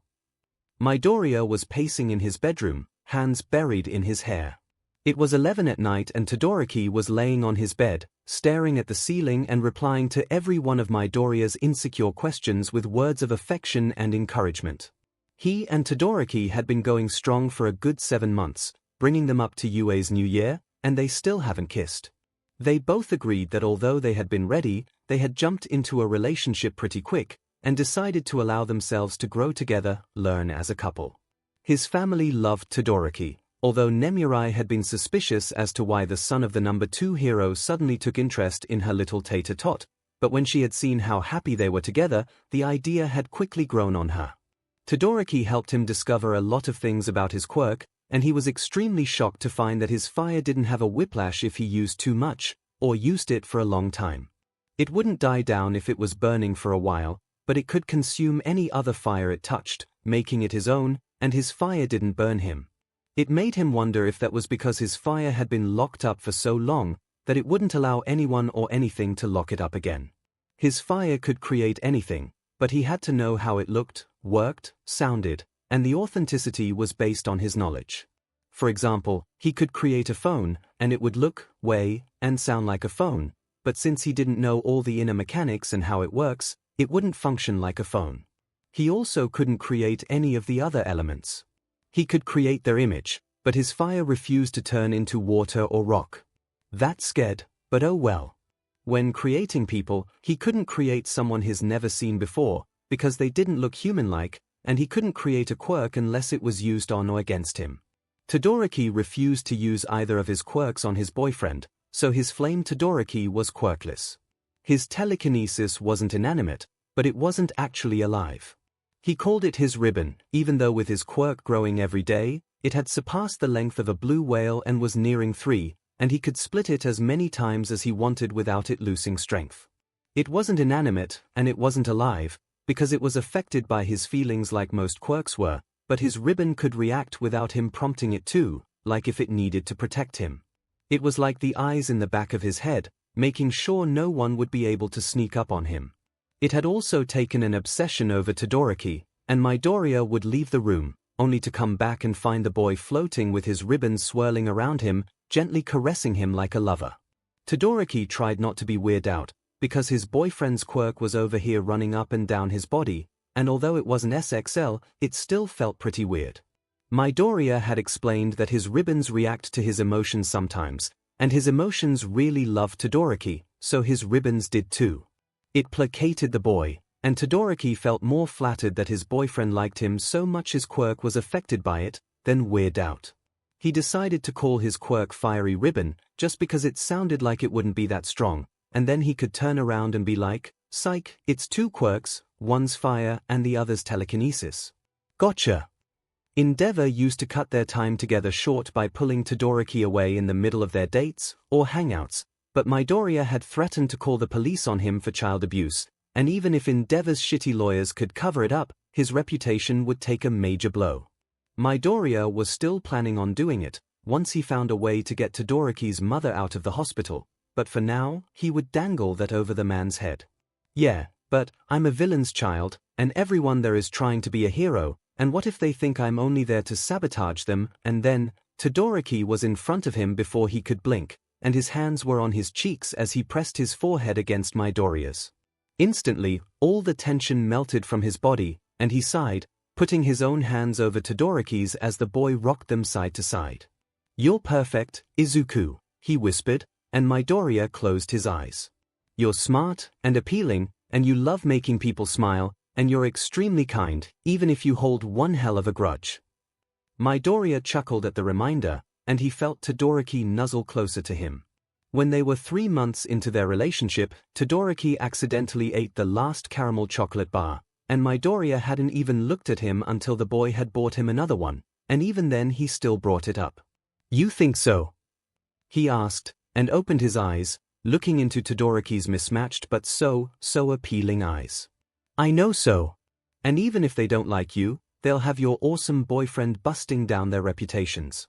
A: Midoriya was pacing in his bedroom, hands buried in his hair. It was 11 at night and Todoroki was laying on his bed, staring at the ceiling and replying to every one of Midoriya's insecure questions with words of affection and encouragement. He and Todoroki had been going strong for a good 7 months, bringing them up to UA's new year, and they still haven't kissed. They both agreed that although they had been ready, they had jumped into a relationship pretty quick, and decided to allow themselves to grow together, learn as a couple. His family loved Todoroki, although Nemurai had been suspicious as to why the son of the number 2 hero suddenly took interest in her little tater-tot, but when she had seen how happy they were together, the idea had quickly grown on her. Todoroki helped him discover a lot of things about his quirk, and he was extremely shocked to find that his fire didn't have a whiplash if he used too much, or used it for a long time. It wouldn't die down if it was burning for a while, but it could consume any other fire it touched, making it his own, and his fire didn't burn him. It made him wonder if that was because his fire had been locked up for so long that it wouldn't allow anyone or anything to lock it up again. His fire could create anything, but he had to know how it looked, worked, sounded, and the authenticity was based on his knowledge. For example, he could create a phone, and it would look, weigh, and sound like a phone, but since he didn't know all the inner mechanics and how it works, it wouldn't function like a phone. He also couldn't create any of the other elements. He could create their image, but his fire refused to turn into water or rock. That scared, but oh well. When creating people, he couldn't create someone he's never seen before, because they didn't look human-like, and he couldn't create a quirk unless it was used on or against him. Todoroki refused to use either of his quirks on his boyfriend, so his flame Todoroki was quirkless. His telekinesis wasn't inanimate, but it wasn't actually alive. He called it his ribbon, even though with his quirk growing every day, it had surpassed the length of a blue whale and was nearing 3, and he could split it as many times as he wanted without it losing strength. It wasn't inanimate, and it wasn't alive, because it was affected by his feelings like most quirks were, but his ribbon could react without him prompting it to, like if it needed to protect him. It was like the eyes in the back of his head, making sure no one would be able to sneak up on him. It had also taken an obsession over Todoroki, and Midoriya would leave the room, only to come back and find the boy floating with his ribbons swirling around him, gently caressing him like a lover. Todoroki tried not to be weirded out, because his boyfriend's quirk was over here running up and down his body, and although it wasn't SXL, it still felt pretty weird. Midoriya had explained that his ribbons react to his emotions sometimes, and his emotions really loved Todoroki, so his ribbons did too. It placated the boy, and Todoroki felt more flattered that his boyfriend liked him so much his quirk was affected by it, than weirded out. He decided to call his quirk Fiery Ribbon, just because it sounded like it wouldn't be that strong, and then he could turn around and be like, "Psych, it's 2 quirks, one's fire and the other's telekinesis." Gotcha. Endeavor used to cut their time together short by pulling Todoroki away in the middle of their dates or hangouts, but Midoriya had threatened to call the police on him for child abuse, and even if Endeavor's shitty lawyers could cover it up, his reputation would take a major blow. Midoriya was still planning on doing it, once he found a way to get Todoroki's mother out of the hospital, but for now, he would dangle that over the man's head. Yeah, but I'm a villain's child, and everyone there is trying to be a hero, and what if they think I'm only there to sabotage them? And then, Todoroki was in front of him before he could blink, and his hands were on his cheeks as he pressed his forehead against Midoriya's. Instantly, all the tension melted from his body, and he sighed, putting his own hands over Todoroki's as the boy rocked them side to side. "You're perfect, Izuku," he whispered, and Midoriya closed his eyes. "You're smart and appealing, and you love making people smile, and you're extremely kind, even if you hold one hell of a grudge." Midoriya chuckled at the reminder, and he felt Todoroki nuzzle closer to him. When they were 3 months into their relationship, Todoroki accidentally ate the last caramel chocolate bar, and Midoriya hadn't even looked at him until the boy had bought him another one, and even then he still brought it up. "You think so?" he asked, and opened his eyes, looking into Todoroki's mismatched but so appealing eyes. "I know so. And even if they don't like you, they'll have your awesome boyfriend busting down their reputations."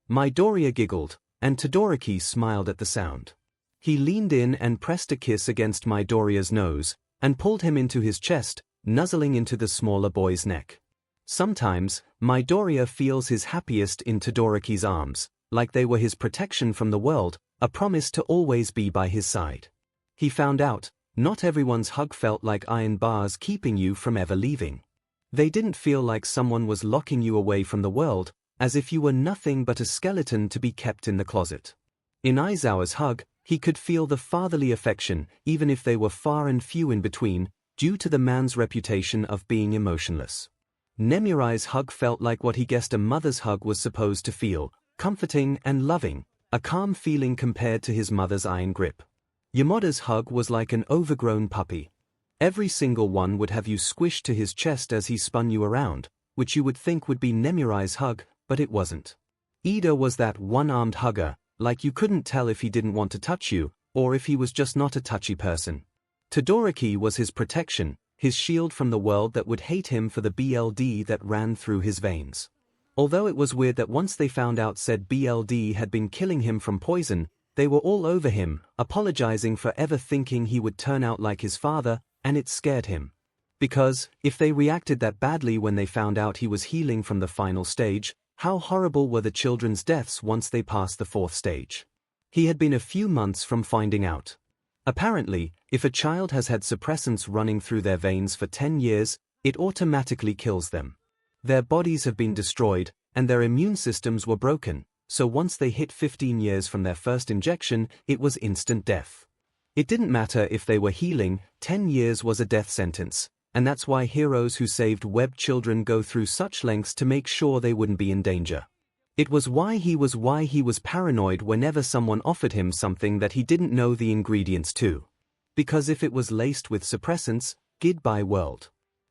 A: Midoriya giggled, and Todoroki smiled at the sound. He leaned in and pressed a kiss against Midoriya's nose, and pulled him into his chest, nuzzling into the smaller boy's neck. Sometimes, Midoriya feels his happiest in Todoroki's arms, like they were his protection from the world, a promise to always be by his side. He found out, not everyone's hug felt like iron bars keeping you from ever leaving. They didn't feel like someone was locking you away from the world, as if you were nothing but a skeleton to be kept in the closet. In Aizawa's hug, he could feel the fatherly affection, even if they were far and few in between, due to the man's reputation of being emotionless. Nemurai's hug felt like what he guessed a mother's hug was supposed to feel, comforting and loving, a calm feeling compared to his mother's iron grip. Yamada's hug was like an overgrown puppy. Every single one would have you squished to his chest as he spun you around, which you would think would be Nemurai's hug, but it wasn't. Ida was that one-armed hugger, like you couldn't tell if he didn't want to touch you, or if he was just not a touchy person. Todoroki was his protection, his shield from the world that would hate him for the BLD that ran through his veins. Although it was weird that once they found out said BLD had been killing him from poison, they were all over him, apologizing for ever thinking he would turn out like his father, and it scared him. Because, if they reacted that badly when they found out he was healing from the final stage, how horrible were the children's deaths once they passed the 4th stage? He had been a few months from finding out. Apparently, if a child has had suppressants running through their veins for 10 years, it automatically kills them. Their bodies have been destroyed, and their immune systems were broken, so once they hit 15 years from their first injection, it was instant death. It didn't matter if they were healing, 10 years was a death sentence, and that's why heroes who saved web children go through such lengths to make sure they wouldn't be in danger. It was why he was paranoid whenever someone offered him something that he didn't know the ingredients to. Because if it was laced with suppressants, goodbye world.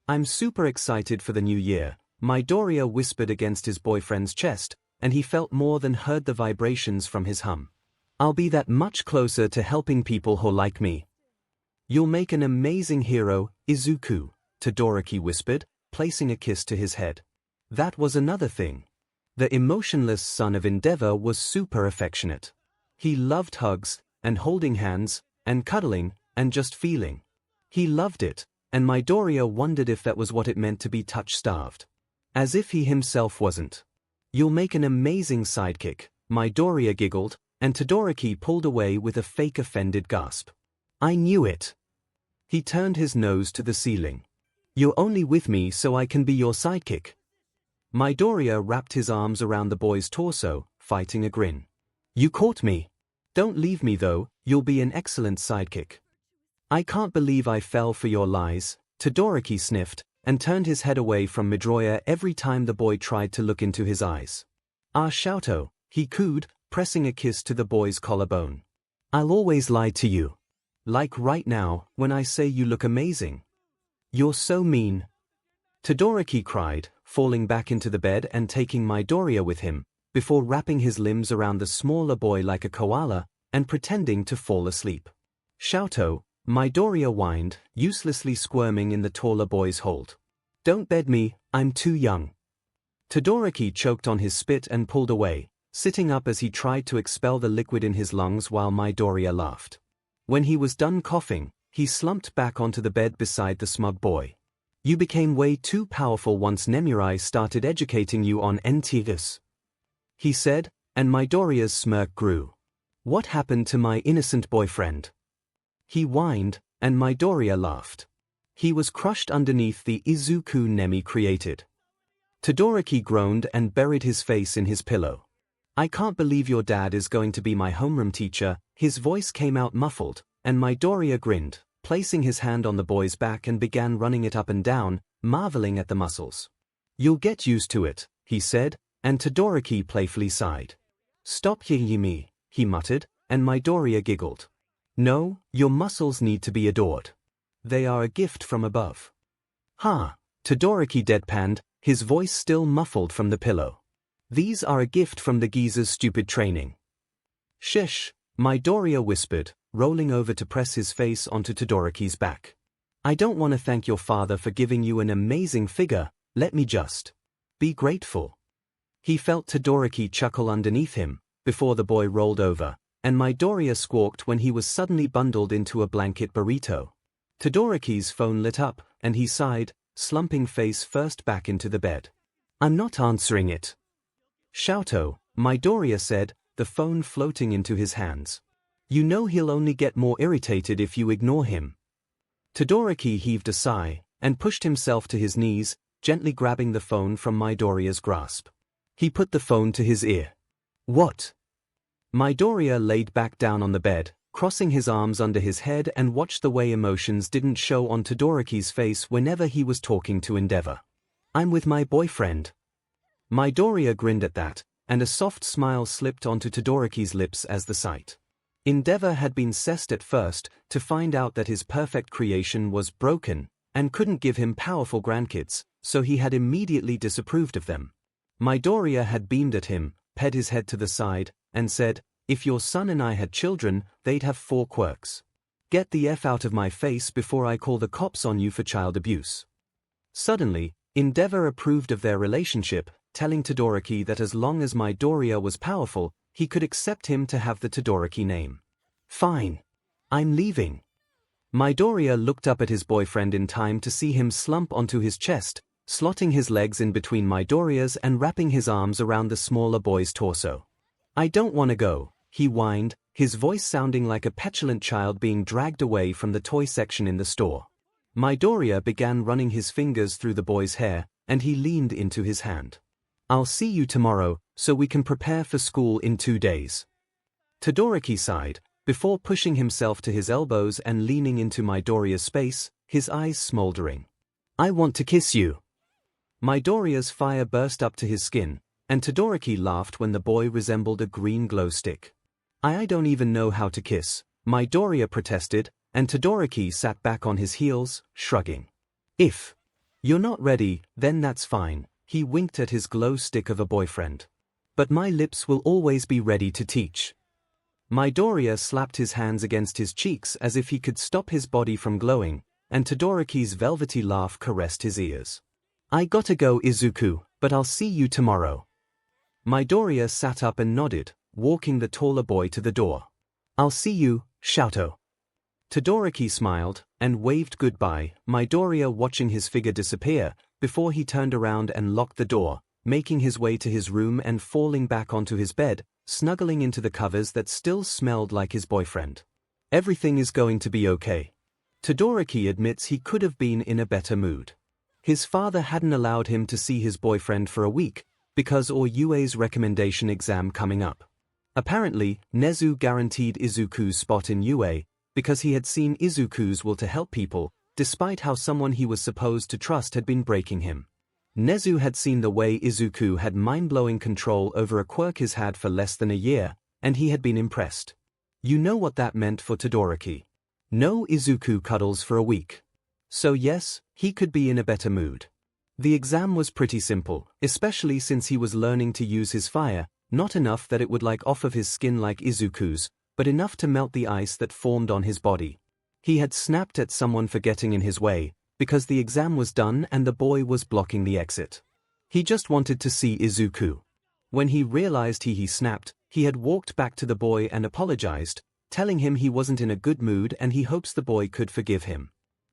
A: I'm super excited for the new year, Midoriya whispered against his boyfriend's chest, and he felt more than heard the vibrations from his hum. I'll be that much closer to helping people who like me. You'll make an amazing hero, Izuku, Todoroki whispered, placing a kiss to his head. That was another thing. The emotionless son of Endeavor was super affectionate. He loved hugs, and holding hands, and cuddling, and just feeling. He loved it, and Midoriya wondered if that was what it meant to be touch-starved. As if he himself wasn't. You'll make an amazing sidekick, Midoriya giggled, and Todoroki pulled away with a fake offended gasp. I knew it. He turned his nose to the ceiling. You're only with me so I can be your sidekick. Midoriya wrapped his arms around the boy's torso, fighting a grin. You caught me. Don't leave me though, you'll be an excellent sidekick. I can't believe I fell for your lies, Todoroki sniffed, and turned his head away from Midoriya every time the boy tried to look into his eyes. 𝐼𝐴, he cooed, pressing a kiss to the boy's collarbone. I'll always lie to you. Like right now, when I say you look amazing. You're so mean. Todoroki cried, falling back into the bed and taking Midoriya with him, before wrapping his limbs around the smaller boy like a koala, and pretending to fall asleep. 𝐿𝐴, Midoriya whined, uselessly squirming in the taller boy's hold. Don't bed me, I'm too young. Todoroki choked on his spit and pulled away, sitting up as he tried to expel the liquid in his lungs while Midoriya laughed. When he was done coughing, he slumped back onto the bed beside the smug boy. You became way too powerful once Nemurai started educating you on NTS. He said, and Midoriya's smirk grew. What happened to my innocent boyfriend? He whined, and Midoriya laughed. He was crushed underneath the Izuku Nemi created. Todoroki groaned and buried his face in his pillow. I can't believe your dad is going to be my homeroom teacher, his voice came out muffled, and Midoriya grinned, placing his hand on the boy's back and began running it up and down, marveling at the muscles. You'll get used to it, he said, and Todoroki playfully sighed. Stop hitting me, he muttered, and Midoriya giggled. No, your muscles need to be adored. They are a gift from above. Ha! Todoroki deadpanned, his voice still muffled from the pillow. These are a gift from the geezer's stupid training. Shish, Midoriya whispered, rolling over to press his face onto Todoroki's back. I don't want to thank your father for giving you an amazing figure, let me just be grateful. He felt Todoroki chuckle underneath him, before the boy rolled over, and Midoriya squawked when he was suddenly bundled into a blanket burrito. Todoroki's phone lit up, and he sighed, slumping face first back into the bed. I'm not answering it. 𝐿𝐴, Midoriya said, the phone floating into his hands. You know he'll only get more irritated if you ignore him. Todoroki heaved a sigh, and pushed himself to his knees, gently grabbing the phone from Midoriya's grasp. He put the phone to his ear. What? Midoriya laid back down on the bed, crossing his arms under his head and watched the way emotions didn't show on Todoroki's face whenever he was talking to Endeavor. I'm with my boyfriend. Midoriya grinned at that, and a soft smile slipped onto Todoroki's lips as the sight. Endeavor had been cessed at first to find out that his perfect creation was broken, and couldn't give him powerful grandkids, so he had immediately disapproved of them. Midoriya had beamed at him, ped his head to the side, and said, if your son and I had children, they'd have 4 quirks. Get the F out of my face before I call the cops on you for child abuse. Suddenly, Endeavor approved of their relationship, telling Todoroki that as long as Midoriya was powerful, he could accept him to have the Todoroki name. Fine. I'm leaving. Midoriya looked up at his boyfriend in time to see him slump onto his chest, slotting his legs in between Midoriya's and wrapping his arms around the smaller boy's torso. I don't want to go, he whined, his voice sounding like a petulant child being dragged away from the toy section in the store. Midoriya began running his fingers through the boy's hair, and he leaned into his hand. I'll see you tomorrow, so we can prepare for school in 2 days. Todoroki sighed, before pushing himself to his elbows and leaning into Midoriya's space, his eyes smoldering. "I want to kiss you." Midoriya's fire burst up to his skin, and Todoroki laughed when the boy resembled a green glow stick. I don't even know how to kiss," Midoriya protested, and Todoroki sat back on his heels, shrugging. "If you're not ready, then that's fine," he winked at his glow stick of a boyfriend. "But my lips will always be ready to teach." Midoriya slapped his hands against his cheeks as if he could stop his body from glowing, and Todoroki's velvety laugh caressed his ears. "I gotta go, Izuku, but I'll see you tomorrow." Midoriya sat up and nodded, walking the taller boy to the door. "I'll see you, 𝐿𝐴𝐷." Todoroki smiled and waved goodbye, Midoriya watching his figure disappear, before he turned around and locked the door, making his way to his room and falling back onto his bed, snuggling into the covers that still smelled like his boyfriend. "Everything is going to be okay." Todoroki admits he could have been in a better mood. His father hadn't allowed him to see his boyfriend for a week, because 𝐒𝐭𝐚𝐲 recommendation exam coming up. Apparently, Nezu guaranteed Izuku's spot in UA, because he had seen Izuku's will to help people, despite how someone he was supposed to trust had been breaking him. Nezu had seen the way Izuku had mind-blowing control over a quirk he's had for less than a year, and he had been impressed. You know what that meant for Todoroki. No Izuku cuddles for a week. So yes, he could be in a better mood. The exam was pretty simple, especially since he was learning to use his fire, not enough that it would like off of his skin like Izuku's, but enough to melt the ice that formed on his body. He had snapped at someone for getting in his way, because the exam was done and the boy was blocking the exit. He just wanted to see Izuku. When he realized he snapped, he had walked back to the boy and apologized, telling him he wasn't in a good mood and he hopes the boy could forgive him.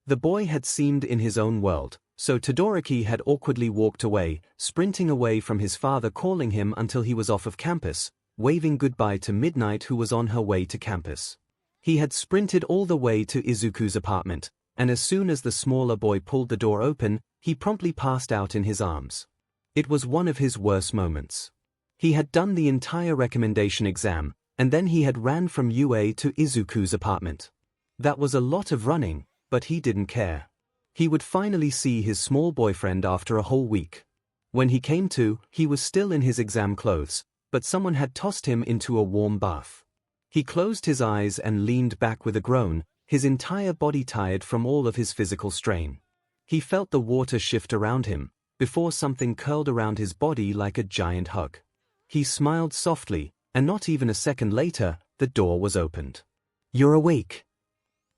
A: The boy had seemed in his own world, so Todoroki had awkwardly walked away, sprinting away from his father calling him until he was off of campus, waving goodbye to Midnight who was on her way to campus. He had sprinted all the way to Izuku's apartment, and as soon as the smaller boy pulled the door open, he promptly passed out in his arms. It was one of his worst moments. He had done the entire recommendation exam, and then he had ran from UA to Izuku's apartment. That was a lot of running, but he didn't care. He would finally see his small boyfriend after a whole week. When he came to, he was still in his exam clothes, but someone had tossed him into a warm bath. He closed his eyes and leaned back with a groan, his entire body tired from all of his physical strain. He felt the water shift around him, before something curled around his body like a giant hug. He smiled softly, and not even a second later, the door was opened. "You're awake."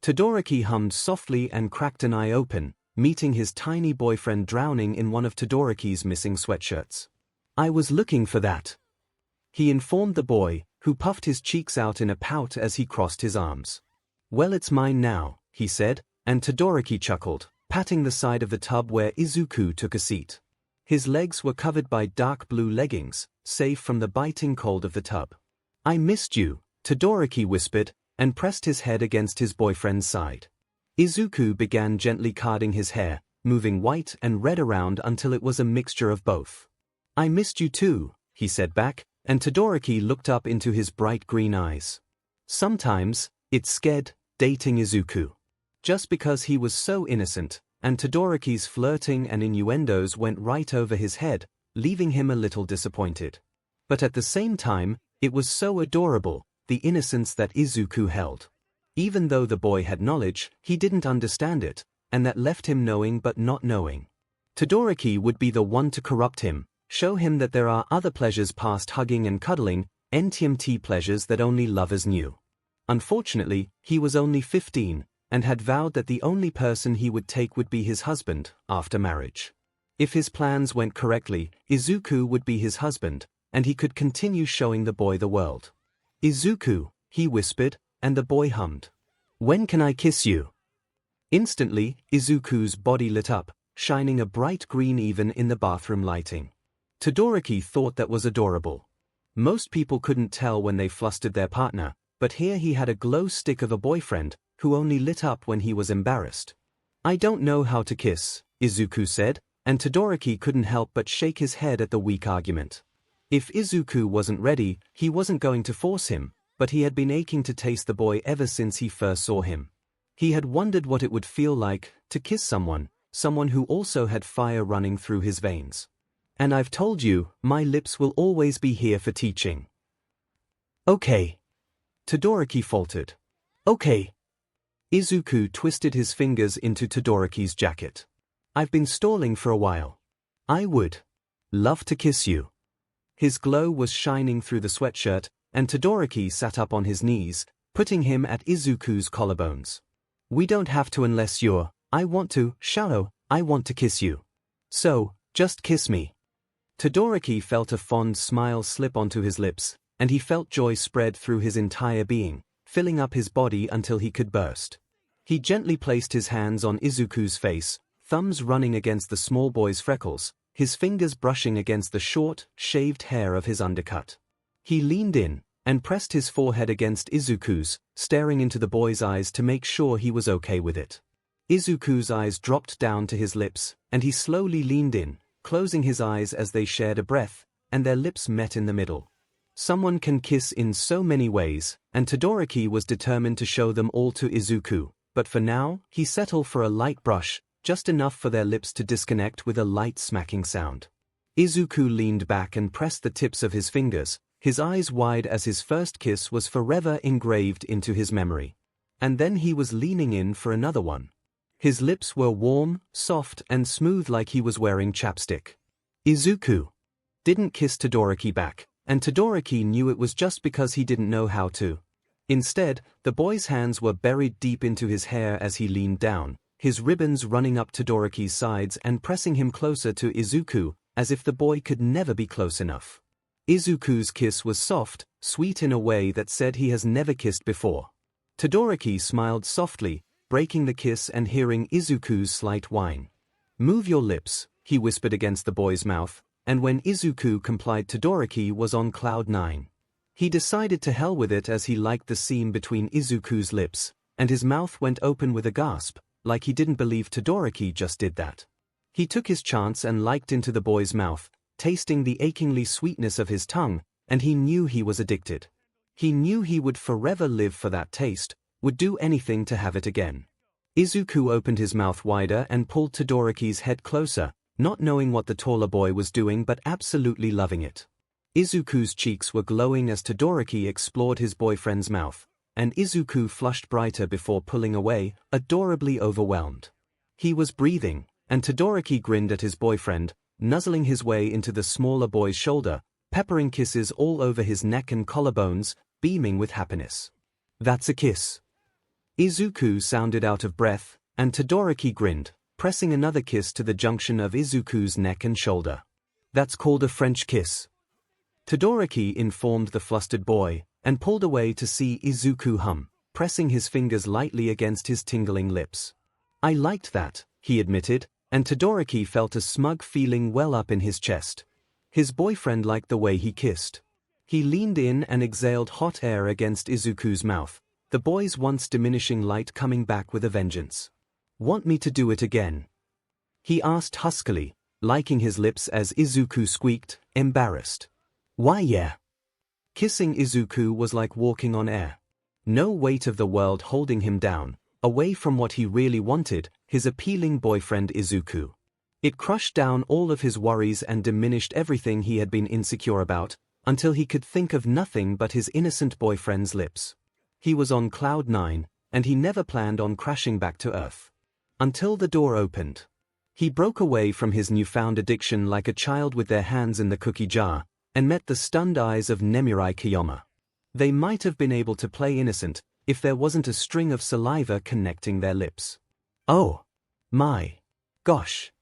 A: Todoroki hummed softly and cracked an eye open, meeting his tiny boyfriend drowning in one of Todoroki's missing sweatshirts. "I was looking for that," he informed the boy, who puffed his cheeks out in a pout as he crossed his arms. "Well, it's mine now," he said, and Todoroki chuckled, patting the side of the tub where Izuku took a seat. His legs were covered by dark blue leggings, safe from the biting cold of the tub. "I missed you," Todoroki whispered, and pressed his head against his boyfriend's side. Izuku began gently carding his hair, moving white and red around until it was a mixture of both. "I missed you too," he said back, and Todoroki looked up into his bright green eyes. Sometimes, it scared dating Izuku. Just because he was so innocent, and Todoroki's flirting and innuendos went right over his head, leaving him a little disappointed. But at the same time, it was so adorable, the innocence that Izuku held. Even though the boy had knowledge, he didn't understand it, and that left him knowing but not knowing. Todoroki would be the one to corrupt him, show him that there are other pleasures past hugging and cuddling, NTMT pleasures that only lovers knew. Unfortunately, he was only 15, and had vowed that the only person he would take would be his husband, after marriage. If his plans went correctly, Izuku would be his husband, and he could continue showing the boy the world. "Izuku," he whispered, and the boy hummed. "When can I kiss you?" Instantly, Izuku's body lit up, shining a bright green even in the bathroom lighting. Todoroki thought that was adorable. Most people couldn't tell when they flustered their partner, but here he had a glow stick of a boyfriend, who only lit up when he was embarrassed. "I don't know how to kiss," Izuku said, and Todoroki couldn't help but shake his head at the weak argument. If Izuku wasn't ready, he wasn't going to force him, but he had been aching to taste the boy ever since he first saw him. He had wondered what it would feel like to kiss someone who also had fire running through his veins. "And I've told you, my lips will always be here for teaching." "Okay." Todoroki faltered. "Okay." Izuku twisted his fingers into Todoroki's jacket. "I've been stalling for a while. I would love to kiss you." His glow was shining through the sweatshirt, and Todoroki sat up on his knees, putting him at Izuku's collarbones. "We don't have to unless you're. I want to, Shadow, I want to kiss you. So, just kiss me." Todoroki felt a fond smile slip onto his lips, and he felt joy spread through his entire being, filling up his body until he could burst. He gently placed his hands on Izuku's face, thumbs running against the small boy's freckles, his fingers brushing against the short, shaved hair of his undercut. He leaned in and pressed his forehead against Izuku's, staring into the boy's eyes to make sure he was okay with it. Izuku's eyes dropped down to his lips, and he slowly leaned in, closing his eyes as they shared a breath, and their lips met in the middle. Someone can kiss in so many ways, and Todoroki was determined to show them all to Izuku, but for now, he settled for a light brush, just enough for their lips to disconnect with a light smacking sound. Izuku leaned back and pressed the tips of his fingers, his eyes wide as his first kiss was forever engraved into his memory. And then he was leaning in for another one. His lips were warm, soft, and smooth like he was wearing chapstick. Izuku didn't kiss Todoroki back, and Todoroki knew it was just because he didn't know how to. Instead, the boy's hands were buried deep into his hair as he leaned down, his ribbons running up Todoroki's sides and pressing him closer to Izuku, as if the boy could never be close enough. Izuku's kiss was soft, sweet in a way that said he has never kissed before. Todoroki smiled softly, breaking the kiss and hearing Izuku's slight whine. "Move your lips," he whispered against the boy's mouth, and when Izuku complied, Todoroki was on cloud 9. He decided to hell with it as he liked the seam between Izuku's lips, and his mouth went open with a gasp, like he didn't believe Todoroki just did that. He took his chance and licked into the boy's mouth, tasting the achingly sweetness of his tongue, and he knew he was addicted. He knew he would forever live for that taste, would do anything to have it again. Izuku opened his mouth wider and pulled Todoroki's head closer, not knowing what the taller boy was doing but absolutely loving it. Izuku's cheeks were glowing as Todoroki explored his boyfriend's mouth, and Izuku flushed brighter before pulling away, adorably overwhelmed. He was breathing, and Todoroki grinned at his boyfriend, nuzzling his way into the smaller boy's shoulder, peppering kisses all over his neck and collarbones, beaming with happiness. "That's a kiss." Izuku sounded out of breath, and Todoroki grinned, pressing another kiss to the junction of Izuku's neck and shoulder. "That's called a French kiss," Todoroki informed the flustered boy, and pulled away to see Izuku hum, pressing his fingers lightly against his tingling lips. "I liked that," he admitted, and Todoroki felt a smug feeling well up in his chest. His boyfriend liked the way he kissed. He leaned in and exhaled hot air against Izuku's mouth, the boy's once diminishing light coming back with a vengeance. "Want me to do it again?" he asked huskily, licking his lips as Izuku squeaked, embarrassed. "Why yeah." Kissing Izuku was like walking on air. No weight of the world holding him down, away from what he really wanted, his appealing boyfriend Izuku. It crushed down all of his worries and diminished everything he had been insecure about, until he could think of nothing but his innocent boyfriend's lips. He was on cloud 9, and he never planned on crashing back to Earth. Until the door opened. He broke away from his newfound addiction like a child with their hands in the cookie jar, and met the stunned eyes of Nemurai Kiyama. They might have been able to play innocent, if there wasn't a string of saliva connecting their lips. "Oh my gosh,"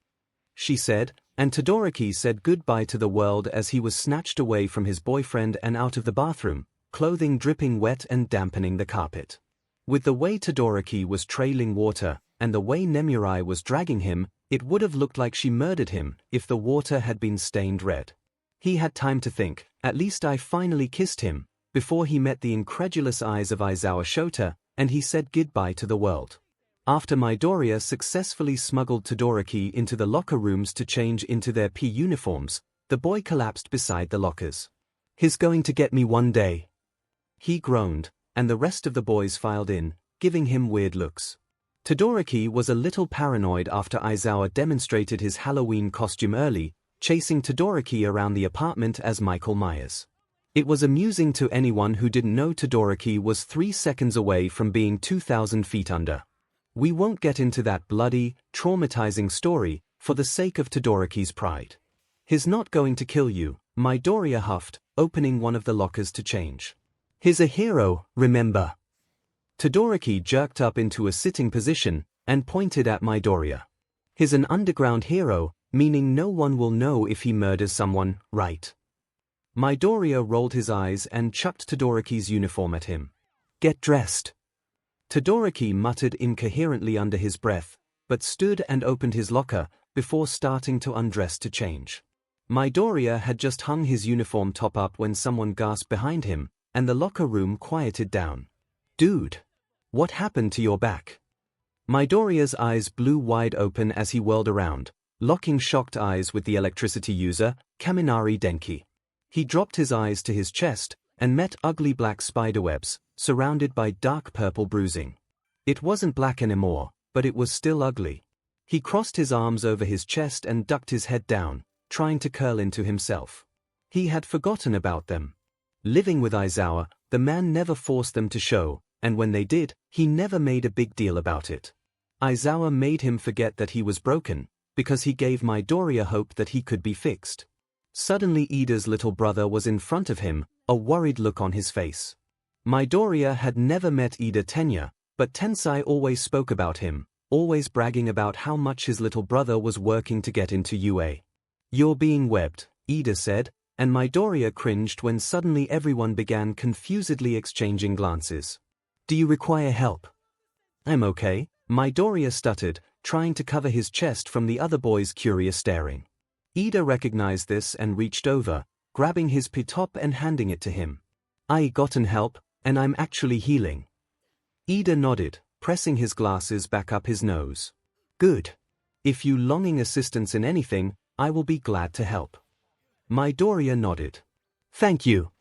A: she said, and Todoroki said goodbye to the world as he was snatched away from his boyfriend and out of the bathroom, clothing dripping wet and dampening the carpet. With the way Todoroki was trailing water, and the way Nemurai was dragging him, it would have looked like she murdered him if the water had been stained red. He had time to think, "At least I finally kissed him," before he met the incredulous eyes of Aizawa Shota, and he said goodbye to the world. After Midoriya successfully smuggled Todoroki into the locker rooms to change into their P uniforms, the boy collapsed beside the lockers. "He's going to get me one day." He groaned, and the rest of the boys filed in, giving him weird looks. Todoroki was a little paranoid after Aizawa demonstrated his Halloween costume early, chasing Todoroki around the apartment as Michael Myers. It was amusing to anyone who didn't know Todoroki was 3 seconds away from being 2,000 feet under. We won't get into that bloody, traumatizing story, for the sake of Todoroki's pride. He's not going to kill you, Midoriya huffed, opening one of the lockers to change. He's a hero, remember? Todoroki jerked up into a sitting position, and pointed at Midoriya. He's an underground hero, meaning no one will know if he murders someone, right? Midoriya rolled his eyes and chucked Todoroki's uniform at him. Get dressed. Todoroki muttered incoherently under his breath, but stood and opened his locker, before starting to undress to change. Midoriya had just hung his uniform top up when someone gasped behind him, and the locker room quieted down. Dude! What happened to your back? Midoriya's eyes blew wide open as he whirled around, locking shocked eyes with the electricity user, Kaminari Denki. He dropped his eyes to his chest, and met ugly black spiderwebs, surrounded by dark purple bruising. It wasn't black anymore, but it was still ugly. He crossed his arms over his chest and ducked his head down, trying to curl into himself. He had forgotten about them. Living with Aizawa, the man never forced them to show, and when they did, he never made a big deal about it. Aizawa made him forget that he was broken, because he gave Midoriya hope that he could be fixed. Suddenly Ida's little brother was in front of him, a worried look on his face. Midoriya had never met Ida Tenya, but Tensai always spoke about him, always bragging about how much his little brother was working to get into UA. You're being webbed, Ida said, and Midoriya cringed when suddenly everyone began confusedly exchanging glances. Do you require help? I'm okay, Midoriya stuttered, trying to cover his chest from the other boys' curious staring. Ida recognized this and reached over, grabbing his pitop and handing it to him. I gotten help, and I'm actually healing. Ida nodded, pressing his glasses back up his nose. Good. If you longing assistance in anything, I will be glad to help. Midoriya nodded. Thank you.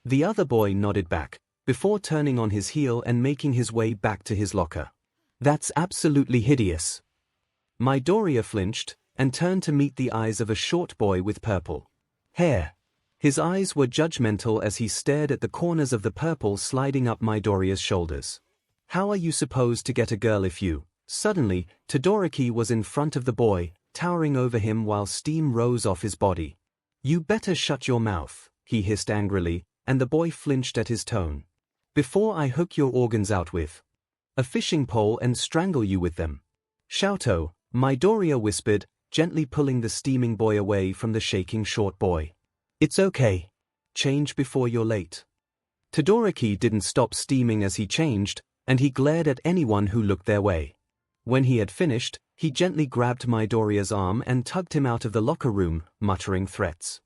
A: The other boy nodded back, before turning on his heel and making his way back to his locker. That's absolutely hideous. Midoriya flinched, and turned to meet the eyes of a short boy with purple hair. His eyes were judgmental as he stared at the corners of the purple sliding up Midoriya's shoulders. How are you supposed to get a girl if you... Suddenly, Todoroki was in front of the boy, towering over him while steam rose off his body. You better shut your mouth, he hissed angrily, and the boy flinched at his tone. Before I hook your organs out with a fishing pole and strangle you with them. Shouto, Midoriya whispered, gently pulling the steaming boy away from the shaking short boy. It's okay. Change before you're late. Todoroki didn't stop steaming as he changed, and he glared at anyone who looked their way. When he had finished, he gently grabbed Midoriya's arm and tugged him out of the locker room, muttering threats.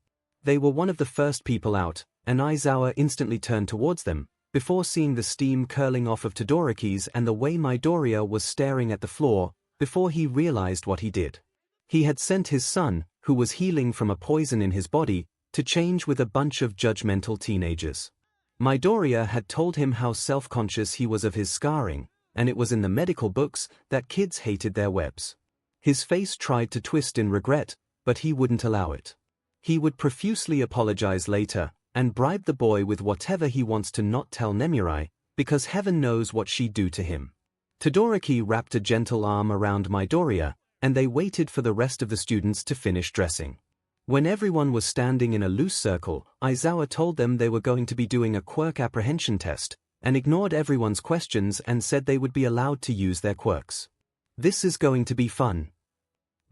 A: They were one of the first people out, and Aizawa instantly turned towards them, before seeing the steam curling off of Todoroki's and the way Midoriya was staring at the floor, before he realized what he did. He had sent his son, who was healing from a poison in his body, to change with a bunch of judgmental teenagers. Midoriya had told him how self-conscious he was of his scarring, and it was in the medical books that kids hated their webs. His face tried to twist in regret, but he wouldn't allow it. He would profusely apologize later, and bribe the boy with whatever he wants to not tell Nemurai, because heaven knows what she'd do to him. Todoroki wrapped a gentle arm around Midoriya, and they waited for the rest of the students to finish dressing. When everyone was standing in a loose circle, Aizawa told them they were going to be doing a quirk apprehension test, and ignored everyone's questions and said they would be allowed to use their quirks. This is going to be fun.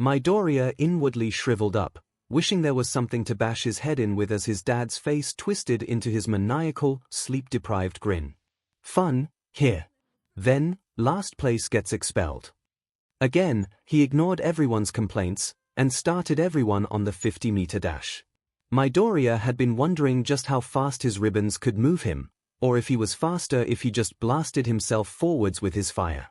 A: Midoriya inwardly shriveled up, wishing there was something to bash his head in with as his dad's face twisted into his maniacal, sleep-deprived grin. Fun, here. Then, last place gets expelled. Again, he ignored everyone's complaints, and started everyone on the 50-meter dash. Midoriya had been wondering just how fast his ribbons could move him, or if he was faster if he just blasted himself forwards with his fire.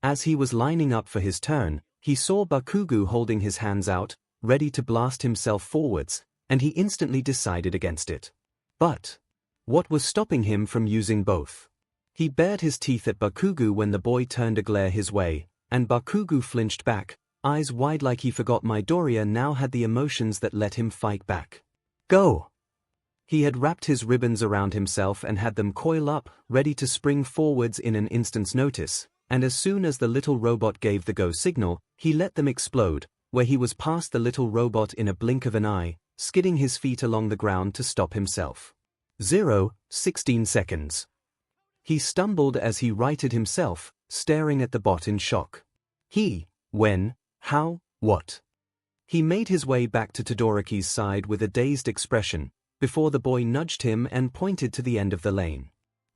A: As he was lining up for his turn, he saw Bakugo holding his hands out, ready to blast himself forwards, and he instantly decided against it. But What was stopping him from using both? He bared his teeth at Bakugo when the boy turned a glare his way, and Bakugo flinched back, eyes wide like he forgot Midoriya now had the emotions that let him fight back. Go! He had wrapped his ribbons around himself and had them coil up, ready to spring forwards in an instant's notice, and as soon as the little robot gave the go signal, he let them explode, where he was past the little robot in a blink of an eye, skidding his feet along the ground to stop himself. 16 seconds. He stumbled as he righted himself, staring at the bot in shock. When, how, what? He made his way back to Todoroki's side with a dazed expression, before the boy nudged him and pointed to the end of the lane.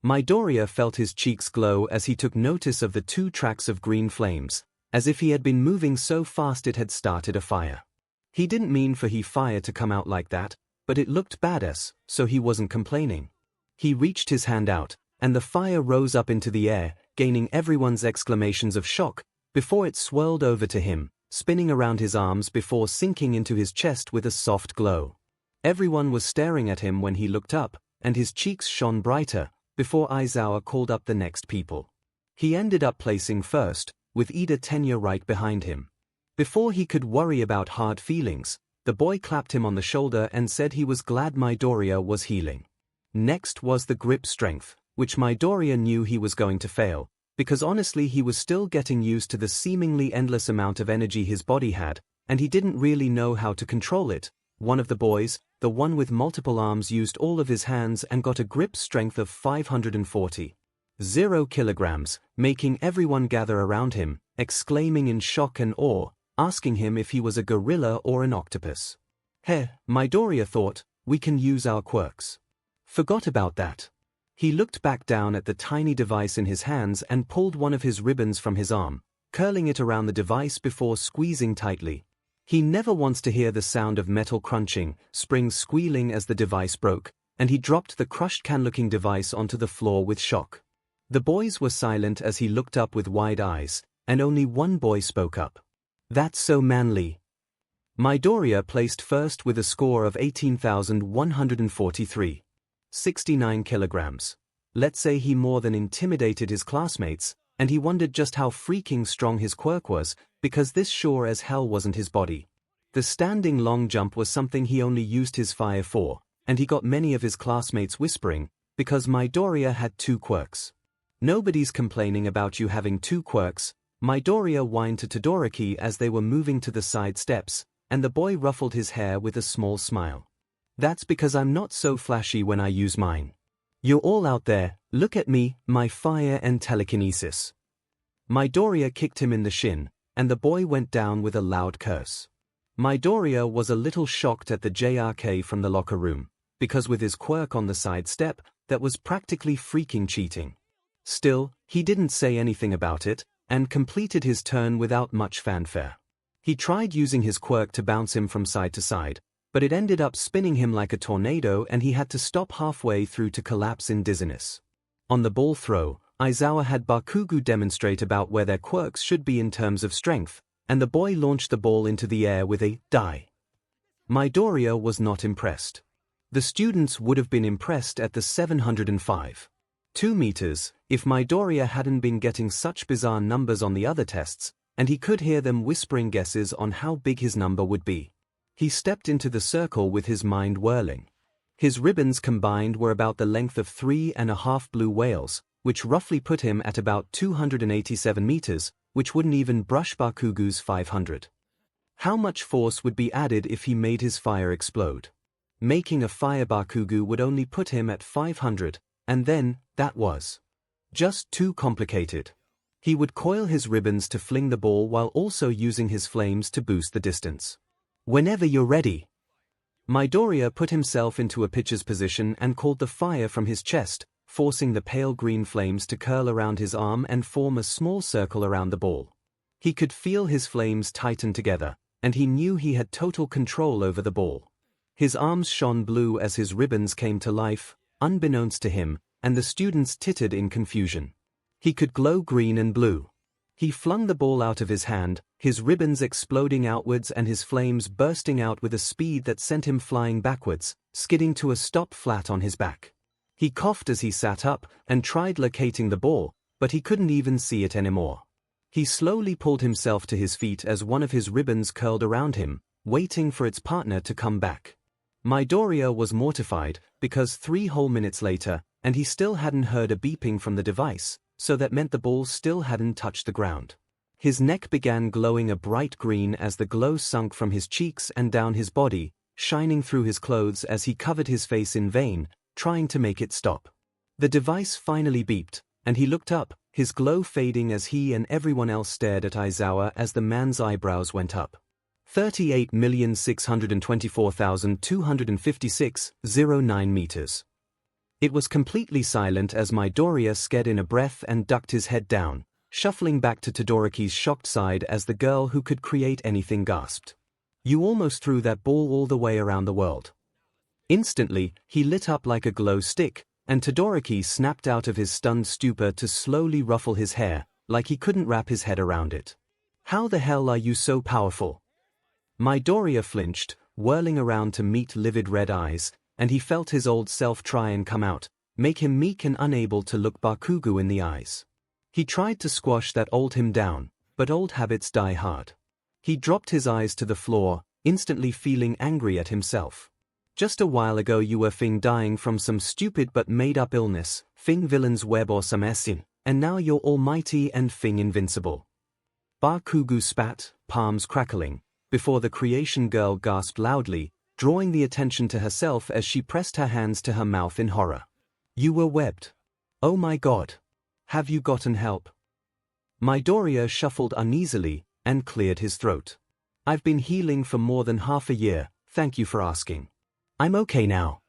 A: Midoriya felt his cheeks glow as he took notice of the 2 tracks of green flames, as if he had been moving so fast it had started a fire. He didn't mean for fire to come out like that, but it looked badass, so he wasn't complaining. He reached his hand out, and the fire rose up into the air, gaining everyone's exclamations of shock, before it swirled over to him, spinning around his arms before sinking into his chest with a soft glow. Everyone was staring at him when he looked up, and his cheeks shone brighter, before Aizawa called up the next people. He ended up placing first, with Ida Tenya right behind him. Before he could worry about hard feelings, the boy clapped him on the shoulder and said he was glad Midoriya was healing. Next was the grip strength, which Midoriya knew he was going to fail, because honestly he was still getting used to the seemingly endless amount of energy his body had, and he didn't really know how to control it. One of the boys, the one with multiple arms, used all of his hands and got a grip strength of 540 kilograms, making everyone gather around him, exclaiming in shock and awe, asking him if he was a gorilla or an octopus. Midoriya thought, we can use our quirks. Forgot about that. He looked back down at the tiny device in his hands and pulled one of his ribbons from his arm, curling it around the device before squeezing tightly. He never wants to hear the sound of metal crunching, springs squealing as the device broke, and he dropped the crushed can-looking device onto the floor with shock. The boys were silent as he looked up with wide eyes, and only one boy spoke up. That's so manly. Midoriya placed first with a score of 18,143. 69 kilograms. Let's say he more than intimidated his classmates, and he wondered just how freaking strong his quirk was, because this sure as hell wasn't his body. The standing long jump was something he only used his fire for, and he got many of his classmates whispering, because Midoriya had 2 quirks. Nobody's complaining about you having 2 quirks, Midoriya whined to Todoroki as they were moving to the side steps, and the boy ruffled his hair with a small smile. That's because I'm not so flashy when I use mine. You're all out there, look at me, my fire and telekinesis. Midoriya kicked him in the shin, and the boy went down with a loud curse. Midoriya was a little shocked at the JRK from the locker room, because with his quirk on the side step, that was practically freaking cheating. Still, he didn't say anything about it, and completed his turn without much fanfare. He tried using his quirk to bounce him from side to side, but it ended up spinning him like a tornado and he had to stop halfway through to collapse in dizziness. On the ball throw, Aizawa had Bakugo demonstrate about where their quirks should be in terms of strength, and the boy launched the ball into the air with a die. Midoriya was not impressed. The students would have been impressed at the 705. 2 meters, if Midoriya hadn't been getting such bizarre numbers on the other tests, and he could hear them whispering guesses on how big his number would be. He stepped into the circle with his mind whirling. His ribbons combined were about the length of 3.5 blue whales, which roughly put him at about 287 meters, which wouldn't even brush Bakugo's 500. How much force would be added if he made his fire explode? Making a fire Bakugo would only put him at 500, and then, that was just too complicated. He would coil his ribbons to fling the ball while also using his flames to boost the distance. Whenever you're ready. Midoriya put himself into a pitcher's position and called the fire from his chest, forcing the pale green flames to curl around his arm and form a small circle around the ball. He could feel his flames tighten together, and he knew he had total control over the ball. His arms shone blue as his ribbons came to life, unbeknownst to him, and the students tittered in confusion. He could glow green and blue. He flung the ball out of his hand, his ribbons exploding outwards and his flames bursting out with a speed that sent him flying backwards, skidding to a stop flat on his back. He coughed as he sat up and tried locating the ball, but he couldn't even see it anymore. He slowly pulled himself to his feet as one of his ribbons curled around him, waiting for its partner to come back. Midoriya was mortified because 3 whole minutes later, and he still hadn't heard a beeping from the device, so that meant the ball still hadn't touched the ground. His neck began glowing a bright green as the glow sunk from his cheeks and down his body, shining through his clothes as he covered his face in vain, trying to make it stop. The device finally beeped, and he looked up, his glow fading as he and everyone else stared at Aizawa as the man's eyebrows went up. 38,624,256.09 meters. It was completely silent as Midoriya scared in a breath and ducked his head down, shuffling back to Todoroki's shocked side as the girl who could create anything gasped. "You almost threw that ball all the way around the world." Instantly, he lit up like a glow stick, and Todoroki snapped out of his stunned stupor to slowly ruffle his hair, like he couldn't wrap his head around it. "How the hell are you so powerful?" Midoriya flinched, whirling around to meet livid red eyes, and he felt his old self try and come out, make him meek and unable to look Bakugo in the eyes. He tried to squash that old him down, but old habits die hard. He dropped his eyes to the floor, instantly feeling angry at himself. "Just a while ago you were dying from some stupid but made-up illness, villain's web or some sin, and now you're almighty and invincible." Bakugo spat, palms crackling, before the creation girl gasped loudly, drawing the attention to herself as she pressed her hands to her mouth in horror. "You were webbed. Oh my god. Have you gotten help?" Midoriya shuffled uneasily and cleared his throat. "I've been healing for more than half a year, thank you for asking. I'm okay now.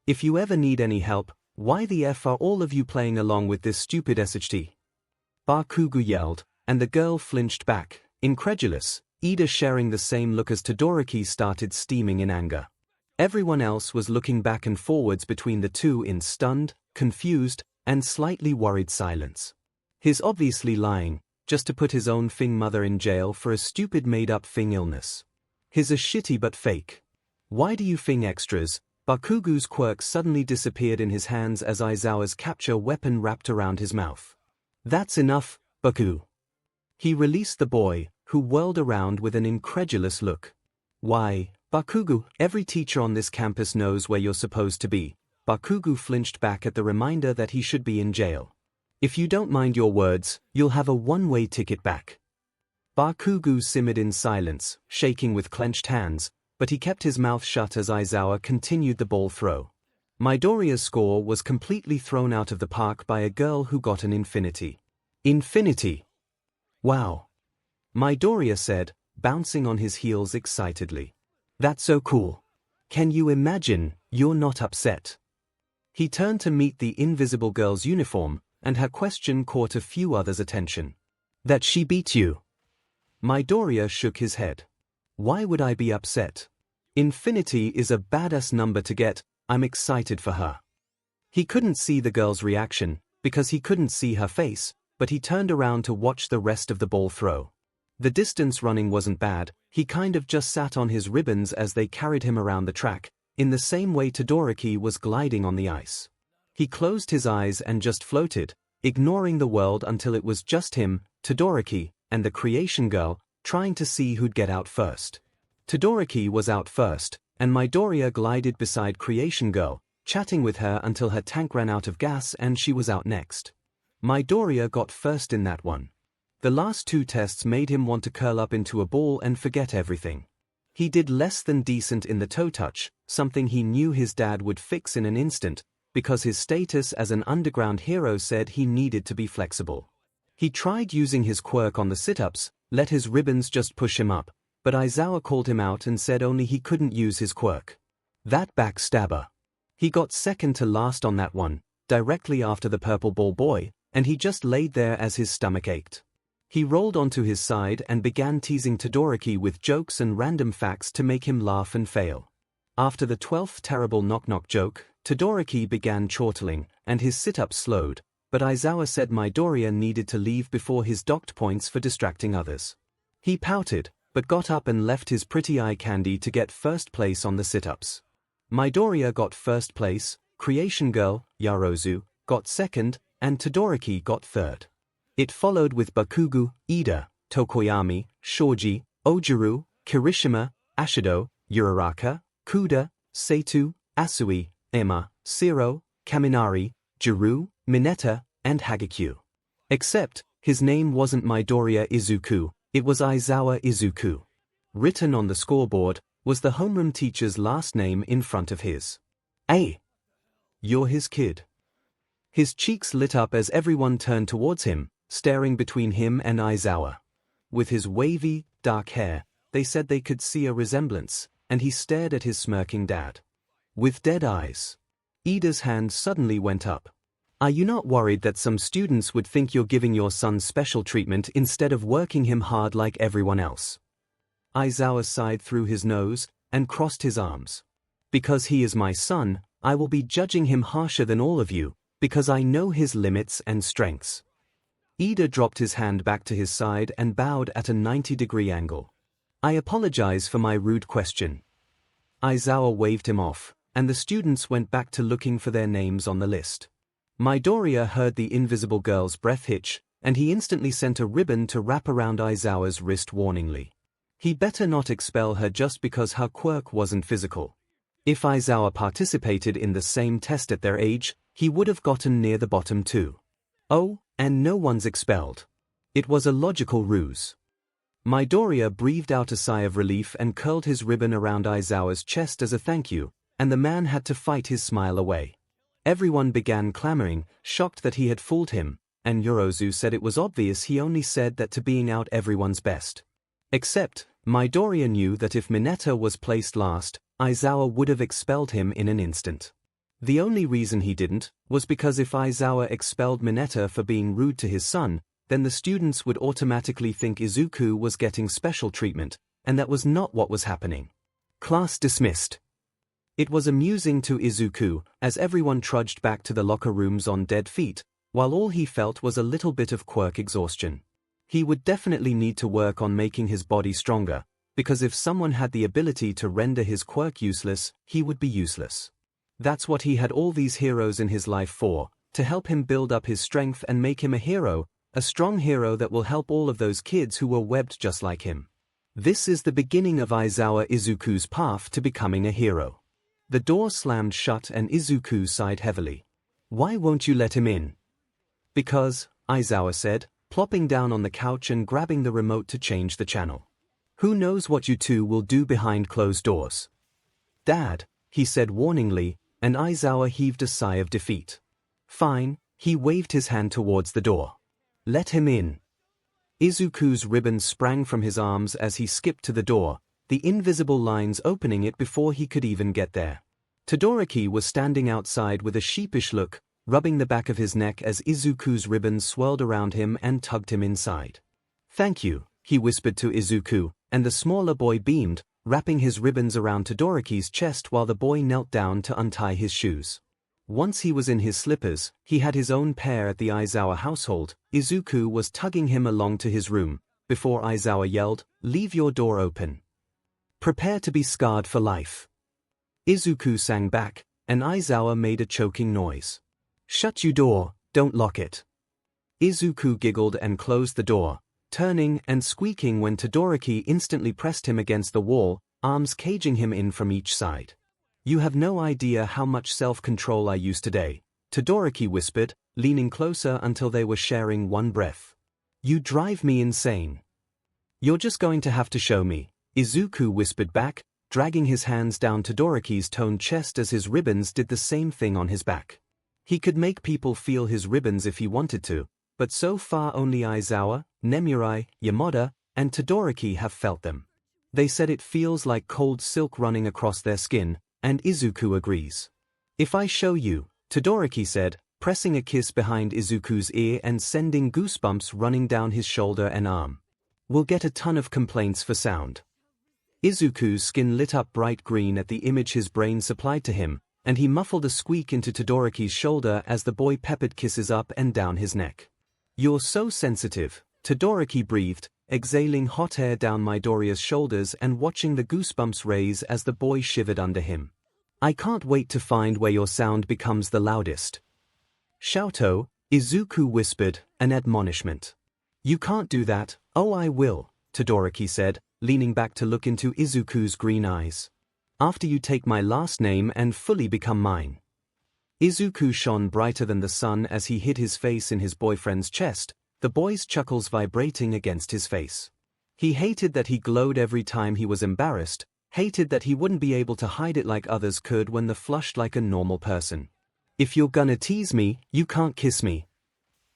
A: If you ever need any help, why the F are all of you playing along with this stupid SHT?" Bakugo yelled, and the girl flinched back, incredulous. Ida, sharing the same look as Todoroki, started steaming in anger. Everyone else was looking back and forwards between the two in stunned, confused, and slightly worried silence. He's obviously lying, just to put his own mother in jail for a stupid made-up illness. He's a shitty but fake. "Why do you extras?" Bakugo's quirk suddenly disappeared in his hands as Aizawa's capture weapon wrapped around his mouth. "That's enough, Baku." He released the boy, who whirled around with an incredulous look. "Why, Bakugo, every teacher on this campus knows where you're supposed to be." Bakugo flinched back at the reminder that he should be in jail. "If you don't mind your words, you'll have a one-way ticket back." Bakugo simmered in silence, shaking with clenched hands, but he kept his mouth shut as Aizawa continued the ball throw. Midoriya's score was completely thrown out of the park by a girl who got an infinity. "Infinity! Wow!" Midoriya said, bouncing on his heels excitedly. "That's so cool. Can you imagine, you're not upset?" He turned to meet the invisible girl's uniform, and her question caught a few others' attention. "That she beat you?" Midoriya shook his head. "Why would I be upset? Infinity is a badass number to get, I'm excited for her." He couldn't see the girl's reaction, because he couldn't see her face, but he turned around to watch the rest of the ball throw. The distance running wasn't bad, he kind of just sat on his ribbons as they carried him around the track, in the same way Todoroki was gliding on the ice. He closed his eyes and just floated, ignoring the world until it was just him, Todoroki, and the creation girl, trying to see who'd get out first. Todoroki was out first, and Midoriya glided beside creation girl, chatting with her until her tank ran out of gas and she was out next. Midoriya got first in that one. The last 2 tests made him want to curl up into a ball and forget everything. He did less than decent in the toe touch, something he knew his dad would fix in an instant, because his status as an underground hero said he needed to be flexible. He tried using his quirk on the sit-ups, let his ribbons just push him up, but Aizawa called him out and said only he couldn't use his quirk. That backstabber. He got second to last on that one, directly after the purple ball boy, and he just laid there as his stomach ached. He rolled onto his side and began teasing Todoroki with jokes and random facts to make him laugh and fail. After the 12th terrible knock-knock joke, Todoroki began chortling, and his sit-ups slowed, but Aizawa said Midoriya needed to leave before his docked points for distracting others. He pouted, but got up and left his pretty eye candy to get first place on the sit-ups. Midoriya got first place, Creation Girl, Yarozu, got second, and Todoroki got third. It followed with Bakugo, Ida, Tokoyami, Shoji, Ojuru, Kirishima, Ashido, Uraraka, Kuda, Seitu, Asui, Emma, Zero, Kaminari, Jiru, Mineta, and Hagekyu. Except, his name wasn't Midoriya Izuku, it was Aizawa Izuku. Written on the scoreboard was the homeroom teacher's last name in front of his. Hey! You're his kid. His cheeks lit up as everyone turned towards him, staring between him and Aizawa. With his wavy, dark hair, they said they could see a resemblance, and he stared at his smirking dad. With dead eyes. Ida's hand suddenly went up. Are you not worried that some students would think you're giving your son special treatment instead of working him hard like everyone else? Aizawa sighed through his nose and crossed his arms. Because he is my son, I will be judging him harsher than all of you, because I know his limits and strengths. Ida dropped his hand back to his side and bowed at a 90-degree angle. I apologize for my rude question. Aizawa waved him off, and the students went back to looking for their names on the list. Midoriya heard the invisible girl's breath hitch, and he instantly sent a ribbon to wrap around Aizawa's wrist warningly. He better not expel her just because her quirk wasn't physical. If Aizawa participated in the same test at their age, he would have gotten near the bottom too. Oh, and no one's expelled. It was a logical ruse. Midoriya breathed out a sigh of relief and curled his ribbon around Aizawa's chest as a thank you, and the man had to fight his smile away. Everyone began clamoring, shocked that he had fooled him, and Yorozu said it was obvious he only said that to being out everyone's best. Except, Midoriya knew that if Mineta was placed last, Aizawa would have expelled him in an instant. The only reason he didn't was because if Aizawa expelled Mineta for being rude to his son, then the students would automatically think Izuku was getting special treatment, and that was not what was happening. Class dismissed. It was amusing to Izuku, as everyone trudged back to the locker rooms on dead feet, while all he felt was a little bit of quirk exhaustion. He would definitely need to work on making his body stronger, because if someone had the ability to render his quirk useless, he would be useless. That's what he had all these heroes in his life for, to help him build up his strength and make him a hero, a strong hero that will help all of those kids who were webbed just like him. This is the beginning of Aizawa Izuku's path to becoming a hero. The door slammed shut and Izuku sighed heavily. Why won't you let him in? Because, Aizawa said, plopping down on the couch and grabbing the remote to change the channel. Who knows what you two will do behind closed doors? Dad, he said warningly, and Aizawa heaved a sigh of defeat. Fine, he waved his hand towards the door. Let him in. Izuku's ribbon sprang from his arms as he skipped to the door, the invisible lines opening it before he could even get there. Todoroki was standing outside with a sheepish look, rubbing the back of his neck as Izuku's ribbons swirled around him and tugged him inside. Thank you, he whispered to Izuku, and the smaller boy beamed, wrapping his ribbons around Todoroki's chest while the boy knelt down to untie his shoes. Once he was in his slippers, he had his own pair at the Aizawa household. Izuku was tugging him along to his room, before Aizawa yelled, "Leave your door open. Prepare to be scarred for life." Izuku sang back, and Aizawa made a choking noise. "Shut your door, don't lock it." Izuku giggled and closed the door, turning and squeaking when Todoroki instantly pressed him against the wall, arms caging him in from each side. "You have no idea how much self-control I use today," Todoroki whispered, leaning closer until they were sharing one breath. "You drive me insane." "You're just going to have to show me," Izuku whispered back, dragging his hands down Todoroki's toned chest as his ribbons did the same thing on his back. He could make people feel his ribbons if he wanted to, but so far only Aizawa, Nemurai, Yamada, and Todoroki have felt them. They said it feels like cold silk running across their skin, and Izuku agrees. "If I show you," Todoroki said, pressing a kiss behind Izuku's ear and sending goosebumps running down his shoulder and arm. "We'll get a ton of complaints for sound." Izuku's skin lit up bright green at the image his brain supplied to him, and he muffled a squeak into Todoroki's shoulder as the boy peppered kisses up and down his neck. "You're so sensitive," Todoroki breathed, exhaling hot air down Midoriya's shoulders and watching the goosebumps raise as the boy shivered under him. I can't wait to find where your sound becomes the loudest. Xiaotou, Izuku whispered, an admonishment. You can't do that. Oh, I will, Todoroki said, leaning back to look into Izuku's green eyes. After you take my last name and fully become mine. Izuku shone brighter than the sun as he hid his face in his boyfriend's chest, the boy's chuckles vibrating against his face. He hated that he glowed every time he was embarrassed, hated that he wouldn't be able to hide it like others could when they flushed like a normal person. If you're gonna tease me, you can't kiss me.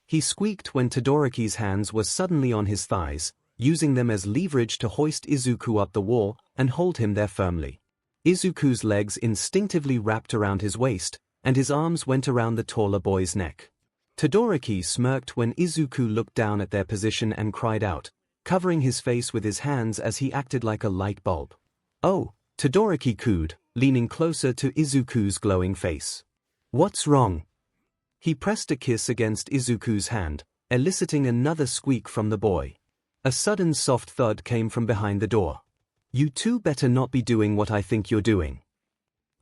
A: He squeaked when Todoroki's hands were suddenly on his thighs, using them as leverage to hoist Izuku up the wall and hold him there firmly. Izuku's legs instinctively wrapped around his waist, and his arms went around the taller boy's neck. Todoroki smirked when Izuku looked down at their position and cried out, covering his face with his hands as he acted like a light bulb. Oh, Todoroki cooed, leaning closer to Izuku's glowing face. What's wrong? He pressed a kiss against Izuku's hand, eliciting another squeak from the boy. A sudden soft thud came from behind the door. You two better not be doing what I think you're doing.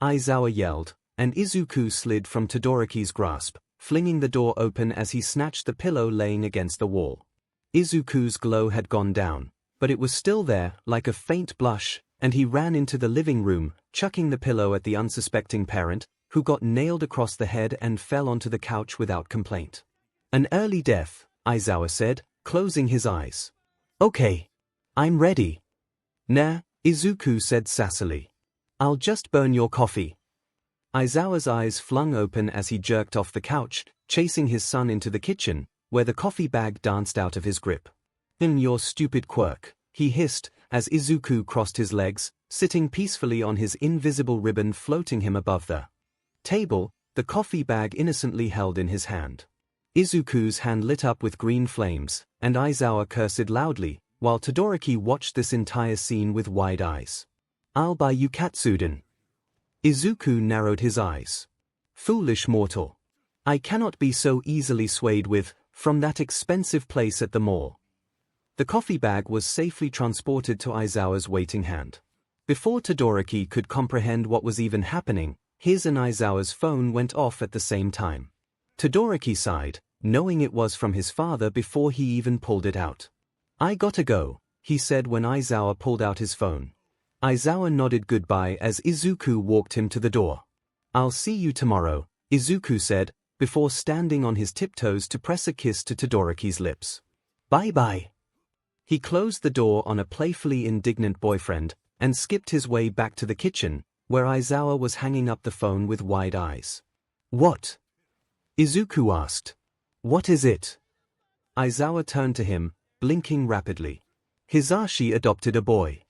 A: Aizawa yelled, and Izuku slid from Todoroki's grasp, flinging the door open as he snatched the pillow laying against the wall. Izuku's glow had gone down, but it was still there, like a faint blush, and he ran into the living room, chucking the pillow at the unsuspecting parent, who got nailed across the head and fell onto the couch without complaint. An early death, Aizawa said, closing his eyes. Okay. I'm ready. Nah, Izuku said sassily. I'll just burn your coffee. Aizawa's eyes flung open as he jerked off the couch, chasing his son into the kitchen, where the coffee bag danced out of his grip. Your stupid quirk, he hissed, as Izuku crossed his legs, sitting peacefully on his invisible ribbon floating him above the table, the coffee bag innocently held in his hand. Izuku's hand lit up with green flames, and Aizawa cursed loudly, while Todoroki watched this entire scene with wide eyes. I'll buy you katsudon. Izuku narrowed his eyes. Foolish mortal. I cannot be so easily swayed from that expensive place at the mall. The coffee bag was safely transported to Aizawa's waiting hand. Before Todoroki could comprehend what was even happening, his and Aizawa's phone went off at the same time. Todoroki sighed, knowing it was from his father before he even pulled it out. I gotta go, he said when Aizawa pulled out his phone. Aizawa nodded goodbye as Izuku walked him to the door. I'll see you tomorrow, Izuku said, before standing on his tiptoes to press a kiss to Todoroki's lips. Bye-bye. He closed the door on a playfully indignant boyfriend, and skipped his way back to the kitchen, where Aizawa was hanging up the phone with wide eyes. What? Izuku asked. What is it? Aizawa turned to him, blinking rapidly. Hisashi adopted a boy.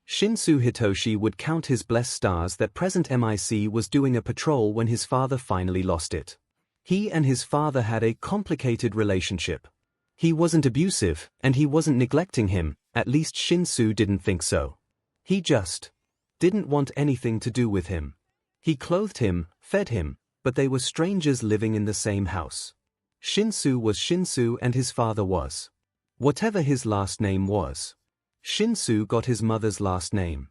A: Shinsu Hitoshi would count his blessed stars that present MIC was doing a patrol when his father finally lost it. He and his father had a complicated relationship. He wasn't abusive, and he wasn't neglecting him, at least Shinsu didn't think so. He just didn't want anything to do with him. He clothed him, fed him, but they were strangers living in the same house. Shinsu was Shinsu and his father was whatever his last name was. Shinsu got his mother's last name.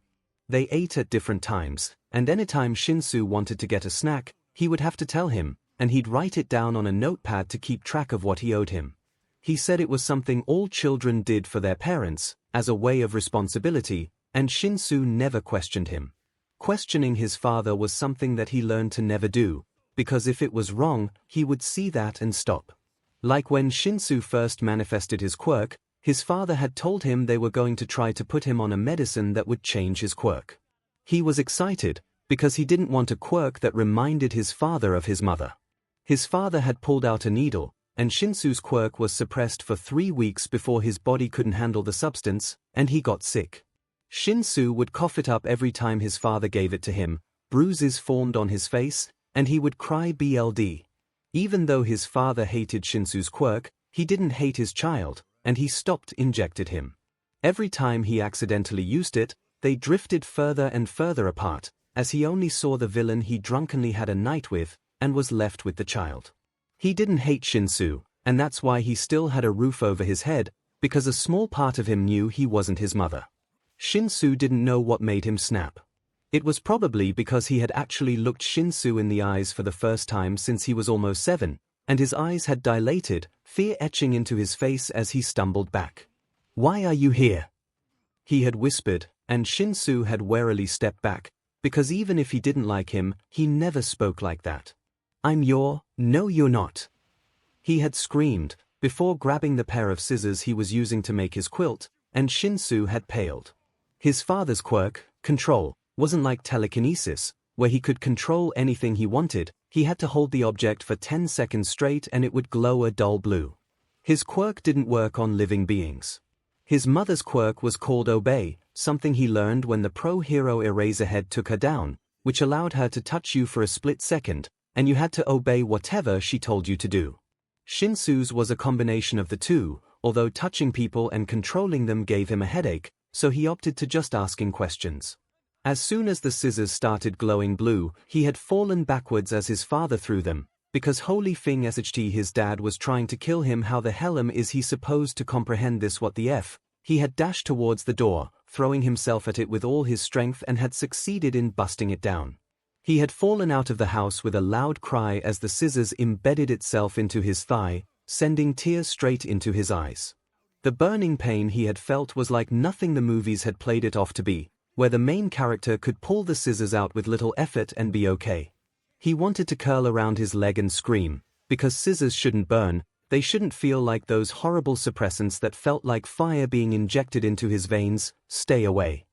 A: They ate at different times, and anytime Shinsu wanted to get a snack, he would have to tell him, and he'd write it down on a notepad to keep track of what he owed him. He said it was something all children did for their parents, as a way of responsibility, and Shinsu never questioned him. Questioning his father was something that he learned to never do, because if it was wrong, he would see that and stop. Like when Shinsu first manifested his quirk, his father had told him they were going to try to put him on a medicine that would change his quirk. He was excited, because he didn't want a quirk that reminded his father of his mother. His father had pulled out a needle, and Shinsu's quirk was suppressed for 3 weeks before his body couldn't handle the substance, and he got sick. Shinsu would cough it up every time his father gave it to him, bruises formed on his face, and he would cry BLD. Even though his father hated Shinsu's quirk, he didn't hate his child, and he stopped injected him. Every time he accidentally used it, they drifted further and further apart, as he only saw the villain he drunkenly had a night with, and was left with the child. He didn't hate Shinsu, and that's why he still had a roof over his head, because a small part of him knew he wasn't his mother. Shinsu didn't know what made him snap. It was probably because he had actually looked ₔ in the eyes for the first time since he was almost 7, and his eyes had dilated, fear etching into his face as he stumbled back. "Why are you here?" he had whispered, and ₔ had warily stepped back, because even if he didn't like him, he never spoke like that. No you're not," he had screamed, before grabbing the pair of scissors he was using to make his quilt, and ₔ had paled. His father's quirk, control, wasn't like telekinesis, where he could control anything he wanted. He had to hold the object for 10 seconds straight and it would glow a dull blue. His quirk didn't work on living beings. His mother's quirk was called obey, something he learned when the pro-hero Eraserhead took her down, which allowed her to touch you for a split second, and you had to obey whatever she told you to do. ₔ's was a combination of the two, although touching people and controlling them gave him a headache, so he opted to just asking questions. As soon as the scissors started glowing blue, he had fallen backwards as his father threw them, because holy thing *SHT his dad was trying to kill him. How the hell is he supposed to comprehend this? What the F? He had dashed towards the door, throwing himself at it with all his strength and had succeeded in busting it down. He had fallen out of the house with a loud cry as the scissors embedded itself into his thigh, sending tears straight into his eyes. The burning pain he had felt was like nothing the movies had played it off to be, where the main character could pull the scissors out with little effort and be okay. He wanted to curl around his leg and scream, because scissors shouldn't burn, they shouldn't feel like those horrible suppressants that felt like fire being injected into his veins. Stay away.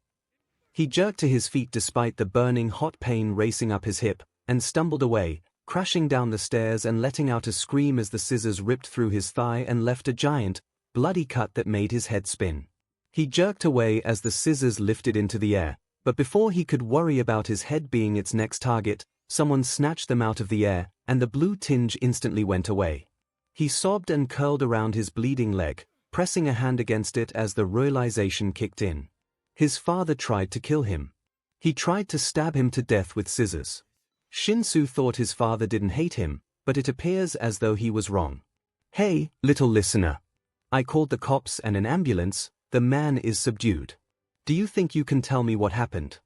A: He jerked to his feet despite the burning hot pain racing up his hip, and stumbled away, crashing down the stairs and letting out a scream as the scissors ripped through his thigh and left a giant, bloody cut that made his head spin. He jerked away as the scissors lifted into the air, but before he could worry about his head being its next target, someone snatched them out of the air, and the blue tinge instantly went away. He sobbed and curled around his bleeding leg, pressing a hand against it as the realization kicked in. His father tried to kill him. He tried to stab him to death with scissors. ₔ thought his father didn't hate him, but it appears as though he was wrong. "Hey, little listener. I called the cops and an ambulance. The man is subdued. Do you think you can tell me what happened?"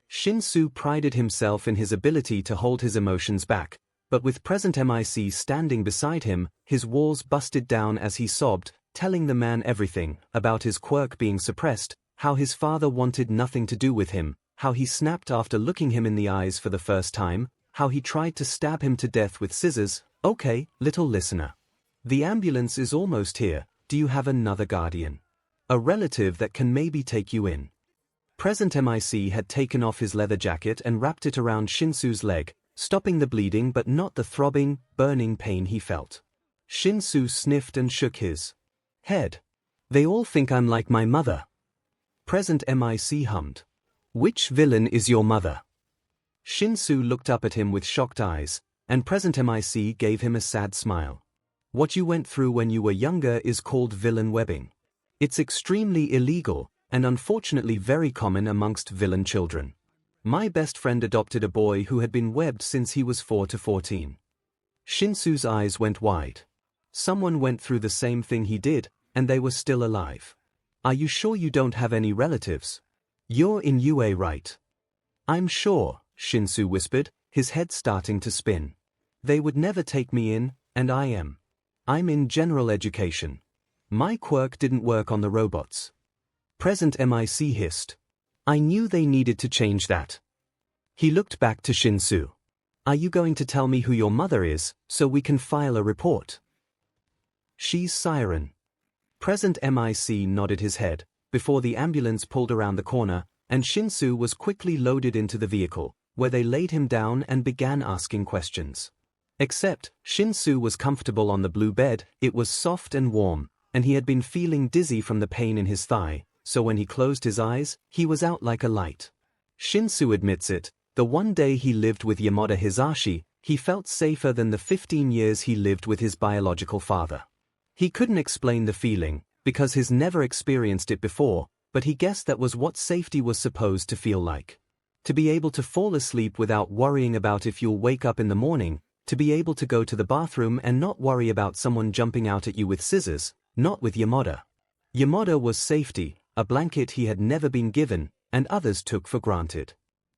A: ₔ prided himself in his ability to hold his emotions back, but with present MIC standing beside him, his walls busted down as he sobbed, telling the man everything about his quirk being suppressed, how his father wanted nothing to do with him, how he snapped after looking him in the eyes for the first time, how he tried to stab him to death with scissors. "Okay, little listener. The ambulance is almost here. Do you have another guardian? A relative that can maybe take you in?" Present MIC had taken off his leather jacket and wrapped it around ₔ's leg, stopping the bleeding but not the throbbing, burning pain he felt. ₔ sniffed and shook his head. "They all think I'm like my mother." Present MIC hummed. "Which villain is your mother?" ₔ looked up at him with shocked eyes, and Present MIC gave him a sad smile. "What you went through when you were younger is called villain webbing. It's extremely illegal, and unfortunately very common amongst villain children. My best friend adopted a boy who had been webbed since he was 4 to 14. ₔ's eyes went wide. Someone went through the same thing he did, and they were still alive. "Are you sure you don't have any relatives? You're in UA, right?" "I'm sure," ₔ whispered, his head starting to spin. "They would never take me in, and I am. I'm in general education. My quirk didn't work on the robots." Present MIC hissed. "I knew they needed to change that." He looked back to ₔ. "Are you going to tell me who your mother is, so we can file a report?" "She's Siren." Present MIC nodded his head, before the ambulance pulled around the corner, and ₔ was quickly loaded into the vehicle, where they laid him down and began asking questions. Except, ₔ was comfortable on the blue bed. It was soft and warm, and he had been feeling dizzy from the pain in his thigh, so when he closed his eyes, he was out like a light. ₔ admits it, the one day he lived with Yamada Hisashi, he felt safer than the 15 years he lived with his biological father. He couldn't explain the feeling, because he's never experienced it before, but he guessed that was what safety was supposed to feel like. To be able to fall asleep without worrying about if you'll wake up in the morning, to be able to go to the bathroom and not worry about someone jumping out at you with scissors, not with Yamada. Yamada was safety, a blanket he had never been given, and others took for granted.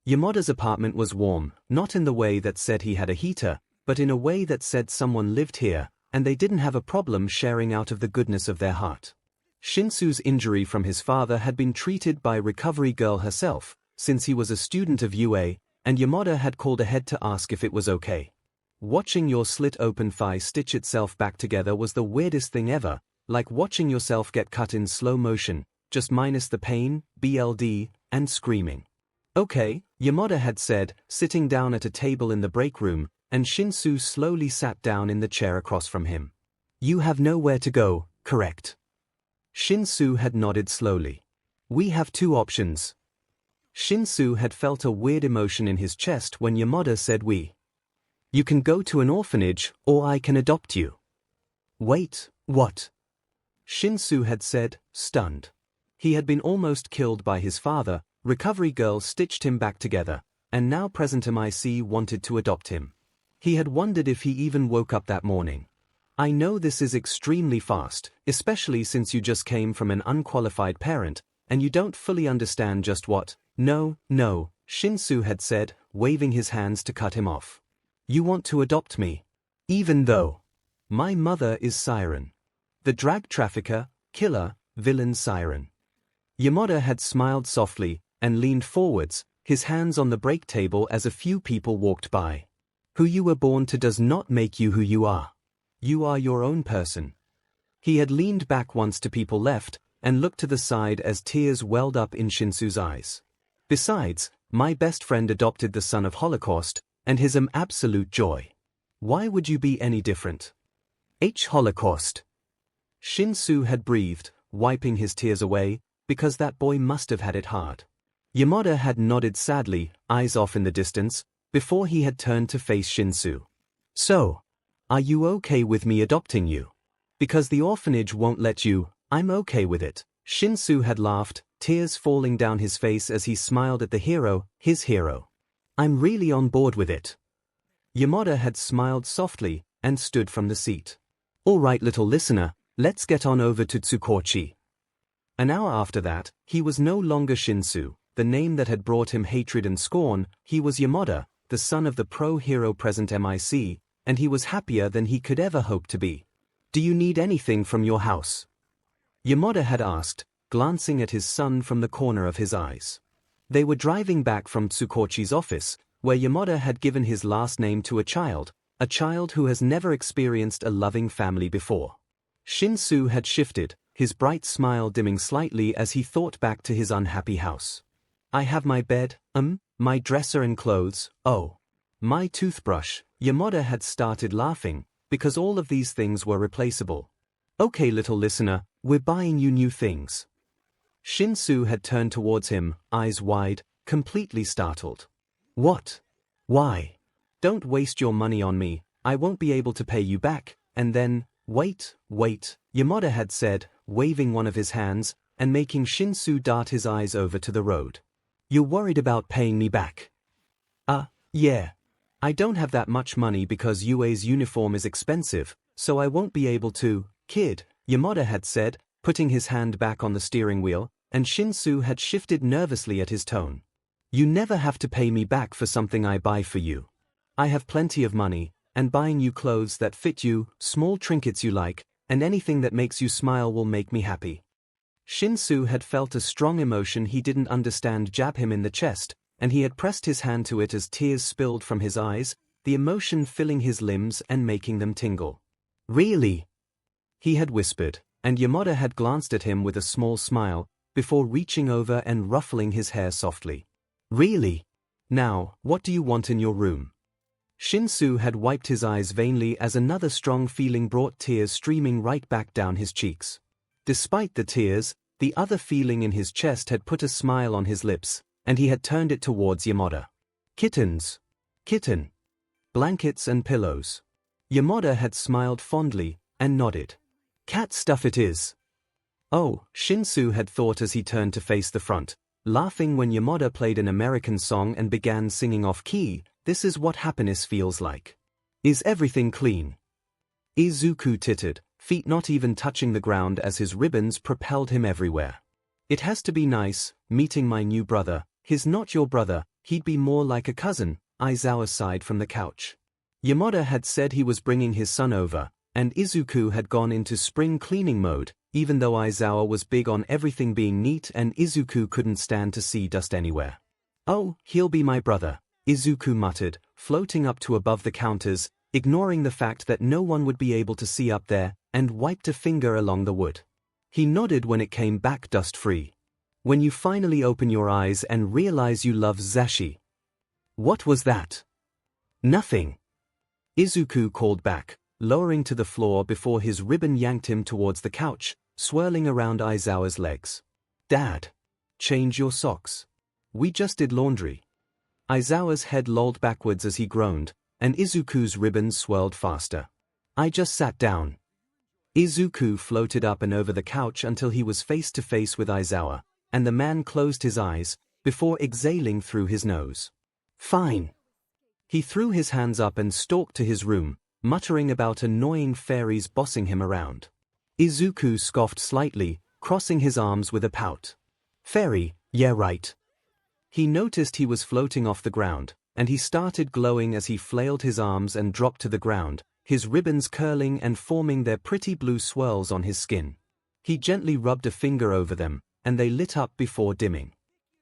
A: Yamada's apartment was warm, not in the way that said he had a heater, but in a way that said someone lived here, and they didn't have a problem sharing out of the goodness of their heart. ₛ injury from his father had been treated by recovery girl herself, since he was a student of UA, and Yamada had called ahead to ask if it was okay. Watching your slit open thigh stitch itself back together was the weirdest thing ever, like watching yourself get cut in slow motion, just minus the pain, BLD, and screaming. Okay, Yamada had said, sitting down at a table in the break room, and ₛ slowly sat down in the chair across from him. You have nowhere to go, correct? ₛ had nodded slowly. We have two options. ₛ had felt a weird emotion in his chest when Yamada said we. You can go to an orphanage, or I can adopt you. Wait, what? ₛ had said, stunned. He had been almost killed by his father, recovery girl stitched him back together, and now present MIC wanted to adopt him. He had wondered if he even woke up that morning. I know this is extremely fast, especially since you just came from an unqualified parent, and you don't fully understand just what. No, ₛ had said, waving his hands to cut him off. You want to adopt me? Even though my mother is Siren. The drag trafficker, killer, villain Siren. Yamada had smiled softly and leaned forwards, his hands on the break table as a few people walked by. Who you were born to does not make you who you are. You are your own person. He had leaned back once to people left and looked to the side as tears welled up in ₛ's eyes. Besides, my best friend adopted the son of Holocaust, and his absolute joy. Why would you be any different? Holocaust. ₛ had breathed, wiping his tears away, because that boy must have had it hard. Yamada had nodded sadly, eyes off in the distance, before he had turned to face ₛ. So, are you okay with me adopting you? Because the orphanage won't let you, I'm okay with it. ₛ had laughed, tears falling down his face as he smiled at the hero, his hero. I'm really on board with it. Yamada had smiled softly and stood from the seat. All right, little listener, let's get on over to Tsukochi. An hour after that, he was no longer ₛ, the name that had brought him hatred and scorn. He was Yamada, the son of the pro-hero present MIC, and he was happier than he could ever hope to be. Do you need anything from your house? Yamada had asked, glancing at his son from the corner of his eyes. They were driving back from Tsukochi's office, where Yamada had given his last name to a child who has never experienced a loving family before. ₛ had shifted, his bright smile dimming slightly as he thought back to his unhappy house. I have my bed, my dresser and clothes, oh. My toothbrush. Yamada had started laughing, because all of these things were replaceable. Okay, little listener, we're buying you new things. ₛ had turned towards him, eyes wide, completely startled. What? Why? Don't waste your money on me, I won't be able to pay you back, and then, wait, Yamada had said, waving one of his hands, and making ₛ dart his eyes over to the road. You're worried about paying me back? Yeah. I don't have that much money because UA's uniform is expensive, so I won't be able to, kid, Yamada had said, putting his hand back on the steering wheel, and ₛ had shifted nervously at his tone. You never have to pay me back for something I buy for you. I have plenty of money, and buying you clothes that fit you, small trinkets you like, and anything that makes you smile will make me happy. ₛ had felt a strong emotion he didn't understand jab him in the chest, and he had pressed his hand to it as tears spilled from his eyes, the emotion filling his limbs and making them tingle. Really? He had whispered, and Yamada had glanced at him with a small smile, before reaching over and ruffling his hair softly. Really? Now, what do you want in your room? ₛ had wiped his eyes vainly as another strong feeling brought tears streaming right back down his cheeks. Despite the tears, the other feeling in his chest had put a smile on his lips, and he had turned it towards Yamada. Kittens. Kitten. Blankets and pillows. Yamada had smiled fondly, and nodded. Cat stuff it is. Oh, ₛ had thought as he turned to face the front, laughing when Yamada played an American song and began singing off key, this is what happiness feels like. Is everything clean? Izuku tittered, feet not even touching the ground as his ribbons propelled him everywhere. It has to be nice, meeting my new brother, he's not your brother, he'd be more like a cousin, Aizawa sighed from the couch. Yamada had said he was bringing his son over, and Izuku had gone into spring cleaning mode, even though Aizawa was big on everything being neat and Izuku couldn't stand to see dust anywhere. "Oh, he'll be my brother," Izuku muttered, floating up to above the counters, ignoring the fact that no one would be able to see up there, and wiped a finger along the wood. He nodded when it came back dust-free. "When you finally open your eyes and realize you love Zashi." "What was that?" "Nothing," Izuku called back, lowering to the floor before his ribbon yanked him towards the couch, swirling around Aizawa's legs. "Dad, change your socks. We just did laundry." Aizawa's head lolled backwards as he groaned, and Izuku's ribbons swirled faster. "I just sat down." Izuku floated up and over the couch until he was face to face with Aizawa, and the man closed his eyes, before exhaling through his nose. "Fine." He threw his hands up and stalked to his room, muttering about annoying fairies bossing him around. Izuku scoffed slightly, crossing his arms with a pout. "Fairy, yeah right." He noticed he was floating off the ground, and he started glowing as he flailed his arms and dropped to the ground, his ribbons curling and forming their pretty blue swirls on his skin. He gently rubbed a finger over them, and they lit up before dimming.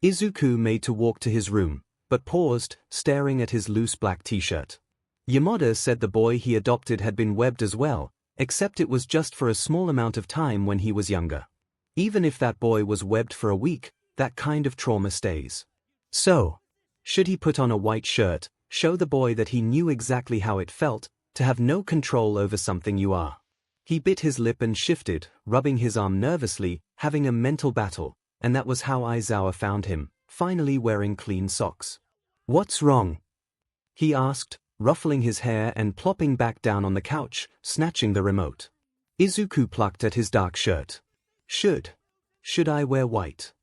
A: Izuku made to walk to his room, but paused, staring at his loose black t-shirt. Yamada said the boy he adopted had been webbed as well, except it was just for a small amount of time when he was younger. Even if that boy was webbed for a week, that kind of trauma stays. So, should he put on a white shirt, show the boy that he knew exactly how it felt, to have no control over something you are? He bit his lip and shifted, rubbing his arm nervously, having a mental battle, and that was how Aizawa found him, finally wearing clean socks. "What's wrong?" he asked, ruffling his hair and plopping back down on the couch, snatching the remote. Izuku plucked at his dark shirt. Should I wear white?"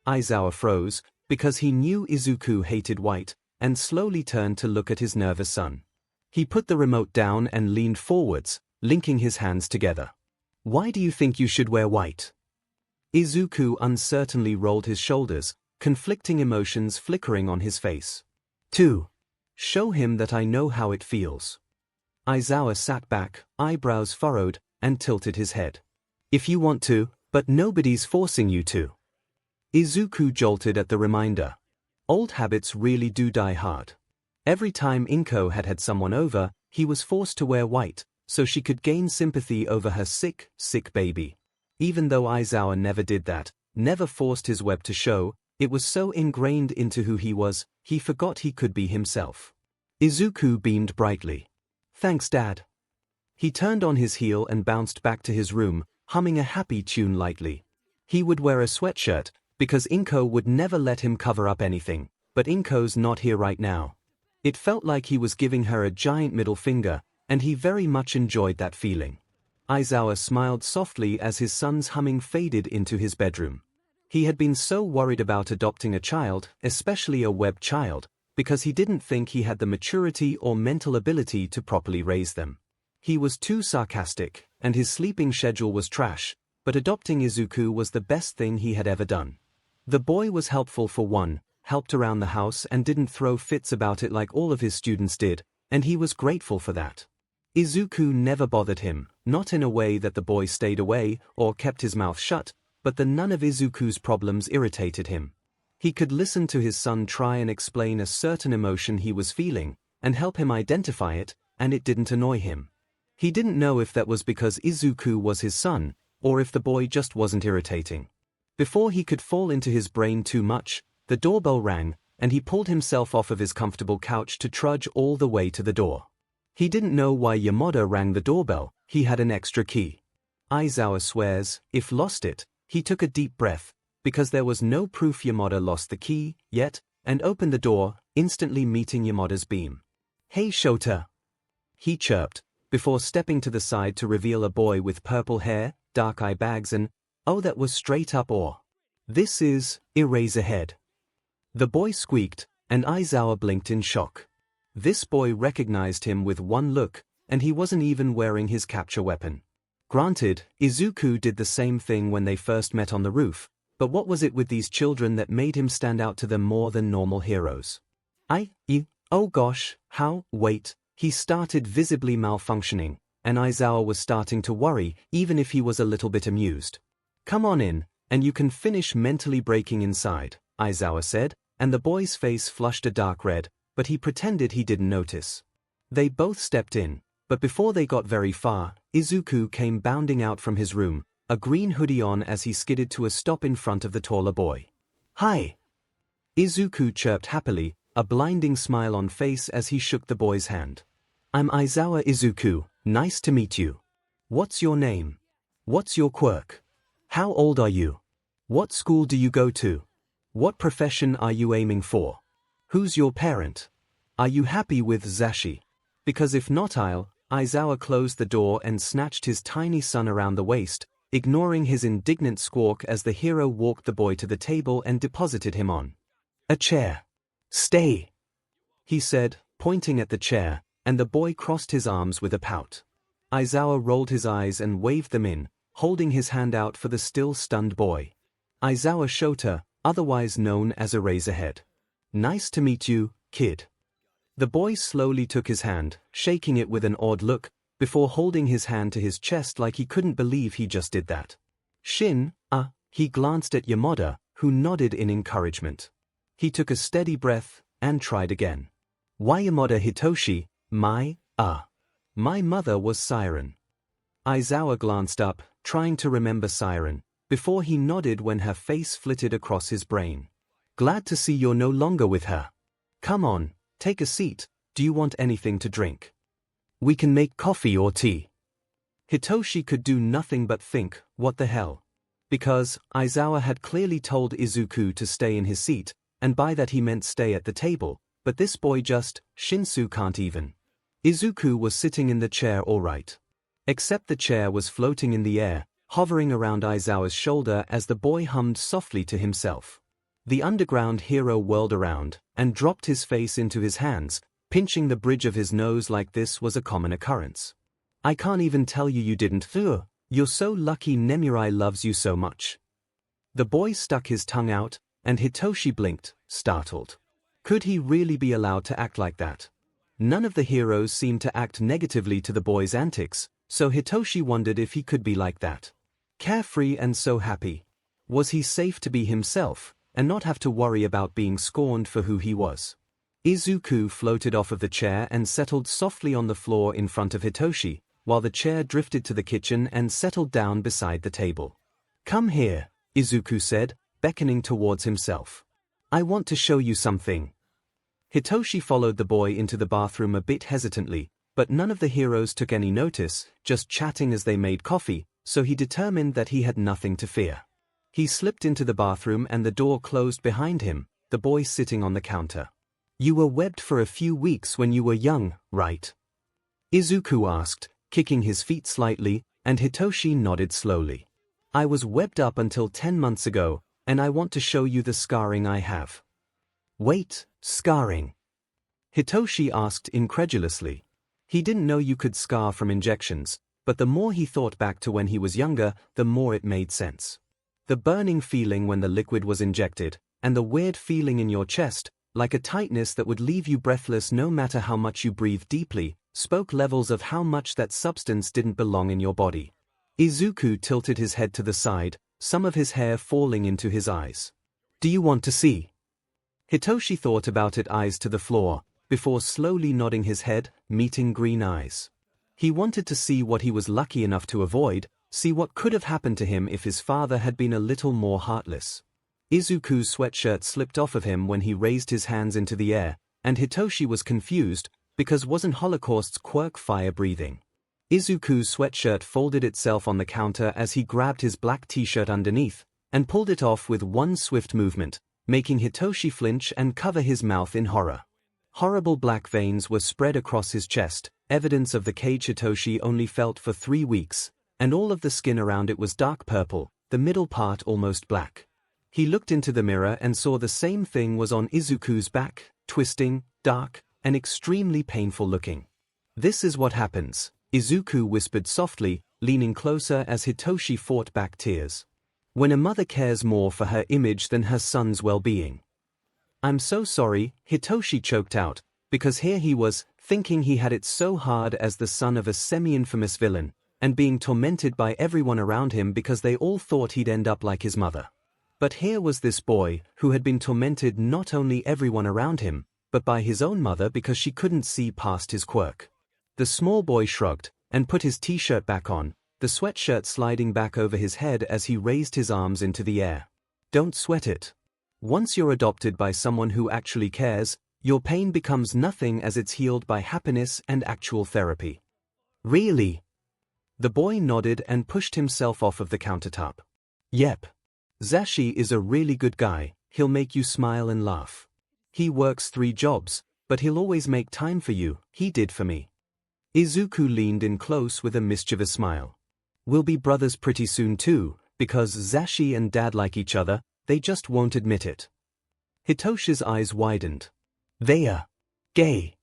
A: Aizawa froze, because he knew Izuku hated white, and slowly turned to look at his nervous son. He put the remote down and leaned forwards, linking his hands together. "Why do you think you should wear white?" Izuku uncertainly rolled his shoulders, conflicting emotions flickering on his face. "To show him that I know how it feels." Aizawa sat back, eyebrows furrowed, and tilted his head. "If you want to, but nobody's forcing you to." Izuku jolted at the reminder. Old habits really do die hard. Every time 𝐒𝐭 had someone over, he was forced to wear white, so she could gain sympathy over her sick baby. Even though Aizawa never did that, never forced his web to show, it was so ingrained into who he was, he forgot he could be himself. Izuku beamed brightly. "Thanks, Dad." He turned on his heel and bounced back to his room, humming a happy tune lightly. He would wear a sweatshirt, because 𝐒𝐭 would never let him cover up anything, but 𝐒𝐭's not here right now. It felt like he was giving her a giant middle finger, and he very much enjoyed that feeling. Aizawa smiled softly as his son's humming faded into his bedroom. He had been so worried about adopting a child, especially a webbed child, because he didn't think he had the maturity or mental ability to properly raise them. He was too sarcastic, and his sleeping schedule was trash, but adopting Izuku was the best thing he had ever done. The boy was helpful for one, helped around the house and didn't throw fits about it like all of his students did, and he was grateful for that. Izuku never bothered him, not in a way that the boy stayed away or kept his mouth shut, but none of Izuku's problems irritated him. He could listen to his son try and explain a certain emotion he was feeling, and help him identify it, and it didn't annoy him. He didn't know if that was because Izuku was his son, or if the boy just wasn't irritating. Before he could fall into his brain too much, the doorbell rang, and he pulled himself off of his comfortable couch to trudge all the way to the door. He didn't know why Yamada rang the doorbell, he had an extra key. Aizawa swears, if lost it, he took a deep breath, because there was no proof Yamada lost the key, yet, and opened the door, instantly meeting Yamada's beam. "Hey Shota," he chirped, before stepping to the side to reveal a boy with purple hair, dark eye bags and, oh that was straight up awe. "This is Eraserhead." The boy squeaked, and Aizawa blinked in shock. This boy recognized him with one look, and he wasn't even wearing his capture weapon. Granted, Izuku did the same thing when they first met on the roof, But what was it with these children that made him stand out to them more than normal heroes? Oh gosh, wait, he started visibly malfunctioning, and Aizawa was starting to worry, even if he was a little bit amused. Come on in, and you can finish mentally breaking inside, Aizawa said, and the boy's face flushed a dark red, but he pretended he didn't notice. They both stepped in, but before they got very far, Izuku came bounding out from his room, a green hoodie on as he skidded to a stop in front of the taller boy. Hi! Izuku chirped happily, a blinding smile on face as he shook the boy's hand. I'm Aizawa Izuku, nice to meet you. What's your name? What's your quirk? How old are you? What school do you go to? What profession are you aiming for? Who's your parent? Are you happy with Zashi? Because if not Aizawa closed the door and snatched his tiny son around the waist, ignoring his indignant squawk as the hero walked the boy to the table and deposited him on a chair. Stay, he said, pointing at the chair, and the boy crossed his arms with a pout. Aizawa rolled his eyes and waved them in, holding his hand out for the still stunned boy. Aizawa Shota, otherwise known as Eraserhead. Nice to meet you, kid. The boy slowly took his hand, shaking it with an odd look, before holding his hand to his chest like he couldn't believe he just did that. He glanced at Yamada, who nodded in encouragement. He took a steady breath, and tried again. Why Yamada Hitoshi, my mother was Siren. Aizawa glanced up, trying to remember Siren, before he nodded when her face flitted across his brain. Glad to see you're no longer with her. Come on, take a seat, do you want anything to drink? We can make coffee or tea. Hitoshi could do nothing but think, what the hell? Because Aizawa had clearly told Izuku to stay in his seat, and by that he meant stay at the table, but this boy just, Shinsu can't even. Izuku was sitting in the chair all right. Except the chair was floating in the air, hovering around Aizawa's shoulder as the boy hummed softly to himself. The underground hero whirled around, and dropped his face into his hands, pinching the bridge of his nose like this was a common occurrence. I can't even tell you didn't. You're so lucky Nemurai loves you so much. The boy stuck his tongue out, and Hitoshi blinked, startled. Could he really be allowed to act like that? None of the heroes seemed to act negatively to the boy's antics, so Hitoshi wondered if he could be like that. Carefree and so happy. Was he safe to be himself, and not have to worry about being scorned for who he was? Izuku floated off of the chair and settled softly on the floor in front of Hitoshi, while the chair drifted to the kitchen and settled down beside the table. Come here, Izuku said, beckoning towards himself. I want to show you something. Hitoshi followed the boy into the bathroom a bit hesitantly, but none of the heroes took any notice, just chatting as they made coffee, so he determined that he had nothing to fear. He slipped into the bathroom and the door closed behind him, the boy sitting on the counter. You were webbed for a few weeks when you were young, right? Izuku asked, kicking his feet slightly, and Hitoshi nodded slowly. I was webbed up until 10 months ago, and I want to show you the scarring I have. Wait, scarring? Hitoshi asked incredulously. He didn't know you could scar from injections, but the more he thought back to when he was younger, the more it made sense. The burning feeling when the liquid was injected, and the weird feeling in your chest, like a tightness that would leave you breathless no matter how much you breathed deeply, spoke levels of how much that substance didn't belong in your body. Izuku tilted his head to the side, some of his hair falling into his eyes. Do you want to see? Hitoshi thought about it, eyes to the floor, before slowly nodding his head, meeting green eyes. He wanted to see what he was lucky enough to avoid, see what could have happened to him if his father had been a little more heartless. Izuku's sweatshirt slipped off of him when he raised his hands into the air, and Hitoshi was confused, because wasn't Holocaust's quirk fire breathing? Izuku's sweatshirt folded itself on the counter as he grabbed his black t-shirt underneath, and pulled it off with one swift movement, making Hitoshi flinch and cover his mouth in horror. Horrible black veins were spread across his chest, evidence of the cage Hitoshi only felt for 3 weeks, and all of the skin around it was dark purple, the middle part almost black. He looked into the mirror and saw the same thing was on Izuku's back, twisting, dark, and extremely painful looking. This is what happens, Izuku whispered softly, leaning closer as Hitoshi fought back tears. When a mother cares more for her image than her son's well-being. I'm so sorry, Hitoshi choked out, because here he was, thinking he had it so hard as the son of a semi-infamous villain, and being tormented by everyone around him because they all thought he'd end up like his mother. But here was this boy, who had been tormented not only everyone around him, but by his own mother because she couldn't see past his quirk. The small boy shrugged, and put his t-shirt back on, the sweatshirt sliding back over his head as he raised his arms into the air. Don't sweat it. Once you're adopted by someone who actually cares, your pain becomes nothing as it's healed by happiness and actual therapy. Really? The boy nodded and pushed himself off of the countertop. Yep. Zashi is a really good guy, he'll make you smile and laugh. He works 3 jobs, but he'll always make time for you, he did for me. Izuku leaned in close with a mischievous smile. We'll be brothers pretty soon too, because Zashi and Dad like each other, they just won't admit it. Hitoshi's eyes widened. They are gay.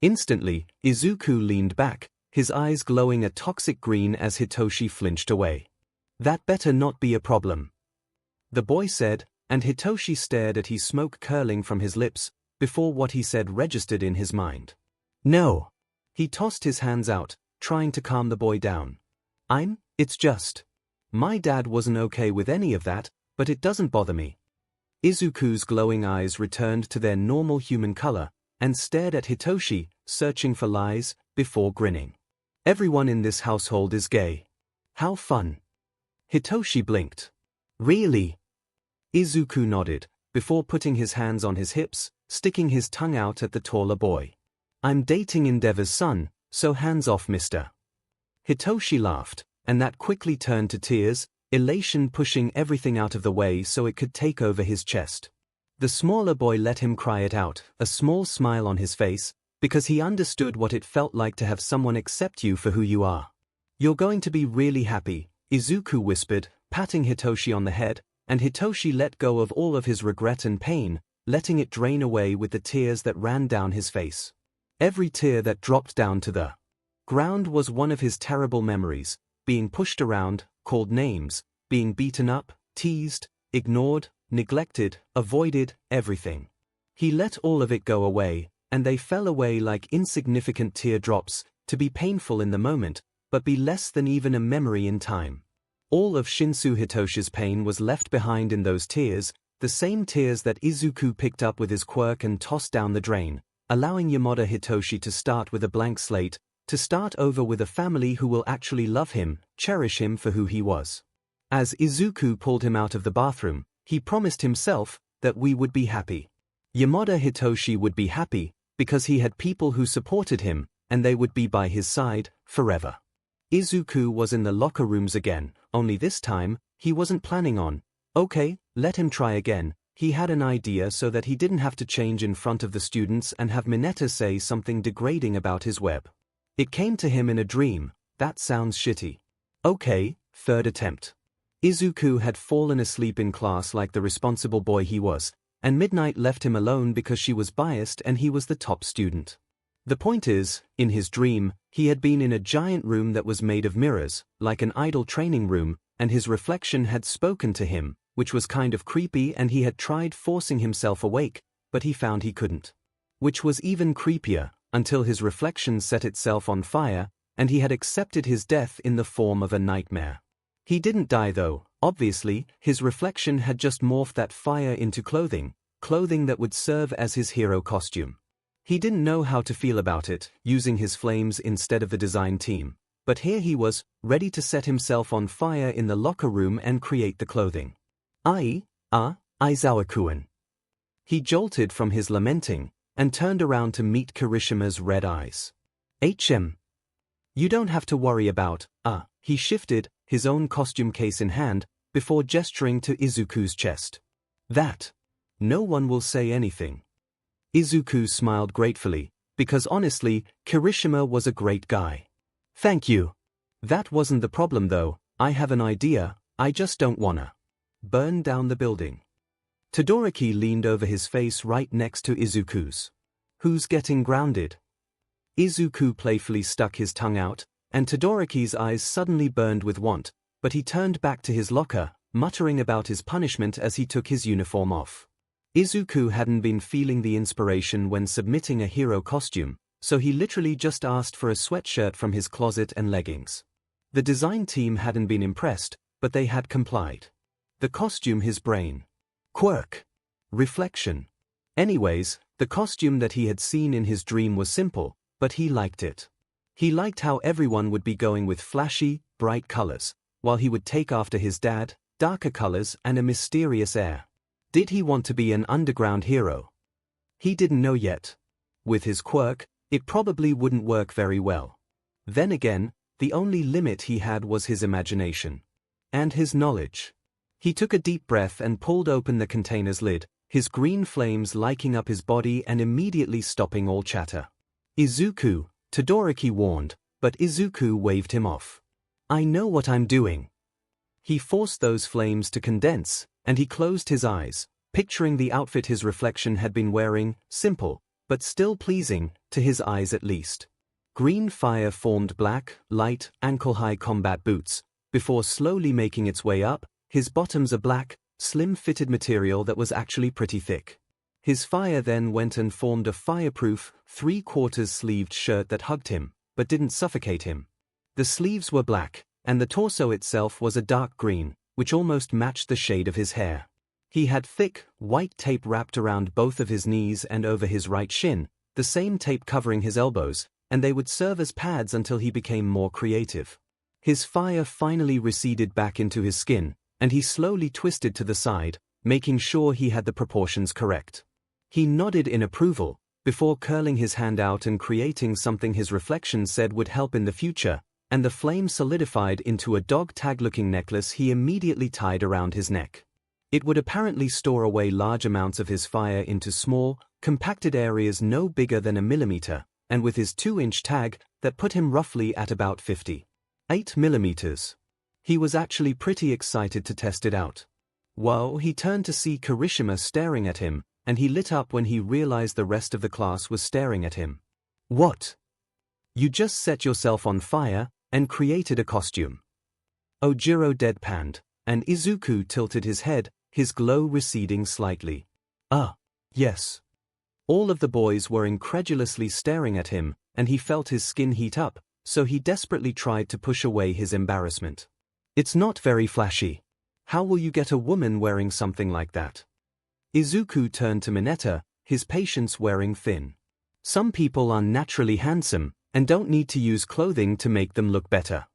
A: Instantly, Izuku leaned back, his eyes glowing a toxic green as Hitoshi flinched away. That better not be a problem. The boy said, and Hitoshi stared at his smoke curling from his lips, before what he said registered in his mind. No. He tossed his hands out, trying to calm the boy down. It's just. My dad wasn't okay with any of that, but it doesn't bother me. Izuku's glowing eyes returned to their normal human color, and stared at Hitoshi, searching for lies, before grinning. Everyone in this household is gay. How fun. Hitoshi blinked. Really? Izuku nodded, before putting his hands on his hips, sticking his tongue out at the taller boy. I'm dating Endeavor's son, so hands off, mister. Hitoshi laughed, and that quickly turned to tears, elation pushing everything out of the way so it could take over his chest. The smaller boy let him cry it out, a small smile on his face, because he understood what it felt like to have someone accept you for who you are. You're going to be really happy, Izuku whispered, patting Hitoshi on the head, and Hitoshi let go of all of his regret and pain, letting it drain away with the tears that ran down his face. Every tear that dropped down to the ground was one of his terrible memories, being pushed around, called names, being beaten up, teased, ignored, neglected, avoided, everything. He let all of it go away, and they fell away like insignificant teardrops, to be painful in the moment, but be less than even a memory in time. All of Shinsu Hitoshi's pain was left behind in those tears, the same tears that Izuku picked up with his quirk and tossed down the drain, allowing Yamada Hitoshi to start with a blank slate, to start over with a family who will actually love him, cherish him for who he was. As Izuku pulled him out of the bathroom, he promised himself that we would be happy. Yamada Hitoshi would be happy, because he had people who supported him, and they would be by his side, forever. Izuku was in the locker rooms again, only this time, he wasn't planning on, okay, let him try again. He had an idea so that he didn't have to change in front of the students and have Mineta say something degrading about his web. It came to him in a dream. That sounds shitty. Okay, 3rd attempt. Izuku had fallen asleep in class like the responsible boy he was, and Midnight left him alone because she was biased and he was the top student. The point is, in his dream, he had been in a giant room that was made of mirrors, like an idol training room, and his reflection had spoken to him, which was kind of creepy, and he had tried forcing himself awake, but he found he couldn't. Which was even creepier, until his reflection set itself on fire, and he had accepted his death in the form of a nightmare. He didn't die though, obviously, his reflection had just morphed that fire into clothing that would serve as his hero costume. He didn't know how to feel about it, using his flames instead of the design team, but here he was, ready to set himself on fire in the locker room and create the clothing. Aizawa-kun. He jolted from his lamenting, and turned around to meet Kirishima's red eyes. You don't have to worry about, he shifted, his own costume case in hand, before gesturing to Izuku's chest. That. No one will say anything. Izuku smiled gratefully, because honestly, Kirishima was a great guy. Thank you. That wasn't the problem though, I have an idea, I just don't wanna burn down the building. Todoroki leaned over his face right next to Izuku's. Who's getting grounded? Izuku playfully stuck his tongue out, and Todoroki's eyes suddenly burned with want, but he turned back to his locker, muttering about his punishment as he took his uniform off. Izuku hadn't been feeling the inspiration when submitting a hero costume, so he literally just asked for a sweatshirt from his closet and leggings. The design team hadn't been impressed, but they had complied. The costume, his brain. Quirk. Reflection. Anyways, the costume that he had seen in his dream was simple, but he liked it. He liked how everyone would be going with flashy, bright colors, while he would take after his dad, darker colors and a mysterious air. Did he want to be an underground hero? He didn't know yet. With his quirk, it probably wouldn't work very well. Then again, the only limit he had was his imagination. And his knowledge. He took a deep breath and pulled open the container's lid, his green flames lighting up his body and immediately stopping all chatter. Izuku, Todoroki warned, but Izuku waved him off. I know what I'm doing. He forced those flames to condense, and he closed his eyes, picturing the outfit his reflection had been wearing, simple, but still pleasing, to his eyes at least. Green fire formed black, light, ankle-high combat boots, before slowly making its way up, his bottoms a black, slim-fitted material that was actually pretty thick. His fire then went and formed a fireproof, 3/4 sleeved shirt that hugged him, but didn't suffocate him. The sleeves were black, and the torso itself was a dark green, which almost matched the shade of his hair. He had thick, white tape wrapped around both of his knees and over his right shin, the same tape covering his elbows, and they would serve as pads until he became more creative. His fire finally receded back into his skin, and he slowly twisted to the side, making sure he had the proportions correct. He nodded in approval, before curling his hand out and creating something his reflection said would help in the future, and the flame solidified into a dog tag-looking necklace he immediately tied around his neck. It would apparently store away large amounts of his fire into small, compacted areas no bigger than a millimeter, and with his 2-inch tag, that put him roughly at about 58 millimeters. He was actually pretty excited to test it out. Whoa, he turned to see Kirishima staring at him, and he lit up when he realized the rest of the class was staring at him. What? You just set yourself on fire, and created a costume. Ojiro deadpanned, and Izuku tilted his head, his glow receding slightly. Yes. All of the boys were incredulously staring at him, and he felt his skin heat up, so he desperately tried to push away his embarrassment. It's not very flashy. How will you get a woman wearing something like that? Izuku turned to Mineta, his patience wearing thin. Some people are naturally handsome, and don't need to use clothing to make them look better.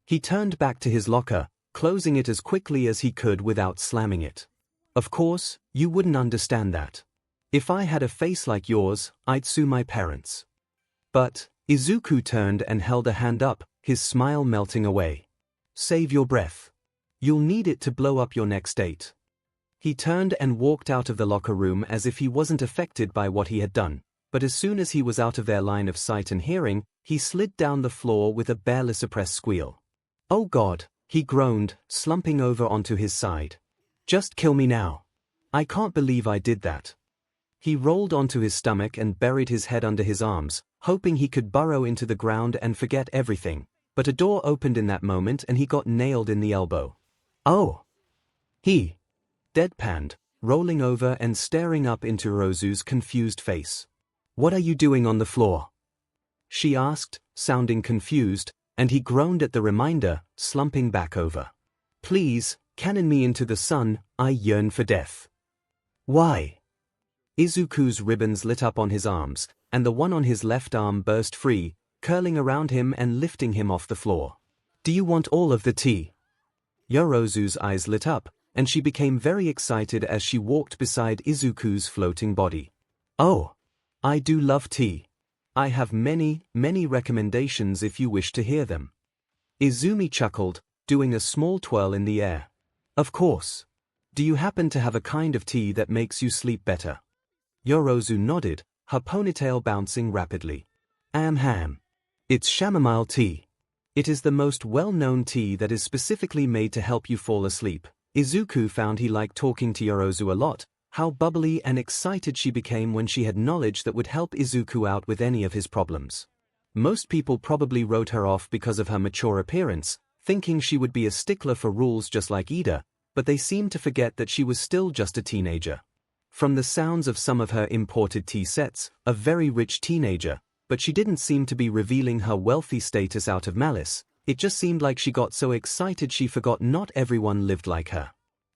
A: He turned back to his locker, closing it as quickly as he could without slamming it. Of course, you wouldn't understand that. If I had a face like yours, I'd sue my parents. But, Izuku turned and held a hand up, his smile melting away. Save your breath. You'll need it to blow up your next date. He turned and walked out of the locker room as if he wasn't affected by what he had done, but as soon as he was out of their line of sight and hearing, he slid down the floor with a barely suppressed squeal. Oh God, he groaned, slumping over onto his side. Just kill me now. I can't believe I did that. He rolled onto his stomach and buried his head under his arms, hoping he could burrow into the ground and forget everything, but a door opened in that moment and he got nailed in the elbow. Oh! He deadpanned, rolling over and staring up into Rozu's confused face. What are you doing on the floor? She asked, sounding confused, and he groaned at the reminder, slumping back over. Please, cannon me into the sun, I yearn for death. Why? Izuku's ribbons lit up on his arms, and the one on his left arm burst free, curling around him and lifting him off the floor. Do you want all of the tea? Yorozu's eyes lit up, and she became very excited as she walked beside Izuku's floating body. Oh, I do love tea. I have many, many recommendations if you wish to hear them. Izumi chuckled, doing a small twirl in the air. Of course. Do you happen to have a kind of tea that makes you sleep better? Yorozu nodded, her ponytail bouncing rapidly. Ham. It's chamomile tea. It is the most well-known tea that is specifically made to help you fall asleep. Izuku found he liked talking to Yorozu a lot, how bubbly and excited she became when she had knowledge that would help Izuku out with any of his problems. Most people probably wrote her off because of her mature appearance, thinking she would be a stickler for rules just like Ida, but they seemed to forget that she was still just a teenager. From the sounds of some of her imported tea sets, a very rich teenager, but she didn't seem to be revealing her wealthy status out of malice. It just seemed like she got so excited she forgot not everyone lived like her.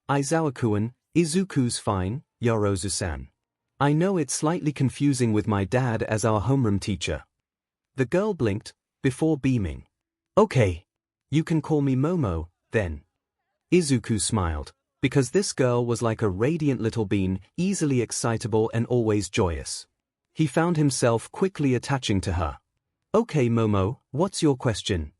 A: Aizawa-kun, Izuku's fine, Yorozu-san. I know it's slightly confusing with my dad as our homeroom teacher. The girl blinked, before beaming. Okay. You can call me Momo, then. Izuku smiled, because this girl was like a radiant little bean, easily excitable and always joyous. He found himself quickly attaching to her. Okay Momo, what's your question?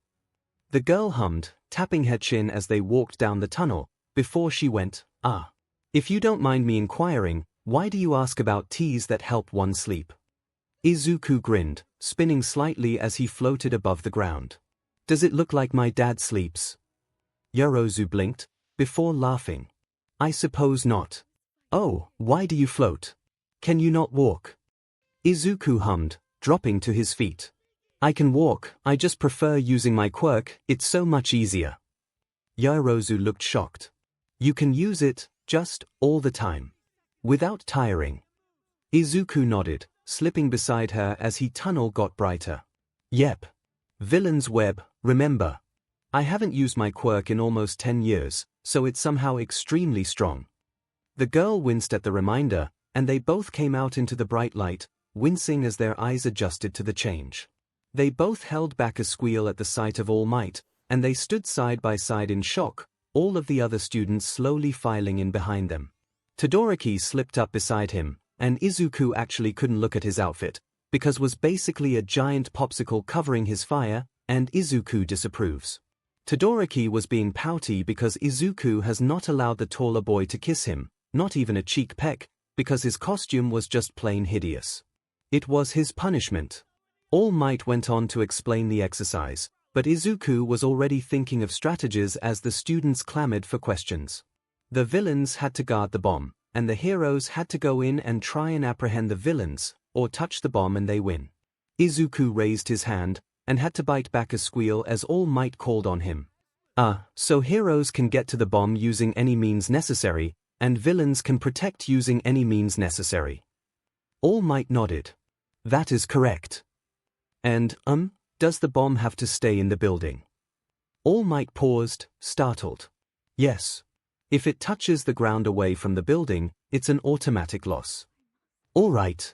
A: The girl hummed, tapping her chin as they walked down the tunnel, before she went, If you don't mind me inquiring, why do you ask about teas that help one sleep? Izuku grinned, spinning slightly as he floated above the ground. Does it look like my dad sleeps? Yorozu blinked, before laughing. I suppose not. Oh, why do you float? Can you not walk? Izuku hummed, dropping to his feet. I can walk, I just prefer using my quirk, it's so much easier. Yorozu looked shocked. You can use it, just, all the time. Without tiring. Izuku nodded, slipping beside her as he tunnel got brighter. Yep. Villain's web, remember. I haven't used my quirk in almost 10 years, so it's somehow extremely strong. The girl winced at the reminder, and they both came out into the bright light, wincing as their eyes adjusted to the change. They both held back a squeal at the sight of All Might, and they stood side by side in shock, all of the other students slowly filing in behind them. Todoroki slipped up beside him, and Izuku actually couldn't look at his outfit, because was basically a giant popsicle covering his fire, and Izuku disapproves. Todoroki was being pouty because Izuku has not allowed the taller boy to kiss him, not even a cheek peck, because his costume was just plain hideous. It was his punishment. All Might went on to explain the exercise, but Izuku was already thinking of strategies as the students clamored for questions. The villains had to guard the bomb, and the heroes had to go in and try and apprehend the villains, or touch the bomb and they win. Izuku raised his hand, and had to bite back a squeal as All Might called on him. So heroes can get to the bomb using any means necessary, and villains can protect using any means necessary. All Might nodded. That is correct. And, does the bomb have to stay in the building? All Might paused, startled. Yes. If it touches the ground away from the building, it's an automatic loss. All right.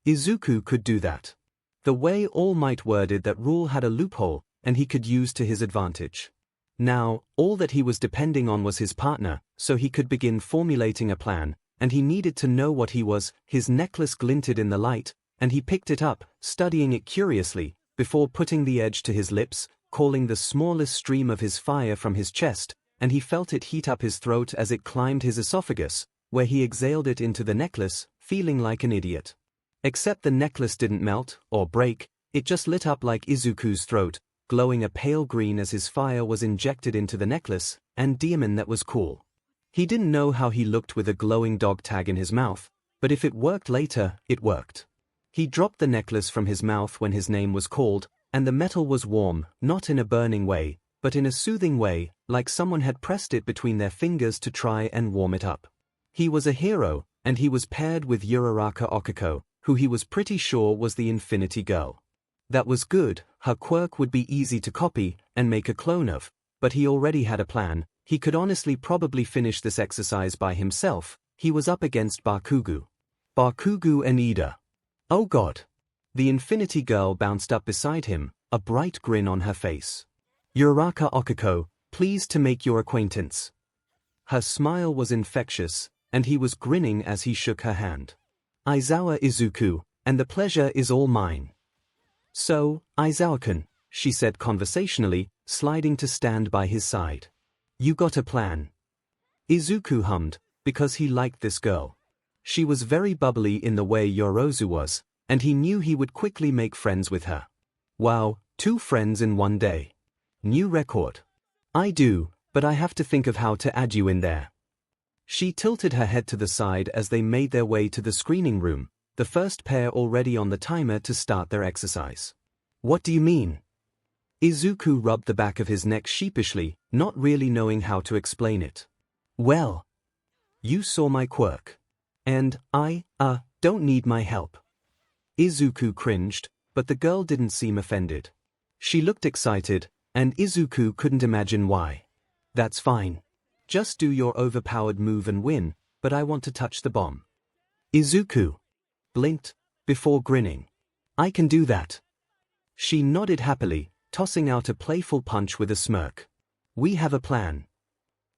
A: Izuku could do that. The way All Might worded that rule had a loophole, and he could use to his advantage. Now, all that he was depending on was his partner, so he could begin formulating a plan, and he needed to know what he was. His necklace glinted in the light, and he picked it up, studying it curiously, before putting the edge to his lips, calling the smallest stream of his fire from his chest, and he felt it heat up his throat as it climbed his esophagus, where he exhaled it into the necklace, feeling like an idiot. Except the necklace didn't melt, or break, it just lit up like Izuku's throat, glowing a pale green as his fire was injected into the necklace, and demon that was cool. He didn't know how he looked with a glowing dog tag in his mouth, but if it worked later, it worked. He dropped the necklace from his mouth when his name was called, and the metal was warm, not in a burning way, but in a soothing way, like someone had pressed it between their fingers to try and warm it up. He was a hero, and he was paired with Uraraka Okiko, who he was pretty sure was the Infinity Girl. That was good, her quirk would be easy to copy and make a clone of, but he already had a plan. He could honestly probably finish this exercise by himself. He was up against Bakugo and Ida. Oh god. The Infinity Girl bounced up beside him, a bright grin on her face. Uraraka Okiko, pleased to make your acquaintance. Her smile was infectious, and he was grinning as he shook her hand. Aizawa Izuku, and the pleasure is all mine. So, Aizawa-kun, she said conversationally, sliding to stand by his side. You got a plan? Izuku hummed, because he liked this girl. She was very bubbly in the way Yorozu was, and he knew he would quickly make friends with her. Wow, 2 friends in one day. New record. I do, but I have to think of how to add you in there. She tilted her head to the side as they made their way to the screening room, the first pair already on the timer to start their exercise. What do you mean? Izuku rubbed the back of his neck sheepishly, not really knowing how to explain it. Well, you saw my quirk. And I, don't need my help. Izuku cringed, but the girl didn't seem offended. She looked excited, and Izuku couldn't imagine why. That's fine. Just do your overpowered move and win, but I want to touch the bomb. Izuku blinked, before grinning. I can do that. She nodded happily, tossing out a playful punch with a smirk. We have a plan.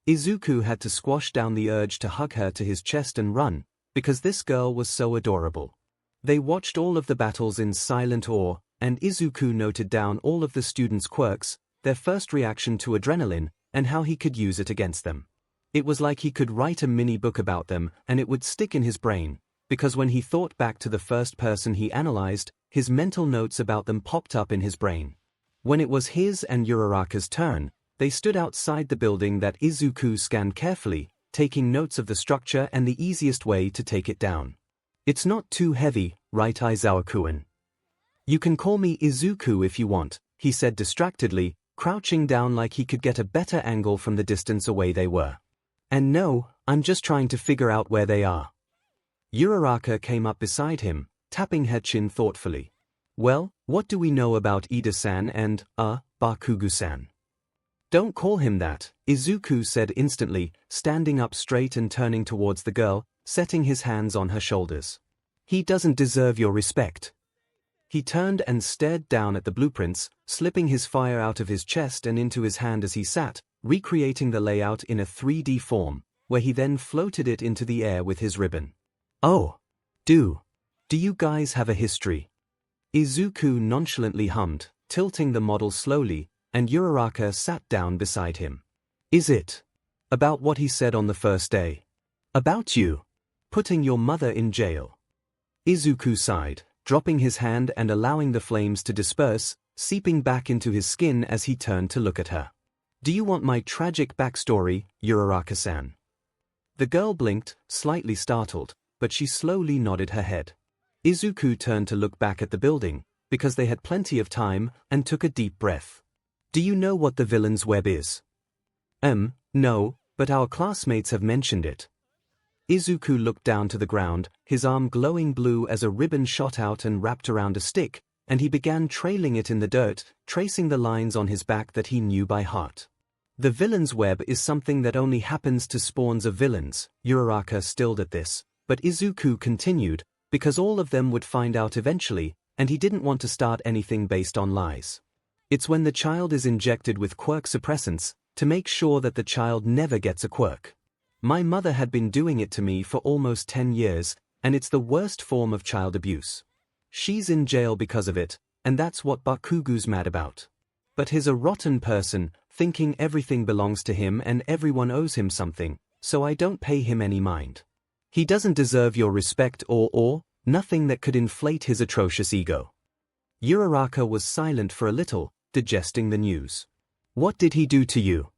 A: Izuku had to squash down the urge to hug her to his chest and run, because this girl was so adorable. They watched all of the battles in silent awe, and Izuku noted down all of the students' quirks, their first reaction to adrenaline, and how he could use it against them. It was like he could write a mini-book about them, and it would stick in his brain, because when he thought back to the first person he analyzed, his mental notes about them popped up in his brain. When it was his and Uraraka's turn, they stood outside the building that Izuku scanned carefully, taking notes of the structure and the easiest way to take it down. It's not too heavy, right, Aizawa-kun? You can call me Izuku if you want, he said distractedly, crouching down like he could get a better angle from the distance away they were. And no, I'm just trying to figure out where they are. Uraraka came up beside him, tapping her chin thoughtfully. Well, what do we know about Ida-san and, Bakugo-san? Don't call him that, Izuku said instantly, standing up straight and turning towards the girl, setting his hands on her shoulders. He doesn't deserve your respect. He turned and stared down at the blueprints, slipping his fire out of his chest and into his hand as he sat, recreating the layout in a 3D form, where he then floated it into the air with his ribbon. Oh. Do you guys have a history? Izuku nonchalantly hummed, tilting the model slowly, and Uraraka sat down beside him. Is it about what he said on the first day? About you putting your mother in jail? Izuku sighed, dropping his hand and allowing the flames to disperse, seeping back into his skin as he turned to look at her. Do you want my tragic backstory, Uraraka-san? The girl blinked, slightly startled, but she slowly nodded her head. Izuku turned to look back at the building, because they had plenty of time, and took a deep breath. Do you know what the villain's web is? No, but our classmates have mentioned it. Izuku looked down to the ground, his arm glowing blue as a ribbon shot out and wrapped around a stick, and he began trailing it in the dirt, tracing the lines on his back that he knew by heart. The villain's web is something that only happens to spawns of villains, Uraraka stilled at this, but Izuku continued, because all of them would find out eventually, and he didn't want to start anything based on lies. It's when the child is injected with quirk suppressants, to make sure that the child never gets a quirk. My mother had been doing it to me for almost 10 years, and it's the worst form of child abuse. She's in jail because of it, and that's what Bakugo's mad about. But he's a rotten person, thinking everything belongs to him and everyone owes him something, so I don't pay him any mind. He doesn't deserve your respect or nothing that could inflate his atrocious ego. Uraraka was silent for a little, digesting the news. What did he do to you?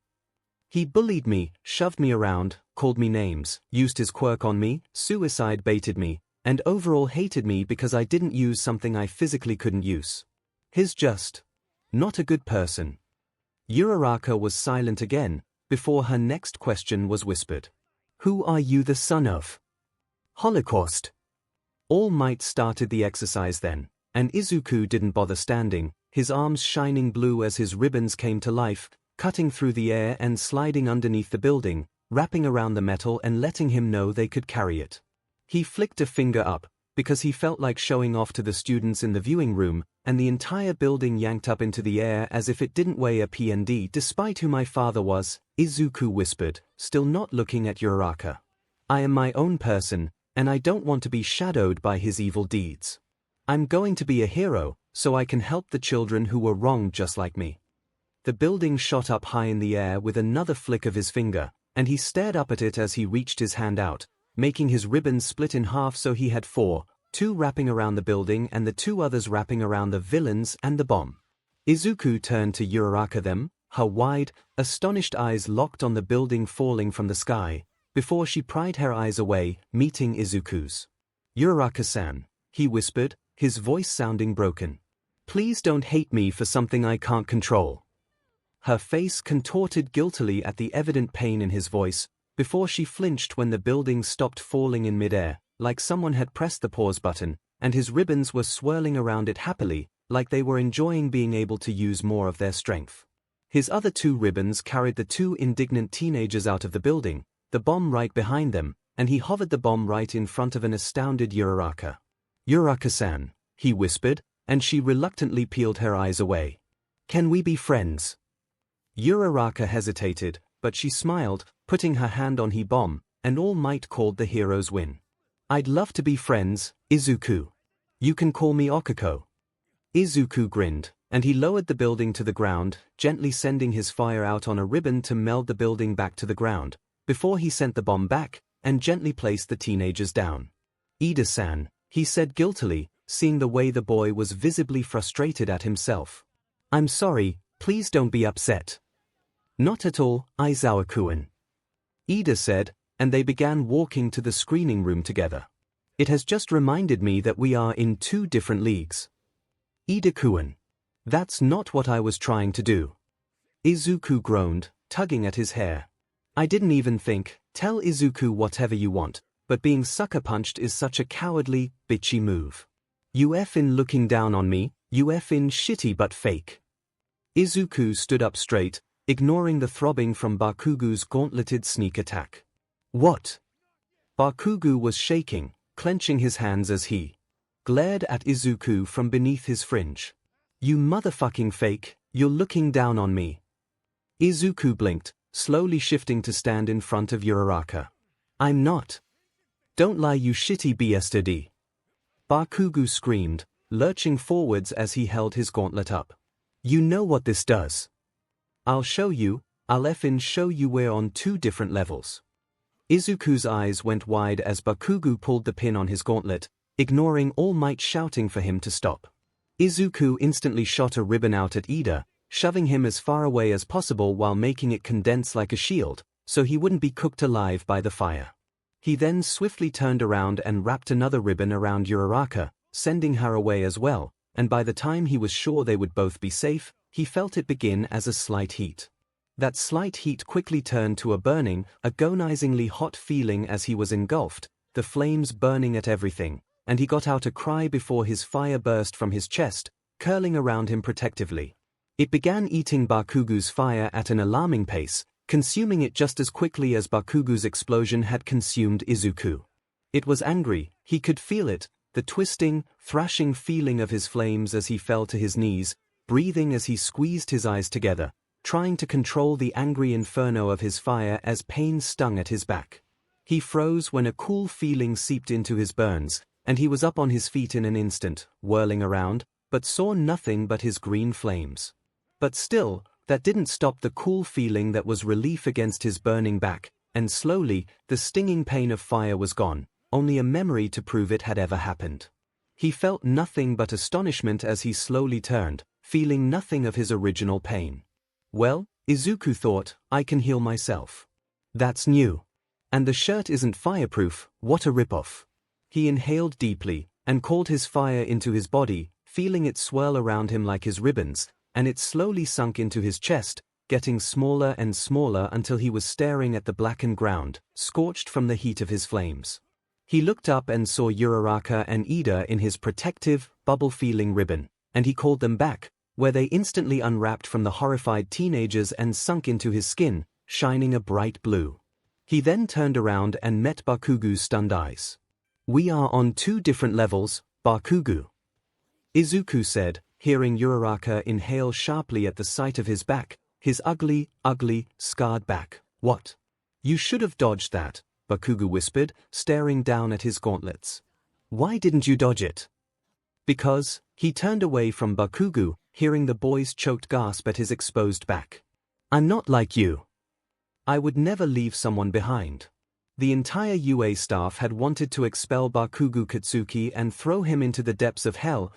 A: He bullied me, shoved me around, called me names, used his quirk on me, suicide baited me, and overall hated me because I didn't use something I physically couldn't use. He's just not a good person. Uraraka was silent again, before her next question was whispered. Who are you the son of? Holocaust. All Might started the exercise then, and Izuku didn't bother standing, his arms shining blue as his ribbons came to life, cutting through the air and sliding underneath the building, wrapping around the metal and letting him know they could carry it. He flicked a finger up, because he felt like showing off to the students in the viewing room, and the entire building yanked up into the air as if it didn't weigh a pnd. Despite who my father was, Izuku whispered, still not looking at Uraraka. I am my own person, and I don't want to be shadowed by his evil deeds. I'm going to be a hero, so I can help the children who were wronged just like me. The building shot up high in the air with another flick of his finger, and he stared up at it as he reached his hand out, making his ribbons split in half so he had 4, 2 wrapping around the building and the 2 others wrapping around the villains and the bomb. Izuku turned to Uraraka them, her wide, astonished eyes locked on the building falling from the sky, before she pried her eyes away, meeting Izuku's. Uraraka-san, he whispered, his voice sounding broken. Please don't hate me for something I can't control. Her face contorted guiltily at the evident pain in his voice, before she flinched when the building stopped falling in midair, like someone had pressed the pause button, and his ribbons were swirling around it happily, like they were enjoying being able to use more of their strength. His other 2 ribbons carried the 2 indignant teenagers out of the building, the bomb right behind them, and he hovered the bomb right in front of an astounded Uraraka. "Uraraka-san," he whispered, and she reluctantly peeled her eyes away. "Can we be friends?" Uraraka hesitated, but she smiled, putting her hand on bomb, and All Might called the hero's win. "I'd love to be friends, Izuku. You can call me Okako." Izuku grinned, and he lowered the building to the ground, gently sending his fire out on a ribbon to meld the building back to the ground, before he sent the bomb back, and gently placed the teenagers down. "Ida-san," he said guiltily, seeing the way the boy was visibly frustrated at himself. "I'm sorry, please don't be upset." "Not at all, Aizawa-kun," Ida said, and they began walking to the screening room together. "It has just reminded me that we are in 2 different leagues." "Ida-kun. That's not what I was trying to do." Izuku groaned, tugging at his hair. "I didn't even think, tell Izuku whatever you want, but being sucker-punched is such a cowardly, bitchy move. You effin' looking down on me, you effin' shitty but fake." Izuku stood up straight, ignoring the throbbing from Bakugu's gauntleted sneak attack. "What?" Bakugu was shaking, clenching his hands as he glared at Izuku from beneath his fringe. "You motherfucking fake, you're looking down on me." Izuku blinked, slowly shifting to stand in front of Uraraka. "I'm not." "Don't lie, you shitty bastard." Bakugu screamed, lurching forwards as he held his gauntlet up. "You know what this does." "I'll show you, I'll effin' show you, we're on 2 different levels." Izuku's eyes went wide as Bakugu pulled the pin on his gauntlet, ignoring All Might shouting for him to stop. Izuku instantly shot a ribbon out at Ida, shoving him as far away as possible while making it condense like a shield, so he wouldn't be cooked alive by the fire. He then swiftly turned around and wrapped another ribbon around Uraraka, sending her away as well, and by the time he was sure they would both be safe, he felt it begin as a slight heat. That slight heat quickly turned to a burning, agonizingly hot feeling as he was engulfed, the flames burning at everything, and he got out a cry before his fire burst from his chest, curling around him protectively. It began eating Bakugu's fire at an alarming pace, consuming it just as quickly as Bakugu's explosion had consumed Izuku. It was angry, he could feel it, the twisting, thrashing feeling of his flames as he fell to his knees, breathing as he squeezed his eyes together, trying to control the angry inferno of his fire as pain stung at his back. He froze when a cool feeling seeped into his burns, and he was up on his feet in an instant, whirling around, but saw nothing but his green flames. But still, that didn't stop the cool feeling that was relief against his burning back, and slowly, the stinging pain of fire was gone, only a memory to prove it had ever happened. He felt nothing but astonishment as he slowly turned, feeling nothing of his original pain. Well, Izuku thought, I can heal myself. That's new. And the shirt isn't fireproof, what a ripoff. He inhaled deeply, and called his fire into his body, feeling it swirl around him like his ribbons, and it slowly sunk into his chest, getting smaller and smaller until he was staring at the blackened ground, scorched from the heat of his flames. He looked up and saw Uraraka and Ida in his protective, bubble-feeling ribbon, and he called them back, where they instantly unwrapped from the horrified teenagers and sunk into his skin, shining a bright blue. He then turned around and met Bakugu's stunned eyes. We are on 2 different levels, Bakugu. Izuku said, hearing Uraraka inhale sharply at the sight of his back, his ugly, scarred back. What? You should have dodged that, Bakugu whispered, staring down at his gauntlets. Why didn't you dodge it? Because, he turned away from Bakugu, hearing the boy's choked gasp at his exposed back. I'm not like you. I would never leave someone behind. The entire UA staff had wanted to expel Bakugu Katsuki and throw him into the depths of hell,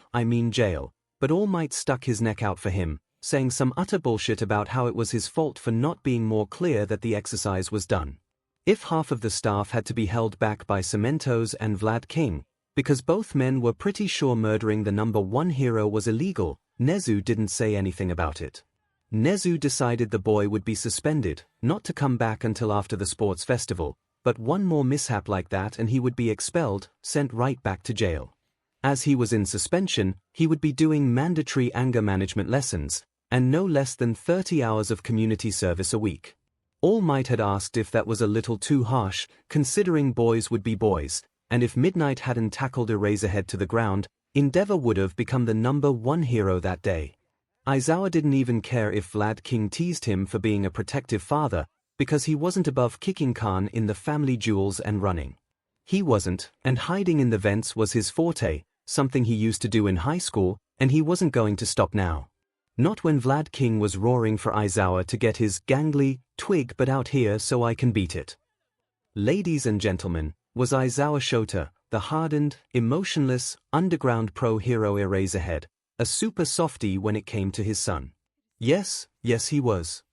A: jail, but All Might stuck his neck out for him, saying some utter bullshit about how it was his fault for not being more clear that the exercise was done. If half of the staff had to be held back by Cementos and Vlad King, because both men were pretty sure murdering the #1 hero was illegal, Nezu didn't say anything about it. Nezu decided the boy would be suspended, not to come back until after the sports festival, but one more mishap like that and he would be expelled, sent right back to jail. As he was in suspension, he would be doing mandatory anger management lessons, and no less than 30 hours of community service a week. All Might had asked if that was a little too harsh, considering boys would be boys, and if Midnight hadn't tackled Eraserhead to the ground, Endeavor would have become the #1 hero that day. Aizawa didn't even care if Vlad King teased him for being a protective father, because he wasn't above kicking Khan in the family jewels and running. He wasn't, and hiding in the vents was his forte, something he used to do in high school, and he wasn't going to stop now. Not when Vlad King was roaring for Aizawa to get his gangly twig but out here so I can beat it. Ladies and gentlemen, was Aizawa Shota, the hardened, emotionless, underground pro-hero Eraserhead, a super softie when it came to his son? Yes, he was.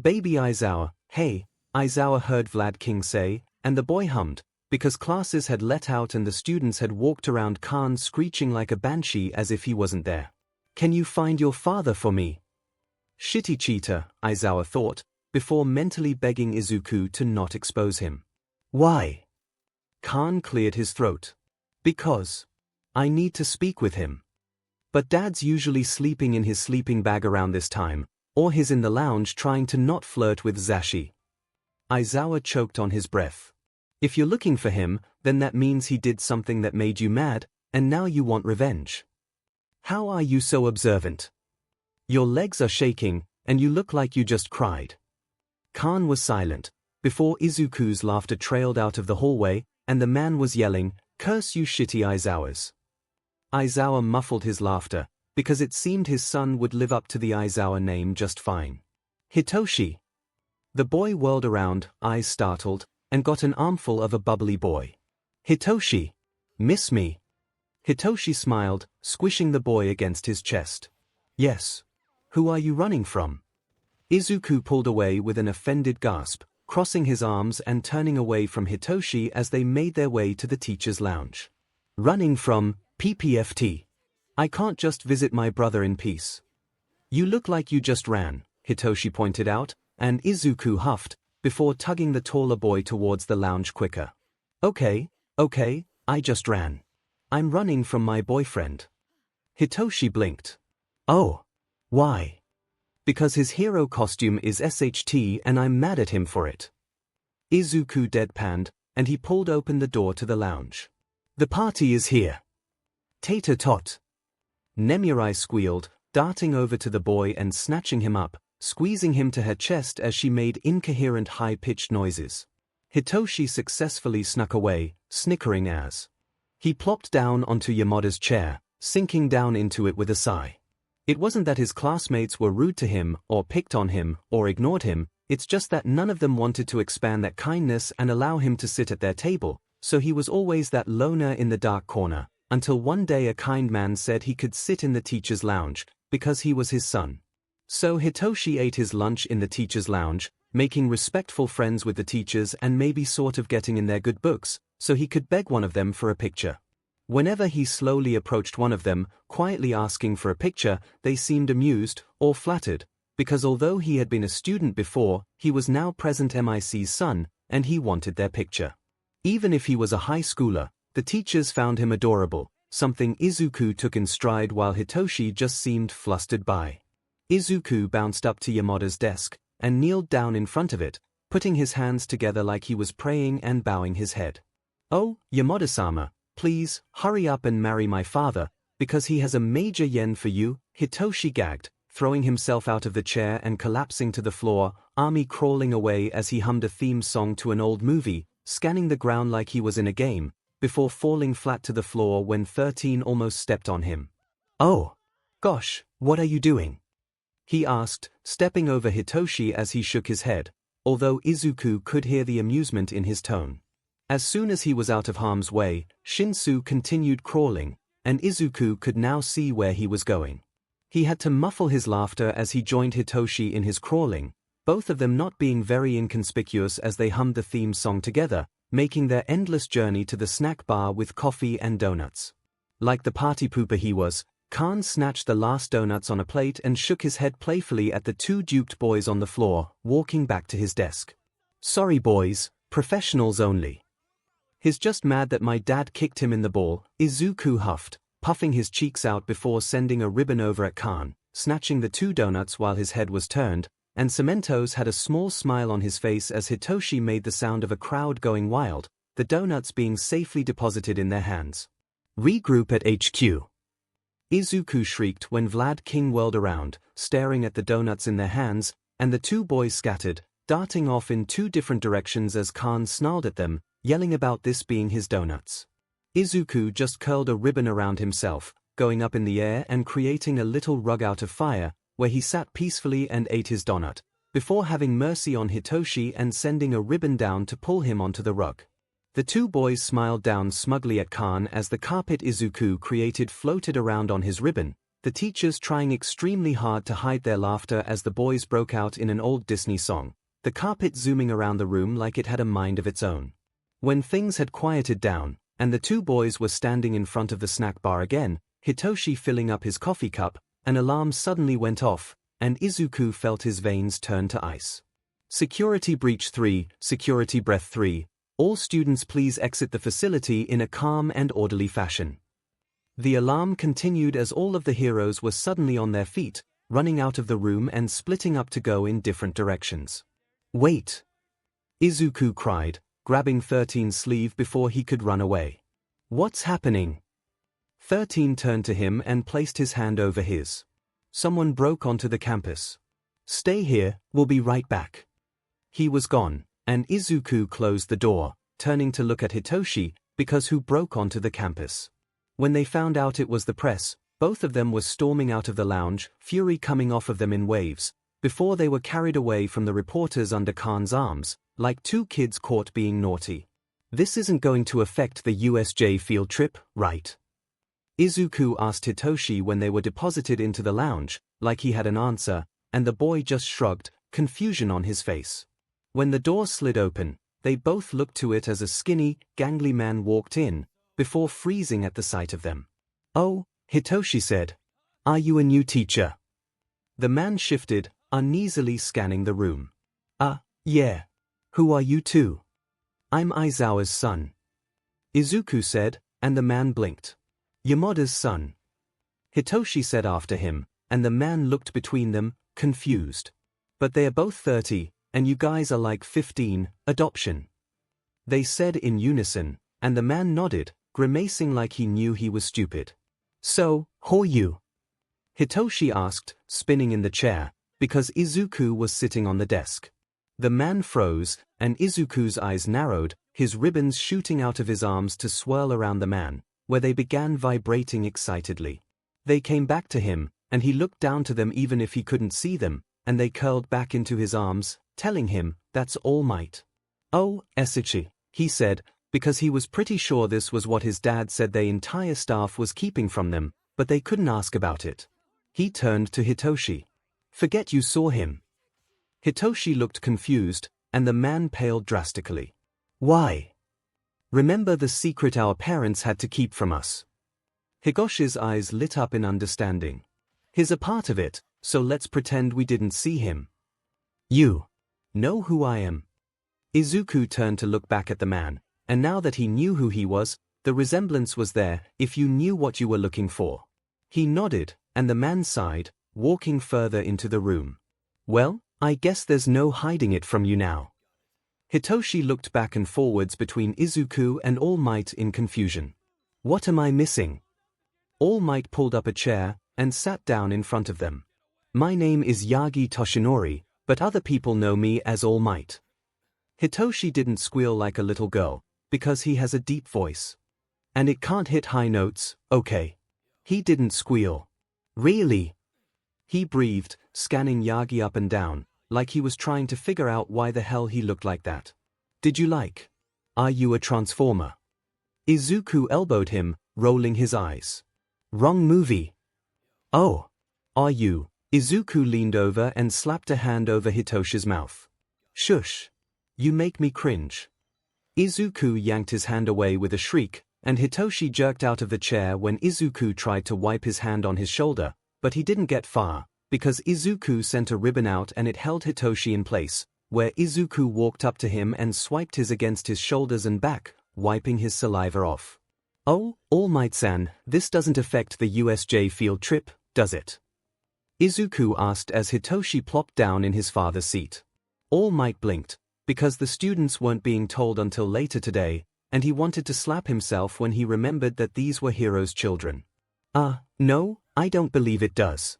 A: Baby Aizawa, hey, Aizawa heard Vlad King say, and the boy hummed, because classes had let out and the students had walked around Khan screeching like a banshee as if he wasn't there. Can you find your father for me? Shitty cheater, Aizawa thought, before mentally begging Izuku to not expose him. Why? Khan cleared his throat. Because I need to speak with him. But Dad's usually sleeping in his sleeping bag around this time, or he's in the lounge trying to not flirt with Zashi. Aizawa choked on his breath. If you're looking for him, then that means he did something that made you mad, and now you want revenge. How are you so observant? Your legs are shaking, and you look like you just cried. Khan was silent, before Izuku's laughter trailed out of the hallway, and the man was yelling, "Curse you shitty Aizawas." Aizawa muffled his laughter, because it seemed his son would live up to the Aizawa name just fine. Hitoshi. The boy whirled around, eyes startled, and got an armful of a bubbly boy. Hitoshi. Miss me? Hitoshi smiled, squishing the boy against his chest. Yes. Who are you running from? Izuku pulled away with an offended gasp, crossing his arms and turning away from Hitoshi as they made their way to the teacher's lounge. Running from PPFT. I can't just visit my brother in peace. You look like you just ran, Hitoshi pointed out, and Izuku huffed, before tugging the taller boy towards the lounge quicker. Okay, I just ran. I'm running from my boyfriend. Hitoshi blinked. Oh. Why? Because his hero costume is SHT and I'm mad at him for it. Izuku deadpanned, and he pulled open the door to the lounge. The party is here. Tater-tot. Nemirai squealed, darting over to the boy and snatching him up, squeezing him to her chest as she made incoherent high-pitched noises. Hitoshi successfully snuck away, snickering as he plopped down onto Yamada's chair, sinking down into it with a sigh. It wasn't that his classmates were rude to him, or picked on him, or ignored him, it's just that none of them wanted to expand that kindness and allow him to sit at their table, so he was always that loner in the dark corner, until one day a kind man said he could sit in the teacher's lounge, because he was his son. So Hitoshi ate his lunch in the teacher's lounge, making respectful friends with the teachers and maybe sort of getting in their good books, so he could beg one of them for a picture. Whenever he slowly approached one of them, quietly asking for a picture, they seemed amused, or flattered, because although he had been a student before, he was now present MIC's son, and he wanted their picture. Even if he was a high schooler, the teachers found him adorable, something Izuku took in stride while Hitoshi just seemed flustered by. Izuku bounced up to Yamada's desk, and kneeled down in front of it, putting his hands together like he was praying and bowing his head. Oh, Yamada-sama, please, hurry up and marry my father, because he has a major yen for you, Hitoshi gagged, throwing himself out of the chair and collapsing to the floor, army crawling away as he hummed a theme song to an old movie, scanning the ground like he was in a game, before falling flat to the floor when 13 almost stepped on him. Oh. Gosh, what are you doing? He asked, stepping over Hitoshi as he shook his head, although Izuku could hear the amusement in his tone. As soon as he was out of harm's way, Shinsu continued crawling, and Izuku could now see where he was going. He had to muffle his laughter as he joined Hitoshi in his crawling, both of them not being very inconspicuous as they hummed the theme song together, making their endless journey to the snack bar with coffee and donuts. Like the party pooper he was, Khan snatched the last donuts on a plate and shook his head playfully at the two duped boys on the floor, walking back to his desk. "Sorry boys, professionals only. He's just mad that my dad kicked him in the ball," Izuku huffed, puffing his cheeks out before sending a ribbon over at Khan, snatching the two donuts while his head was turned, and 𝐿mentos had a small smile on his face as Hitoshi made the sound of a crowd going wild, the donuts being safely deposited in their hands. "Regroup at HQ." Izuku shrieked when Vlad King whirled around, staring at the donuts in their hands, and the two boys scattered, darting off in two different directions as Khan snarled at them, yelling about this being his donuts. Izuku just curled a ribbon around himself, going up in the air and creating a little rug out of fire, where he sat peacefully and ate his donut, before having mercy on Hitoshi and sending a ribbon down to pull him onto the rug. The two boys smiled down smugly at Khan as the carpet Izuku created floated around on his ribbon, the teachers trying extremely hard to hide their laughter as the boys broke out in an old Disney song, the carpet zooming around the room like it had a mind of its own. When things had quieted down, and the two boys were standing in front of the snack bar again, Hitoshi filling up his coffee cup, an alarm suddenly went off, and Izuku felt his veins turn to ice. "Security breach 3, security breath 3. All students please exit the facility in a calm and orderly fashion." The alarm continued as all of the heroes were suddenly on their feet, running out of the room and splitting up to go in different directions. "Wait!" Izuku cried, grabbing 13's sleeve before he could run away. "What's happening?" 13 turned to him and placed his hand over his. "Someone broke onto the campus. Stay here, we'll be right back." He was gone, and Izuku closed the door, turning to look at Hitoshi, because who broke onto the campus? When they found out it was the press, both of them were storming out of the lounge, fury coming off of them in waves, before they were carried away from the reporters under Khan's arms, like two kids caught being naughty. "This isn't going to affect the USJ field trip, right?" Izuku asked Hitoshi when they were deposited into the lounge, like he had an answer, and the boy just shrugged, confusion on his face. When the door slid open, they both looked to it as a skinny, gangly man walked in, before freezing at the sight of them. "Oh," Hitoshi said. "Are you a new teacher?" The man shifted, uneasily scanning the room. Yeah. Who are you two?" "I'm Aizawa's son," Izuku said, and the man blinked. "Yamada's son," Hitoshi said after him, and the man looked between them, confused. "But they are both 30, and you guys are like 15, adoption," they said in unison, and the man nodded, grimacing like he knew he was stupid. "So, who are you?" Hitoshi asked, spinning in the chair, because Izuku was sitting on the desk. The man froze, and Izuku's eyes narrowed, his ribbons shooting out of his arms to swirl around the man, where they began vibrating excitedly. They came back to him, and he looked down to them even if he couldn't see them, and they curled back into his arms, telling him, "That's All Might." "Oh, 𝐿, he said, because he was pretty sure this was what his dad said their entire staff was keeping from them, but they couldn't ask about it. He turned to Hitoshi. "Forget you saw him." Hitoshi looked confused, and the man paled drastically. "Why?" "Remember the secret our parents had to keep from us?" Higoshi's eyes lit up in understanding. "He's a part of it, so let's pretend we didn't see him." "You know who I am?" Izuku turned to look back at the man, and now that he knew who he was, the resemblance was there, if you knew what you were looking for. He nodded, and the man sighed, walking further into the room. "Well, I guess there's no hiding it from you now." Hitoshi looked back and forwards between Izuku and All Might in confusion. "What am I missing?" All Might pulled up a chair, and sat down in front of them. "My name is Yagi Toshinori, but other people know me as All Might." Hitoshi didn't squeal like a little girl, because he has a deep voice. And it can't hit high notes, okay. He didn't squeal. "Really?" He breathed, scanning Yagi up and down, like he was trying to figure out why the hell he looked like that. "Did you like? Are you a transformer?" Izuku elbowed him, rolling his eyes. "Wrong movie." "Oh. Are you?" Izuku leaned over and slapped a hand over Hitoshi's mouth. "Shush. You make me cringe." Izuku yanked his hand away with a shriek, and Hitoshi jerked out of the chair when Izuku tried to wipe his hand on his shoulder, but he didn't get far, because Izuku sent a ribbon out and it held Hitoshi in place, where Izuku walked up to him and swiped his against his shoulders and back, wiping his saliva off. "Oh, All Might-san, this doesn't affect the USJ field trip, does it?" Izuku asked as Hitoshi plopped down in his father's seat. All Might blinked, because the students weren't being told until later today, and he wanted to slap himself when he remembered that these were Hiro's children. No, I don't believe it does,"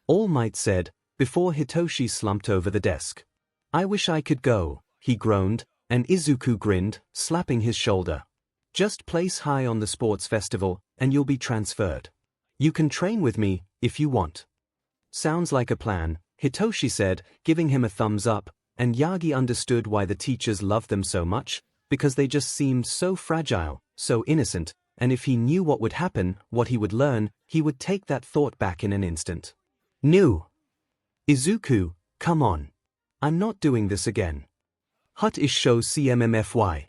A: All Might said, before Hitoshi slumped over the desk. "I wish I could go," he groaned, and Izuku grinned, slapping his shoulder. "Just place high on the sports festival, and you'll be transferred. You can train with me, if you want." "Sounds like a plan," Hitoshi said, giving him a thumbs up, and Yagi understood why the teachers loved them so much, because they just seemed so fragile, so innocent, and if he knew what would happen, what he would learn, he would take that thought back in an instant. "No. Izuku, come on. I'm not doing this again. WhatIf 𝐂𝐚𝐴.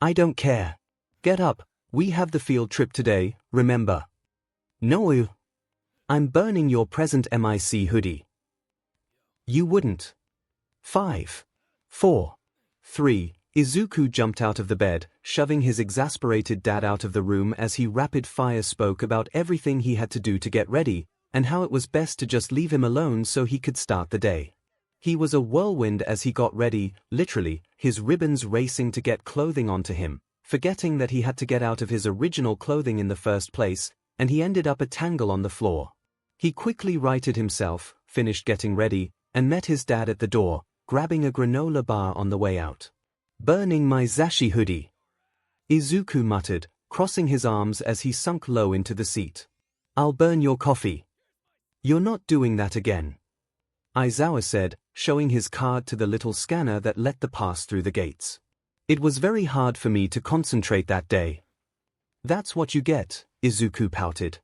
A: I don't care. Get up, we have the field trip today, remember?" "No. I'm burning your present MIC hoodie." "You wouldn't." 5, 4, 3, Izuku jumped out of the bed, shoving his exasperated dad out of the room as he rapid-fire spoke about everything he had to do to get ready, and how it was best to just leave him alone so he could start the day. He was a whirlwind as he got ready, literally, his ribbons racing to get clothing onto him, forgetting that he had to get out of his original clothing in the first place, and he ended up a tangle on the floor. He quickly righted himself, finished getting ready, and met his dad at the door, grabbing a granola bar on the way out. "Burning my Zashi hoodie," Izuku muttered, crossing his arms as he sunk low into the seat. "I'll burn your coffee." "You're not doing that again," Aizawa said, showing his card to the little scanner that let the pass through the gates. "It was very hard for me to concentrate that day." "That's what you get," Izuku pouted.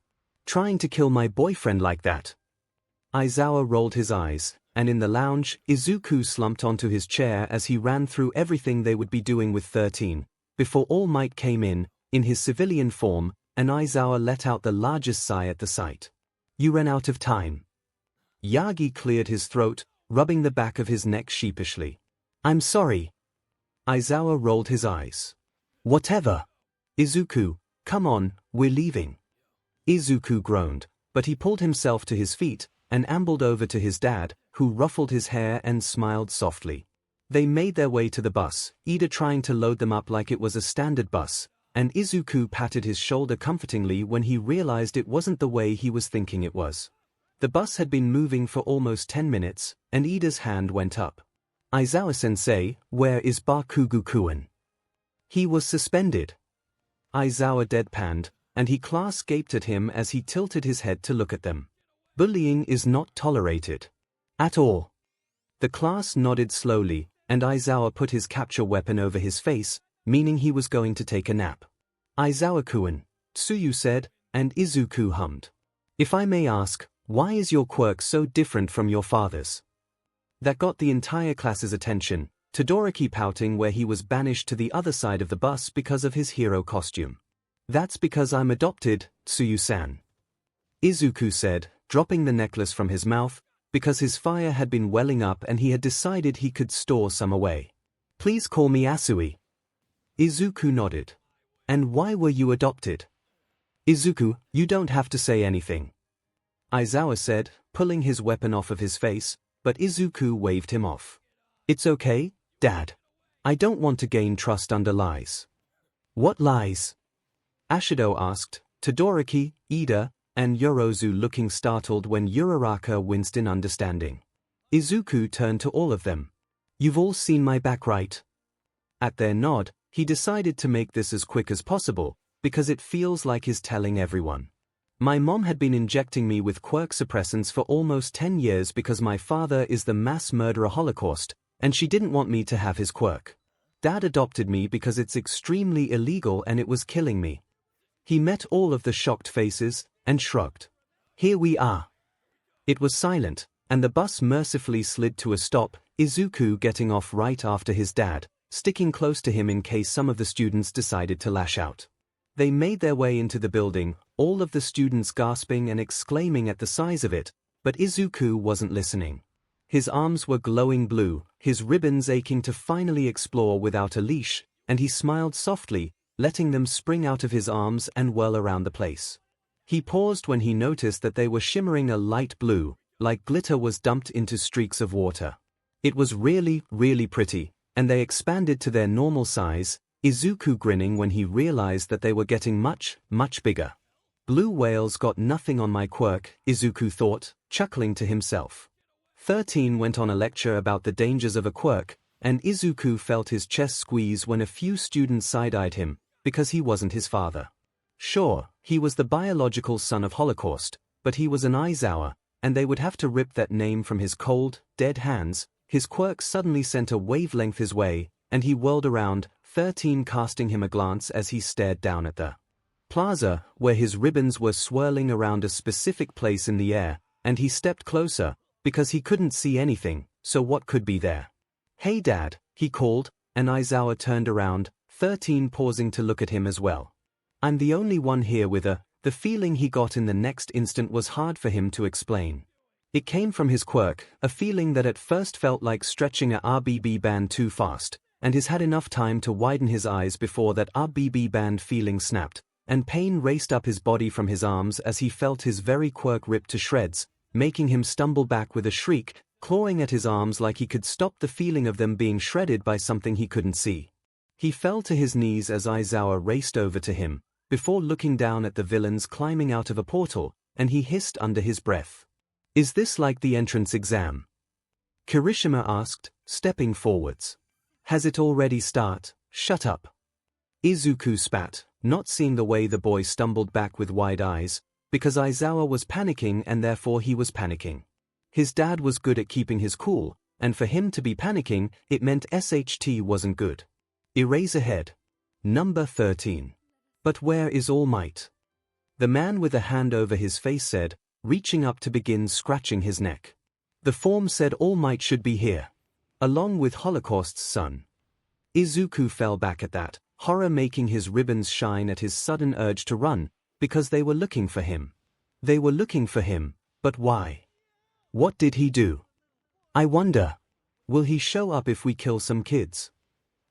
A: "Trying to kill my boyfriend like that." Aizawa rolled his eyes, and in the lounge, Izuku slumped onto his chair as he ran through everything they would be doing with 13, before All Might came in his civilian form, and Aizawa let out the largest sigh at the sight. "You ran out of time." Yagi cleared his throat, rubbing the back of his neck sheepishly. "I'm sorry." Aizawa rolled his eyes. "Whatever. Izuku, come on, we're leaving." Izuku groaned, but he pulled himself to his feet and ambled over to his dad, who ruffled his hair and smiled softly. They made their way to the bus, Ida trying to load them up like it was a standard bus, and Izuku patted his shoulder comfortingly when he realized it wasn't the way he was thinking it was. The bus had been moving for almost 10 minutes, and Ida's hand went up. "Aizawa-sensei, where is Bakugo-kun?" "He was suspended." Aizawa deadpanned, and he class-gaped at him as he tilted his head to look at them. "Bullying is not tolerated. At all." The class nodded slowly, and Aizawa put his capture weapon over his face, meaning he was going to take a nap. "Aizawa-kun," Tsuyu said, and Izuku hummed. "If I may ask, why is your quirk so different from your father's?" That got the entire class's attention, Todoroki pouting where he was banished to the other side of the bus because of his hero costume. "That's because I'm adopted, Tsuyu-san," Izuku said, dropping the necklace from his mouth, because his fire had been welling up and he had decided he could store some away. "Please call me Asui." Izuku nodded. "And why were you adopted?" "Izuku, you don't have to say anything," Aizawa said, pulling his weapon off of his face, but Izuku waved him off. "It's okay, Dad. I don't want to gain trust under lies." "What lies?" Ashido asked, Todoroki, Ida, and Yorozu looking startled when Uraraka winced in understanding. Izuku turned to all of them. "You've all seen my back, right?" At their nod, he decided to make this as quick as possible, because it feels like he's telling everyone. "My mom had been injecting me with Quirk Suppressants for almost 10 years because my father is the mass murderer Holocaust, and she didn't want me to have his quirk. Dad adopted me because it's extremely illegal and it was killing me." He met all of the shocked faces, and shrugged. "Here we are." It was silent, and the bus mercifully slid to a stop, Izuku getting off right after his dad, sticking close to him in case some of the students decided to lash out. They made their way into the building, all of the students gasping and exclaiming at the size of it, but Izuku wasn't listening. His arms were glowing blue, his ribbons aching to finally explore without a leash, and he smiled softly, letting them spring out of his arms and whirl around the place. He paused when he noticed that they were shimmering a light blue, like glitter was dumped into streaks of water. It was really, really pretty, and they expanded to their normal size, Izuku grinning when he realized that they were getting much, much bigger. Blue whales got nothing on my quirk, Izuku thought, chuckling to himself. 13 went on a lecture about the dangers of a quirk, and Izuku felt his chest squeeze when a few students side-eyed him, because he wasn't his father. Sure, he was the biological son of Holocaust, but he was an Aizawa, and they would have to rip that name from his cold, dead hands. His quirk suddenly sent a wavelength his way, and he whirled around, 13 casting him a glance as he stared down at the plaza, where his ribbons were swirling around a specific place in the air, and he stepped closer, because he couldn't see anything, so what could be there? "Hey Dad," he called, and Aizawa turned around, 13 pausing to look at him as well. "I'm the only one here with a..." The feeling he got in the next instant was hard for him to explain. It came from his quirk, a feeling that at first felt like stretching a RBB band too fast, and he's had enough time to widen his eyes before that RBB band feeling snapped, and pain raced up his body from his arms as he felt his very quirk ripped to shreds, making him stumble back with a shriek, clawing at his arms like he could stop the feeling of them being shredded by something he couldn't see. He fell to his knees as Aizawa raced over to him, before looking down at the villains climbing out of a portal, and he hissed under his breath. "Is this like the entrance exam?" Kirishima asked, stepping forwards. "Has it already start?" "Shut up." Izuku spat, not seeing the way the boy stumbled back with wide eyes, because Aizawa was panicking and therefore he was panicking. His dad was good at keeping his cool, and for him to be panicking, it meant SHT wasn't good. Erase ahead. Number 13. "But where is All Might?" The man with a hand over his face said, reaching up to begin scratching his neck. The form said All Might should be here, along with Holocaust's son. Izuku fell back at that, horror making his ribbons shine at his sudden urge to run, because they were looking for him. They were looking for him, but why? What did he do? I wonder. Will he show up if we kill some kids?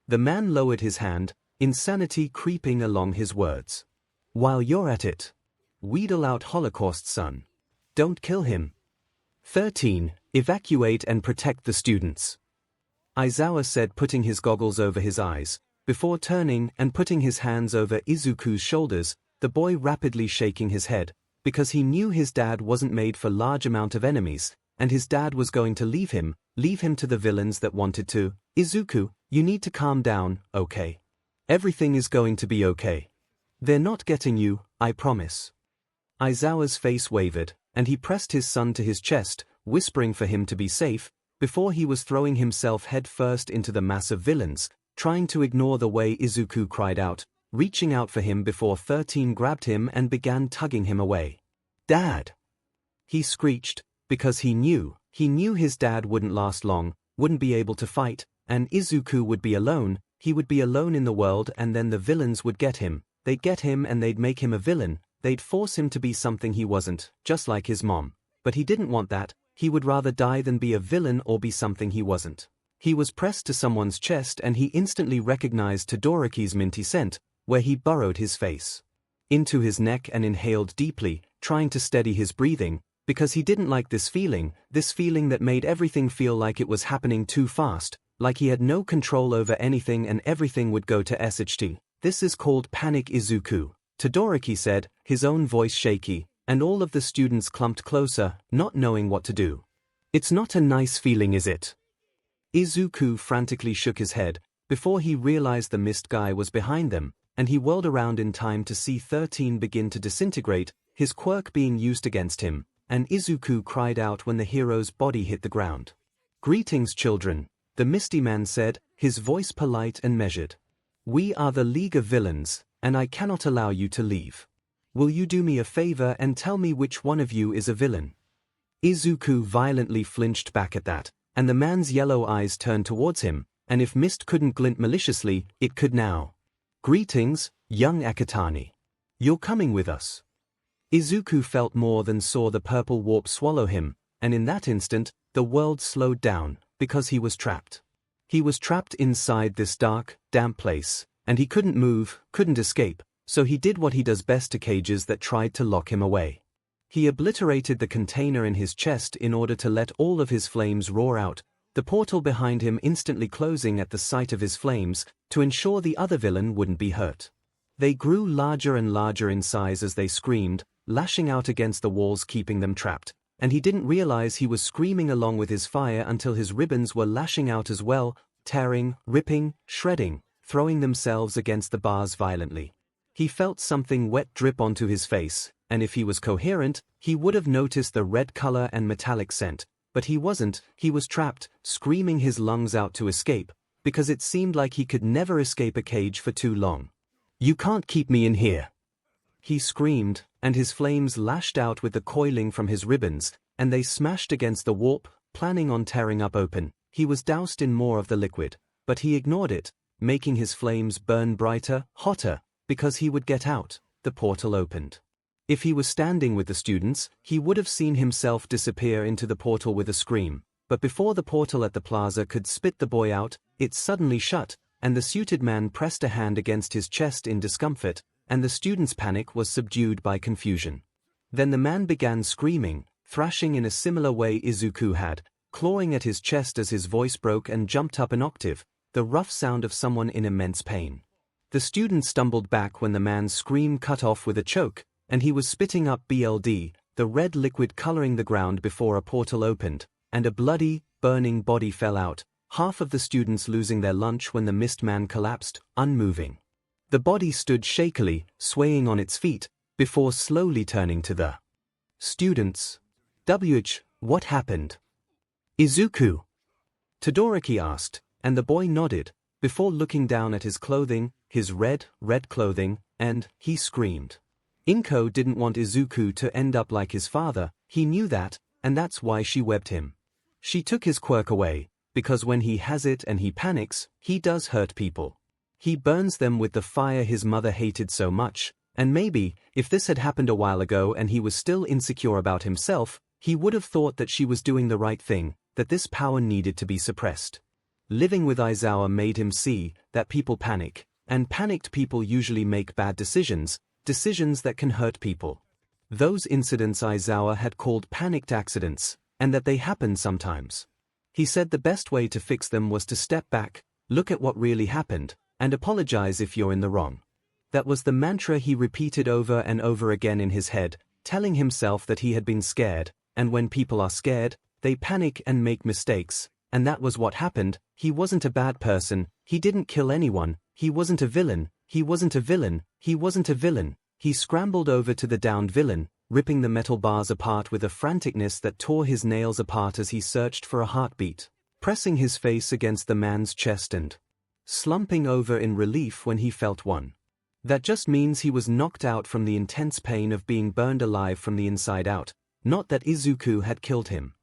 A: The man lowered his hand, insanity creeping along his words. While you're at it, wheedle out Holocaust's son. Don't kill him. 13. Evacuate and protect the students. Aizawa said, putting his goggles over his eyes, before turning and putting his hands over Izuku's shoulders, the boy rapidly shaking his head, because he knew his dad wasn't made for large amount of enemies, and his dad was going to leave him to the villains that wanted to. Izuku, you need to calm down, okay? Everything is going to be okay. They're not getting you, I promise. Aizawa's face wavered, and he pressed his son to his chest, whispering for him to be safe, before he was throwing himself headfirst into the mass of villains, trying to ignore the way Izuku cried out, reaching out for him before 13 grabbed him and began tugging him away. Dad! He screeched, because he knew his dad wouldn't last long, wouldn't be able to fight, and Izuku would be alone, he would be alone in the world, and then the villains would get him. They'd get him and they'd make him a villain, they'd force him to be something he wasn't, just like his mom. But he didn't want that, he would rather die than be a villain or be something he wasn't. He was pressed to someone's chest and he instantly recognized Todoroki's minty scent, where he burrowed his face into his neck and inhaled deeply, trying to steady his breathing, because he didn't like this feeling that made everything feel like it was happening too fast, like he had no control over anything and everything would go to SHT. This is called panic, Izuku, Todoroki said, his own voice shaky, and all of the students clumped closer, not knowing what to do. It's not a nice feeling, is it? Izuku frantically shook his head, before he realized the mist guy was behind them, and he whirled around in time to see 13 begin to disintegrate, his quirk being used against him, and Izuku cried out when the hero's body hit the ground. Greetings, children, the Misty Man said, his voice polite and measured. We are the League of Villains, and I cannot allow you to leave. Will you do me a favor and tell me which one of you is a villain? Izuku violently flinched back at that, and the man's yellow eyes turned towards him, and if mist couldn't glint maliciously, it could now. Greetings, young Akatani. You're coming with us. Izuku felt more than saw the purple warp swallow him, and in that instant, the world slowed down, because he was trapped. He was trapped inside this dark, damp place, and he couldn't move, couldn't escape, so he did what he does best to cages that tried to lock him away. He obliterated the container in his chest in order to let all of his flames roar out, the portal behind him instantly closing at the sight of his flames, to ensure the other villain wouldn't be hurt. They grew larger and larger in size as they screamed, lashing out against the walls keeping them trapped, and he didn't realize he was screaming along with his fire until his ribbons were lashing out as well, tearing, ripping, shredding, throwing themselves against the bars violently. He felt something wet drip onto his face, and if he was coherent, he would have noticed the red color and metallic scent, but he wasn't, he was trapped, screaming his lungs out to escape, because it seemed like he could never escape a cage for too long. "You can't keep me in here," he screamed, and his flames lashed out with the coiling from his ribbons, and they smashed against the warp, planning on tearing up open. He was doused in more of the liquid, but he ignored it, making his flames burn brighter, hotter, because he would get out. The portal opened. If he was standing with the students, he would have seen himself disappear into the portal with a scream, but before the portal at the plaza could spit the boy out, it suddenly shut, and the suited man pressed a hand against his chest in discomfort, and the student's panic was subdued by confusion. Then the man began screaming, thrashing in a similar way Izuku had, clawing at his chest as his voice broke and jumped up an octave, the rough sound of someone in immense pain. The student stumbled back when the man's scream cut off with a choke, and he was spitting up BLD, the red liquid coloring the ground before a portal opened, and a bloody, burning body fell out, half of the students losing their lunch when the mist man collapsed, unmoving. The body stood shakily, swaying on its feet, before slowly turning to the students. What happened? Izuku? Todoroki asked, and the boy nodded, before looking down at his clothing, his red clothing, and he screamed. Inko didn't want Izuku to end up like his father, he knew that, and that's why she webbed him. She took his quirk away, because when he has it and he panics, he does hurt people. He burns them with the fire his mother hated so much, and maybe, if this had happened a while ago and he was still insecure about himself, he would have thought that she was doing the right thing, that this power needed to be suppressed. Living with Aizawa made him see that people panic, and panicked people usually make bad decisions, decisions that can hurt people. Those incidents Aizawa had called panicked accidents, and that they happen sometimes. He said the best way to fix them was to step back, look at what really happened, and apologize if you're in the wrong. That was the mantra he repeated over and over again in his head, telling himself that he had been scared, and when people are scared, they panic and make mistakes, and that was what happened. He wasn't a bad person, he didn't kill anyone, he wasn't a villain, he wasn't a villain, he wasn't a villain. He scrambled over to the downed villain, ripping the metal bars apart with a franticness that tore his nails apart as he searched for a heartbeat, pressing his face against the man's chest and slumping over in relief when he felt one. That just means he was knocked out from the intense pain of being burned alive from the inside out, not that Izuku had killed him.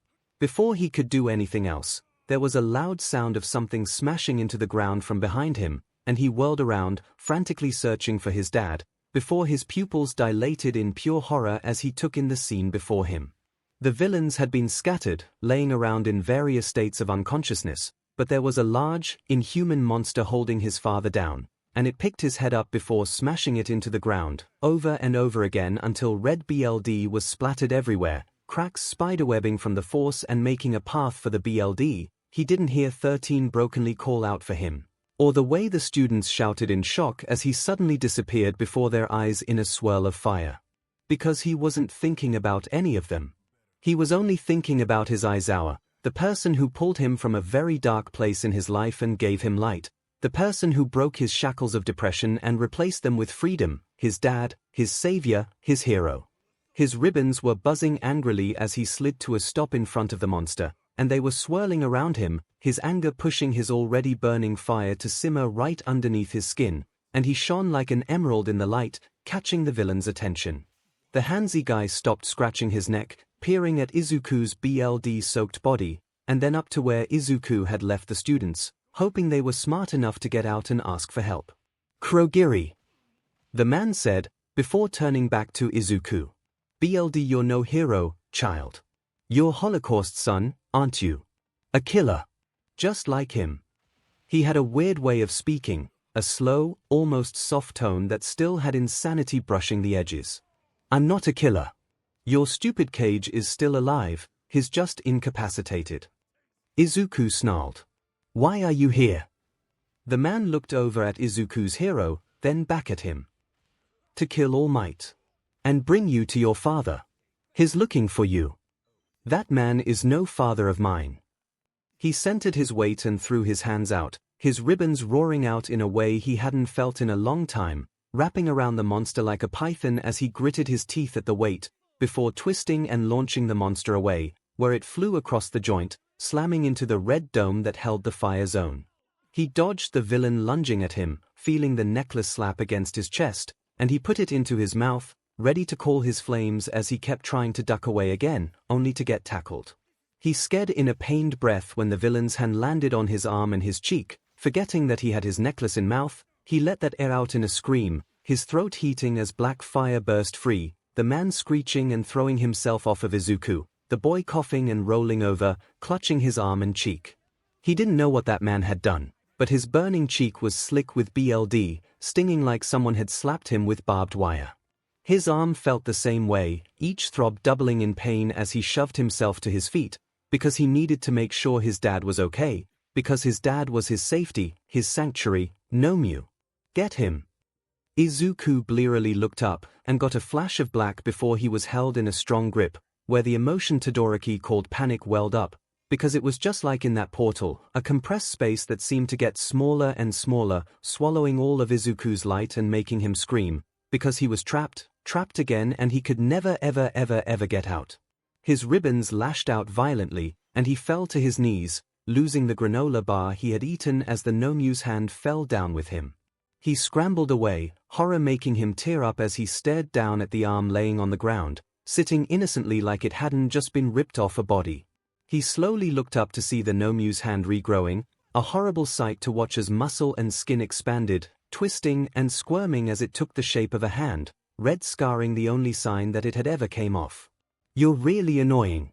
A: Before he could do anything else, there was a loud sound of something smashing into the ground from behind him, and he whirled around, frantically searching for his dad, before his pupils dilated in pure horror as he took in the scene before him. The villains had been scattered, laying around in various states of unconsciousness, but there was a large, inhuman monster holding his father down, and it picked his head up before smashing it into the ground, over and over again until red BLD was splattered everywhere, cracks spiderwebbing from the force and making a path for the BLD. He didn't hear 13 brokenly call out for him, or the way the students shouted in shock as he suddenly disappeared before their eyes in a swirl of fire. Because he wasn't thinking about any of them. He was only thinking about his Aizawa, the person who pulled him from a very dark place in his life and gave him light, the person who broke his shackles of depression and replaced them with freedom, his dad, his savior, his hero. His ribbons were buzzing angrily as he slid to a stop in front of the monster, and they were swirling around him, his anger pushing his already burning fire to simmer right underneath his skin, and he shone like an emerald in the light, catching the villain's attention. The handsy guy stopped scratching his neck, peering at Izuku's BLD-soaked body, and then up to where Izuku had left the students, hoping they were smart enough to get out and ask for help. Kurogiri, the man said, before turning back to Izuku. BLD, you're no hero, child. You're Holocaust son, aren't you? A killer. Just like him. He had a weird way of speaking, a slow, almost soft tone that still had insanity brushing the edges. I'm not a killer. Your stupid cage is still alive, he's just incapacitated. Izuku snarled. Why are you here? The man looked over at Izuku's hero, then back at him. To kill All Might. And bring you to your father. He's looking for you. That man is no father of mine. He centered his weight and threw his hands out, his ribbons roaring out in a way he hadn't felt in a long time, wrapping around the monster like a python as he gritted his teeth at the weight, before twisting and launching the monster away, where it flew across the joint, slamming into the red dome that held the fire zone. He dodged the villain lunging at him, feeling the necklace slap against his chest, and he put it into his mouth, ready to call his flames as he kept trying to duck away again, only to get tackled. He scared in a pained breath when the villain's hand landed on his arm and his cheek. Forgetting that he had his necklace in mouth, he let that air out in a scream, his throat heating as black fire burst free, the man screeching and throwing himself off of Izuku, the boy coughing and rolling over, clutching his arm and cheek. He didn't know what that man had done, but his burning cheek was slick with BLD, stinging like someone had slapped him with barbed wire. His arm felt the same way, each throb doubling in pain as he shoved himself to his feet, because he needed to make sure his dad was okay, because his dad was his safety, his sanctuary, Nomu. Get him. Izuku blearily looked up, and got a flash of black before he was held in a strong grip, where the emotion Todoroki called panic welled up, because it was just like in that portal, a compressed space that seemed to get smaller and smaller, swallowing all of Izuku's light and making him scream, because he was trapped again, and he could never ever get out. His ribbons lashed out violently, and he fell to his knees, losing the granola bar he had eaten as the Nomu's hand fell down with him. He scrambled away, horror making him tear up as he stared down at the arm laying on the ground, sitting innocently like it hadn't just been ripped off a body. He slowly looked up to see the Nomu's hand regrowing, a horrible sight to watch as muscle and skin expanded, twisting and squirming as it took the shape of a hand, red scarring the only sign that it had ever came off. You're really annoying.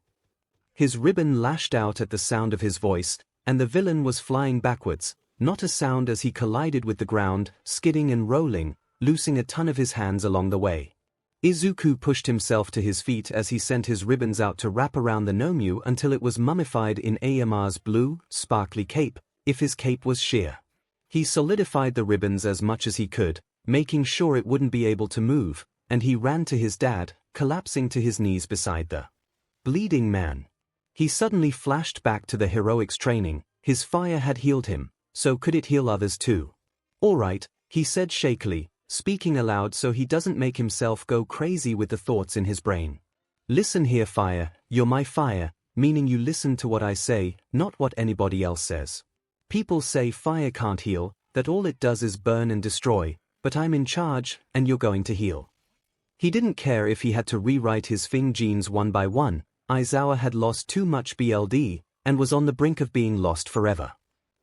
A: His ribbon lashed out at the sound of his voice, and the villain was flying backwards, not a sound as he collided with the ground, skidding and rolling, loosing a ton of his hands along the way. Izuku pushed himself to his feet as he sent his ribbons out to wrap around the Nomu until it was mummified in Ayama's blue, sparkly cape, if his cape was sheer. He solidified the ribbons as much as he could, making sure it wouldn't be able to move, and he ran to his dad, collapsing to his knees beside the bleeding man. He suddenly flashed back to the heroics training. His fire had healed him, so could it heal others too? All right, he said shakily, speaking aloud so he doesn't make himself go crazy with the thoughts in his brain. Listen here, fire, you're my fire, meaning you listen to what I say, not what anybody else says. People say fire can't heal, that all it does is burn and destroy, but I'm in charge, and you're going to heal. He didn't care if he had to rewrite his Fing genes one by one. Aizawa had lost too much BLD, and was on the brink of being lost forever.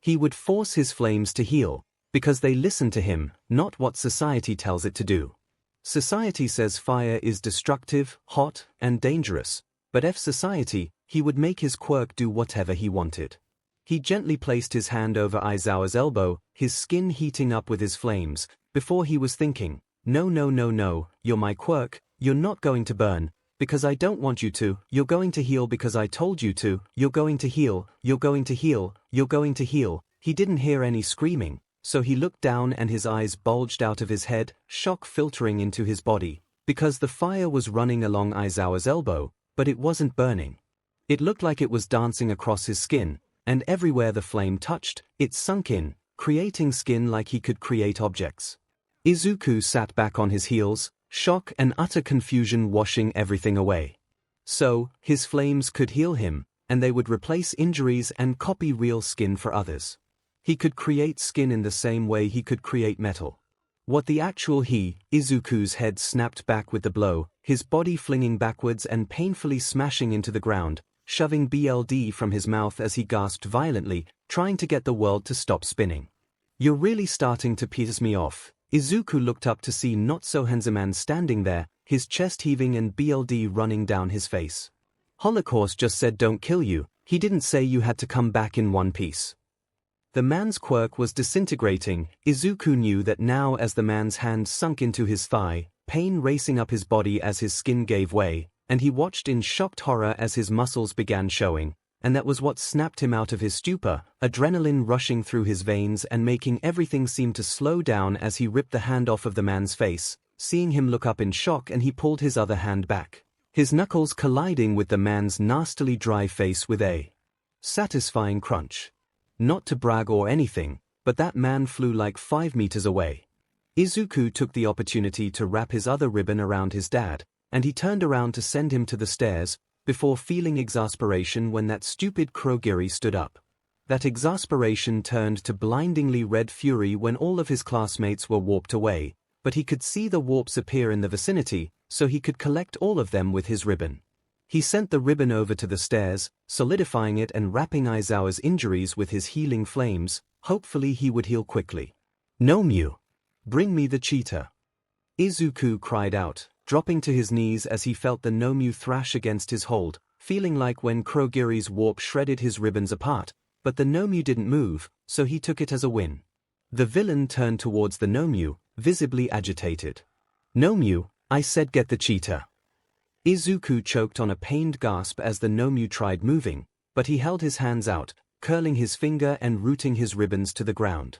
A: He would force his flames to heal, because they listen to him, not what society tells it to do. Society says fire is destructive, hot, and dangerous, but F society, he would make his quirk do whatever he wanted. He gently placed his hand over Aizawa's elbow, his skin heating up with his flames, before he was thinking, no, you're my quirk, you're not going to burn, because I don't want you to, you're going to heal because I told you to, you're going to heal, you're going to heal, you're going to heal. He didn't hear any screaming, so he looked down and his eyes bulged out of his head, shock filtering into his body, because the fire was running along Aizawa's elbow, but it wasn't burning. It looked like it was dancing across his skin, and everywhere the flame touched, it sunk in, creating skin like he could create objects. Izuku sat back on his heels, shock and utter confusion washing everything away. So, his flames could heal him, and they would replace injuries and copy real skin for others. He could create skin in the same way he could create metal. What the actual Izuku's head snapped back with the blow, his body flinging backwards and painfully smashing into the ground, shoving BLD from his mouth as he gasped violently, trying to get the world to stop spinning. You're really starting to piss me off. Izuku looked up to see 𝐒𝐿 standing there, his chest heaving and blood running down his face. Holocaust just said don't kill you, he didn't say you had to come back in one piece. The man's quirk was disintegrating. Izuku knew that now as the man's hand sunk into his thigh, pain racing up his body as his skin gave way, and he watched in shocked horror as his muscles began showing, and that was what snapped him out of his stupor, adrenaline rushing through his veins and making everything seem to slow down as he ripped the hand off of the man's face, seeing him look up in shock, and he pulled his other hand back, his knuckles colliding with the man's nastily dry face with a satisfying crunch. Not to brag or anything, but that man flew like 5 meters away. Izuku took the opportunity to wrap his other ribbon around his dad, and he turned around to send him to the stairs, before feeling exasperation when that stupid Kurogiri stood up. That exasperation turned to blindingly red fury when all of his classmates were warped away, but he could see the warps appear in the vicinity, so he could collect all of them with his ribbon. He sent the ribbon over to the stairs, solidifying it and wrapping Aizawa's injuries with his healing flames. Hopefully he would heal quickly. "𝐿, bring me the cheetah," Izuku cried out, dropping to his knees as he felt the 𝐿 thrash against his hold, feeling like when Kurogiri's warp shredded his ribbons apart, but the 𝐿 didn't move, so he took it as a win. The villain turned towards the 𝐿, visibly agitated. "𝐿, I said get the cheetah." Izuku choked on a pained gasp as the 𝐿 tried moving, but he held his hands out, curling his finger and rooting his ribbons to the ground.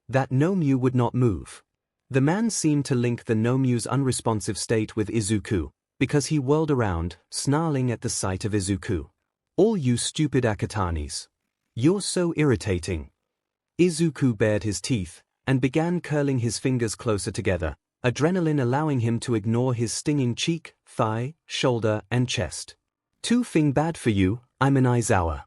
A: That 𝐿 would not move. The man seemed to link the 𝐿's unresponsive state with Izuku, because he whirled around, snarling at the sight of Izuku. "All you stupid Akatanis. You're so irritating." Izuku bared his teeth, and began curling his fingers closer together, adrenaline allowing him to ignore his stinging cheek, thigh, shoulder, and chest. "Too bad for you, I'm an Aizawa."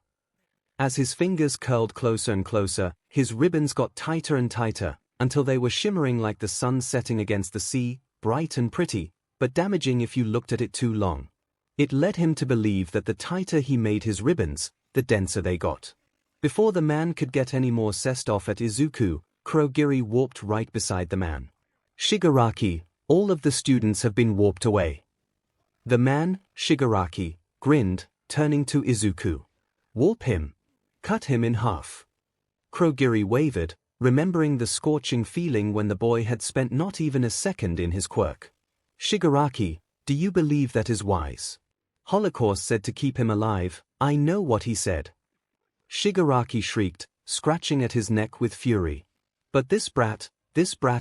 A: As his fingers curled closer and closer, his ribbons got tighter and tighter, until they were shimmering like the sun setting against the sea, bright and pretty, but damaging if you looked at it too long. It led him to believe that the tighter he made his ribbons, the denser they got. Before the man could get any more zest off at Izuku, Kurogiri warped right beside the man. "Shigaraki, all of the students have been warped away." The man, Shigaraki, grinned, turning to Izuku. "Warp him. Cut him in half." Kurogiri wavered, remembering the scorching feeling when the boy had spent not even a second in his quirk. "Shigaraki, do you believe that is wise? Holocaust said to keep him alive, I know what he said." Shigaraki shrieked, scratching at his neck with fury. "But this brat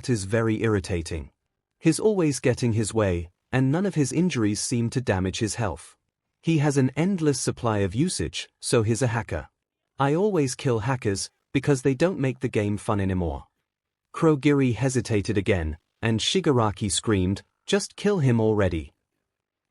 A: is very irritating. He's always getting his way, and none of his injuries seem to damage his health. He has an endless supply of usage, so he's a hacker. I always kill hackers, because they don't make the game fun anymore." Kurogiri hesitated again, and Shigaraki screamed, "Just kill him already."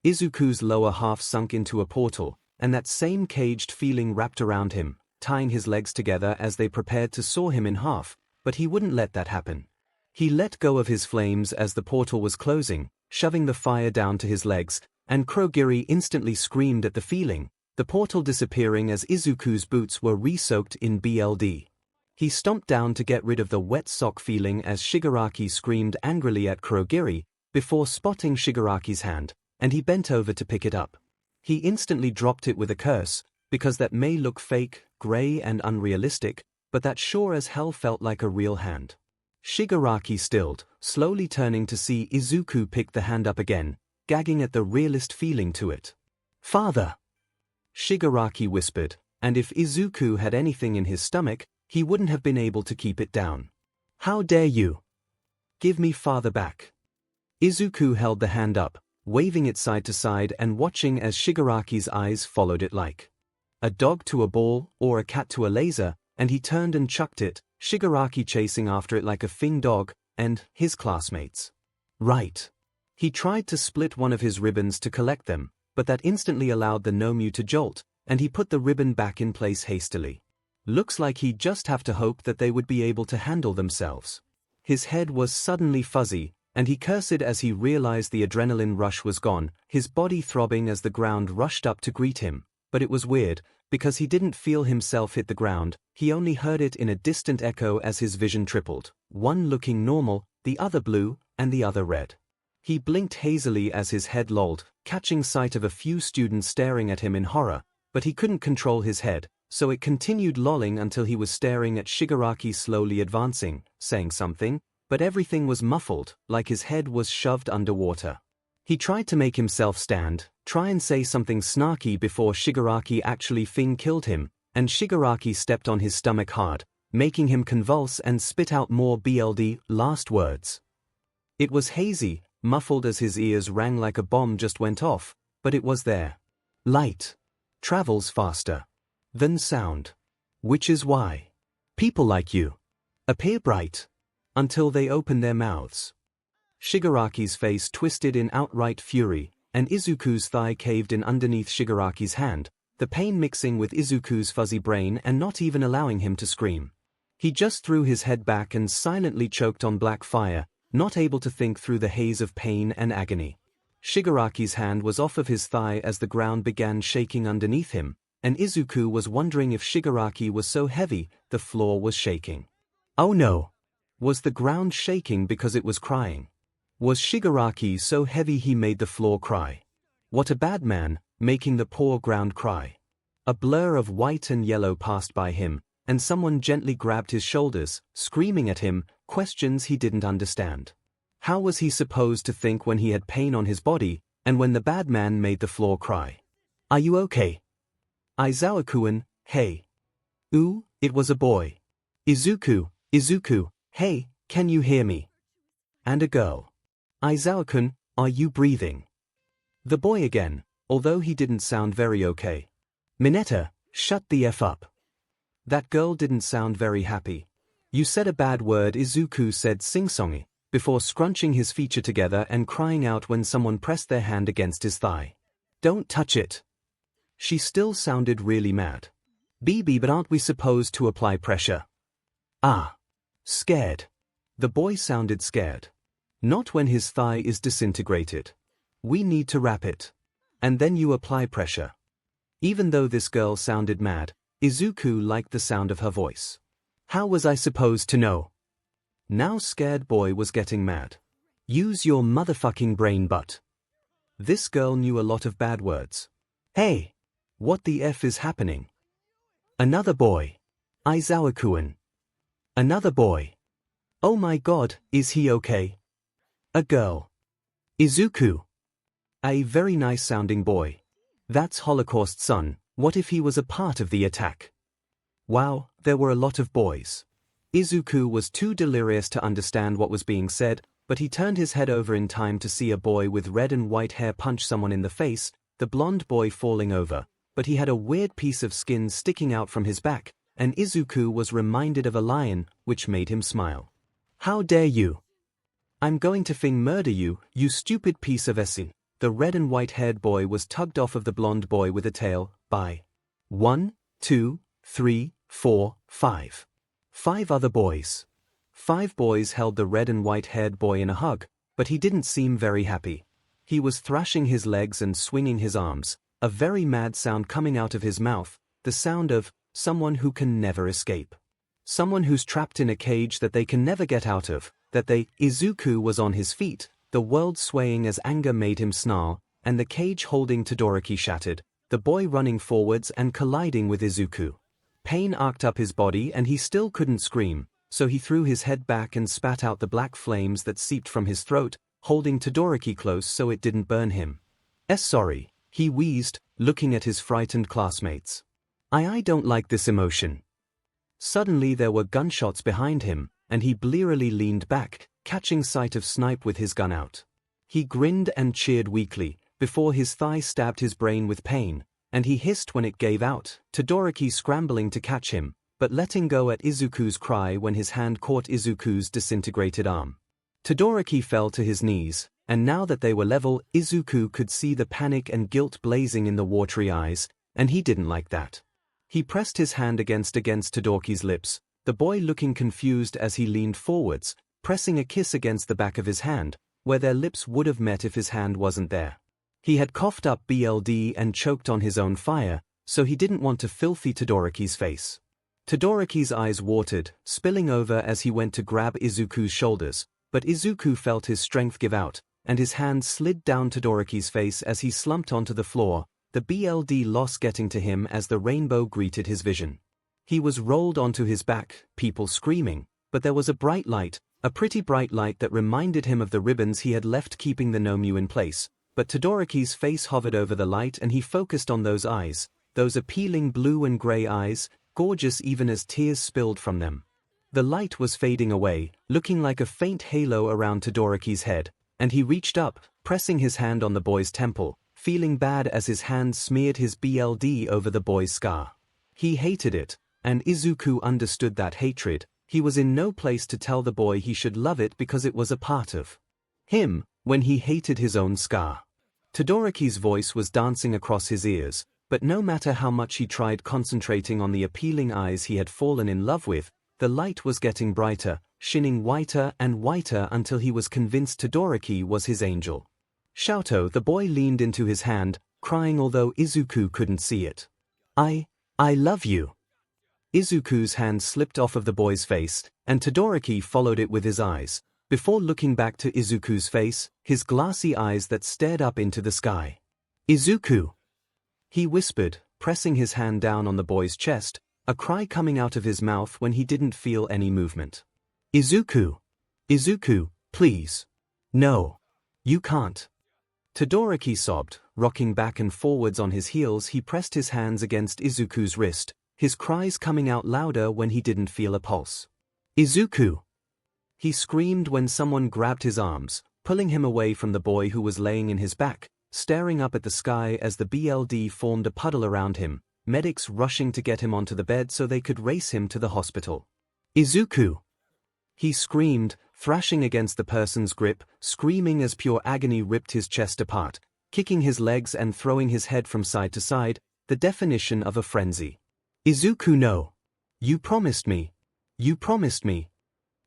A: Izuku's lower half sunk into a portal, and that same caged feeling wrapped around him, tying his legs together as they prepared to saw him in half, but he wouldn't let that happen. He let go of his flames as the portal was closing, shoving the fire down to his legs, and Kurogiri instantly screamed at the feeling, the portal disappearing as Izuku's boots were re-soaked in blood. He stomped down to get rid of the wet sock feeling as Shigaraki screamed angrily at Kurogiri, before spotting Shigaraki's hand, and he bent over to pick it up. He instantly dropped it with a curse, because that may look fake, grey and unrealistic, but that sure as hell felt like a real hand. Shigaraki stilled, slowly turning to see Izuku pick the hand up again, gagging at the realist feeling to it. "Father!" Shigaraki whispered, and if Izuku had anything in his stomach, he wouldn't have been able to keep it down. "How dare you! Give me father back." Izuku held the hand up, waving it side to side and watching as Shigaraki's eyes followed it like a dog to a ball or a cat to a laser, and he turned and chucked it, Shigaraki chasing after it like a fing dog, and his classmates. Right. He tried to split one of his ribbons to collect them, but that instantly allowed the 𝐿 to jolt, and he put the ribbon back in place hastily. Looks like he'd just have to hope that they would be able to handle themselves. His head was suddenly fuzzy, and he cursed as he realized the adrenaline rush was gone, his body throbbing as the ground rushed up to greet him, but it was weird, because he didn't feel himself hit the ground, he only heard it in a distant echo as his vision tripled, one looking normal, the other blue, and the other red. He blinked hazily as his head lolled, catching sight of a few students staring at him in horror, but he couldn't control his head, so it continued lolling until he was staring at Shigaraki slowly advancing, saying something, but everything was muffled, like his head was shoved underwater. He tried to make himself stand, try and say something snarky before Shigaraki actually killed him, and Shigaraki stepped on his stomach hard, making him convulse and spit out more BLD last words. It was hazy, muffled as his ears rang like a bomb just went off, but it was there. Light travels faster than sound. Which is why people like you appear bright until they open their mouths. Shigaraki's face twisted in outright fury, and Izuku's thigh caved in underneath Shigaraki's hand, the pain mixing with Izuku's fuzzy brain and not even allowing him to scream. He just threw his head back and silently choked on black fire, not able to think through the haze of pain and agony. Shigaraki's hand was off of his thigh as the ground began shaking underneath him, and Izuku was wondering if Shigaraki was so heavy the floor was shaking. Oh no! Was the ground shaking because it was crying? Was Shigaraki so heavy he made the floor cry? What a bad man, making the poor ground cry. A blur of white and yellow passed by him, and someone gently grabbed his shoulders, screaming at him, questions he didn't understand. How was he supposed to think when he had pain on his body, and when the bad man made the floor cry? Are you okay? Aizawa-kun, hey. Ooh, it was a boy. Izuku, hey, can you hear me? And a girl. Aizawa-kun, are you breathing? The boy again, although he didn't sound very okay. Mineta, shut the F up. That girl didn't sound very happy. You said a bad word, Izuku said sing-songy, before scrunching his feature together and crying out when someone pressed their hand against his thigh. Don't touch it. She still sounded really mad. BB, but aren't we supposed to apply pressure? Ah. Scared. The boy sounded scared. Not when his thigh is disintegrated. We need to wrap it. And then you apply pressure. Even though this girl sounded mad, Izuku liked the sound of her voice. How was I supposed to know? Now scared boy was getting mad. Use your motherfucking brain, butt. This girl knew a lot of bad words. Hey! What the F is happening? Another boy. Aizawa-kun. Another boy. Oh my god, is he okay? A girl. Izuku. A very nice sounding boy. That's Holocaust's son. What if he was a part of the attack? Wow, there were a lot of boys. Izuku was too delirious to understand what was being said, but he turned his head over in time to see a boy with red and white hair punch someone in the face, the blonde boy falling over, but he had a weird piece of skin sticking out from his back, and Izuku was reminded of a lion, which made him smile. How dare you? I'm going to murder you, you stupid piece of s***. The red and white-haired boy was tugged off of the blonde boy with a tail, by 1, 2, 3, 4, 5. 5 other boys. 5 boys held the red and white-haired boy in a hug, but he didn't seem very happy. He was thrashing his legs and swinging his arms, a very mad sound coming out of his mouth, the sound of someone who can never escape. Someone who's trapped in a cage that they can never get out of, Izuku was on his feet, the world swaying as anger made him snarl, and the cage holding Todoroki shattered, the boy running forwards and colliding with Izuku. Pain arced up his body and he still couldn't scream, so he threw his head back and spat out the black flames that seeped from his throat, holding Todoroki close so it didn't burn him. Sorry, he wheezed, looking at his frightened classmates. I don't like this emotion. Suddenly there were gunshots behind him, and he blearily leaned back, catching sight of Snipe with his gun out. He grinned and cheered weakly, before his thigh stabbed his brain with pain, and he hissed when it gave out, Todoroki scrambling to catch him, but letting go at Izuku's cry when his hand caught Izuku's disintegrated arm. Todoroki fell to his knees, and now that they were level, Izuku could see the panic and guilt blazing in the watery eyes, and he didn't like that. He pressed his hand against Todoroki's lips, the boy looking confused as he leaned forwards, pressing a kiss against the back of his hand, where their lips would have met if his hand wasn't there. He had coughed up BLD and choked on his own fire, so he didn't want to filthy Todoroki's face. Todoroki's eyes watered, spilling over as he went to grab Izuku's shoulders, but Izuku felt his strength give out, and his hand slid down Todoroki's face as he slumped onto the floor, the BLD loss getting to him as the rainbow greeted his vision. He was rolled onto his back, people screaming, but there was a bright light, a pretty bright light that reminded him of the ribbons he had left keeping the Nomu in place, but Todoroki's face hovered over the light and he focused on those eyes, those appealing blue and gray eyes, gorgeous even as tears spilled from them. The light was fading away, looking like a faint halo around Todoroki's head, and he reached up, pressing his hand on the boy's temple, feeling bad as his hand smeared his BLD over the boy's scar. He hated it, and Izuku understood that hatred. He was in no place to tell the boy he should love it because it was a part of him, when he hated his own scar. Todoroki's voice was dancing across his ears, but no matter how much he tried concentrating on the appealing eyes he had fallen in love with, the light was getting brighter, shining whiter and whiter until he was convinced Todoroki was his angel. 𝐿𝐴𝐷, the boy leaned into his hand, crying although Izuku couldn't see it. I love you. Izuku's hand slipped off of the boy's face, and Todoroki followed it with his eyes, before looking back to Izuku's face, his glassy eyes that stared up into the sky. Izuku! He whispered, pressing his hand down on the boy's chest, a cry coming out of his mouth when he didn't feel any movement. Izuku! Izuku, please! No! You can't! Todoroki sobbed, rocking back and forwards on his heels. He pressed his hands against Izuku's wrist, his cries coming out louder when he didn't feel a pulse. Izuku! He screamed when someone grabbed his arms, pulling him away from the boy who was laying in his back, staring up at the sky as the BLD formed a puddle around him, medics rushing to get him onto the bed so they could race him to the hospital. Izuku! He screamed, thrashing against the person's grip, screaming as pure agony ripped his chest apart, kicking his legs and throwing his head from side to side, the definition of a frenzy. Izuku, no! You promised me! You promised me!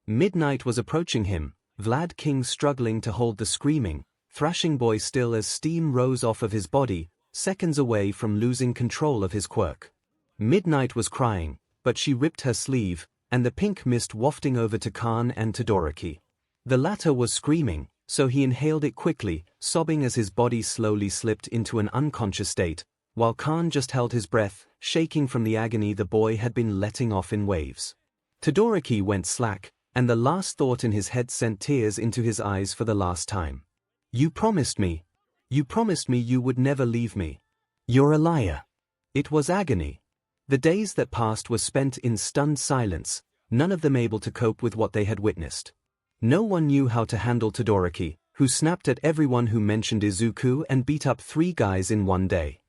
A: Midnight was approaching him, Vlad King struggling to hold the screaming, thrashing boy still as steam rose off of his body, seconds away from losing control of his quirk. Midnight was crying, but she ripped her sleeve, and the pink mist wafting over to Khan and Todoroki. The latter was screaming, so he inhaled it quickly, sobbing as his body slowly slipped into an unconscious state, while Khan just held his breath, shaking from the agony the boy had been letting off in waves. Todoroki went slack, and the last thought in his head sent tears into his eyes for the last time. You promised me. You promised me you would never leave me. You're a liar. It was agony. The days that passed were spent in stunned silence, none of them able to cope with what they had witnessed. No one knew how to handle Todoroki, who snapped at everyone who mentioned Izuku and beat up 3 guys in one day.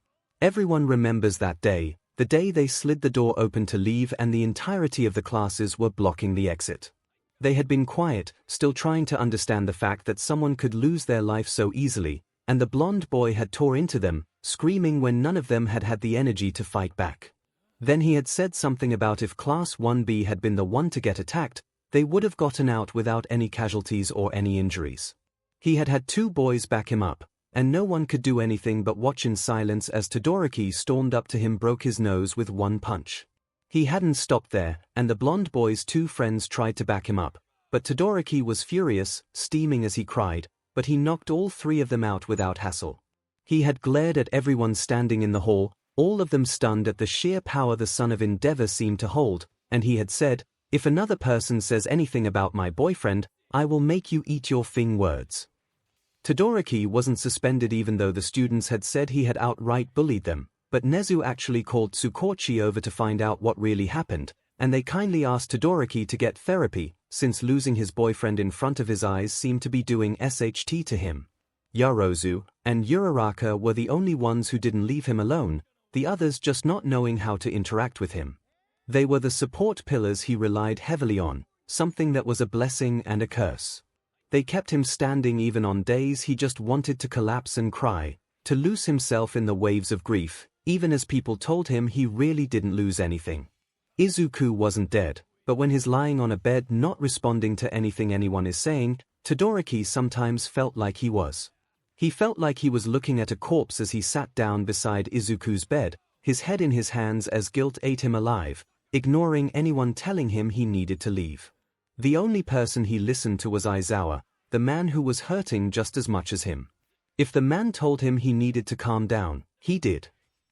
A: Everyone remembers that day, the day they slid the door open to leave and the entirety of the classes were blocking the exit. They had been quiet, still trying to understand the fact that someone could lose their life so easily, and the blonde boy had tore into them, screaming when none of them had had the energy to fight back. Then he had said something about if Class 1B had been the one to get attacked, they would have gotten out without any casualties or any injuries. He had had 2 boys back him up, and no one could do anything but watch in silence as Todoroki stormed up to him, broke his nose with 1 punch. He hadn't stopped there, and the blonde boy's 2 friends tried to back him up, but Todoroki was furious, steaming as he cried, but he knocked all 3 of them out without hassle. He had glared at everyone standing in the hall, all of them stunned at the sheer power the son of Endeavor seemed to hold, and he had said, if another person says anything about my boyfriend, I will make you eat your fing words. Todoroki wasn't suspended even though the students had said he had outright bullied them, but Nezu actually called Tsukochi over to find out what really happened, and they kindly asked Todoroki to get therapy, since losing his boyfriend in front of his eyes seemed to be doing SHT to him. Yarozu and Uraraka were the only ones who didn't leave him alone, the others just not knowing how to interact with him. They were the support pillars he relied heavily on, something that was a blessing and a curse. They kept him standing even on days he just wanted to collapse and cry, to lose himself in the waves of grief, even as people told him he really didn't lose anything. Izuku wasn't dead, but when he's lying on a bed not responding to anything anyone is saying, Todoroki sometimes felt like he was. He felt like he was looking at a corpse as he sat down beside Izuku's bed, his head in his hands as guilt ate him alive, ignoring anyone telling him he needed to leave. The only person he listened to was Aizawa, the man who was hurting just as much as him. If the man told him he needed to calm down, he did.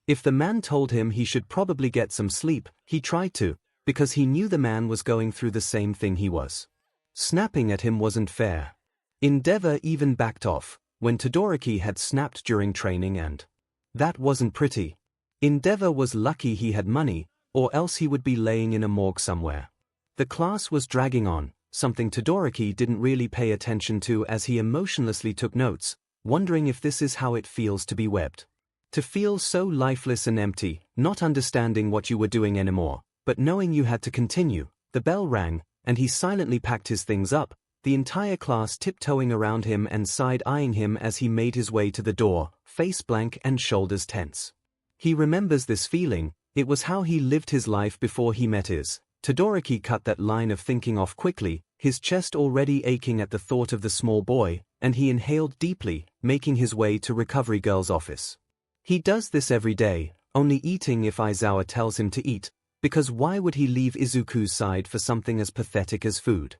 A: If the man told him he should probably get some sleep, he tried to, because he knew the man was going through the same thing he was. Snapping at him wasn't fair. Endeavor even backed off when Todoroki had snapped during training, and that wasn't pretty. Endeavor was lucky he had money, or else he would be laying in a morgue somewhere. The class was dragging on, something Todoroki didn't really pay attention to as he emotionlessly took notes, wondering if this is how it feels to be webbed. To feel so lifeless and empty, not understanding what you were doing anymore, but knowing you had to continue. The bell rang, and he silently packed his things up, the entire class tiptoeing around him and side-eyeing him as he made his way to the door, face blank and shoulders tense. He remembers this feeling. It was how he lived his life before he met his. Todoroki cut that line of thinking off quickly, his chest already aching at the thought of the small boy, and he inhaled deeply, making his way to Recovery Girl's office. He does this every day, only eating if Aizawa tells him to eat, because why would he leave Izuku's side for something as pathetic as food?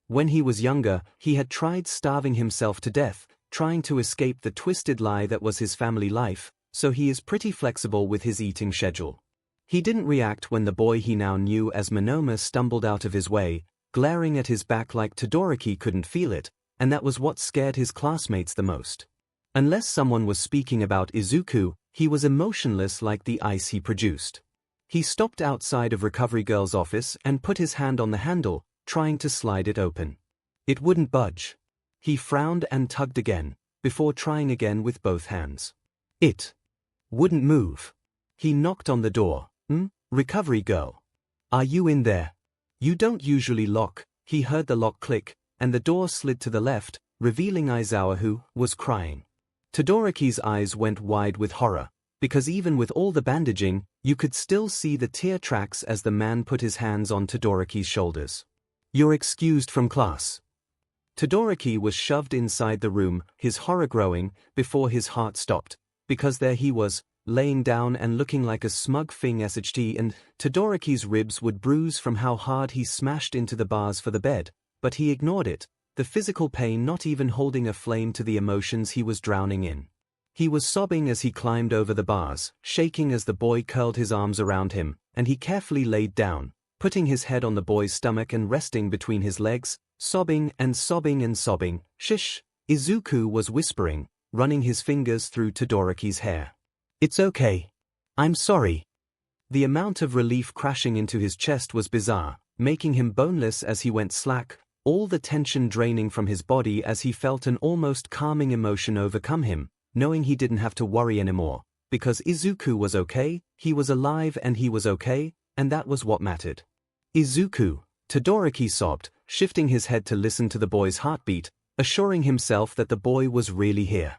A: When he was younger, he had tried starving himself to death, trying to escape the twisted lie that was his family life, so he is pretty flexible with his eating schedule. He didn't react when the boy he now knew as Monoma stumbled out of his way, glaring at his back like Todoroki couldn't feel it, and that was what scared his classmates the most. Unless someone was speaking about Izuku, he was emotionless like the ice he produced. He stopped outside of Recovery Girl's office and put his hand on the handle, trying to slide it open. It wouldn't budge. He frowned and tugged again, before trying again with both hands. It wouldn't move. He knocked on the door. Recovery Girl? Are you in there? You don't usually lock. He heard the lock click, and the door slid to the left, revealing Aizawa, who was crying. Todoroki's eyes went wide with horror, because even with all the bandaging, you could still see the tear tracks as the man put his hands on Todoroki's shoulders. You're excused from class. Todoroki was shoved inside the room, his horror growing, before his heart stopped, because there he was, laying down and looking like a smug thing SHT, and Todoroki's ribs would bruise from how hard he smashed into the bars for the bed, but he ignored it, the physical pain not even holding a flame to the emotions he was drowning in. He was sobbing as he climbed over the bars, shaking as the boy curled his arms around him, and he carefully laid down, putting his head on the boy's stomach and resting between his legs, sobbing and sobbing and sobbing. Shish, Izuku was whispering, running his fingers through Todoroki's hair. It's okay. I'm sorry. The amount of relief crashing into his chest was bizarre, making him boneless as he went slack, all the tension draining from his body as he felt an almost calming emotion overcome him, knowing he didn't have to worry anymore, because Izuku was okay, he was alive and he was okay, and that was what mattered. Izuku, Todoroki sobbed, shifting his head to listen to the boy's heartbeat, assuring himself that the boy was really here.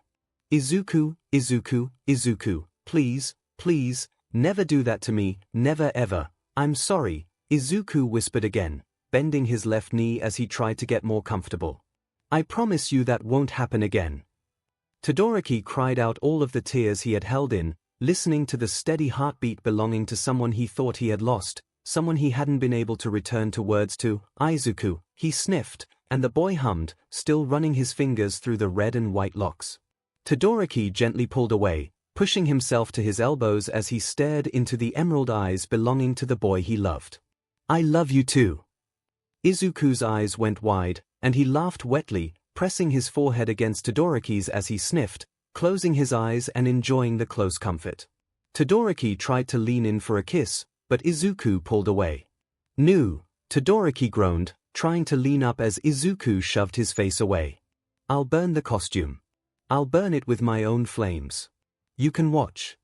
A: Izuku, Izuku, Izuku, please, please, never do that to me, never ever, I'm sorry, Izuku whispered again, bending his left knee as he tried to get more comfortable. I promise you that won't happen again. Todoroki cried out all of the tears he had held in, listening to the steady heartbeat belonging to someone he thought he had lost, someone he hadn't been able to return to words to. Izuku, he sniffed, and the boy hummed, still running his fingers through the red and white locks. Todoroki gently pulled away, pushing himself to his elbows as he stared into the emerald eyes belonging to the boy he loved. I love you too. Izuku's eyes went wide, and he laughed wetly, pressing his forehead against Todoroki's as he sniffed, closing his eyes and enjoying the close comfort. Todoroki tried to lean in for a kiss, but Izuku pulled away. No, Todoroki groaned, trying to lean up as Izuku shoved his face away. I'll burn the costume. I'll burn it with my own flames. You can watch.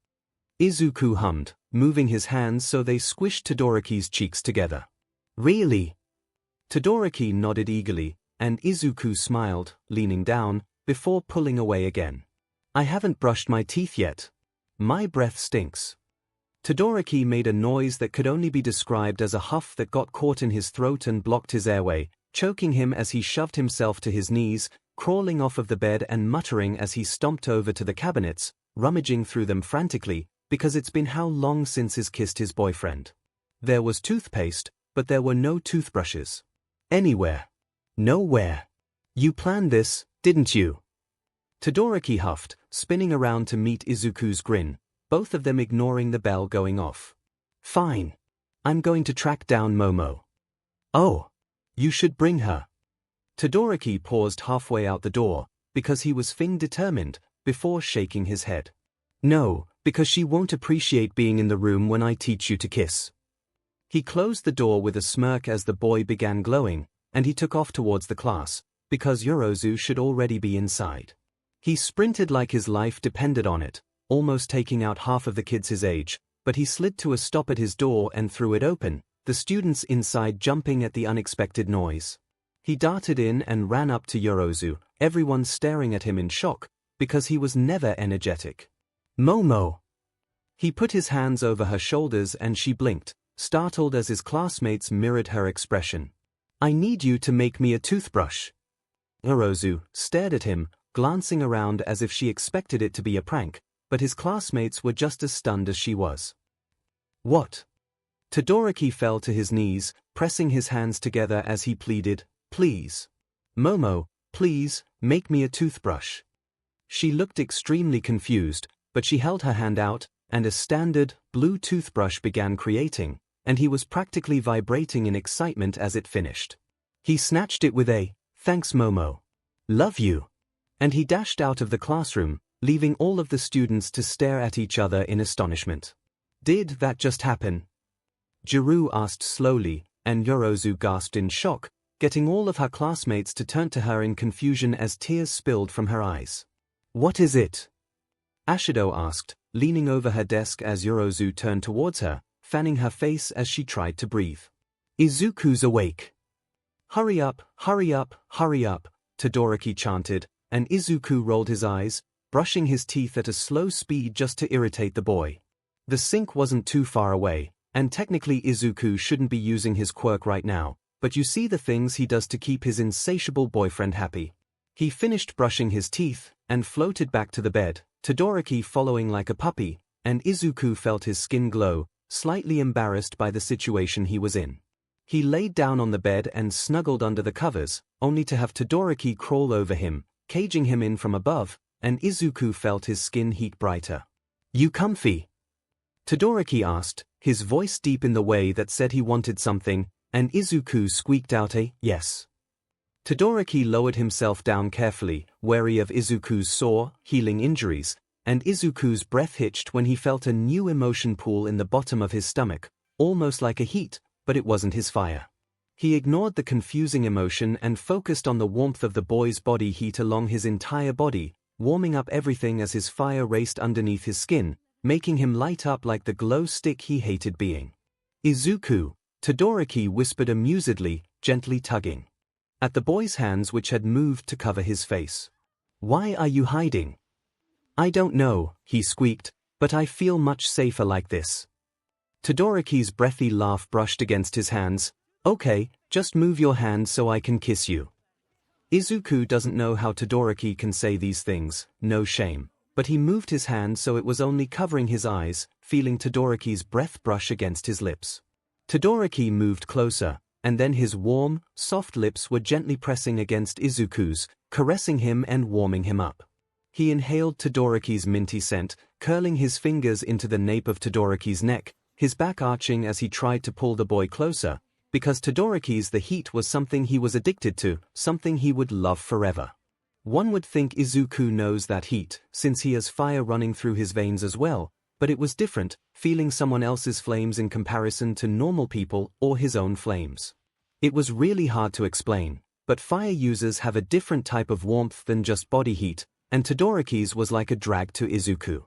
A: Izuku hummed, moving his hands so they squished Todoroki's cheeks together. Really? Todoroki nodded eagerly, and Izuku smiled, leaning down, before pulling away again. I haven't brushed my teeth yet. My breath stinks. Todoroki made a noise that could only be described as a huff that got caught in his throat and blocked his airway, choking him as he shoved himself to his knees, crawling off of the bed and muttering as he stomped over to the cabinets, rummaging through them frantically, because it's been how long since he's kissed his boyfriend. There was toothpaste, but there were no toothbrushes. Anywhere. Nowhere. You planned this, didn't you? Todoroki huffed, spinning around to meet Izuku's grin, both of them ignoring the bell going off. Fine. I'm going to track down Momo. Oh. You should bring her. Todoroki paused halfway out the door, because he was determined, before shaking his head. No, because she won't appreciate being in the room when I teach you to kiss. He closed the door with a smirk as the boy began glowing, and he took off towards the class, because Yorozu should already be inside. He sprinted like his life depended on it, almost taking out half of the kids his age, but he slid to a stop at his door and threw it open, the students inside jumping at the unexpected noise. He darted in and ran up to Yorozu, everyone staring at him in shock, because he was never energetic. Momo! He put his hands over her shoulders and she blinked, startled as his classmates mirrored her expression. I need you to make me a toothbrush. Yorozu stared at him, glancing around as if she expected it to be a prank, but his classmates were just as stunned as she was. What? Todoroki fell to his knees, pressing his hands together as he pleaded, Please. Momo, please, make me a toothbrush. She looked extremely confused, but she held her hand out, and a standard, blue toothbrush began creating, and he was practically vibrating in excitement as it finished. He snatched it with a, Thanks Momo. Love you. And he dashed out of the classroom, leaving all of the students to stare at each other in astonishment. Did that just happen? Jiru asked slowly, and Yorozu gasped in shock, getting all of her classmates to turn to her in confusion as tears spilled from her eyes. What is it? Ashido asked, leaning over her desk as Yorozu turned towards her, fanning her face as she tried to breathe. Izuku's awake. Hurry up, hurry up, hurry up, Todoroki chanted, and Izuku rolled his eyes, brushing his teeth at a slow speed just to irritate the boy. The sink wasn't too far away, and technically Izuku shouldn't be using his quirk right now, but you see the things he does to keep his insatiable boyfriend happy. He finished brushing his teeth, and floated back to the bed, Todoroki following like a puppy, and Izuku felt his skin glow, slightly embarrassed by the situation he was in. He laid down on the bed and snuggled under the covers, only to have Todoroki crawl over him, caging him in from above, and Izuku felt his skin heat brighter. You comfy? Todoroki asked, his voice deep in the way that said he wanted something, and Izuku squeaked out a yes. Todoroki lowered himself down carefully, wary of Izuku's sore, healing injuries, and Izuku's breath hitched when he felt a new emotion pool in the bottom of his stomach, almost like a heat, but it wasn't his fire. He ignored the confusing emotion and focused on the warmth of the boy's body heat along his entire body, warming up everything as his fire raced underneath his skin, making him light up like the glow stick he hated being. Izuku, Todoroki whispered amusedly, gently tugging at the boy's hands which had moved to cover his face. Why are you hiding? I don't know, he squeaked, but I feel much safer like this. Todoroki's breathy laugh brushed against his hands. Okay, just move your hand so I can kiss you. Izuku doesn't know how Todoroki can say these things, no shame, but he moved his hand so it was only covering his eyes, feeling Todoroki's breath brush against his lips. Todoroki moved closer, and then his warm, soft lips were gently pressing against Izuku's, caressing him and warming him up. He inhaled Todoroki's minty scent, curling his fingers into the nape of Todoroki's neck, his back arching as he tried to pull the boy closer, because Todoroki's the heat was something he was addicted to, something he would love forever. One would think Izuku knows that heat, since he has fire running through his veins as well, but it was different, feeling someone else's flames in comparison to normal people or his own flames. It was really hard to explain, but fire users have a different type of warmth than just body heat, and Todoroki's was like a drag to Izuku.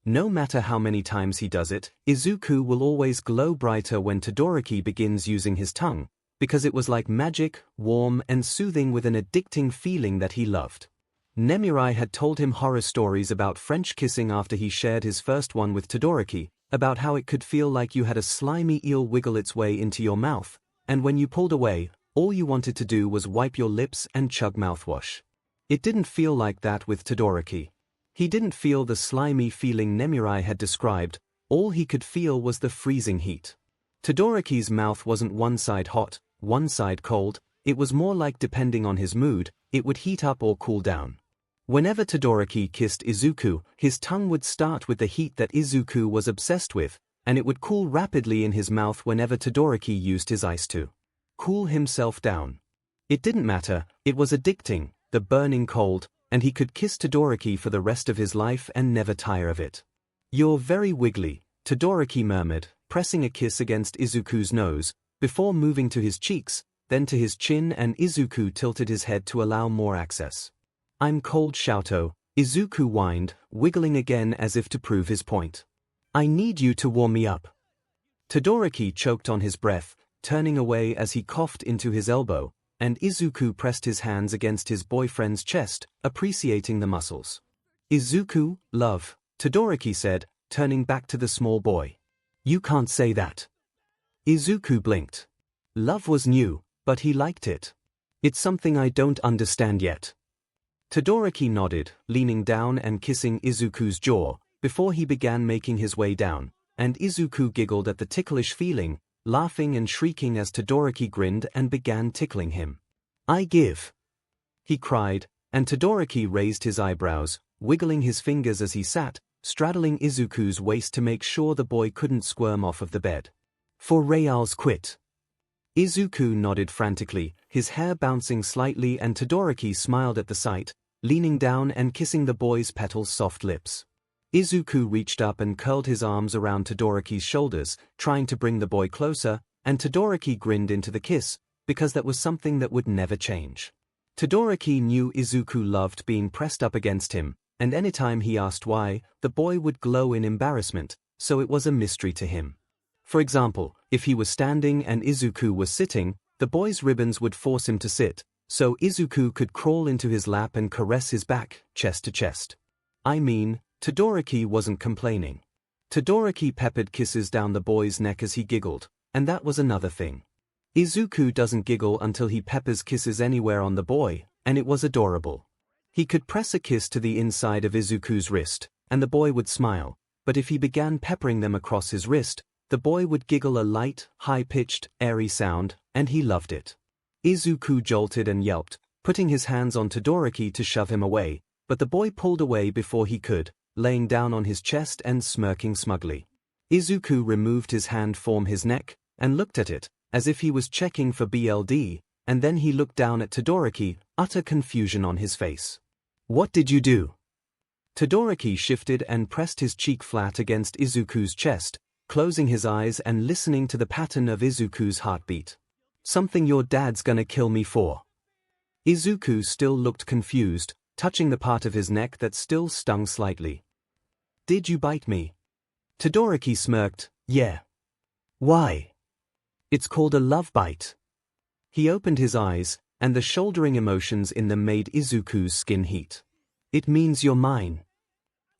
A: No matter how many times he does it, Izuku will always glow brighter when Todoroki begins using his tongue, because it was like magic, warm and soothing with an addicting feeling that he loved. Nemirai had told him horror stories about French kissing after he shared his first one with Todoroki, about how it could feel like you had a slimy eel wiggle its way into your mouth, and when you pulled away, all you wanted to do was wipe your lips and chug mouthwash. It didn't feel like that with Todoroki. He didn't feel the slimy feeling Nemirai had described, all he could feel was the freezing heat. Todoroki's mouth wasn't one side hot, one side cold, it was more like depending on his mood, it would heat up or cool down. Whenever Todoroki kissed Izuku, his tongue would start with the heat that Izuku was obsessed with, and it would cool rapidly in his mouth whenever Todoroki used his ice to cool himself down. It didn't matter, it was addicting, the burning cold, and he could kiss Todoroki for the rest of his life and never tire of it. "You're very wiggly," Todoroki murmured, pressing a kiss against Izuku's nose, before moving to his cheeks, then to his chin, and Izuku tilted his head to allow more access. "I'm cold, Xiaoto," Izuku whined, wiggling again as if to prove his point. "I need you to warm me up." Todoroki choked on his breath, turning away as he coughed into his elbow, and Izuku pressed his hands against his boyfriend's chest, appreciating the muscles. "Izuku, love," Todoroki said, turning back to the small boy. "You can't say that." Izuku blinked. Love was new, but he liked it. "It's something I don't understand yet." Todoroki nodded, leaning down and kissing Izuku's jaw, before he began making his way down, and Izuku giggled at the ticklish feeling, laughing and shrieking as Todoroki grinned and began tickling him. "I give!" he cried, and Todoroki raised his eyebrows, wiggling his fingers as he sat, straddling Izuku's waist to make sure the boy couldn't squirm off of the bed. "For Real's quit." Izuku nodded frantically, his hair bouncing slightly, and Todoroki smiled at the sight, leaning down and kissing the boy's petal's soft lips. Izuku reached up and curled his arms around Todoroki's shoulders, trying to bring the boy closer, and Todoroki grinned into the kiss, because that was something that would never change. Todoroki knew Izuku loved being pressed up against him, and anytime he asked why, the boy would glow in embarrassment, so it was a mystery to him. For example, if he was standing and Izuku was sitting, the boy's ribbons would force him to sit, so Izuku could crawl into his lap and caress his back, chest to chest. I mean, Todoroki wasn't complaining. Todoroki peppered kisses down the boy's neck as he giggled, and that was another thing. Izuku doesn't giggle until he peppers kisses anywhere on the boy, and it was adorable. He could press a kiss to the inside of Izuku's wrist, and the boy would smile, but if he began peppering them across his wrist, the boy would giggle a light, high-pitched, airy sound, and he loved it. Izuku jolted and yelped, putting his hands on Todoroki to shove him away, but the boy pulled away before he could, laying down on his chest and smirking smugly. Izuku removed his hand from his neck, and looked at it, as if he was checking for BLD, and then he looked down at Todoroki, utter confusion on his face. "What did you do?" Todoroki shifted and pressed his cheek flat against Izuku's chest, closing his eyes and listening to the pattern of Izuku's heartbeat. "Something your dad's gonna kill me for." Izuku still looked confused, touching the part of his neck that still stung slightly. "Did you bite me?" Todoroki smirked. "Yeah." "Why?" "It's called a love bite." He opened his eyes, and the shouldering emotions in them made Izuku's skin heat. "It means you're mine."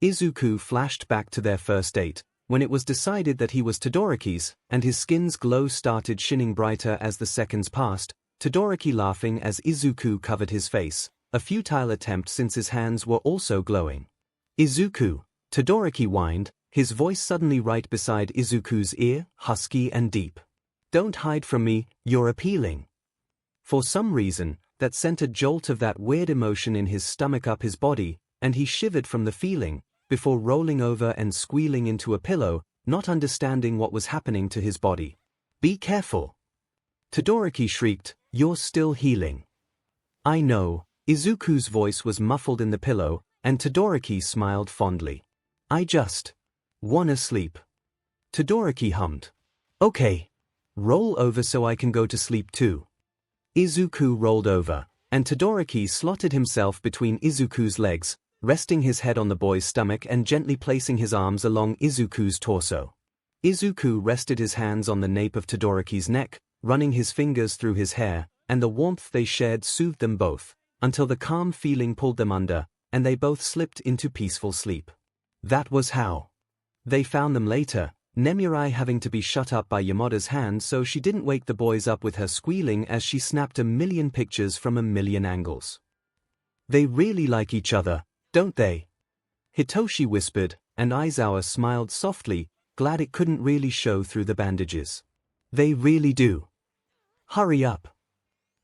A: Izuku flashed back to their first date, when it was decided that he was Todoroki's, and his skin's glow started shining brighter as the seconds passed, Todoroki laughing as Izuku covered his face, a futile attempt since his hands were also glowing. "Izuku," Todoroki whined, his voice suddenly right beside Izuku's ear, husky and deep. "Don't hide from me, you're appealing." For some reason, that sent a jolt of that weird emotion in his stomach up his body, and he shivered from the feeling, before rolling over and squealing into a pillow, not understanding what was happening to his body. "Be careful!" Todoroki shrieked, "You're still healing." "I know." Izuku's voice was muffled in the pillow, and Todoroki smiled fondly. "I just wanna sleep." Todoroki hummed. "Okay. Roll over so I can go to sleep too." Izuku rolled over, and Todoroki slotted himself between Izuku's legs, resting his head on the boy's stomach and gently placing his arms along Izuku's torso. Izuku rested his hands on the nape of Todoroki's neck, running his fingers through his hair, and the warmth they shared soothed them both, until the calm feeling pulled them under, and they both slipped into peaceful sleep. That was how they found them later, Nemurai having to be shut up by Yamada's hand so she didn't wake the boys up with her squealing as she snapped a million pictures from a million angles. "They really like each other, don't they?" Hitoshi whispered, and Aizawa smiled softly, glad it couldn't really show through the bandages. They really do. Hurry up.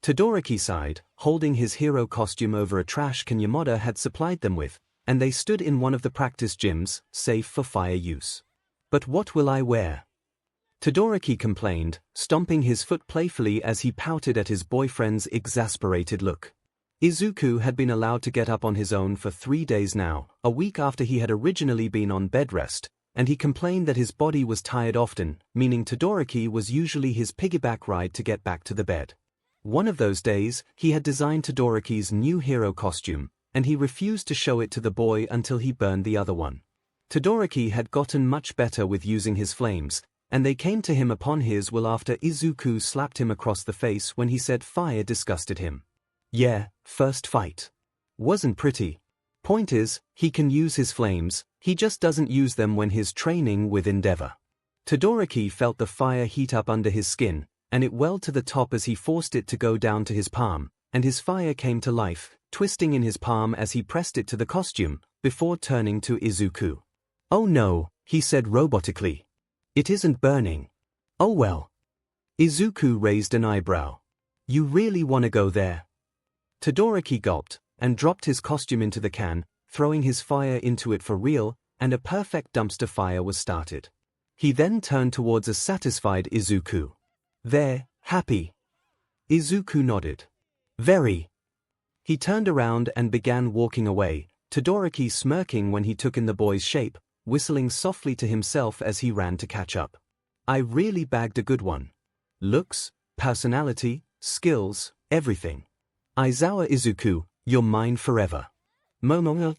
A: Todoroki sighed, holding his hero costume over a trash can Yamada had supplied them with, and they stood in one of the practice gyms, safe for fire use. But what will I wear? Todoroki complained, stomping his foot playfully as he pouted at his boyfriend's exasperated look. Izuku had been allowed to get up on his own for 3 days now, a week after he had originally been on bed rest, and he complained that his body was tired often, meaning Todoroki was usually his piggyback ride to get back to the bed. One of those days, he had designed Todoroki's new hero costume, and he refused to show it to the boy until he burned the other one. Todoroki had gotten much better with using his flames, and they came to him upon his will after Izuku slapped him across the face when he said fire disgusted him. Yeah, first fight. Wasn't pretty. Point is, he can use his flames, he just doesn't use them when he's training with Endeavor. Todoroki felt the fire heat up under his skin, and it welled to the top as he forced it to go down to his palm, and his fire came to life, twisting in his palm as he pressed it to the costume, before turning to Izuku. Oh no, he said robotically. It isn't burning. Oh well. Izuku raised an eyebrow. You really want to go there? Todoroki gulped, and dropped his costume into the can, throwing his fire into it for real, and a perfect dumpster fire was started. He then turned towards a satisfied Izuku. There, happy? Izuku nodded. Very. He turned around and began walking away, Todoroki smirking when he took in the boy's shape, whistling softly to himself as he ran to catch up. I really bagged a good one. Looks, personality, skills, everything. Aizawa Izuku, you're mine forever. Momo,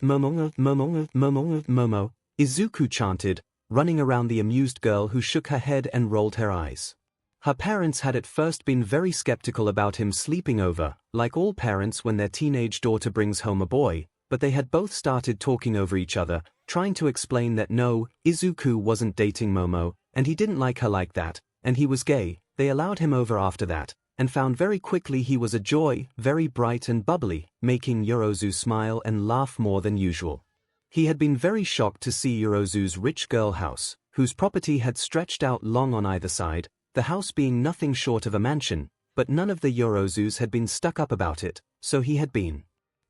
A: Izuku chanted, running around the amused girl who shook her head and rolled her eyes. Her parents had at first been very skeptical about him sleeping over, like all parents when their teenage daughter brings home a boy, but they had both started talking over each other, trying to explain that no, Izuku wasn't dating Momo, and he didn't like her like that, and he was gay. They allowed him over after that, and found very quickly he was a joy, very bright and bubbly, making Yorozu smile and laugh more than usual. He had been very shocked to see Yorozu's rich girl house, whose property had stretched out long on either side, the house being nothing short of a mansion, but none of the Yorozus had been stuck up about it, so he had been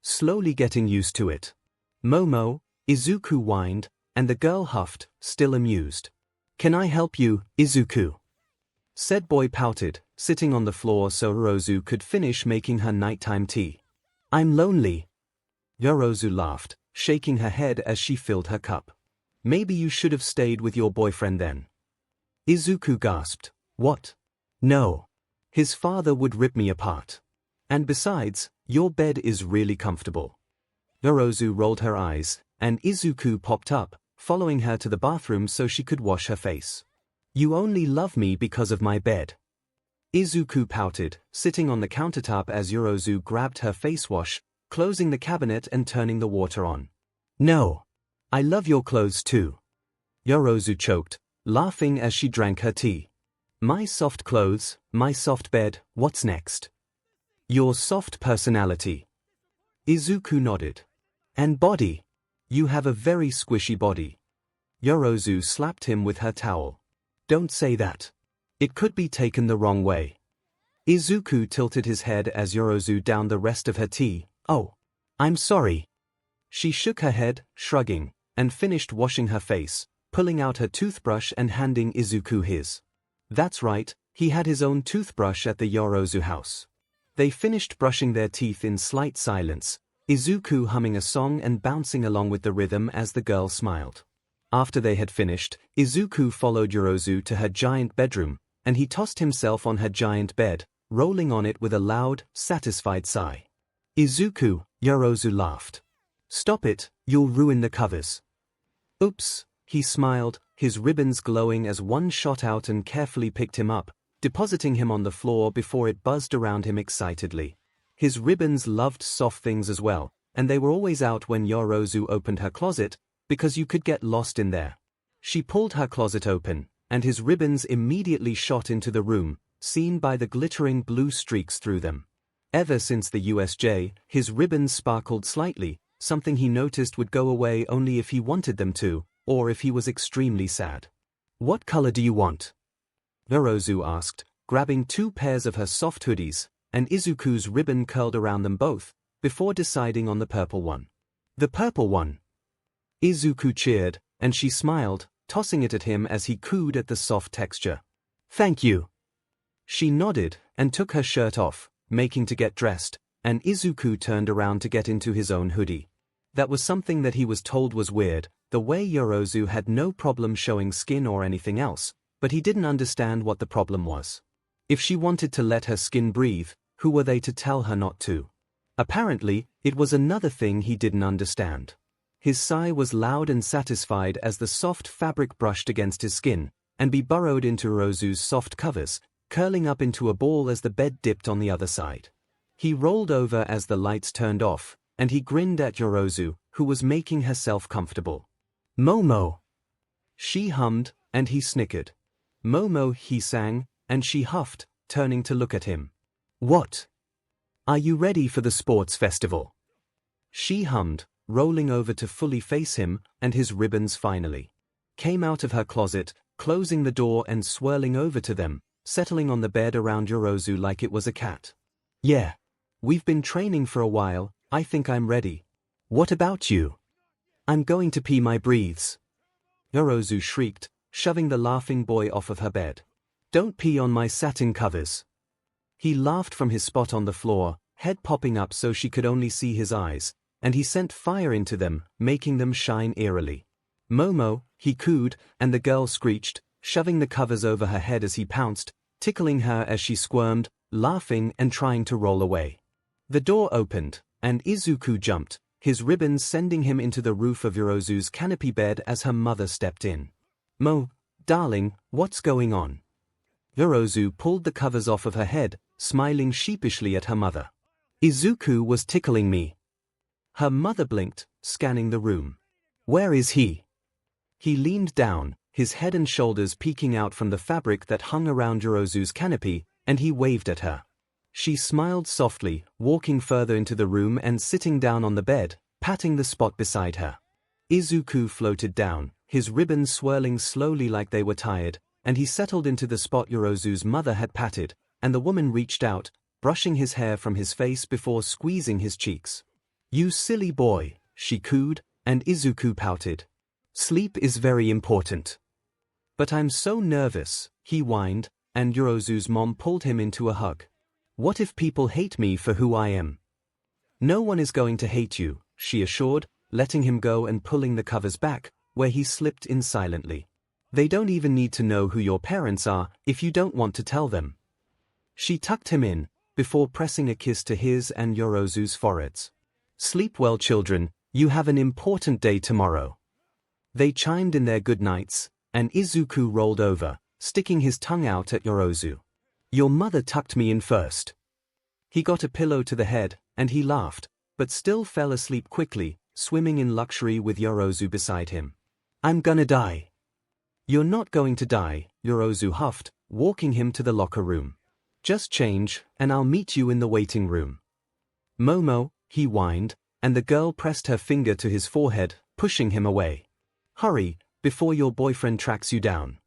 A: slowly getting used to it. Momo, Izuku whined, and the girl huffed, still amused. Can I help you, Izuku? Said boy pouted, sitting on the floor so Yorozu could finish making her nighttime tea. I'm lonely. Yorozu laughed, shaking her head as she filled her cup. Maybe you should have stayed with your boyfriend then. Izuku gasped. What? No. His father would rip me apart. And besides, your bed is really comfortable. Yorozu rolled her eyes, and Izuku popped up, following her to the bathroom so she could wash her face. You only love me because of my bed. Izuku pouted, sitting on the countertop as Yorozu grabbed her face wash, closing the cabinet and turning the water on. No. I love your clothes too. Yorozu choked, laughing as she drank her tea. My soft clothes, my soft bed, what's next? Your soft personality. Izuku nodded. And body. You have a very squishy body. Yorozu slapped him with her towel. Don't say that. It could be taken the wrong way. Izuku tilted his head as Yorozu downed the rest of her tea. Oh. I'm sorry. She shook her head, shrugging, and finished washing her face, pulling out her toothbrush and handing Izuku his. That's right, he had his own toothbrush at the Yorozu house. They finished brushing their teeth in slight silence, Izuku humming a song and bouncing along with the rhythm as the girl smiled. After they had finished, Izuku followed Yorozu to her giant bedroom, and he tossed himself on her giant bed, rolling on it with a loud, satisfied sigh. Izuku, Yorozu laughed. Stop it, you'll ruin the covers. Oops, he smiled, his ribbons glowing as one shot out and carefully picked him up, depositing him on the floor before it buzzed around him excitedly. His ribbons loved soft things as well, and they were always out when Yorozu opened her closet, because you could get lost in there. She pulled her closet open, and his ribbons immediately shot into the room, seen by the glittering blue streaks through them. Ever since the USJ, his ribbons sparkled slightly, something he noticed would go away only if he wanted them to, or if he was extremely sad. What color do you want? Yorozu asked, grabbing 2 pairs of her soft hoodies, and Izuku's ribbon curled around them both, before deciding on the purple one. The purple one! Izuku cheered, and she smiled, tossing it at him as he cooed at the soft texture. Thank you. She nodded, and took her shirt off, making to get dressed, and Izuku turned around to get into his own hoodie. That was something that he was told was weird, the way Yorozu had no problem showing skin or anything else, but he didn't understand what the problem was. If she wanted to let her skin breathe, who were they to tell her not to? Apparently, it was another thing he didn't understand. His sigh was loud and satisfied as the soft fabric brushed against his skin, and be burrowed into Yorozu's soft covers, curling up into a ball as the bed dipped on the other side. He rolled over as the lights turned off, and he grinned at Yorozu, who was making herself comfortable. Momo! She hummed, and he snickered. Momo, he sang, and she huffed, turning to look at him. What? Are you ready for the sports festival? She hummed, rolling over to fully face him, and his ribbons finally came out of her closet, closing the door and swirling over to them, settling on the bed around Yorozu like it was a cat. Yeah. We've been training for a while, I think I'm ready. What about you? I'm going to pee my breathes. Yorozu shrieked, shoving the laughing boy off of her bed. Don't pee on my satin covers. He laughed from his spot on the floor, head popping up so she could only see his eyes, and he sent fire into them, making them shine eerily. Momo, he cooed, and the girl screeched, shoving the covers over her head as he pounced, tickling her as she squirmed, laughing and trying to roll away. The door opened, and Izuku jumped, his ribbons sending him into the roof of Yorozu's canopy bed as her mother stepped in. Mo, darling, what's going on? Yorozu pulled the covers off of her head, smiling sheepishly at her mother. Izuku was tickling me. Her mother blinked, scanning the room. Where is he? He leaned down, his head and shoulders peeking out from the fabric that hung around Yorozu's canopy, and he waved at her. She smiled softly, walking further into the room and sitting down on the bed, patting the spot beside her. Izuku floated down, his ribbons swirling slowly like they were tired, and he settled into the spot Yorozu's mother had patted, and the woman reached out, brushing his hair from his face before squeezing his cheeks. You silly boy, she cooed, and Izuku pouted. Sleep is very important. But I'm so nervous, he whined, and Yorozu's mom pulled him into a hug. What if people hate me for who I am? No one is going to hate you, she assured, letting him go and pulling the covers back, where he slipped in silently. They don't even need to know who your parents are if you don't want to tell them. She tucked him in, before pressing a kiss to his and Yorozu's foreheads. Sleep well, children, you have an important day tomorrow. They chimed in their good nights, and Izuku rolled over, sticking his tongue out at Yorozu. Your mother tucked me in first. He got a pillow to the head, and he laughed, but still fell asleep quickly, swimming in luxury with Yorozu beside him. I'm gonna die. You're not going to die, Yorozu huffed, walking him to the locker room. Just change, and I'll meet you in the waiting room. Momo, he whined, and the girl pressed her finger to his forehead, pushing him away. Hurry, before your boyfriend tracks you down.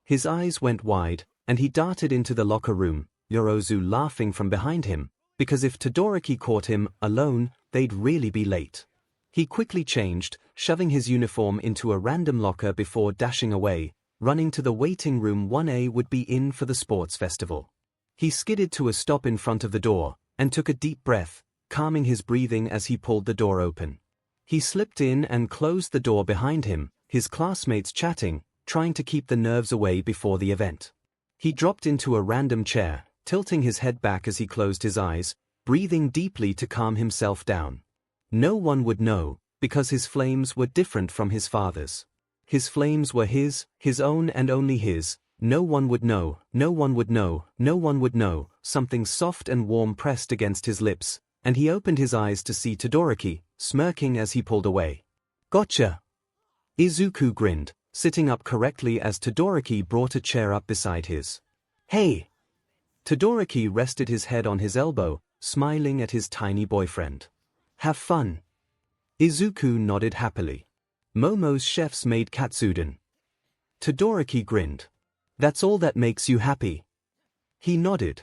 A: His eyes went wide, and he darted into the locker room, Yorozu laughing from behind him, because if Todoroki caught him alone, they'd really be late. He quickly changed, shoving his uniform into a random locker before dashing away, running to the waiting room 1A would be in for the sports festival. He skidded to a stop in front of the door, and took a deep breath, calming his breathing as he pulled the door open. He slipped in and closed the door behind him, his classmates chatting, trying to keep the nerves away before the event. He dropped into a random chair, tilting his head back as he closed his eyes, breathing deeply to calm himself down. No one would know, because his flames were different from his father's. His flames were his own and only his. No one would know, no one would know, no one would know. Something soft and warm pressed against his lips, and he opened his eyes to see Todoroki, smirking as he pulled away. Gotcha! Izuku grinned, sitting up correctly as Todoroki brought a chair up beside his. Hey! Todoroki rested his head on his elbow, smiling at his tiny boyfriend. Have fun. Izuku nodded happily. Momo's chefs made katsudon. Todoroki grinned. That's all that makes you happy? He nodded.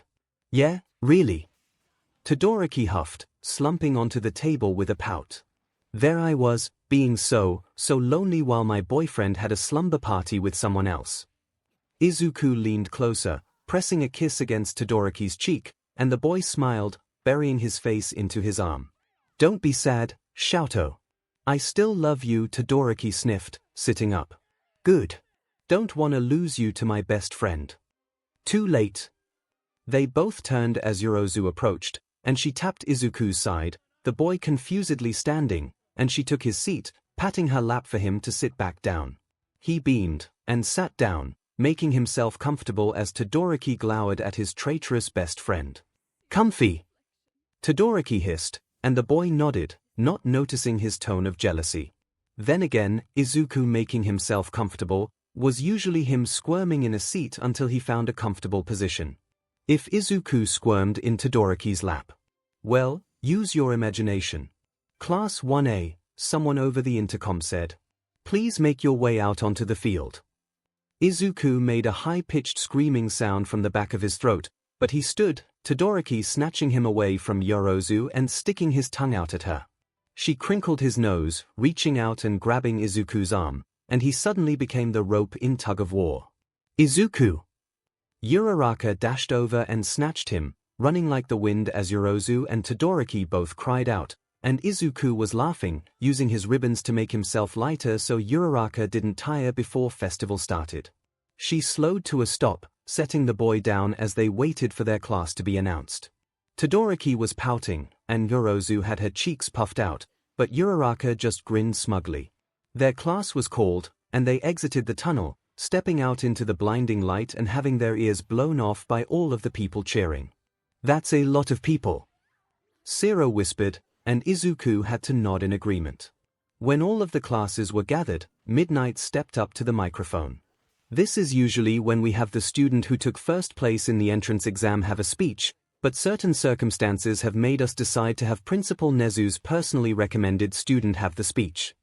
A: Yeah, really. Todoroki huffed, slumping onto the table with a pout. There I was, being so lonely while my boyfriend had a slumber party with someone else. Izuku leaned closer, pressing a kiss against Todoroki's cheek, and the boy smiled, burying his face into his arm. Don't be sad, Xiaotou. I still love you, Todoroki sniffed, sitting up. Good. Don't wanna lose you to my best friend. Too late. They both turned as Yorozu approached, and she tapped Izuku's side, the boy confusedly standing, and she took his seat, patting her lap for him to sit back down. He beamed, and sat down, making himself comfortable as Todoroki glowered at his traitorous best friend. Comfy. Todoroki hissed, and the boy nodded, not noticing his tone of jealousy. Then again, Izuku making himself comfortable was usually him squirming in a seat until he found a comfortable position. If Izuku squirmed in Todoroki's lap, well, use your imagination. Class 1A, someone over the intercom said. Please make your way out onto the field. Izuku made a high-pitched screaming sound from the back of his throat, but he stood, Todoroki snatching him away from Yorozu and sticking his tongue out at her. She crinkled his nose, reaching out and grabbing Izuku's arm, and he suddenly became the rope in tug-of-war. Izuku! Uraraka dashed over and snatched him, running like the wind as Yorozu and Todoroki both cried out, and Izuku was laughing, using his ribbons to make himself lighter so Uraraka didn't tire before festival started. She slowed to a stop, setting the boy down as they waited for their class to be announced. Todoroki was pouting, and Yorozu had her cheeks puffed out, but Uraraka just grinned smugly. Their class was called, and they exited the tunnel, stepping out into the blinding light and having their ears blown off by all of the people cheering. That's a lot of people. Zero whispered, and Izuku had to nod in agreement. When all of the classes were gathered, Midnight stepped up to the microphone. This is usually when we have the student who took first place in the entrance exam have a speech, but certain circumstances have made us decide to have Principal Nezu's personally recommended student have the speech.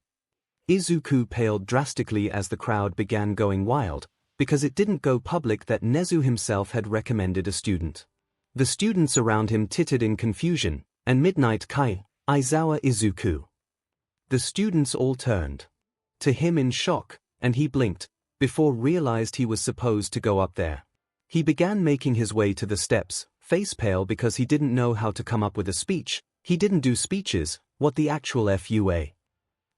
A: Izuku paled drastically as the crowd began going wild, because it didn't go public that Nezu himself had recommended a student. The students around him tittered in confusion, and Midnight Aizawa Izuku. The students all turned to him in shock, and he blinked, before realized he was supposed to go up there. He began making his way to the steps, face pale because he didn't know how to come up with a speech. He didn't do speeches, what the actual FUA.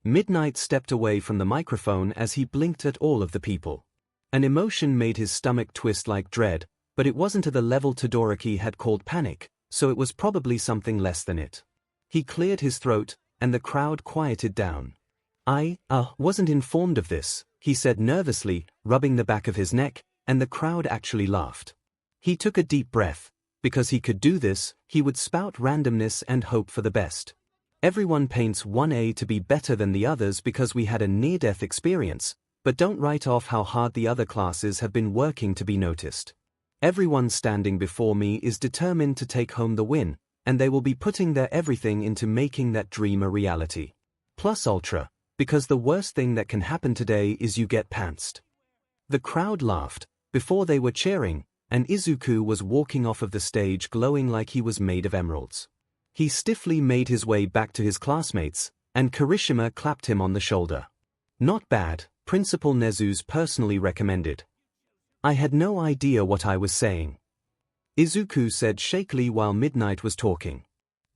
A: Midnight stepped away from the microphone as he blinked at all of the people. An emotion made his stomach twist like dread, but it wasn't to the level Todoroki had called panic, so it was probably something less than it. He cleared his throat, and the crowd quieted down. I wasn't informed of this, he said nervously, rubbing the back of his neck, and the crowd actually laughed. He took a deep breath. Because he could do this, he would spout randomness and hope for the best. Everyone paints 1A to be better than the others because we had a near-death experience, but don't write off how hard the other classes have been working to be noticed. Everyone standing before me is determined to take home the win, and they will be putting their everything into making that dream a reality. Plus ultra, because the worst thing that can happen today is you get pantsed. The crowd laughed, before they were cheering, and Izuku was walking off of the stage glowing like he was made of emeralds. He stiffly made his way back to his classmates, and Kirishima clapped him on the shoulder. Not bad, Principal Nezu's personally recommended. I had no idea what I was saying. Izuku said shakily while Midnight was talking.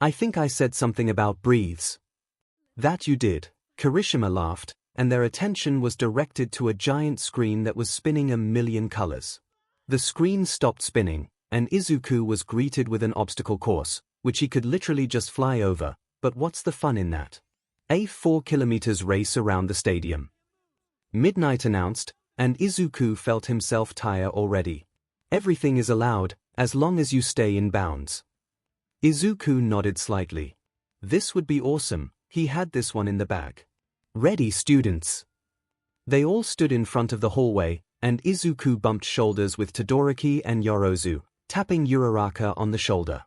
A: I think I said something about breathes. That you did, Kirishima laughed, and their attention was directed to a giant screen that was spinning a million colors. The screen stopped spinning, and Izuku was greeted with an obstacle course, which he could literally just fly over, but what's the fun in that? A 4 kilometers race around the stadium. Midnight announced, and Izuku felt himself tire already. Everything is allowed, as long as you stay in bounds. Izuku nodded slightly. This would be awesome, he had this one in the bag. Ready, students. They all stood in front of the hallway, and Izuku bumped shoulders with Todoroki and Yorozu, tapping Uraraka on the shoulder.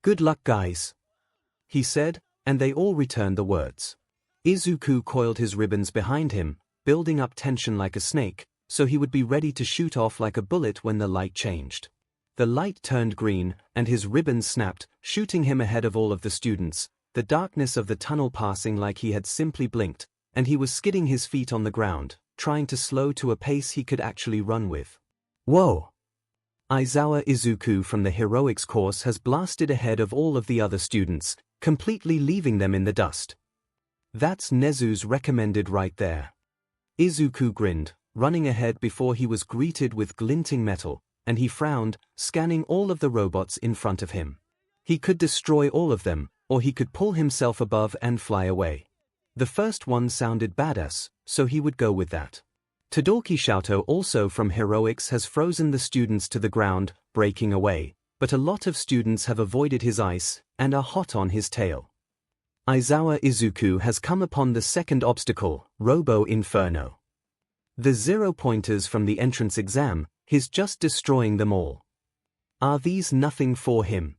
A: Good luck, guys, he said, and they all returned the words. Izuku coiled his ribbons behind him, building up tension like a snake, so he would be ready to shoot off like a bullet when the light changed. The light turned green, and his ribbons snapped, shooting him ahead of all of the students, the darkness of the tunnel passing like he had simply blinked, and he was skidding his feet on the ground, trying to slow to a pace he could actually run with. Whoa! Aizawa Izuku from the heroics course has blasted ahead of all of the other students, completely leaving them in the dust. That's Nezu's recommended right there. Izuku grinned, running ahead before he was greeted with glinting metal, and he frowned, scanning all of the robots in front of him. He could destroy all of them, or he could pull himself above and fly away. The first one sounded badass, so he would go with that. Todoroki Shoto also from heroics has frozen the students to the ground, breaking away, but a lot of students have avoided his ice and are hot on his tail. Aizawa Izuku has come upon the second obstacle, Robo Inferno. The 0-pointers from the entrance exam, he's just destroying them all. Are these nothing for him?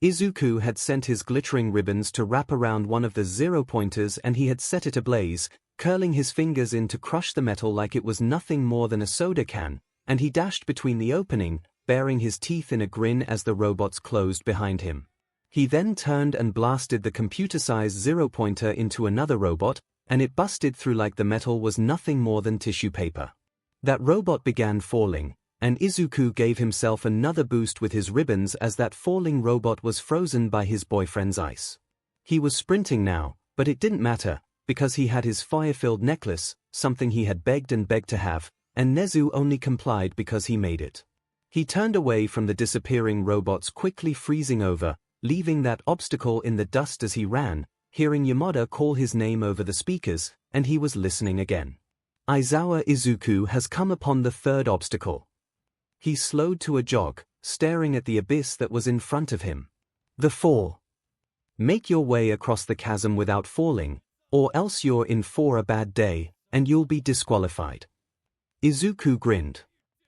A: Izuku had sent his glittering ribbons to wrap around one of the 0-pointers and he had set it ablaze, curling his fingers in to crush the metal like it was nothing more than a soda can, and he dashed between the opening, baring his teeth in a grin as the robots closed behind him. He then turned and blasted the computer-sized 0-pointer into another robot, and it busted through like the metal was nothing more than tissue paper. That robot began falling, and Izuku gave himself another boost with his ribbons as that falling robot was frozen by his boyfriend's ice. He was sprinting now, but it didn't matter, because he had his fire-filled necklace, something he had begged and begged to have, and Nezu only complied because he made it. He turned away from the disappearing robots quickly freezing over, leaving that obstacle in the dust as he ran, hearing Yamada call his name over the speakers, and he was listening again. Aizawa Izuku has come upon the third obstacle. He slowed to a jog, staring at the abyss that was in front of him. The fall. Make your way across the chasm without falling, or else you're in for a bad day, and you'll be disqualified. Izuku grinned.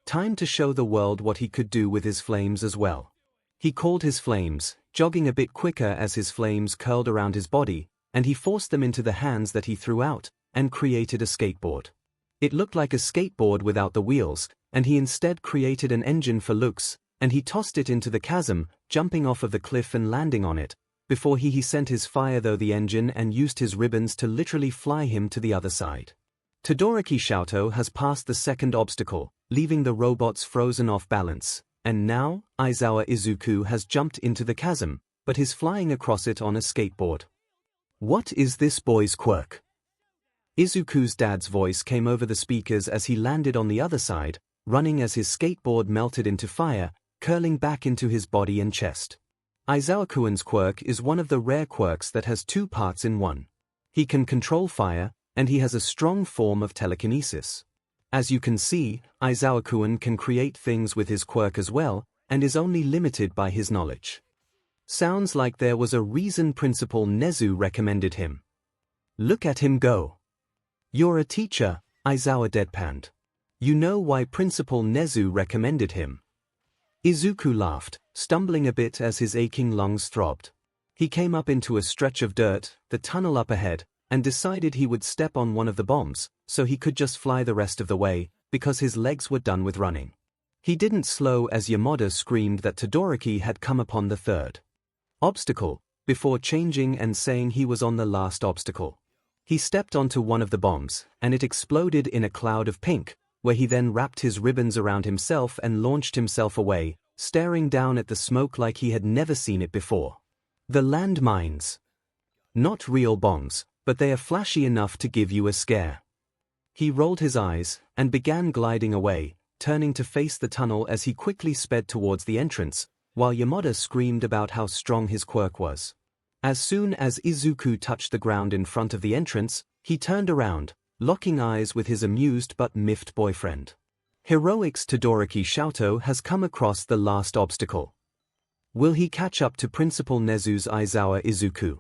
A: Time to show the world what he could do with his flames as well. He called his flames, jogging a bit quicker as his flames curled around his body, and he forced them into the hands that he threw out, and created a skateboard. It looked like a skateboard without the wheels, and he instead created an engine for looks, and he tossed it into the chasm, jumping off of the cliff and landing on it, before he sent his fire through the engine and used his ribbons to literally fly him to the other side. Todoroki Shoto has passed the second obstacle, leaving the robots frozen off balance, and now, Aizawa Izuku has jumped into the chasm, but is flying across it on a skateboard. What is this boy's quirk? Izuku's dad's voice came over the speakers as he landed on the other side, running as his skateboard melted into fire, curling back into his body and chest. Aizawa-kun's quirk is one of the rare quirks that has two parts in one. He can control fire, and he has a strong form of telekinesis. As you can see, Aizawa-kun can create things with his quirk as well, and is only limited by his knowledge. Sounds like there was a reason Principal Nezu recommended him. Look at him go. You're a teacher, Aizawa deadpanned. You know why Principal Nezu recommended him. Izuku laughed, stumbling a bit as his aching lungs throbbed. He came up into a stretch of dirt, the tunnel up ahead, and decided he would step on one of the bombs, so he could just fly the rest of the way, because his legs were done with running. He didn't slow as Yamada screamed that Todoroki had come upon the third obstacle, before changing and saying he was on the last obstacle. He stepped onto one of the bombs, and it exploded in a cloud of pink, where he then wrapped his ribbons around himself and launched himself away, staring down at the smoke like he had never seen it before. The landmines. Not real bombs, but they are flashy enough to give you a scare. He rolled his eyes, and began gliding away, turning to face the tunnel as he quickly sped towards the entrance, while Yamada screamed about how strong his quirk was. As soon as Izuku touched the ground in front of the entrance, he turned around, locking eyes with his amused but miffed boyfriend. Heroics Todoroki Shoto has come across the last obstacle. Will he catch up to Principal Nezu's Aizawa Izuku?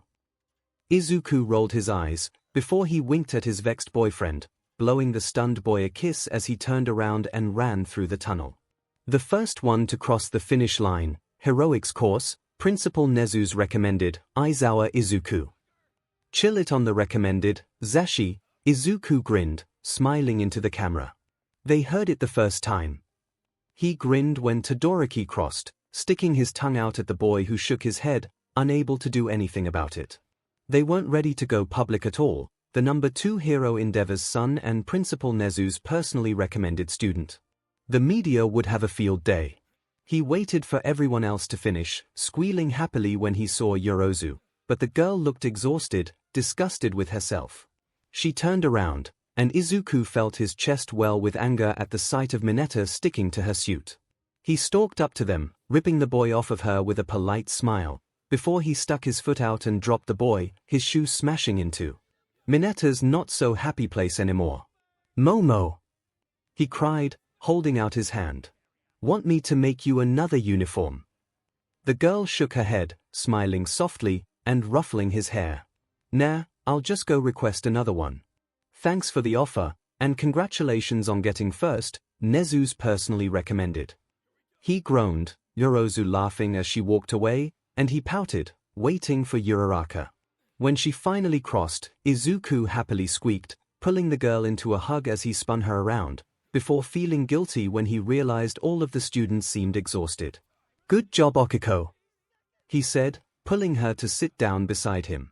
A: Izuku rolled his eyes, before he winked at his vexed boyfriend, blowing the stunned boy a kiss as he turned around and ran through the tunnel. The first one to cross the finish line, heroics course, Principal Nezu's recommended, Aizawa Izuku. Chill it on the recommended, Zashi, Izuku grinned, smiling into the camera. They heard it the first time. He grinned when Todoroki crossed, sticking his tongue out at the boy who shook his head, unable to do anything about it. They weren't ready to go public at all, the number 2 hero Endeavor's son and Principal Nezu's personally recommended student. The media would have a field day. He waited for everyone else to finish, squealing happily when he saw Yorozu, but the girl looked exhausted, disgusted with herself. She turned around, and Izuku felt his chest well with anger at the sight of Mineta sticking to her suit. He stalked up to them, ripping the boy off of her with a polite smile, before he stuck his foot out and dropped the boy, his shoe smashing into Mineta's not-so-happy place anymore. "Momo!" he cried, holding out his hand. "Want me to make you another uniform?" The girl shook her head, smiling softly, and ruffling his hair. "Nah, I'll just go request another one. Thanks for the offer, and congratulations on getting first, Nezu's personally recommended." He groaned, Yorozu laughing as she walked away, and he pouted, waiting for Uraraka. When she finally crossed, Izuku happily squeaked, pulling the girl into a hug as he spun her around, before feeling guilty when he realized all of the students seemed exhausted. "Good job, Okiko," he said, pulling her to sit down beside him.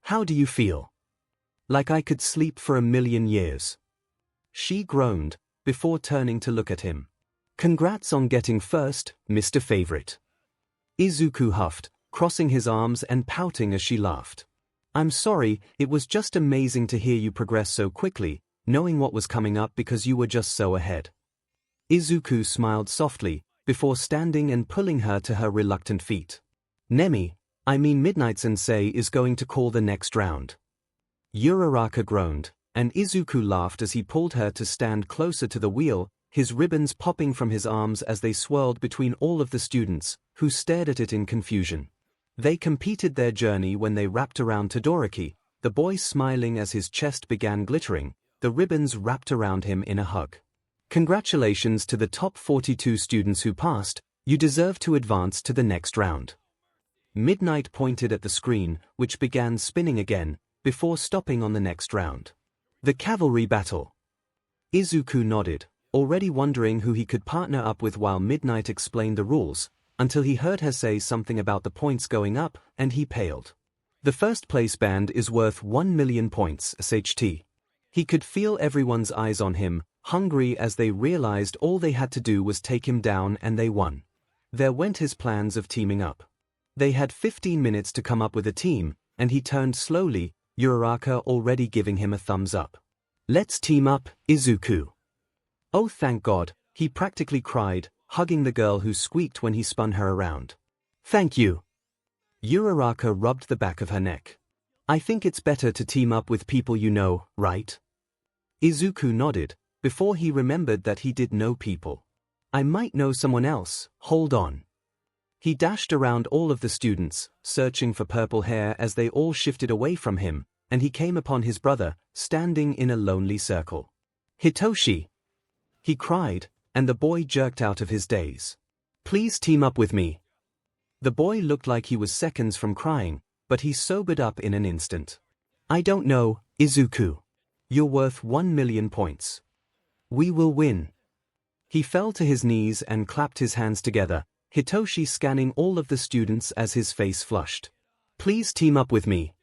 A: "How do you feel?" "Like I could sleep for 1,000,000 years." She groaned, before turning to look at him. "Congrats on getting first, Mr. Favorite." Izuku huffed, crossing his arms and pouting as she laughed. "I'm sorry, it was just amazing to hear you progress so quickly, knowing what was coming up because you were just so ahead." Izuku smiled softly, before standing and pulling her to her reluctant feet. Midnight Sensei is going to call the next round." Uraraka groaned, and Izuku laughed as he pulled her to stand closer to the wheel, his ribbons popping from his arms as they swirled between all of the students, who stared at it in confusion. They completed their journey when they wrapped around Todoroki, the boy smiling as his chest began glittering, the ribbons wrapped around him in a hug. "Congratulations to the top 42 students who passed, you deserve to advance to the next round." Midnight pointed at the screen, which began spinning again, before stopping on the next round. "The cavalry battle." Izuku nodded, already wondering who he could partner up with while Midnight explained the rules, until he heard her say something about the points going up, and he paled. "The first place band is worth 1,000,000 points, SHT. He could feel everyone's eyes on him, hungry as they realized all they had to do was take him down and they won. There went his plans of teaming up. They had 15 minutes to come up with a team, and he turned slowly, Uraraka already giving him a thumbs up. "Let's team up, Izuku." "Oh thank God," he practically cried, hugging the girl who squeaked when he spun her around. "Thank you." Uraraka rubbed the back of her neck. "I think it's better to team up with people you know, right?" Izuku nodded, before he remembered that he did know people. "I might know someone else, hold on." He dashed around all of the students, searching for purple hair as they all shifted away from him, and he came upon his brother, standing in a lonely circle. "Hitoshi!" he cried, and the boy jerked out of his daze. "Please team up with me." The boy looked like he was seconds from crying, but he sobered up in an instant. "I don't know, Izuku. You're worth 1,000,000 points. We will win." He fell to his knees and clapped his hands together, Hitoshi scanning all of the students as his face flushed. "Please team up with me."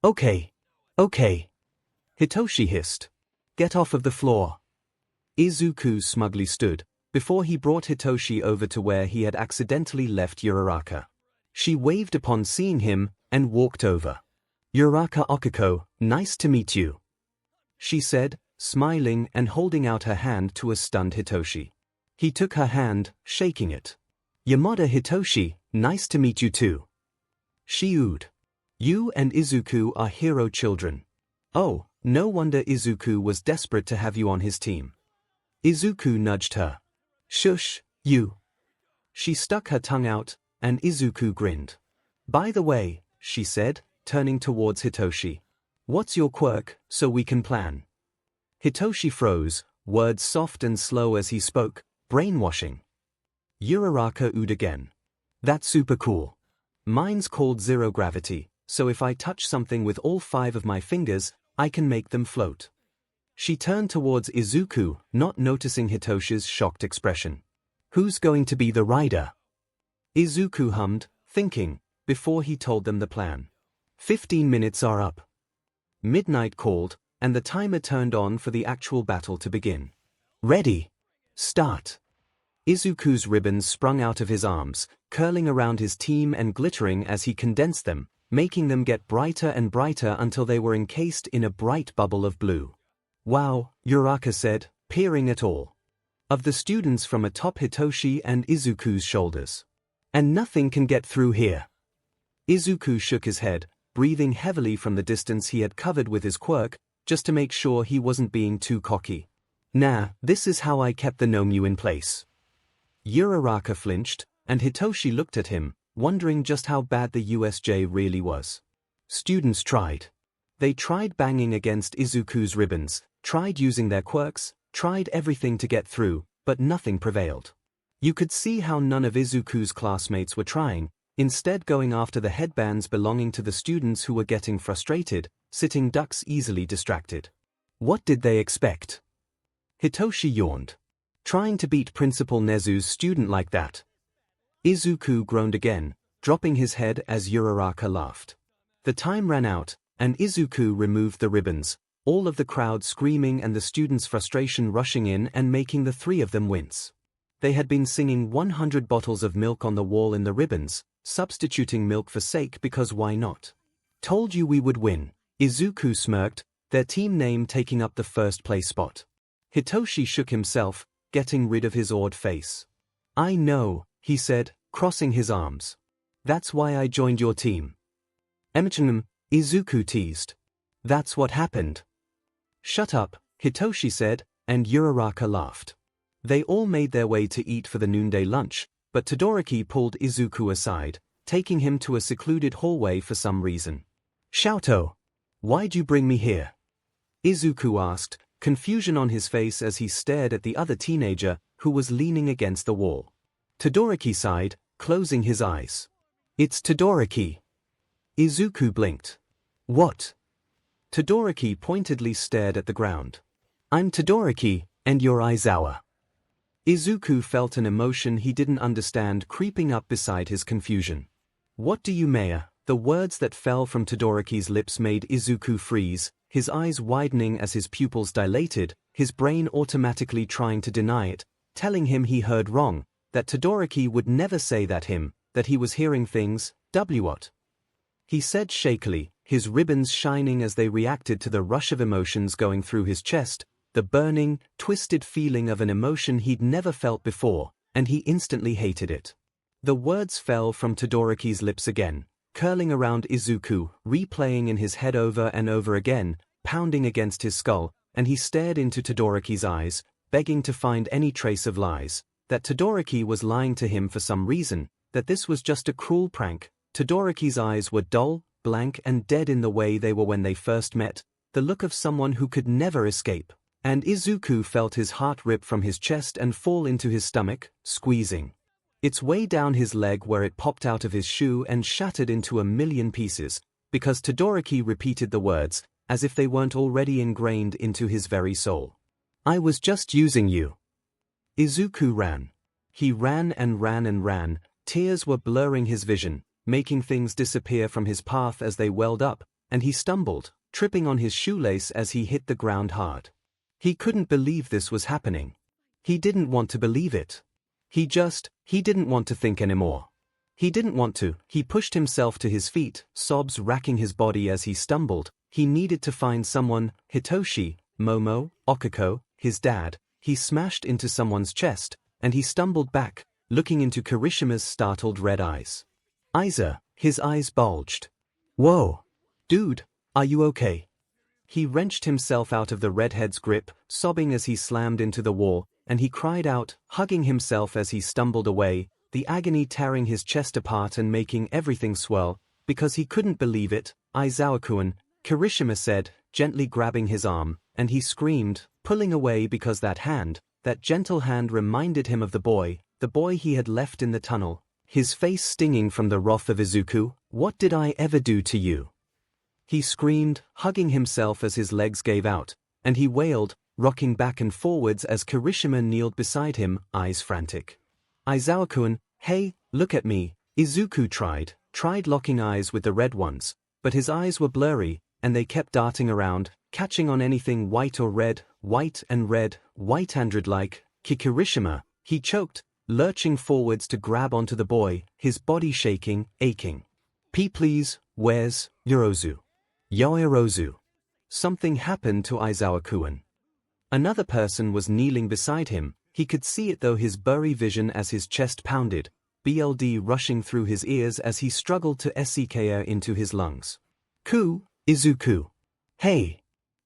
A: Okay. Hitoshi hissed. "Get off of the floor." Izuku smugly stood, before he brought Hitoshi over to where he had accidentally left Uraraka. She waved upon seeing him, and walked over. "Uraraka Okiko, nice to meet you," she said, smiling and holding out her hand to a stunned Hitoshi. He took her hand, shaking it. "Yamada Hitoshi, nice to meet you too." She oohed. "You and Izuku are hero children. Oh, no wonder Izuku was desperate to have you on his team." Izuku nudged her. "Shush, you." She stuck her tongue out, and Izuku grinned. "By the way," she said, turning towards Hitoshi, "what's your quirk, so we can plan?" Hitoshi froze, words soft and slow as he spoke, brainwashing. Uraraka oohed again. "That's super cool. Mine's called zero gravity, so if I touch something with all 5 of my fingers, I can make them float." She turned towards Izuku, not noticing Hitoshi's shocked expression. "Who's going to be the rider?" Izuku hummed, thinking, before he told them the plan. 15 minutes are up. Midnight called, and the timer turned on for the actual battle to begin. "Ready. Start." Izuku's ribbons sprung out of his arms, curling around his team and glittering as he condensed them, making them get brighter and brighter until they were encased in a bright bubble of blue. "Wow," Uraraka said, peering at all of the students from atop Hitoshi and Izuku's shoulders. "And nothing can get through here." Izuku shook his head, breathing heavily from the distance he had covered with his quirk, just to make sure he wasn't being too cocky. "Nah, this is how I kept the Nomyu in place." Uraraka flinched, and Hitoshi looked at him, wondering just how bad the USJ really was. Students tried. They tried banging against Izuku's ribbons, tried using their quirks, tried everything to get through, but nothing prevailed. You could see how none of Izuku's classmates were trying, instead going after the headbands belonging to the students who were getting frustrated, sitting ducks easily distracted. What did they expect? Hitoshi yawned. Trying to beat Principal Nezu's student like that. Izuku groaned again, dropping his head as Uraraka laughed. The time ran out, and Izuku removed the ribbons, all of the crowd screaming and the students' frustration rushing in and making the three of them wince. They had been singing 100 bottles of milk on the wall in the ribbons, substituting milk for sake because why not? "Told you we would win," Izuku smirked, their team name taking up the first place spot. Hitoshi shook himself, getting rid of his awed face. "I know," he said, crossing his arms. "That's why I joined your team." Izuku teased. "That's what happened." "Shut up," Hitoshi said, and Uraraka laughed. They all made their way to eat for the noonday lunch, but Todoroki pulled Izuku aside, taking him to a secluded hallway for some reason. "Shouto, why'd you bring me here?" Izuku asked, confusion on his face as he stared at the other teenager, who was leaning against the wall. Todoroki sighed, closing his eyes. "It's Todoroki." Izuku blinked. "What?" Todoroki pointedly stared at the ground. "I'm Todoroki, and you're Aizawa." Izuku felt an emotion he didn't understand creeping up beside his confusion. "What do you mean?" The words that fell from Todoroki's lips made Izuku freeze, his eyes widening as his pupils dilated, his brain automatically trying to deny it, telling him he heard wrong, that Todoroki would never say that he was hearing things, what? He said shakily, his ribbons shining as they reacted to the rush of emotions going through his chest, the burning, twisted feeling of an emotion he'd never felt before, and he instantly hated it. The words fell from Todoroki's lips again, curling around Izuku, replaying in his head over and over again, pounding against his skull, and he stared into Todoroki's eyes, begging to find any trace of lies, that Todoroki was lying to him for some reason, that this was just a cruel prank. Todoroki's eyes were dull, blank and dead in the way they were when they first met, the look of someone who could never escape. And Izuku felt his heart rip from his chest and fall into his stomach, squeezing its way down his leg where it popped out of his shoe and shattered into a million pieces, because Todoroki repeated the words, as if they weren't already ingrained into his very soul. "I was just using you." Izuku ran. He ran and ran and ran, tears were blurring his vision, making things disappear from his path as they welled up, and he stumbled, tripping on his shoelace as he hit the ground hard. He couldn't believe this was happening. He didn't want to believe it. He didn't want to think anymore. He didn't want to. He pushed himself to his feet, sobs racking his body as he stumbled. He needed to find someone, Hitoshi, Momo, Okiko, his dad. He smashed into someone's chest, and he stumbled back, looking into Kirishima's startled red eyes. Aiza, his eyes bulged. "Whoa. Dude, are you okay?" He wrenched himself out of the redhead's grip, sobbing as he slammed into the wall, and he cried out, hugging himself as he stumbled away, the agony tearing his chest apart and making everything swirl, because he couldn't believe it. "Aizawa-kun," Kirishima said, gently grabbing his arm, and he screamed, pulling away because that gentle hand reminded him of the boy he had left in the tunnel, his face stinging from the wrath of Izuku. "What did I ever do to you?" He screamed, hugging himself as his legs gave out, and he wailed, rocking back and forwards as Kirishima kneeled beside him, eyes frantic. Aizawa-kun, hey, look at me, Izuku tried locking eyes with the red ones, but his eyes were blurry, and they kept darting around, catching on anything white or red, white and red, white android-like. Kirishima, he choked, lurching forwards to grab onto the boy, his body shaking, aching. Please, where's Yorozu? Yorozu. Something happened to Aizawa-kun. Another person was kneeling beside him. He could see it though his blurry vision as his chest pounded, blood rushing through his ears as he struggled to seek air into his lungs. Izuku. Hey.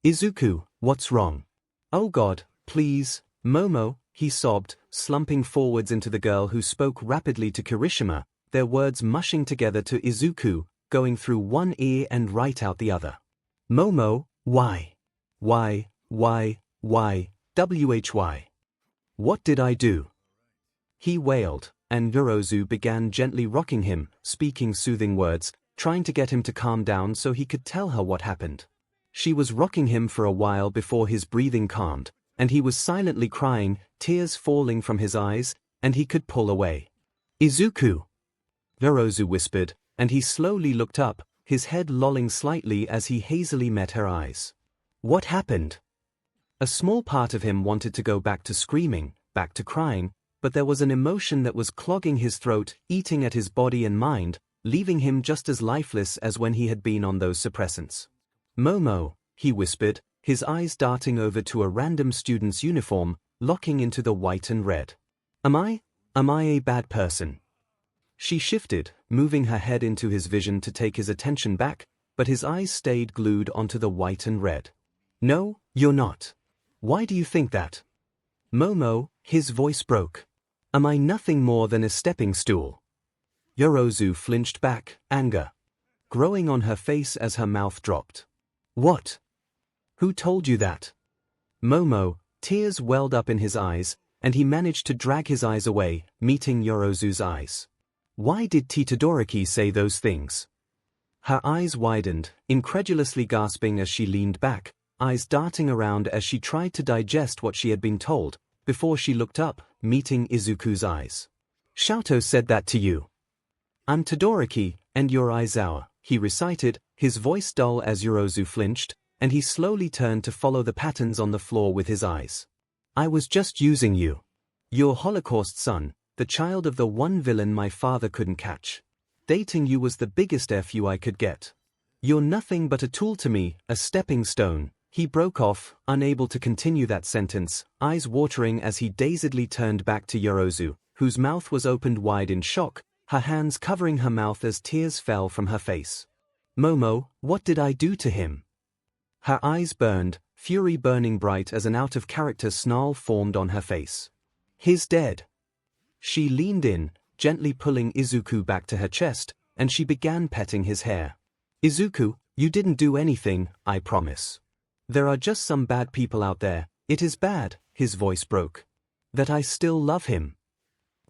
A: Izuku, what's wrong? Oh God, please, Momo, he sobbed, slumping forwards into the girl who spoke rapidly to Kirishima, their words mushing together to Izuku, going through one ear and right out the other. Momo, why? Why? What did I do? He wailed, and Yorozu began gently rocking him, speaking soothing words, trying to get him to calm down so he could tell her what happened. She was rocking him for a while before his breathing calmed, and he was silently crying, tears falling from his eyes, and he could pull away. Izuku, Yorozu whispered, and he slowly looked up, his head lolling slightly as he hazily met her eyes. What happened? A small part of him wanted to go back to screaming, back to crying, but there was an emotion that was clogging his throat, eating at his body and mind, leaving him just as lifeless as when he had been on those suppressants. Momo, he whispered, his eyes darting over to a random student's uniform, locking into the white and red. Am I a bad person? She shifted, moving her head into his vision to take his attention back, but his eyes stayed glued onto the white and red. No, you're not. Why do you think that? Momo, his voice broke. Am I nothing more than a stepping stool? Yorozu flinched back, anger growing on her face as her mouth dropped. What? Who told you that? Momo, tears welled up in his eyes, and he managed to drag his eyes away, meeting Yorozu's eyes. Why did Todoroki say those things? Her eyes widened, incredulously gasping as she leaned back, eyes darting around as she tried to digest what she had been told, before she looked up, meeting Izuku's eyes. Shoto said that to you. I'm Todoroki, and you're Aizawa, he recited, his voice dull as Yorozu flinched, and he slowly turned to follow the patterns on the floor with his eyes. I was just using you. Your Holocaust son, the child of the one villain my father couldn't catch. Dating you was the biggest FU I could get. You're nothing but a tool to me, a stepping stone. He broke off, unable to continue that sentence, eyes watering as he dazedly turned back to Yorozu, whose mouth was opened wide in shock, her hands covering her mouth as tears fell from her face. Momo, what did I do to him? Her eyes burned, fury burning bright as an out-of-character snarl formed on her face. He's dead. She leaned in, gently pulling Izuku back to her chest, and she began petting his hair. Izuku, you didn't do anything, I promise. There are just some bad people out there. It is bad, his voice broke. That I still love him.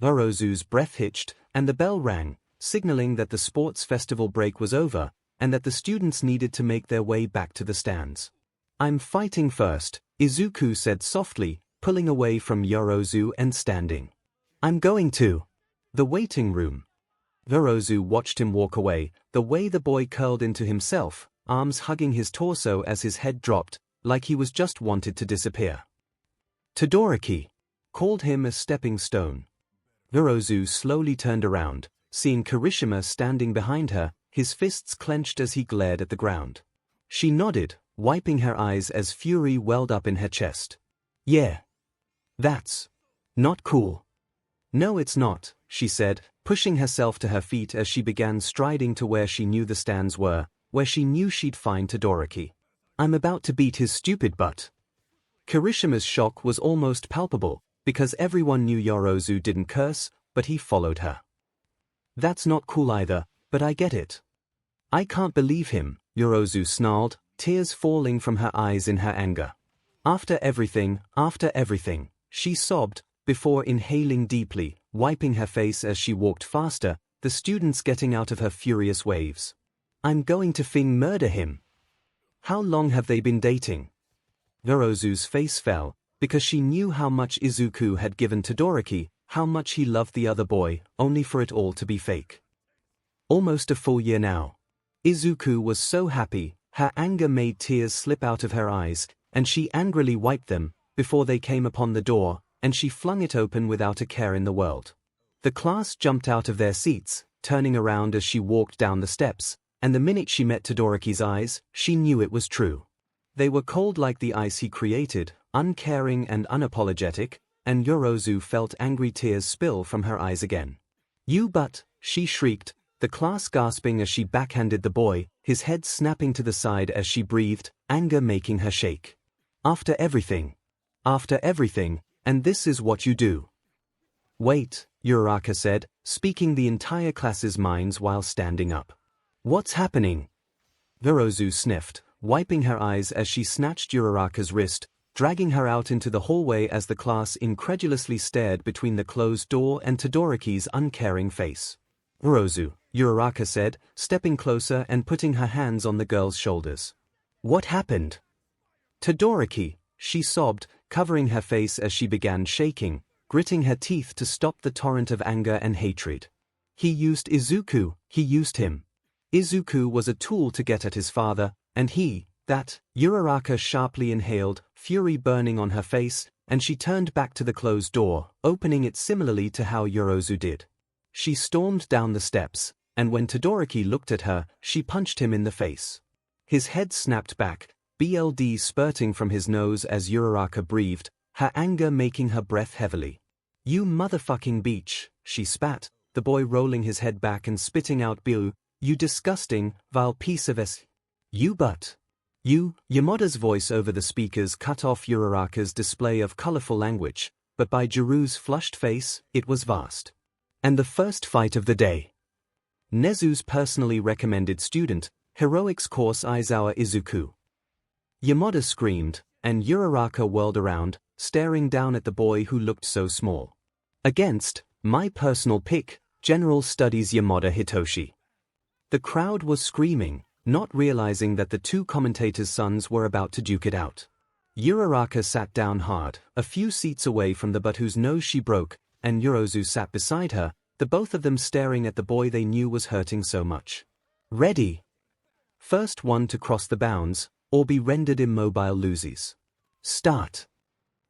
A: Yorozu's breath hitched, and the bell rang, signaling that the sports festival break was over, and that the students needed to make their way back to the stands. I'm fighting first, Izuku said softly, pulling away from Yorozu and standing. I'm going to the waiting room. Yorozu watched him walk away, the way the boy curled into himself, arms hugging his torso as his head dropped, like he was just wanted to disappear. Todoroki called him a stepping stone. Yorozu slowly turned around, seeing Kirishima standing behind her, his fists clenched as he glared at the ground. She nodded, wiping her eyes as fury welled up in her chest. Yeah. That's not cool. No, it's not, she said, pushing herself to her feet as she began striding to where she knew the stands were, where she knew she'd find Todoroki. I'm about to beat his stupid butt. Kirishima's shock was almost palpable, because everyone knew Yorozu didn't curse, but he followed her. That's not cool either, but I get it. I can't believe him, Yorozu snarled, tears falling from her eyes in her anger. After everything, she sobbed, before inhaling deeply, wiping her face as she walked faster, the students getting out of her furious waves. I'm going to murder him. How long have they been dating? Yorozu's face fell, because she knew how much Izuku had given Todoroki, how much he loved the other boy, only for it all to be fake. Almost a full year now. Izuku was so happy, her anger made tears slip out of her eyes, and she angrily wiped them, before they came upon the door, and she flung it open without a care in the world. The class jumped out of their seats, turning around as she walked down the steps, and the minute she met Todoroki's eyes, she knew it was true. They were cold like the ice he created, uncaring and unapologetic, and Yorozu felt angry tears spill from her eyes again. "You but," she shrieked, the class gasping as she backhanded the boy, his head snapping to the side as she breathed, anger making her shake. After everything, and this is what you do." "Wait," Uraraka said, speaking the entire class's minds while standing up. "What's happening?" Yorozu sniffed, wiping her eyes as she snatched Uraraka's wrist, dragging her out into the hallway as the class incredulously stared between the closed door and Todoroki's uncaring face. "Yorozu," Uraraka said, stepping closer and putting her hands on the girl's shoulders. "What happened?" "Todoroki," she sobbed, covering her face as she began shaking, gritting her teeth to stop the torrent of anger and hatred. "He used Izuku, he used him. Izuku was a tool to get at his father, and Uraraka sharply inhaled, fury burning on her face, and she turned back to the closed door, opening it similarly to how Yorozu did. She stormed down the steps, and when Todoroki looked at her, she punched him in the face. His head snapped back, blood spurting from his nose as Uraraka breathed, her anger making her breath heavily. "You motherfucking beach," she spat, the boy rolling his head back and spitting out "Bu, you disgusting, vile piece of s. You but. You." Yamada's voice over the speakers cut off Uraraka's display of colorful language, but by Jiru's flushed face, it was vast. "And the first fight of the day. Nezu's personally recommended student, Heroics Course Aizawa Izuku." Yamada screamed, and Uraraka whirled around, staring down at the boy who looked so small. "Against, my personal pick, General Studies Yamada Hitoshi." The crowd was screaming, not realizing that the two commentators' sons were about to duke it out. Uraraka sat down hard, a few seats away from the but whose nose she broke, and Yorozu sat beside her, the both of them staring at the boy they knew was hurting so much. "Ready. First one to cross the bounds, or be rendered immobile loses. Start."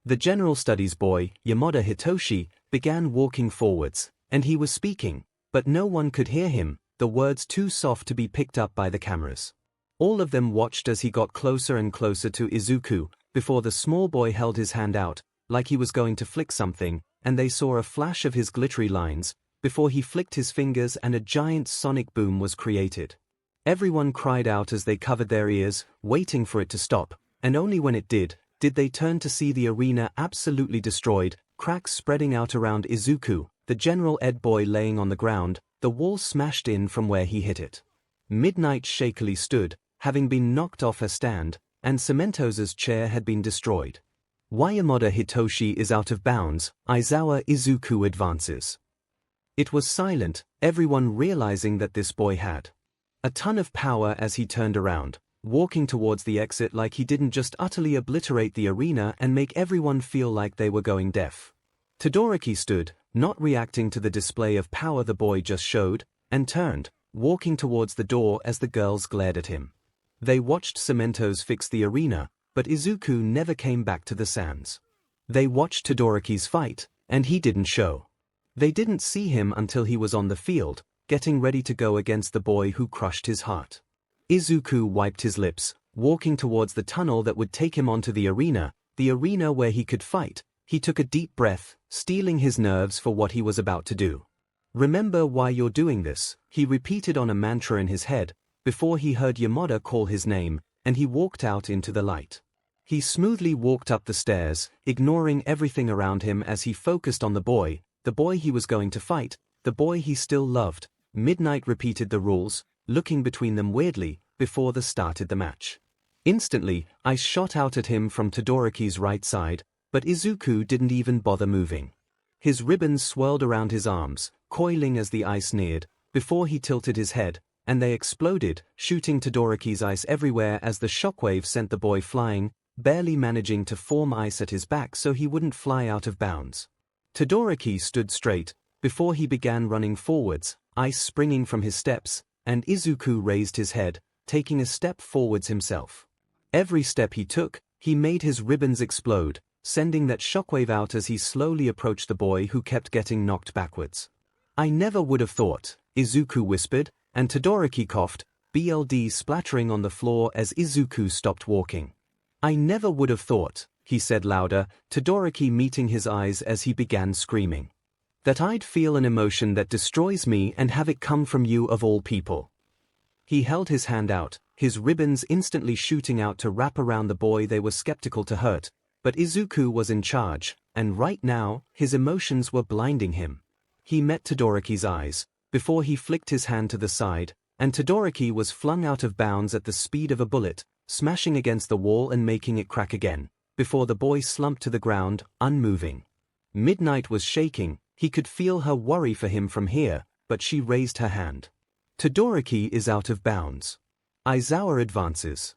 A: The General Studies boy, Yamada Hitoshi, began walking forwards, and he was speaking, but no one could hear him, the words too soft to be picked up by the cameras. All of them watched as he got closer and closer to Izuku, before the small boy held his hand out, like he was going to flick something, and they saw a flash of his glittery lines, before he flicked his fingers and a giant sonic boom was created. Everyone cried out as they covered their ears, waiting for it to stop, and only when it did they turn to see the arena absolutely destroyed, cracks spreading out around Izuku, the General Ed boy laying on the ground, the wall smashed in from where he hit it. Midnight shakily stood, having been knocked off her stand, and 𝐒mentosa's chair had been destroyed. Why Yamada Hitoshi is out of bounds, Aizawa Izuku advances. It was silent, everyone realizing that this boy had a ton of power as he turned around, walking towards the exit like he didn't just utterly obliterate the arena and make everyone feel like they were going deaf. Todoroki stood, not reacting to the display of power the boy just showed, and turned, walking towards the door as the girls glared at him. They watched 𝐒mentos fix the arena, but Izuku never came back to the sands. They watched Todoroki's fight, and he didn't show. They didn't see him until he was on the field, getting ready to go against the boy who crushed his heart. Izuku wiped his lips, walking towards the tunnel that would take him onto the arena where he could fight. He took a deep breath, steeling his nerves for what he was about to do. "Remember why you're doing this," he repeated on a mantra in his head, before he heard Yamada call his name, and he walked out into the light. He smoothly walked up the stairs, ignoring everything around him as he focused on the boy he was going to fight, the boy he still loved. Midnight repeated the rules, looking between them weirdly, before they started the match. Instantly, ice shot out at him from Todoroki's right side, but Izuku didn't even bother moving. His ribbons swirled around his arms, coiling as the ice neared, before he tilted his head, and they exploded, shooting Todoroki's ice everywhere as the shockwave sent the boy flying, barely managing to form ice at his back so he wouldn't fly out of bounds. Todoroki stood straight, before he began running forwards, ice springing from his steps, and Izuku raised his head, taking a step forwards himself. Every step he took, he made his ribbons explode, sending that shockwave out as he slowly approached the boy who kept getting knocked backwards. "I never would have thought," Izuku whispered, and Todoroki coughed, blood splattering on the floor as Izuku stopped walking. "I never would have thought," he said louder, Todoroki meeting his eyes as he began screaming, "that I'd feel an emotion that destroys me and have it come from you of all people." He held his hand out, his ribbons instantly shooting out to wrap around the boy they were skeptical to hurt, but Izuku was in charge, and right now, his emotions were blinding him. He met Todoroki's eyes, before he flicked his hand to the side, and Todoroki was flung out of bounds at the speed of a bullet, smashing against the wall and making it crack again, before the boy slumped to the ground, unmoving. Midnight was shaking, he could feel her worry for him from here, but she raised her hand. Todoroki is out of bounds. Aizawa advances.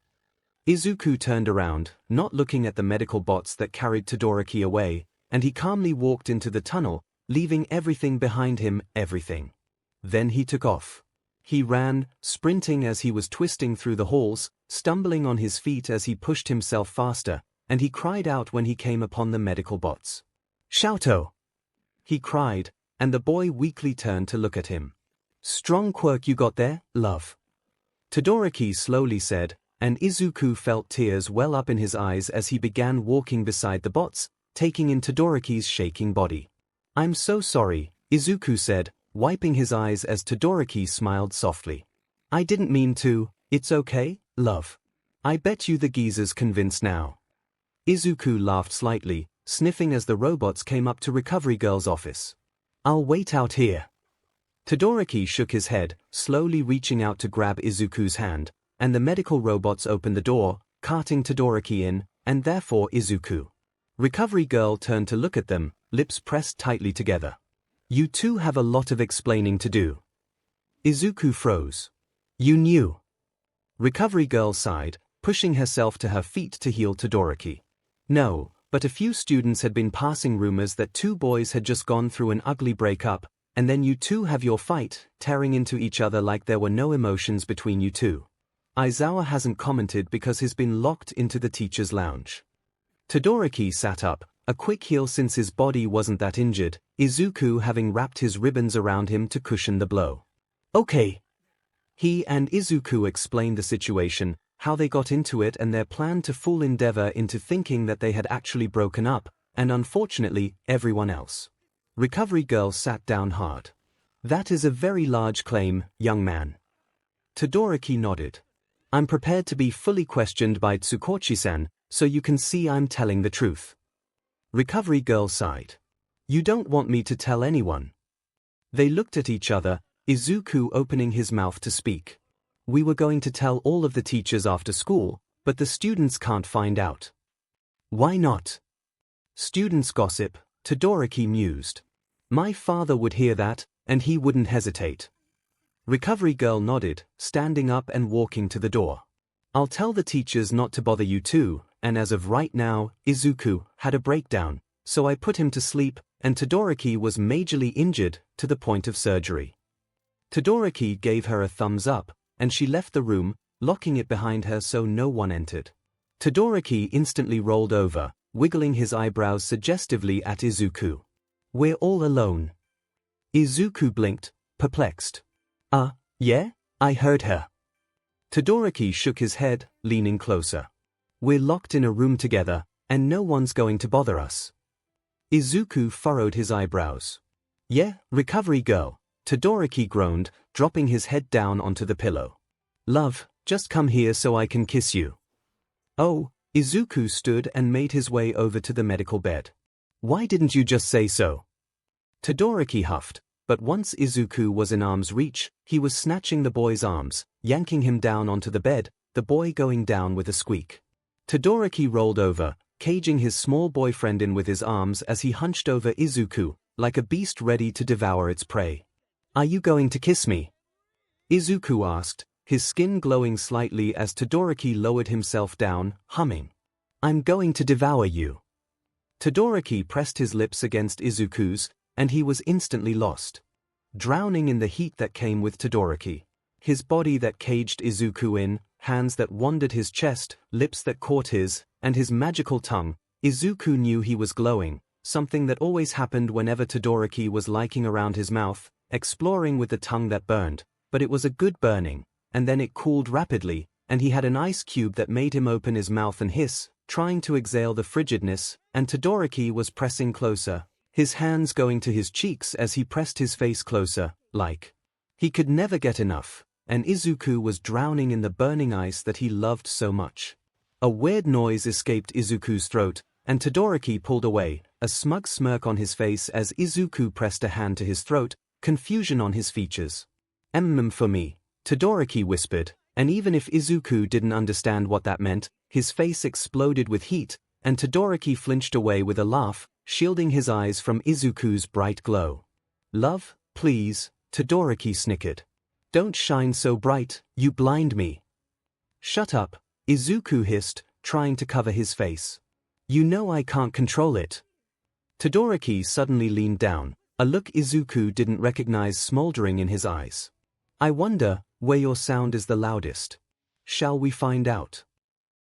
A: Izuku turned around, not looking at the medical bots that carried Todoroki away, and he calmly walked into the tunnel, leaving everything behind him, everything. Then he took off. He ran, sprinting as he was twisting through the halls, stumbling on his feet as he pushed himself faster, and he cried out when he came upon the medical bots. "Xiaotou!" he cried, and the boy weakly turned to look at him. "Strong quirk you got there, love," Todoroki slowly said, and Izuku felt tears well up in his eyes as he began walking beside the bots, taking in Todoroki's shaking body. "I'm so sorry," Izuku said, wiping his eyes as Todoroki smiled softly. "I didn't mean to, it's okay, love. I bet you the geezer's convinced now." Izuku laughed slightly, sniffing as the robots came up to Recovery Girl's office. "I'll wait out here." Todoroki shook his head, slowly reaching out to grab Izuku's hand, and the medical robots opened the door, carting Todoroki in, and therefore Izuku. Recovery Girl turned to look at them, lips pressed tightly together. "You two have a lot of explaining to do." Izuku froze. "You knew." Recovery Girl sighed, pushing herself to her feet to heal Todoroki. "No, but a few students had been passing rumors that two boys had just gone through an ugly breakup, and then you two have your fight, tearing into each other like there were no emotions between you two. Aizawa hasn't commented because he's been locked into the teacher's lounge." Todoroki sat up, a quick heal since his body wasn't that injured, Izuku having wrapped his ribbons around him to cushion the blow. "Okay." He and Izuku explained the situation, how they got into it and their plan to fool Endeavor into thinking that they had actually broken up, and unfortunately, everyone else. Recovery Girl sat down hard. "That is a very large claim, young man." Todoroki nodded. "I'm prepared to be fully questioned by Tsukochi-san, so you can see I'm telling the truth." Recovery Girl sighed. "You don't want me to tell anyone?" They looked at each other, Izuku opening his mouth to speak. "We were going to tell all of the teachers after school, but the students can't find out." "Why not?" "Students gossip," Todoroki mused. "My father would hear that, and he wouldn't hesitate." Recovery Girl nodded, standing up and walking to the door. "I'll tell the teachers not to bother you two, and as of right now, Izuku had a breakdown, so I put him to sleep, and Todoroki was majorly injured, to the point of surgery." Todoroki gave her a thumbs up, and she left the room, locking it behind her so no one entered. Todoroki instantly rolled over, wiggling his eyebrows suggestively at Izuku. "We're all alone." Izuku blinked, perplexed. Yeah? I heard her." Todoroki shook his head, leaning closer. "We're locked in a room together, and no one's going to bother us." Izuku furrowed his eyebrows. "Yeah, Recovery Girl," Todoroki groaned, dropping his head down onto the pillow. "Love, just come here so I can kiss you." "Oh," Izuku stood and made his way over to the medical bed. "Why didn't you just say so?" Todoroki huffed, but once Izuku was in arm's reach, he was snatching the boy's arms, yanking him down onto the bed, the boy going down with a squeak. Todoroki rolled over, caging his small boyfriend in with his arms as he hunched over Izuku, like a beast ready to devour its prey. "Are you going to kiss me?" Izuku asked, his skin glowing slightly as Todoroki lowered himself down, humming. I'm going to devour you. Todoroki pressed his lips against Izuku's, and he was instantly lost. Drowning in the heat that came with Todoroki. His body that caged Izuku in, hands that wandered his chest, lips that caught his, and his magical tongue, Izuku knew he was glowing, something that always happened whenever Todoroki was liking around his mouth, exploring with the tongue that burned, but it was a good burning, and then it cooled rapidly, and he had an ice cube that made him open his mouth and hiss, trying to exhale the frigidness, and Todoroki was pressing closer, his hands going to his cheeks as he pressed his face closer, like he could never get enough, and Izuku was drowning in the burning ice that he loved so much. A weird noise escaped Izuku's throat, and Todoroki pulled away, a smug smirk on his face as Izuku pressed a hand to his throat, confusion on his features. For me," Todoroki whispered, and even if Izuku didn't understand what that meant, his face exploded with heat, and Todoroki flinched away with a laugh, shielding his eyes from Izuku's bright glow. "Love, please," Todoroki snickered. "Don't shine so bright, you blind me." "Shut up," Izuku hissed, trying to cover his face. "You know I can't control it." Todoroki suddenly leaned down, a look Izuku didn't recognize smoldering in his eyes. "I wonder where your sound is the loudest. Shall we find out?"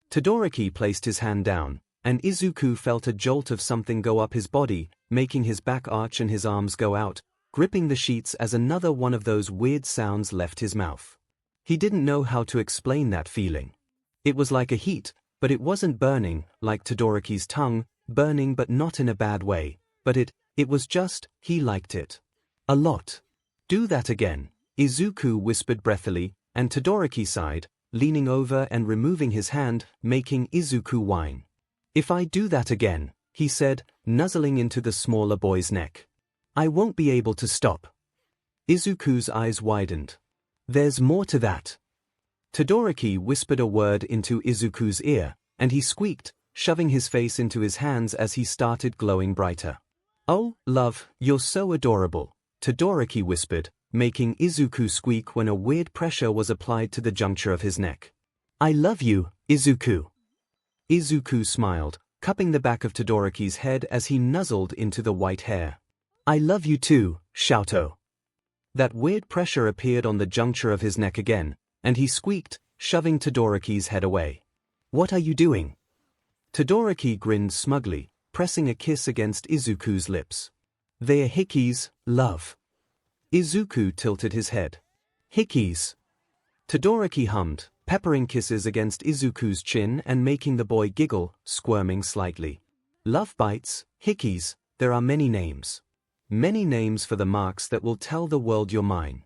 A: Todoroki placed his hand down, and Izuku felt a jolt of something go up his body, making his back arch and his arms go out, gripping the sheets as another one of those weird sounds left his mouth. He didn't know how to explain that feeling. It was like a heat, but it wasn't burning, like Todoroki's tongue, burning but not in a bad way, but it was just, he liked it. A lot. "Do that again," Izuku whispered breathily, and Todoroki sighed, leaning over and removing his hand, making Izuku whine. "If I do that again," he said, nuzzling into the smaller boy's neck, "I won't be able to stop." Izuku's eyes widened. "There's more to that." Todoroki whispered a word into Izuku's ear, and he squeaked, shoving his face into his hands as he started glowing brighter. "Oh, love, you're so adorable," Todoroki whispered, making Izuku squeak when a weird pressure was applied to the juncture of his neck. "I love you, Izuku." Izuku smiled, cupping the back of Todoroki's head as he nuzzled into the white hair. "I love you too, 𝐿. That weird pressure appeared on the juncture of his neck again, and he squeaked, shoving Todoroki's head away. "What are you doing?" Todoroki grinned smugly, pressing a kiss against Izuku's lips. "They're hickeys, love." Izuku tilted his head. "Hickeys." Todoroki hummed, peppering kisses against Izuku's chin and making the boy giggle, squirming slightly. "Love bites, hickeys, there are many names. Many names for the marks that will tell the world you're mine."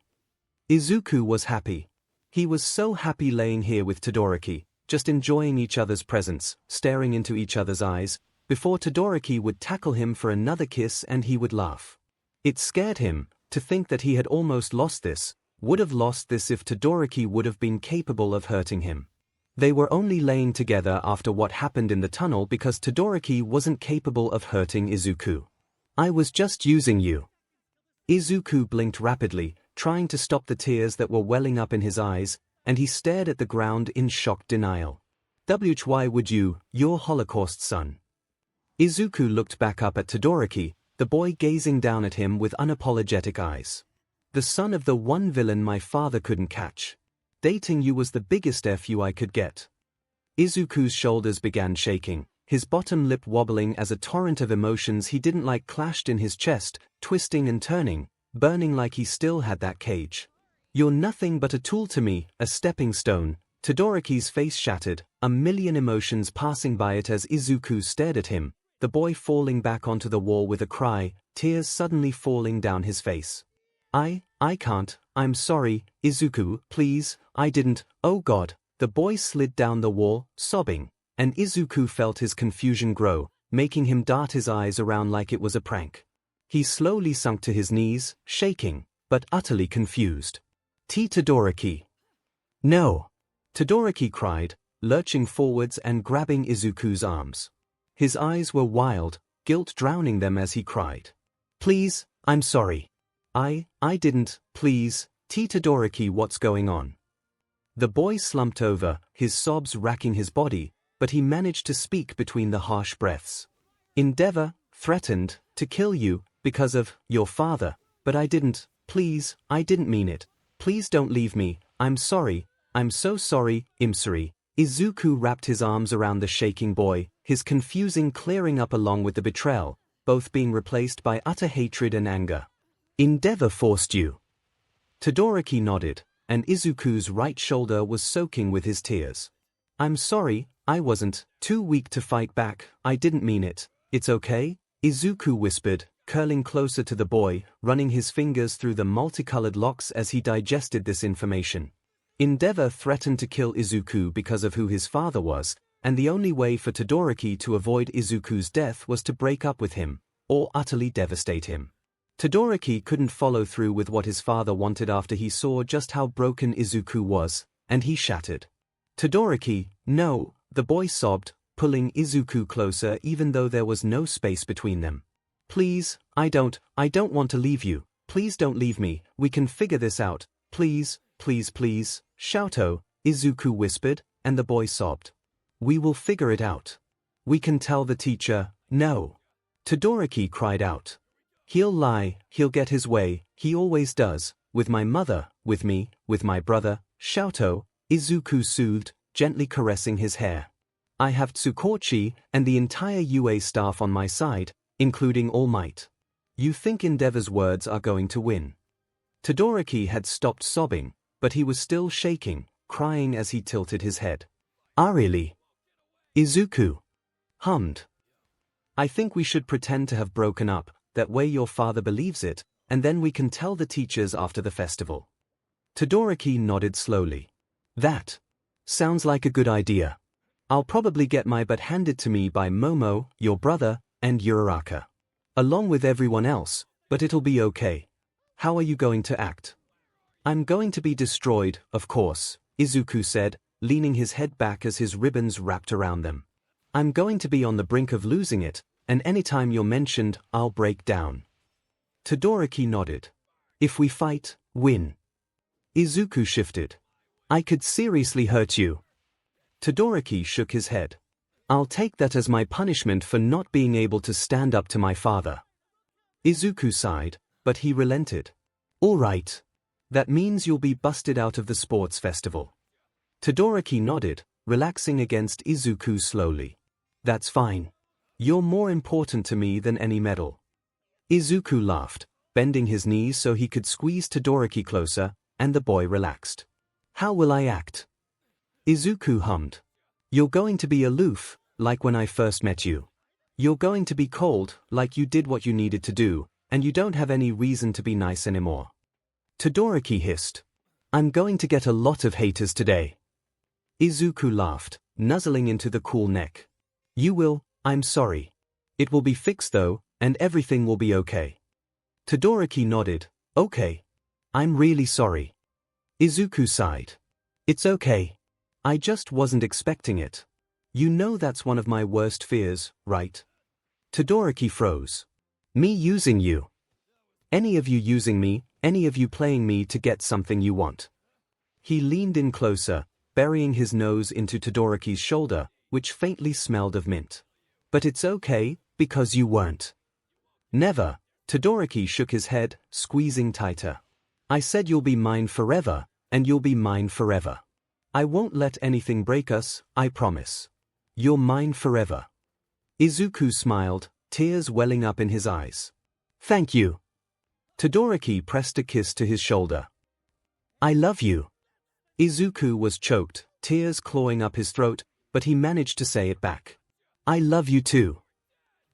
A: Izuku was happy. He was so happy laying here with Todoroki, just enjoying each other's presence, staring into each other's eyes, before Todoroki would tackle him for another kiss and he would laugh. It scared him to think that he had almost lost this, would have lost this if Todoroki would have been capable of hurting him. They were only laying together after what happened in the tunnel because Todoroki wasn't capable of hurting Izuku. "I was just using you." Izuku blinked rapidly, trying to stop the tears that were welling up in his eyes, and he stared at the ground in shocked denial. "Why would you, you're Holocaust son." Izuku looked back up at Todoroki, the boy gazing down at him with unapologetic eyes. "The son of the one villain my father couldn't catch. Dating you was the biggest F I could get." Izuku's shoulders began shaking, his bottom lip wobbling as a torrent of emotions he didn't like clashed in his chest, twisting and turning, burning like he still had that cage. "You're nothing but a tool to me, a stepping stone." Todoroki's face shattered, a million emotions passing by it as Izuku stared at him, the boy falling back onto the wall with a cry, tears suddenly falling down his face. I can't, I'm sorry, Izuku, please, I didn't, oh God." The boy slid down the wall, sobbing, and Izuku felt his confusion grow, making him dart his eyes around like it was a prank. He slowly sunk to his knees, shaking, but utterly confused. "Todoroki." "No!" Todoroki cried, lurching forwards and grabbing Izuku's arms. His eyes were wild, guilt drowning them as he cried. "Please, I'm sorry. I didn't, please, Todoroki, what's going on?" The boy slumped over, his sobs racking his body, but he managed to speak between the harsh breaths. 𝐿 threatened to kill you because of your father, but I didn't. Please, I didn't mean it. Please don't leave me. I'm sorry. I'm so sorry. I'm sorry. Izuku wrapped his arms around the shaking boy, his confusing clearing up along with the betrayal, both being replaced by utter hatred and anger. 𝐿 forced you. Todoroki nodded, and Izuku's right shoulder was soaking with his tears. I'm sorry, I wasn't too weak to fight back. I didn't mean it. It's okay? Izuku whispered, curling closer to the boy, running his fingers through the multicolored locks as he digested this information. 𝐿 threatened to kill Izuku because of who his father was, and the only way for Todoroki to avoid Izuku's death was to break up with him, or utterly devastate him. Todoroki couldn't follow through with what his father wanted after he saw just how broken Izuku was, and he shattered. Todoroki, no, the boy sobbed, pulling Izuku closer even though there was no space between them. Please, I don't want to leave you. Please don't leave me. We can figure this out. Please, please, please. 𝐿𝐴, Izuku whispered, and the boy sobbed. We will figure it out. We can tell the teacher. No. Todoroki cried out. He'll lie, he'll get his way, he always does, with my mother, with me, with my brother. 𝐿𝐴, Izuku soothed, gently caressing his hair. I have Tsukochi and the entire UA staff on my side, including All Might. You think 𝐿's words are going to win. Todoroki had stopped sobbing, but he was still shaking, crying as he tilted his head. Really? Izuku hummed. I think we should pretend to have broken up, that way your father believes it, and then we can tell the teachers after the festival. Todoroki nodded slowly. That sounds like a good idea. I'll probably get my butt handed to me by Momo, your brother, and Uraraka. Along with everyone else, but it'll be okay. How are you going to act? I'm going to be destroyed, of course, Izuku said, leaning his head back as his ribbons wrapped around them. I'm going to be on the brink of losing it, and anytime you're mentioned, I'll break down. Todoroki nodded. If we fight, win. Izuku shifted. I could seriously hurt you. Todoroki shook his head. I'll take that as my punishment for not being able to stand up to my father. Izuku sighed, but he relented. All right. That means you'll be busted out of the sports festival. Todoroki nodded, relaxing against Izuku slowly. That's fine. You're more important to me than any medal. Izuku laughed, bending his knees so he could squeeze Todoroki closer, and the boy relaxed. How will I act? Izuku hummed. You're going to be aloof, like when I first met you. You're going to be cold, like you did what you needed to do, and you don't have any reason to be nice anymore. Todoroki hissed. I'm going to get a lot of haters today. Izuku laughed, nuzzling into the cool neck. You will, I'm sorry. It will be fixed though, and everything will be okay. Todoroki nodded. Okay. I'm really sorry. Izuku sighed. It's okay. I just wasn't expecting it. You know that's one of my worst fears, right? Todoroki froze. Me using you. Any of you using me, any of you playing me to get something you want. He leaned in closer, burying his nose into Todoroki's shoulder, which faintly smelled of mint. But it's okay, because you weren't. Never. Todoroki shook his head, squeezing tighter. I said you'll be mine forever, and you'll be mine forever. I won't let anything break us, I promise. You're mine forever. Izuku smiled, tears welling up in his eyes. Thank you. Todoroki pressed a kiss to his shoulder. I love you. Izuku was choked, tears clawing up his throat, but he managed to say it back. I love you too.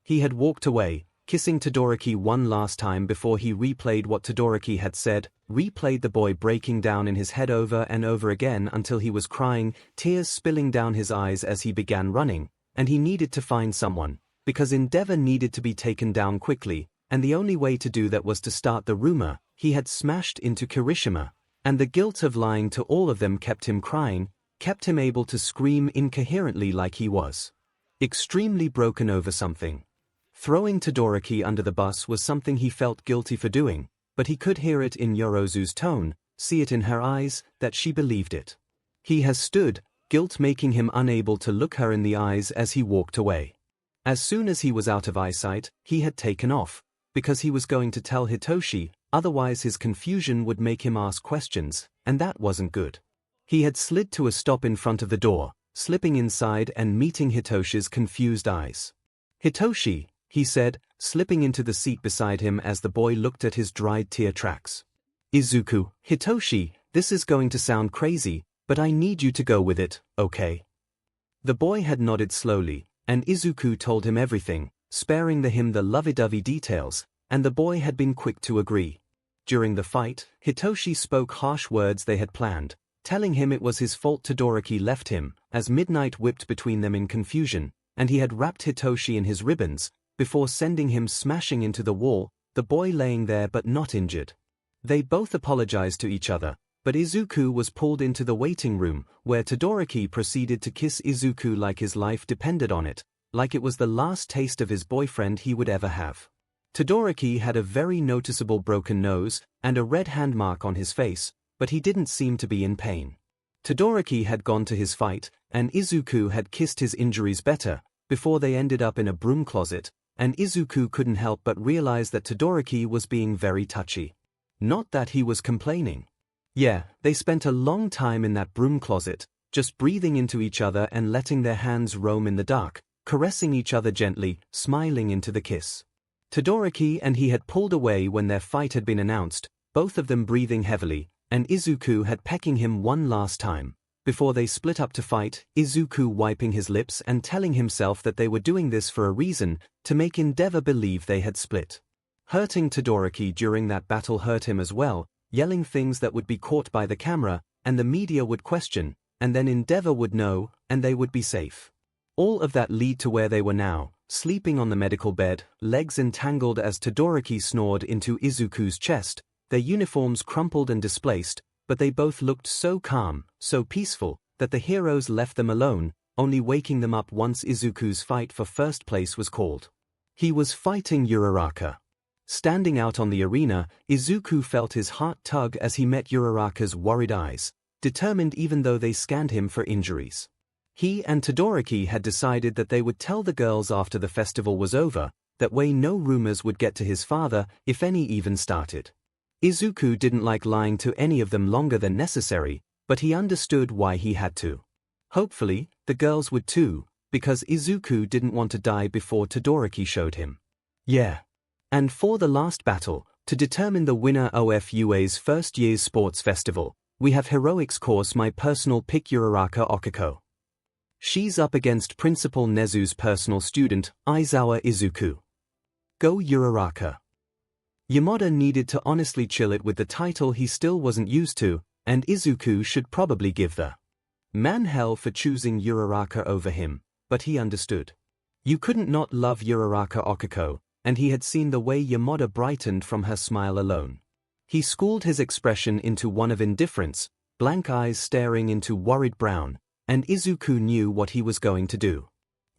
A: He had walked away, kissing Todoroki one last time before he replayed what Todoroki had said, replayed the boy breaking down in his head over and over again until he was crying, tears spilling down his eyes as he began running, and he needed to find someone, because 𝐿 needed to be taken down quickly, and the only way to do that was to start the rumor he had smashed into Kirishima, and the guilt of lying to all of them kept him crying, kept him able to scream incoherently like he was extremely broken over something. Throwing Todoroki under the bus was something he felt guilty for doing, but he could hear it in Yorozu's tone, see it in her eyes, that she believed it. He has stood, guilt making him unable to look her in the eyes as he walked away. As soon as he was out of eyesight, he had taken off, because he was going to tell Hitoshi, otherwise his confusion would make him ask questions, and that wasn't good. He had slid to a stop in front of the door, slipping inside and meeting Hitoshi's confused eyes. "Hitoshi," he said, slipping into the seat beside him as the boy looked at his dried tear tracks. "Izuku, Hitoshi, this is going to sound crazy, but I need you to go with it, okay?" The boy had nodded slowly, and Izuku told him everything, sparing him the lovey-dovey details, and the boy had been quick to agree. During the fight, Hitoshi spoke harsh words they had planned, telling him it was his fault Todoroki left him, as midnight whipped between them in confusion, and he had wrapped Hitoshi in his ribbons, before sending him smashing into the wall, the boy laying there but not injured. They both apologized to each other, but Izuku was pulled into the waiting room, where Todoroki proceeded to kiss Izuku like his life depended on it, like it was the last taste of his boyfriend he would ever have. Todoroki had a very noticeable broken nose, and a red handmark on his face, but he didn't seem to be in pain. Todoroki had gone to his fight, and Izuku had kissed his injuries better, before they ended up in a broom closet, and Izuku couldn't help but realize that Todoroki was being very touchy. Not that he was complaining. Yeah, they spent a long time in that broom closet, just breathing into each other and letting their hands roam in the dark, caressing each other gently, smiling into the kiss. Todoroki and he had pulled away when their fight had been announced, both of them breathing heavily, and Izuku had pecking him one last time. Before they split up to fight, Izuku wiping his lips and telling himself that they were doing this for a reason, to make Endeavor believe they had split. Hurting Todoroki during that battle hurt him as well, yelling things that would be caught by the camera, and the media would question, and then Endeavor would know, and they would be safe. All of that lead to where they were now, sleeping on the medical bed, legs entangled as Todoroki snored into Izuku's chest, their uniforms crumpled and displaced, but they both looked so calm, so peaceful, that the heroes left them alone, only waking them up once Izuku's fight for first place was called. He was fighting Uraraka. Standing out on the arena, Izuku felt his heart tug as he met Uraraka's worried eyes, determined even though they scanned him for injuries. He and Todoroki had decided that they would tell the girls after the festival was over, that way no rumors would get to his father, if any even started. Izuku didn't like lying to any of them longer than necessary, but he understood why he had to. Hopefully, the girls would too, because Izuku didn't want to die before Todoroki showed him. Yeah. And for the last battle, to determine the winner of UA's first year's sports festival, we have Heroics course my personal pick Uraraka Okiko. She's up against Principal Nezu's personal student, Aizawa Izuku. Go Uraraka. Yamada needed to honestly chill it with the title he still wasn't used to, and Izuku should probably give the man hell for choosing Uraraka over him, but he understood. You couldn't not love Uraraka Okiko, and he had seen the way Yamada brightened from her smile alone. He schooled his expression into one of indifference, blank eyes staring into worried brown, and Izuku knew what he was going to do.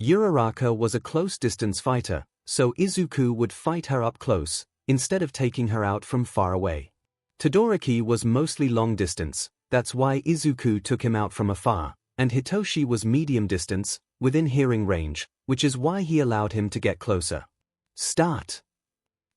A: Uraraka was a close-distance fighter, so Izuku would fight her up close, instead of taking her out from far away. Todoroki was mostly long-distance, that's why Izuku took him out from afar, and Hitoshi was medium-distance, within hearing range, which is why he allowed him to get closer. Start!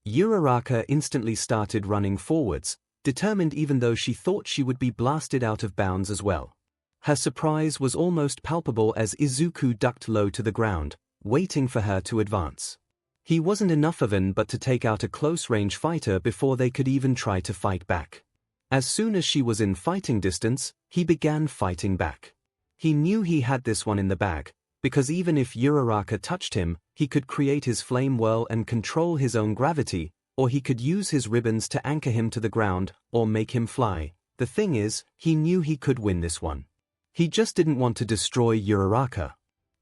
A: Uraraka instantly started running forwards, determined even though she thought she would be blasted out of bounds as well. Her surprise was almost palpable as Izuku ducked low to the ground, waiting for her to advance. He wasn't enough of an but to take out a close-range fighter before they could even try to fight back. As soon as she was in fighting distance, he began fighting back. He knew he had this one in the bag, because even if Uraraka touched him, he could create his flame whirl and control his own gravity, or he could use his ribbons to anchor him to the ground, or make him fly. The thing is, he knew he could win this one. He just didn't want to destroy Uraraka.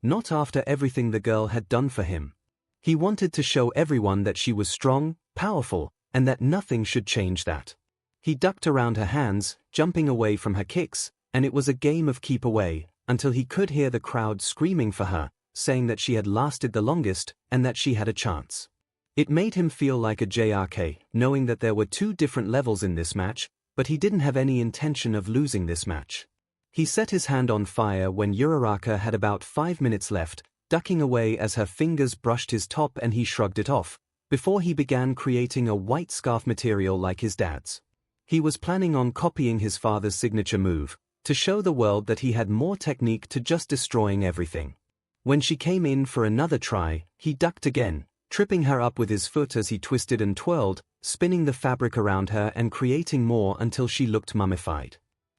A: Not after everything the girl had done for him. He wanted to show everyone that she was strong, powerful, and that nothing should change that. He ducked around her hands, jumping away from her kicks, and it was a game of keep away, until he could hear the crowd screaming for her, saying that she had lasted the longest, and that she had a chance. It made him feel like a JRK, knowing that there were two different levels in this match, but he didn't have any intention of losing this match. He set his hand on fire when Uraraka had about 5 minutes left, ducking away as her fingers brushed his top and he shrugged it off, before he began creating a white scarf material like his dad's. He was planning on copying his father's signature move, to show the world that he had more technique to just destroying everything. When she came in for another try, he ducked again, tripping her up with his foot as he twisted and twirled, spinning the fabric around her and creating more until she looked mummified.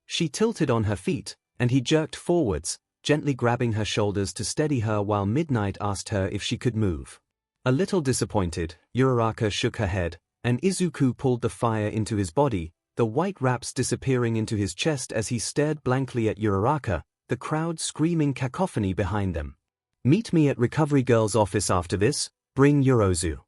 A: She tilted on her feet, and he jerked forwards, gently grabbing her shoulders to steady her while Midnight asked her if she could move. A little disappointed, Uraraka shook her head, and Izuku pulled the fire into his body, the white wraps disappearing into his chest as he stared blankly at Uraraka, the crowd screaming cacophony behind them. "Meet me at Recovery Girl's office after this, bring Yorozu,"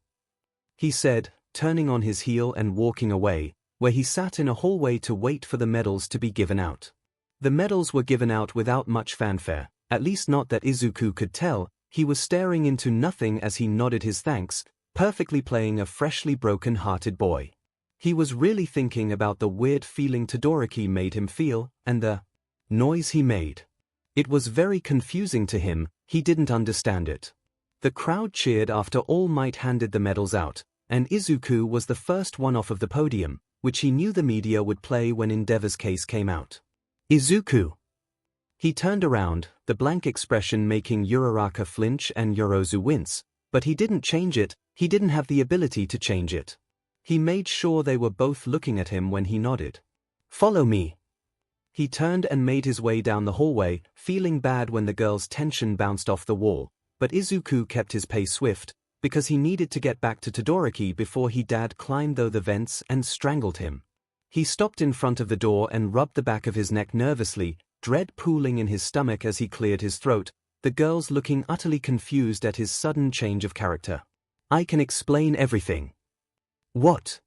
A: he said, turning on his heel and walking away, where he sat in a hallway to wait for the medals to be given out. The medals were given out without much fanfare, at least not that Izuku could tell. He was staring into nothing as he nodded his thanks, perfectly playing a freshly broken-hearted boy. He was really thinking about the weird feeling Todoroki made him feel, and the noise he made. It was very confusing to him, he didn't understand it. The crowd cheered after All Might handed the medals out, and Izuku was the first one off of the podium, which he knew the media would play when Endeavor's case came out. "Izuku!" He turned around, the blank expression making Uraraka flinch and Yorozu wince, but he didn't change it, he didn't have the ability to change it. He made sure they were both looking at him when he nodded. "Follow me." He turned and made his way down the hallway, feeling bad when the girl's tension bounced off the wall, but Izuku kept his pace swift, because he needed to get back to Todoroki before he dad climbed through the vents and strangled him. He stopped in front of the door and rubbed the back of his neck nervously, dread pooling in his stomach as he cleared his throat, the girls looking utterly confused at his sudden change of character. "I can explain everything." "What?"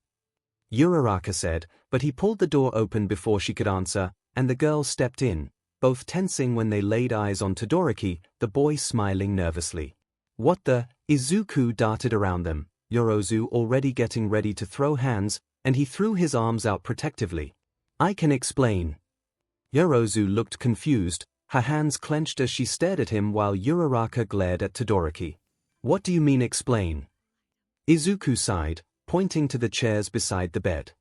A: Uraraka said, but he pulled the door open before she could answer, and the girls stepped in, both tensing when they laid eyes on Todoroki, the boy smiling nervously. "What the?" Izuku darted around them, Yorozu already getting ready to throw hands, and he threw his arms out protectively. "I can explain." Yorozu looked confused, her hands clenched as she stared at him while Uraraka glared at Todoroki. "What do you mean explain?" Izuku sighed, pointing to the chairs beside the bed.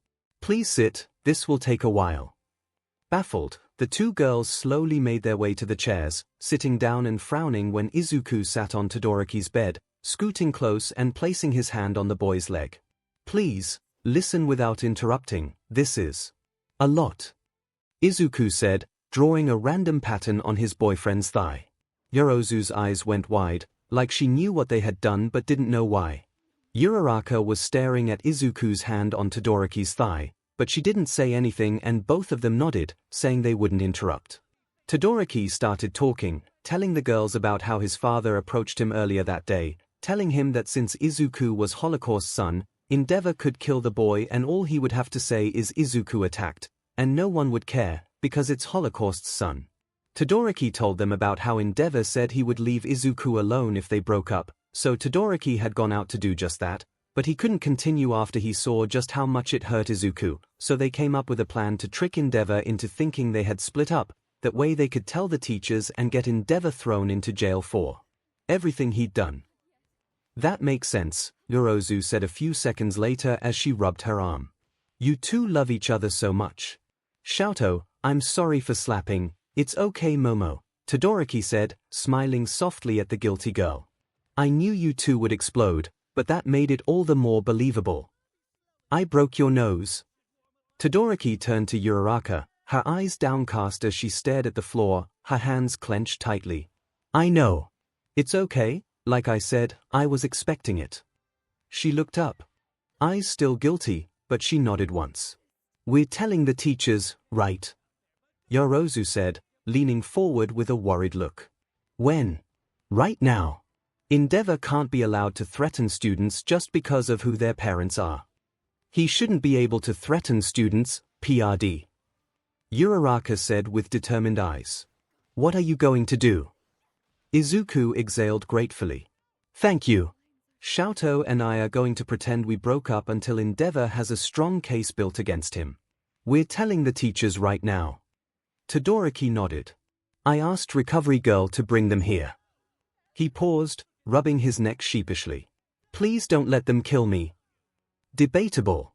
A: "Please sit, this will take a while." Baffled, the two girls slowly made their way to the chairs, sitting down and frowning when Izuku sat on Todoroki's bed, scooting close and placing his hand on the boy's leg. "Please, listen without interrupting, this is a lot," Izuku said, drawing a random pattern on his boyfriend's thigh. Yorozu's eyes went wide, like she knew what they had done but didn't know why. Uraraka was staring at Izuku's hand on Todoroki's thigh, but she didn't say anything and both of them nodded, saying they wouldn't interrupt. Todoroki started talking, telling the girls about how his father approached him earlier that day, telling him that since Izuku was Holocaust's son, Endeavor could kill the boy and all he would have to say is Izuku attacked, and no one would care, because it's Holocaust's son. Todoroki told them about how Endeavor said he would leave Izuku alone if they broke up, so Todoroki had gone out to do just that, but he couldn't continue after he saw just how much it hurt Izuku, so they came up with a plan to trick Endeavor into thinking they had split up, that way they could tell the teachers and get Endeavor thrown into jail for everything he'd done. "That makes sense," Yorozu said a few seconds later as she rubbed her arm. "You two love each other so much." "𝐿𝐿, I'm sorry for slapping, it's okay Momo," Todoroki said, smiling softly at the guilty girl. "I knew you two would explode, but that made it all the more believable." "I broke your nose." Todoroki turned to Uraraka, her eyes downcast as she stared at the floor, her hands clenched tightly. "I know. It's okay, like I said, I was expecting it." She looked up. Eyes still guilty, but she nodded once. "We're telling the teachers, right?" Yorozu said, leaning forward with a worried look. "When?" "Right now. Endeavor can't be allowed to threaten students just because of who their parents are. He shouldn't be able to threaten students, PRD." Uraraka said with determined eyes. "What are you going to do?" Izuku exhaled gratefully. "Thank you. 𝐿𝐿 and I are going to pretend we broke up until Endeavor has a strong case built against him. We're telling the teachers right now." Todoroki nodded. I asked Recovery Girl to bring them here. He paused, rubbing his neck sheepishly. Please don't let them kill me. Debatable.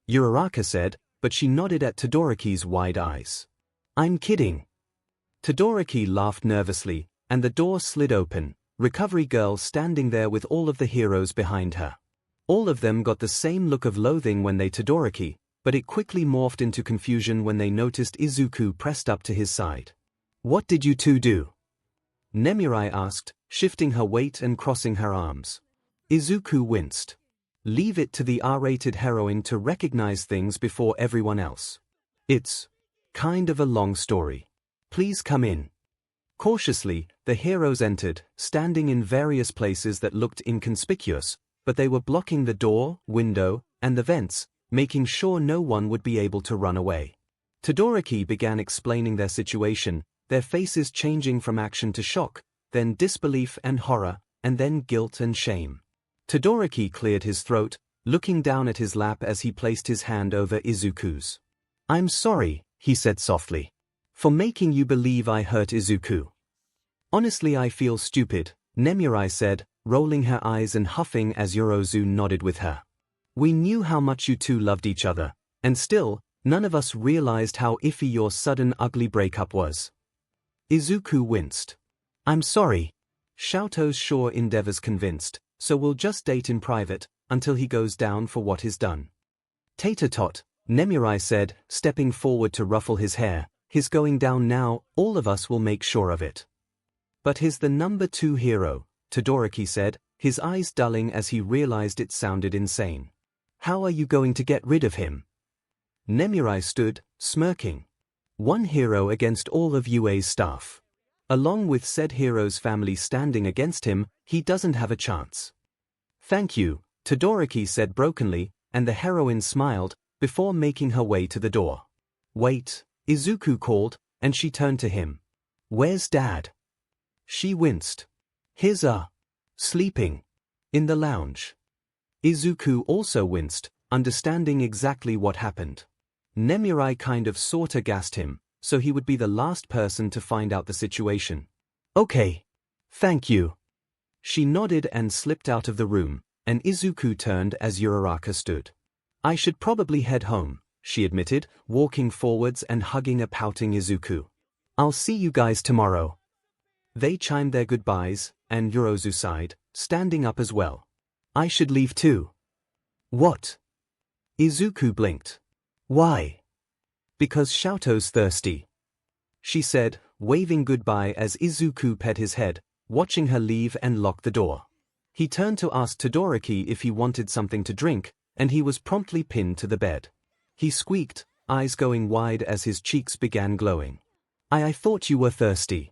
A: Uraraka said, but she nodded at Todoroki's wide eyes. I'm kidding. Todoroki laughed nervously, and the door slid open, Recovery Girl standing there with all of the heroes behind her. All of them got the same look of loathing when they Todoroki, but it quickly morphed into confusion when they noticed Izuku pressed up to his side. What did you two do? Nemurai asked, shifting her weight and crossing her arms. Izuku winced. Leave it to the R-rated heroine to recognize things before everyone else. It's kind of a long story. Please come in. Cautiously, the heroes entered, standing in various places that looked inconspicuous, but they were blocking the door, window, and the vents, making sure no one would be able to run away. Todoroki began explaining their situation, their faces changing from action to shock, then disbelief and horror, and then guilt and shame. Todoroki cleared his throat, looking down at his lap as he placed his hand over Izuku's. I'm sorry, he said softly, for making you believe I hurt Izuku. Honestly, I feel stupid, Nemurai said, rolling her eyes and huffing as Yorozu nodded with her. We knew how much you two loved each other, and still, none of us realized how iffy your sudden ugly breakup was. Izuku winced. I'm sorry. Xiaoto's sure endeavors convinced, so we'll just date in private, until he goes down for what he's done. Tater-tot, Nemurai said, stepping forward to ruffle his hair, he's going down now, all of us will make sure of it. But he's the number 2 hero, Todoroki said, his eyes dulling as he realized it sounded insane. How are you going to get rid of him? Nemurai stood, smirking. One hero against all of UA's staff. Along with said hero's family standing against him, he doesn't have a chance. Thank you, Todoroki said brokenly, and the heroine smiled, before making her way to the door. Wait, Izuku called, and she turned to him. Where's Dad? She winced. He's sleeping. In the lounge. Izuku also winced, understanding exactly what happened. Nemurai kind of sorta gassed him, so he would be the last person to find out the situation. Okay. Thank you. She nodded and slipped out of the room, and Izuku turned as Uraraka stood. I should probably head home, she admitted, walking forwards and hugging a pouting Izuku. I'll see you guys tomorrow. They chimed their goodbyes, and Yorozu sighed, standing up as well. I should leave too. What? Izuku blinked. Why? Because Xiaoto's thirsty. She said, waving goodbye as Izuku pet his head, watching her leave and lock the door. He turned to ask Todoroki if he wanted something to drink, and he was promptly pinned to the bed. He squeaked, eyes going wide as his cheeks began glowing. I thought you were thirsty.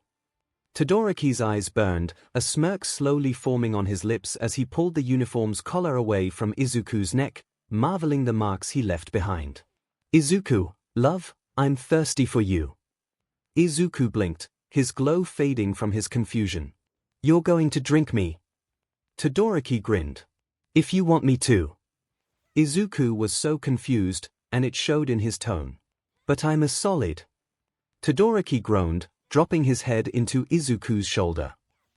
A: Todoroki's eyes burned, a smirk slowly forming on his lips as he pulled the uniform's collar away from Izuku's neck, marveling the marks he left behind. Izuku, love, I'm thirsty for you. Izuku blinked, his glow fading from his confusion. You're going to drink me? Todoroki grinned. If you want me to. Izuku was so confused, and it showed in his tone. But I'm a solid. Todoroki groaned, dropping his head into Izuku's shoulder.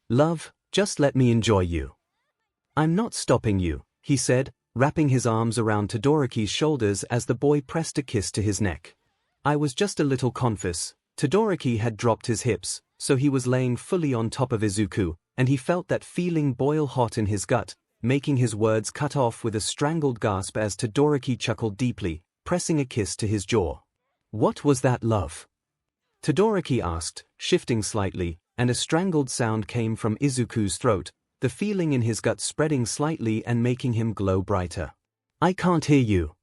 A: Love, just let me enjoy you. I'm not stopping you, he said, wrapping his arms around Todoroki's shoulders as the boy pressed a kiss to his neck. I was just a little confus. Todoroki had dropped his hips, so he was laying fully on top of Izuku, and he felt that feeling boil hot in his gut, making his words cut off with a strangled gasp as Todoroki chuckled deeply, pressing a kiss to his jaw. What was that, love? Todoroki asked, shifting slightly, and a strangled sound came from Izuku's throat, the feeling in his gut spreading slightly and making him glow brighter. I can't hear you.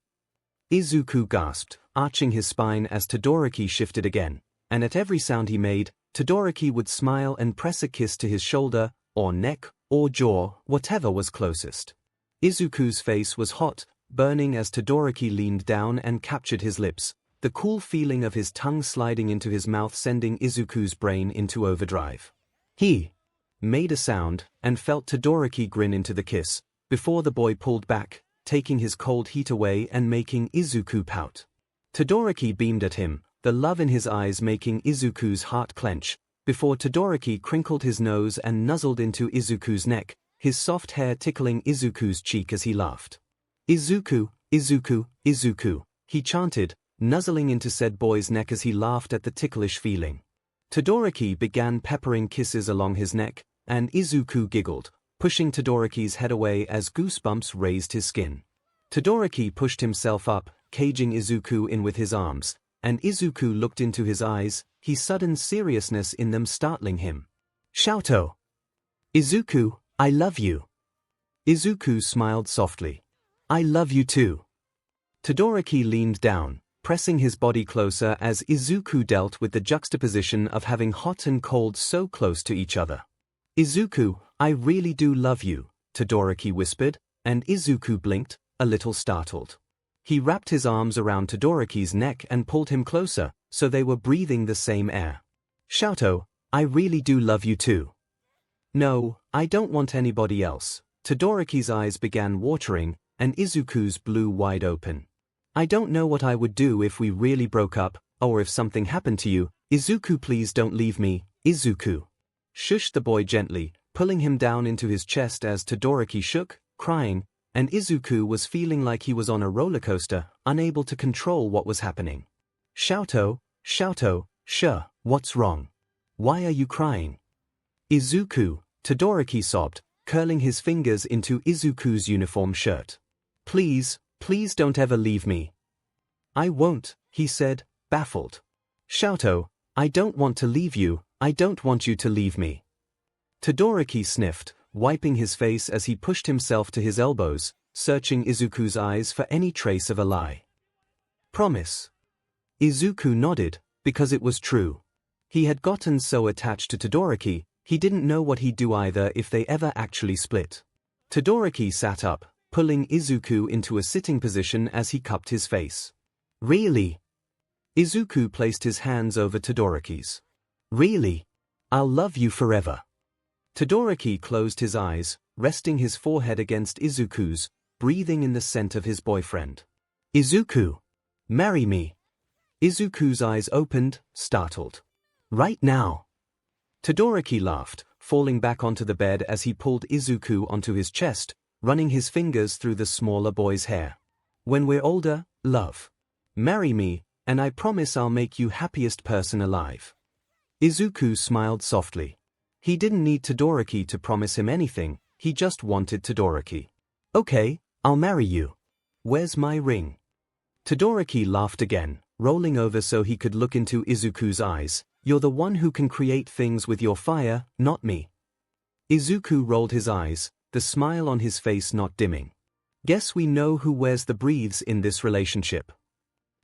A: Izuku gasped, arching his spine as Todoroki shifted again, and at every sound he made, Todoroki would smile and press a kiss to his shoulder, or neck, or jaw, whatever was closest. Izuku's face was hot, burning as Todoroki leaned down and captured his lips, the cool feeling of his tongue sliding into his mouth sending Izuku's brain into overdrive. He made a sound, and felt Todoroki grin into the kiss, before the boy pulled back, taking his cold heat away and making Izuku pout. Todoroki beamed at him, the love in his eyes making Izuku's heart clench, before Todoroki crinkled his nose and nuzzled into Izuku's neck, his soft hair tickling Izuku's cheek as he laughed. "Izuku, Izuku, Izuku," he chanted, nuzzling into said boy's neck as he laughed at the ticklish feeling. Todoroki began peppering kisses along his neck, and Izuku giggled, pushing Todoroki's head away as goosebumps raised his skin. Todoroki pushed himself up, caging Izuku in with his arms, and Izuku looked into his eyes, his sudden seriousness in them startling him. "𝐿𝐴𝐷. Izuku, I love you." Izuku smiled softly. "I love you too." Todoroki leaned down, pressing his body closer as Izuku dealt with the juxtaposition of having hot and cold so close to each other. "Izuku, I really do love you," Todoroki whispered, and Izuku blinked, a little startled. He wrapped his arms around Todoroki's neck and pulled him closer, so they were breathing the same air. "𝐿𝐴𝐷, I really do love you too." "No, I don't want anybody else." Todoroki's eyes began watering, and Izuku's blew wide open. "I don't know what I would do if we really broke up, or if something happened to you. Izuku, please don't leave me, Izuku." Shushed the boy gently, pulling him down into his chest as Todoroki shook, crying, and Izuku was feeling like he was on a roller coaster, unable to control what was happening. "𝐿𝐴𝐷, 𝐿𝐴𝐷, what's wrong? Why are you crying?" "Izuku," Todoroki sobbed, curling his fingers into Izuku's uniform shirt. "Please, please don't ever leave me." "I won't," he said, baffled. "𝐿𝐴𝐷, I don't want to leave you, I don't want you to leave me." Todoroki sniffed, wiping his face as he pushed himself to his elbows, searching Izuku's eyes for any trace of a lie. "Promise." Izuku nodded, because it was true. He had gotten so attached to Todoroki, he didn't know what he'd do either if they ever actually split. Todoroki sat up, pulling Izuku into a sitting position as he cupped his face. "Really?" Izuku placed his hands over Todoroki's. "Really? I'll love you forever." Todoroki closed his eyes, resting his forehead against Izuku's, breathing in the scent of his boyfriend. "Izuku, marry me." Izuku's eyes opened, startled. "Right now?" Todoroki laughed, falling back onto the bed as he pulled Izuku onto his chest, running his fingers through the smaller boy's hair. "When we're older, love. Marry me, and I promise I'll make you happiest person alive." Izuku smiled softly. He didn't need Todoroki to promise him anything, he just wanted Todoroki. "Okay, I'll marry you. Where's my ring?" Todoroki laughed again, rolling over so he could look into Izuku's eyes. "You're the one who can create things with your fire, not me." Izuku rolled his eyes, the smile on his face not dimming. "Guess we know who wears the breathes in this relationship."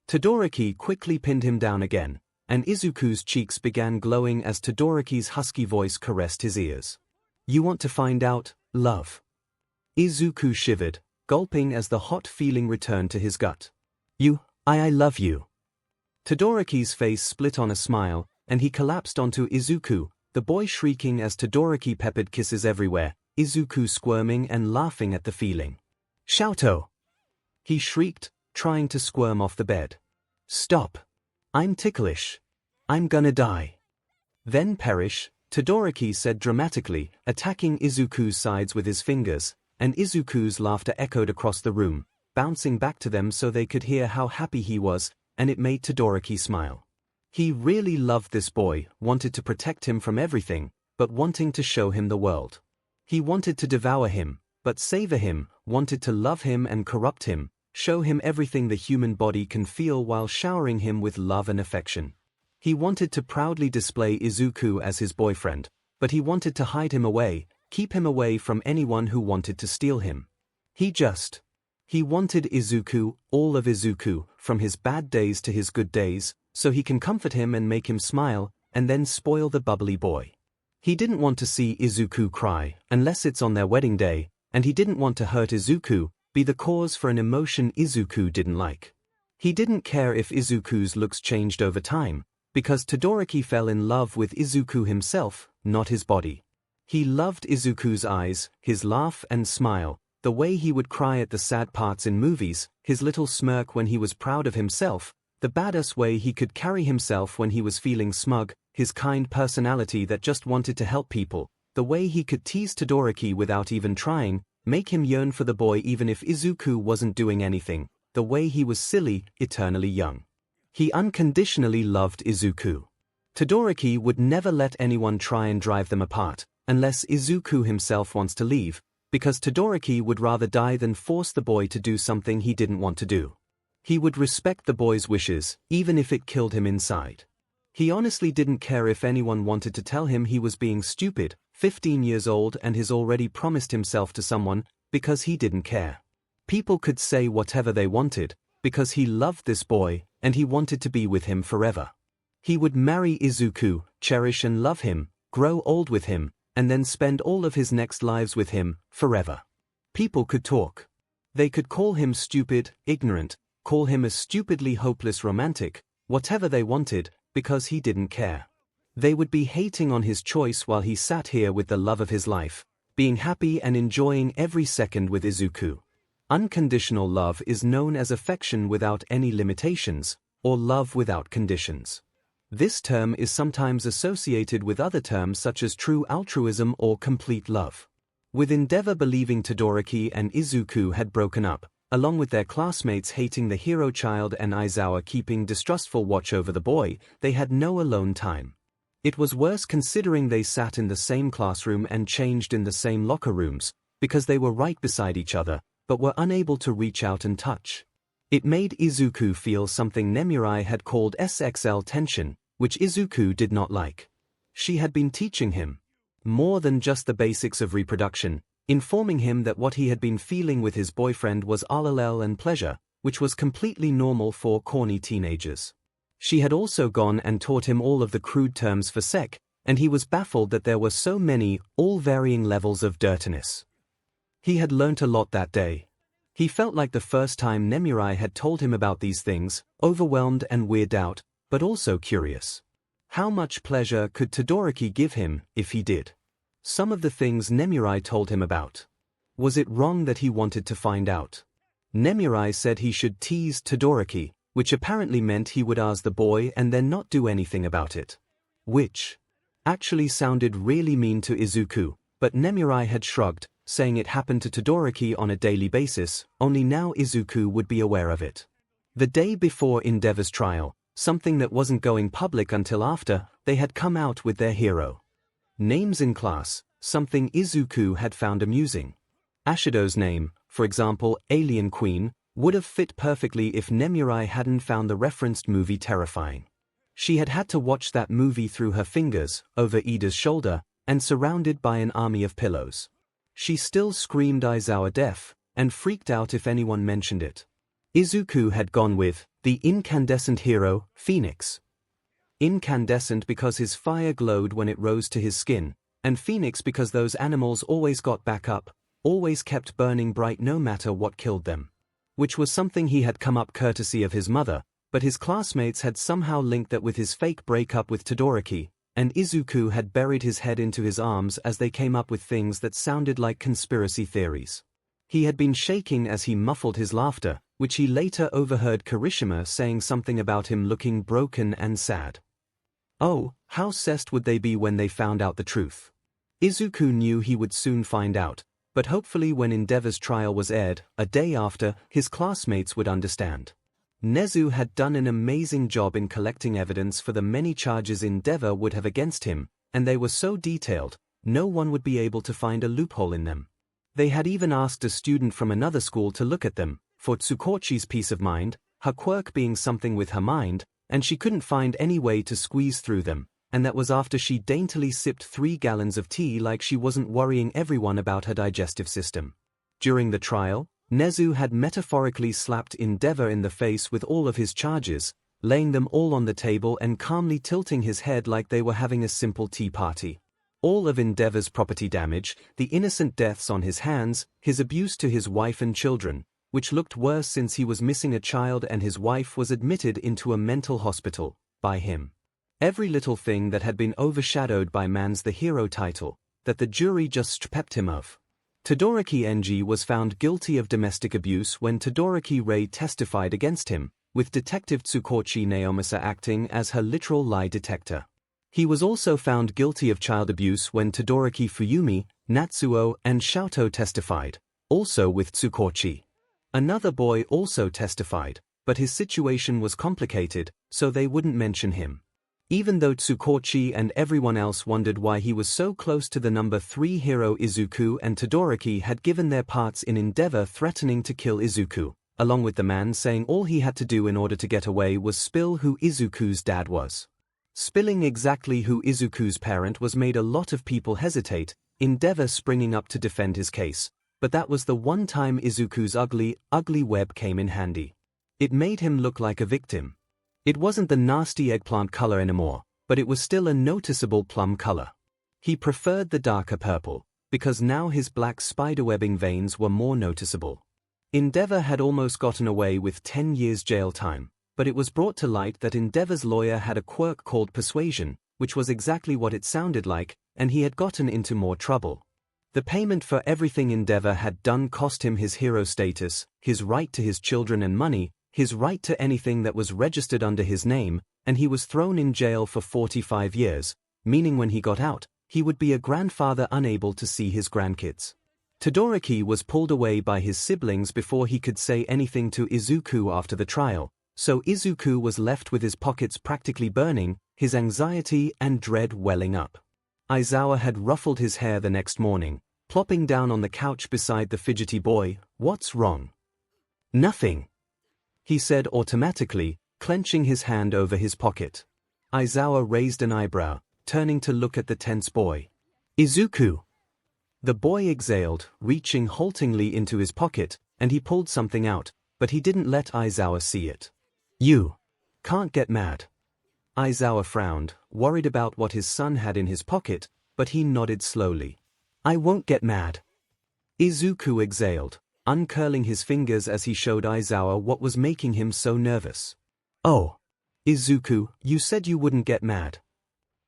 A: Todoroki quickly pinned him down again, and Izuku's cheeks began glowing as Todoroki's husky voice caressed his ears. "You want to find out, love?" Izuku shivered, gulping as the hot feeling returned to his gut. I love you." Todoroki's face split on a smile, and he collapsed onto Izuku, the boy shrieking as Todoroki peppered kisses everywhere, Izuku squirming and laughing at the feeling. "𝐿𝐴𝐷!" he shrieked, trying to squirm off the bed. "Stop. I'm ticklish. I'm gonna die." "Then perish," Todoroki said dramatically, attacking Izuku's sides with his fingers, and Izuku's laughter echoed across the room, bouncing back to them so they could hear how happy he was, and it made Todoroki smile. He really loved this boy, wanted to protect him from everything, but wanting to show him the world. He wanted to devour him, but savor him, wanted to love him and corrupt him, show him everything the human body can feel while showering him with love and affection. He wanted to proudly display Izuku as his boyfriend, but he wanted to hide him away, keep him away from anyone who wanted to steal him. He wanted Izuku, all of Izuku, from his bad days to his good days, so he can comfort him and make him smile, and then spoil the bubbly boy. He didn't want to see Izuku cry, unless it's on their wedding day, and he didn't want to hurt Izuku, be the cause for an emotion Izuku didn't like. He didn't care if Izuku's looks changed over time, because Todoroki fell in love with Izuku himself, not his body. He loved Izuku's eyes, his laugh and smile, the way he would cry at the sad parts in movies, his little smirk when he was proud of himself, The badass way he could carry himself when he was feeling smug, his kind personality that just wanted to help people, the way he could tease Todoroki without even trying, make him yearn for the boy even if Izuku wasn't doing anything, the way he was silly, eternally young. He unconditionally loved Izuku. Todoroki would never let anyone try and drive them apart, unless Izuku himself wants to leave, because Todoroki would rather die than force the boy to do something he didn't want to do. He would respect the boy's wishes, even if it killed him inside. He honestly didn't care if anyone wanted to tell him he was being stupid, 15 years old and has already promised himself to someone, because he didn't care. People could say whatever they wanted, because he loved this boy, and he wanted to be with him forever. He would marry Izuku, cherish and love him, grow old with him, and then spend all of his next lives with him, forever. People could talk. They could call him stupid, ignorant, call him a stupidly hopeless romantic, whatever they wanted, because he didn't care. They would be hating on his choice while he sat here with the love of his life, being happy and enjoying every second with Izuku. Unconditional love is known as affection without any limitations, or love without conditions. This term is sometimes associated with other terms such as true altruism or complete love. With Endeavor believing Todoroki and Izuku had broken up, along with their classmates hating the hero child and Aizawa keeping distrustful watch over the boy, they had no alone time. It was worse considering they sat in the same classroom and changed in the same locker rooms, because they were right beside each other, but were unable to reach out and touch. It made Izuku feel something Nemurai had called SXL tension, which Izuku did not like. She had been teaching him more than just the basics of reproduction, informing him that what he had been feeling with his boyfriend was LOL and pleasure, which was completely normal for corny teenagers. She had also gone and taught him all of the crude terms for sex, and he was baffled that there were so many, all varying levels of dirtiness. He had learnt a lot that day. He felt like the first time Nemurai had told him about these things, overwhelmed and weirded out, but also curious. How much pleasure could Todoroki give him, if he did? Some of the things Nemurai told him about. Was it wrong that he wanted to find out? Nemurai said he should tease Todoroki, which apparently meant he would ask the boy and then not do anything about it. Which actually sounded really mean to Izuku, but Nemurai had shrugged, saying it happened to Todoroki on a daily basis, only now Izuku would be aware of it. The day before Endeavor's trial, something that wasn't going public until after, they had come out with their hero names in class, something Izuku had found amusing. Ashido's name, for example, Alien Queen, would have fit perfectly if Nemurai hadn't found the referenced movie terrifying. She had had to watch that movie through her fingers, over Ida's shoulder, and surrounded by an army of pillows. She still screamed Aizawa deaf, and freaked out if anyone mentioned it. Izuku had gone with the incandescent hero, Phoenix. Incandescent because his fire glowed when it rose to his skin, and Phoenix because those animals always got back up, always kept burning bright no matter what killed them. Which was something he had come up courtesy of his mother, but his classmates had somehow linked that with his fake breakup with Todoroki, and Izuku had buried his head into his arms as they came up with things that sounded like conspiracy theories. He had been shaking as he muffled his laughter, which he later overheard Kirishima saying something about him looking broken and sad. Oh, how obsessed would they be when they found out the truth? Izuku knew he would soon find out, but hopefully when Endeavor's trial was aired, a day after, his classmates would understand. Nezu had done an amazing job in collecting evidence for the many charges Endeavor would have against him, and they were so detailed, no one would be able to find a loophole in them. They had even asked a student from another school to look at them, for Tsukochi's peace of mind, her quirk being something with her mind, and she couldn't find any way to squeeze through them, and that was after she daintily sipped 3 gallons of tea like she wasn't worrying everyone about her digestive system. During the trial, Nezu had metaphorically slapped Endeavor in the face with all of his charges, laying them all on the table and calmly tilting his head like they were having a simple tea party. All of Endeavor's property damage, the innocent deaths on his hands, his abuse to his wife and children, which looked worse since he was missing a child and his wife was admitted into a mental hospital, by him. Every little thing that had been overshadowed by man's the hero title, that the jury just stripped him of. Todoroki Enji was found guilty of domestic abuse when Todoroki Rei testified against him, with Detective 𝐒𝐭𝐚𝐲 𝐔𝐸𝐼 acting as her literal lie detector. He was also found guilty of child abuse when Todoroki Fuyumi, Natsuo, and Xiaotou testified, also with 𝐒𝐭𝐚𝐲. Another boy also testified, but his situation was complicated, so they wouldn't mention him. Even though 𝐒𝐭𝐚𝐲 and everyone else wondered why he was so close to the number 3 hero Izuku, and Todoroki had given their parts in Endeavor threatening to kill Izuku, along with the man saying all he had to do in order to get away was spill who Izuku's dad was. Spilling exactly who Izuku's parent was made a lot of people hesitate, Endeavor springing up to defend his case, but that was the one time Izuku's ugly web came in handy. It made him look like a victim. It wasn't the nasty eggplant color anymore, but it was still a noticeable plum color. He preferred the darker purple, because now his black spiderwebbing veins were more noticeable. Endeavor had almost gotten away with 10 years jail time, but it was brought to light that Endeavor's lawyer had a quirk called persuasion, which was exactly what it sounded like, and he had gotten into more trouble. The payment for everything Endeavor had done cost him his hero status, his right to his children and money, his right to anything that was registered under his name, and he was thrown in jail for 45 years, meaning when he got out, he would be a grandfather unable to see his grandkids. Todoroki was pulled away by his siblings before he could say anything to Izuku after the trial, so Izuku was left with his pockets practically burning, his anxiety and dread welling up. Aizawa had ruffled his hair the next morning, plopping down on the couch beside the fidgety boy. "What's wrong?" "Nothing," he said automatically, clenching his hand over his pocket. Aizawa raised an eyebrow, turning to look at the tense boy. "Izuku!" The boy exhaled, reaching haltingly into his pocket, and he pulled something out, but he didn't let Aizawa see it. "You can't get mad." Aizawa frowned, worried about what his son had in his pocket, but he nodded slowly. "I won't get mad." Izuku exhaled, uncurling his fingers as he showed Aizawa what was making him so nervous. "Oh, Izuku, you said you wouldn't get mad."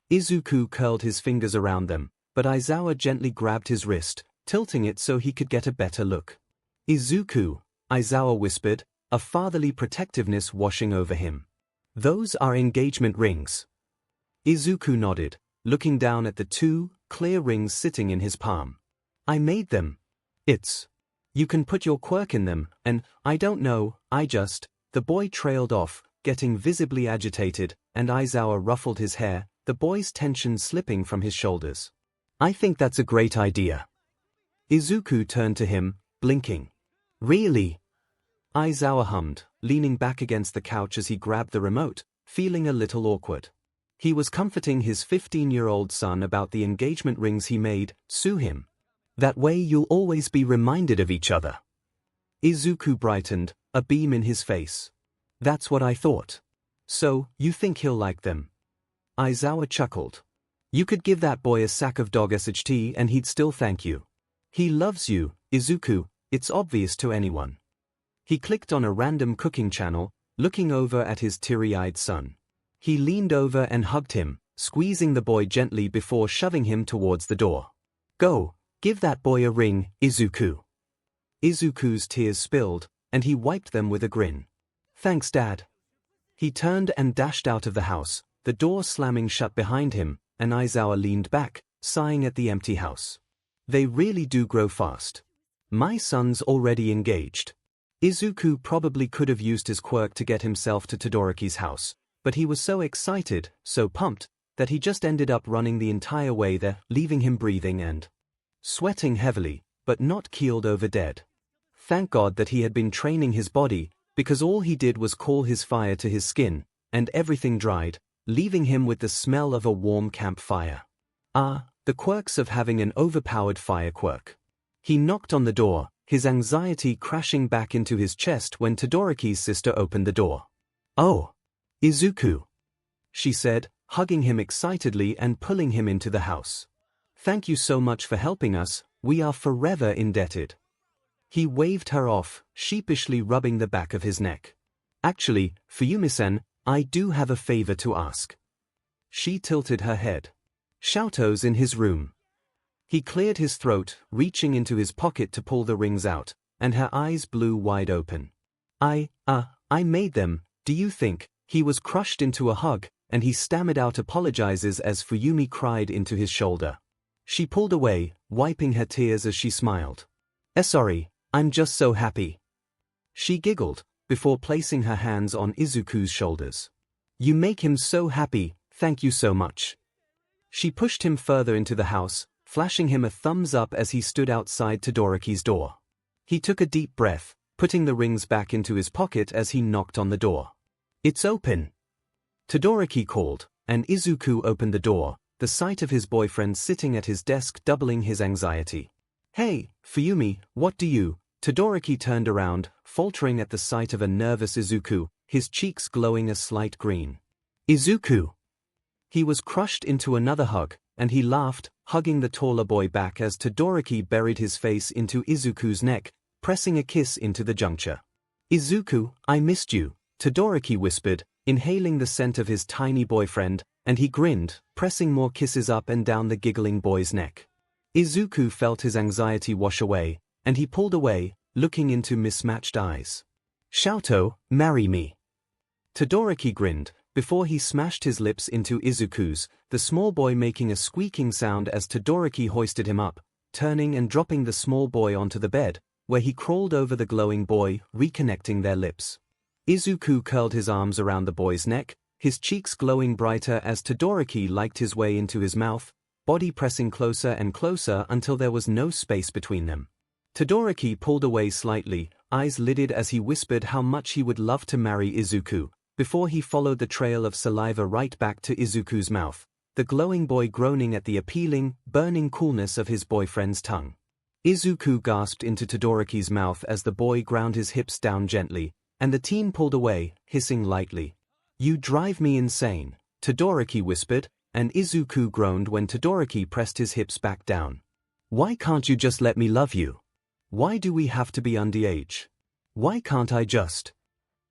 A: Izuku curled his fingers around them, but Aizawa gently grabbed his wrist, tilting it so he could get a better look. "Izuku," Aizawa whispered, a fatherly protectiveness washing over him. "Those are engagement rings." Izuku nodded, looking down at the 2 clear rings sitting in his palm. "I made them. You can put your quirk in them, and, I don't know, The boy trailed off, getting visibly agitated, and Aizawa ruffled his hair, the boy's tension slipping from his shoulders. "I think that's a great idea." Izuku turned to him, blinking. "Really?" Aizawa hummed, leaning back against the couch as he grabbed the remote, feeling a little awkward. He was comforting his 15-year-old son about the engagement rings he made. "Sue him. That way you'll always be reminded of each other." Izuku brightened, a beam in his face. "That's what I thought. So, you think he'll like them?" Aizawa chuckled. "You could give that boy a sack of dog tea and he'd still thank you. He loves you, Izuku, it's obvious to anyone." He clicked on a random cooking channel, looking over at his teary-eyed son. He leaned over and hugged him, squeezing the boy gently before shoving him towards the door. "Go, give that boy a ring, Izuku." Izuku's tears spilled, and he wiped them with a grin. "Thanks, Dad." He turned and dashed out of the house, the door slamming shut behind him, and Aizawa leaned back, sighing at the empty house. They really do grow fast. My son's already engaged. Izuku probably could have used his quirk to get himself to Todoroki's house, but he was so excited, so pumped, that he just ended up running the entire way there, leaving him breathing and sweating heavily, but not keeled over dead. Thank God that he had been training his body, because all he did was call his fire to his skin, and everything dried, leaving him with the smell of a warm campfire. The quirks of having an overpowered fire quirk. He knocked on the door, his anxiety crashing back into his chest when Todoroki's sister opened the door. "Oh, Izuku," she said, hugging him excitedly and pulling him into the house. "Thank you so much for helping us, we are forever indebted." He waved her off, sheepishly rubbing the back of his neck. "Actually, Fuyumi-san, I do have a favor to ask." She tilted her head. "Xiaotou's in his room." He cleared his throat, reaching into his pocket to pull the rings out, and her eyes blew wide open. I made them, Do you think? He was crushed into a hug, and he stammered out apologizes as Fuyumi cried into his shoulder. She pulled away, wiping her tears as she smiled. Sorry, I'm just so happy. She giggled, before placing her hands on Izuku's shoulders. You make him so happy, thank you so much. She pushed him further into the house, flashing him a thumbs up as he stood outside Todoroki's door. He took a deep breath, putting the rings back into his pocket as he knocked on the door. It's open. Todoroki called, and Izuku opened the door, the sight of his boyfriend sitting at his desk doubling his anxiety. Hey, Fuyumi, what do you? Todoroki turned around, faltering at the sight of a nervous Izuku, his cheeks glowing a slight green. Izuku! He was crushed into another hug, and he laughed, hugging the taller boy back as Todoroki buried his face into Izuku's neck, pressing a kiss into the juncture. Izuku, I missed you, Todoroki whispered, inhaling the scent of his tiny boyfriend, and he grinned, pressing more kisses up and down the giggling boy's neck. Izuku felt his anxiety wash away, and he pulled away, looking into mismatched eyes. 𝐿𝐴𝐷, marry me. Todoroki grinned, before he smashed his lips into Izuku's, the small boy making a squeaking sound as Todoroki hoisted him up, turning and dropping the small boy onto the bed, where he crawled over the glowing boy, reconnecting their lips. Izuku curled his arms around the boy's neck, his cheeks glowing brighter as Todoroki liked his way into his mouth, body pressing closer and closer until there was no space between them. Todoroki pulled away slightly, eyes lidded as he whispered how much he would love to marry Izuku, before he followed the trail of saliva right back to Izuku's mouth, the glowing boy groaning at the appealing, burning coolness of his boyfriend's tongue. Izuku gasped into Todoroki's mouth as the boy ground his hips down gently, and the teen pulled away, hissing lightly. You drive me insane, Todoroki whispered, and Izuku groaned when Todoroki pressed his hips back down. Why can't you just let me love you? Why do we have to be underage? Why can't I just?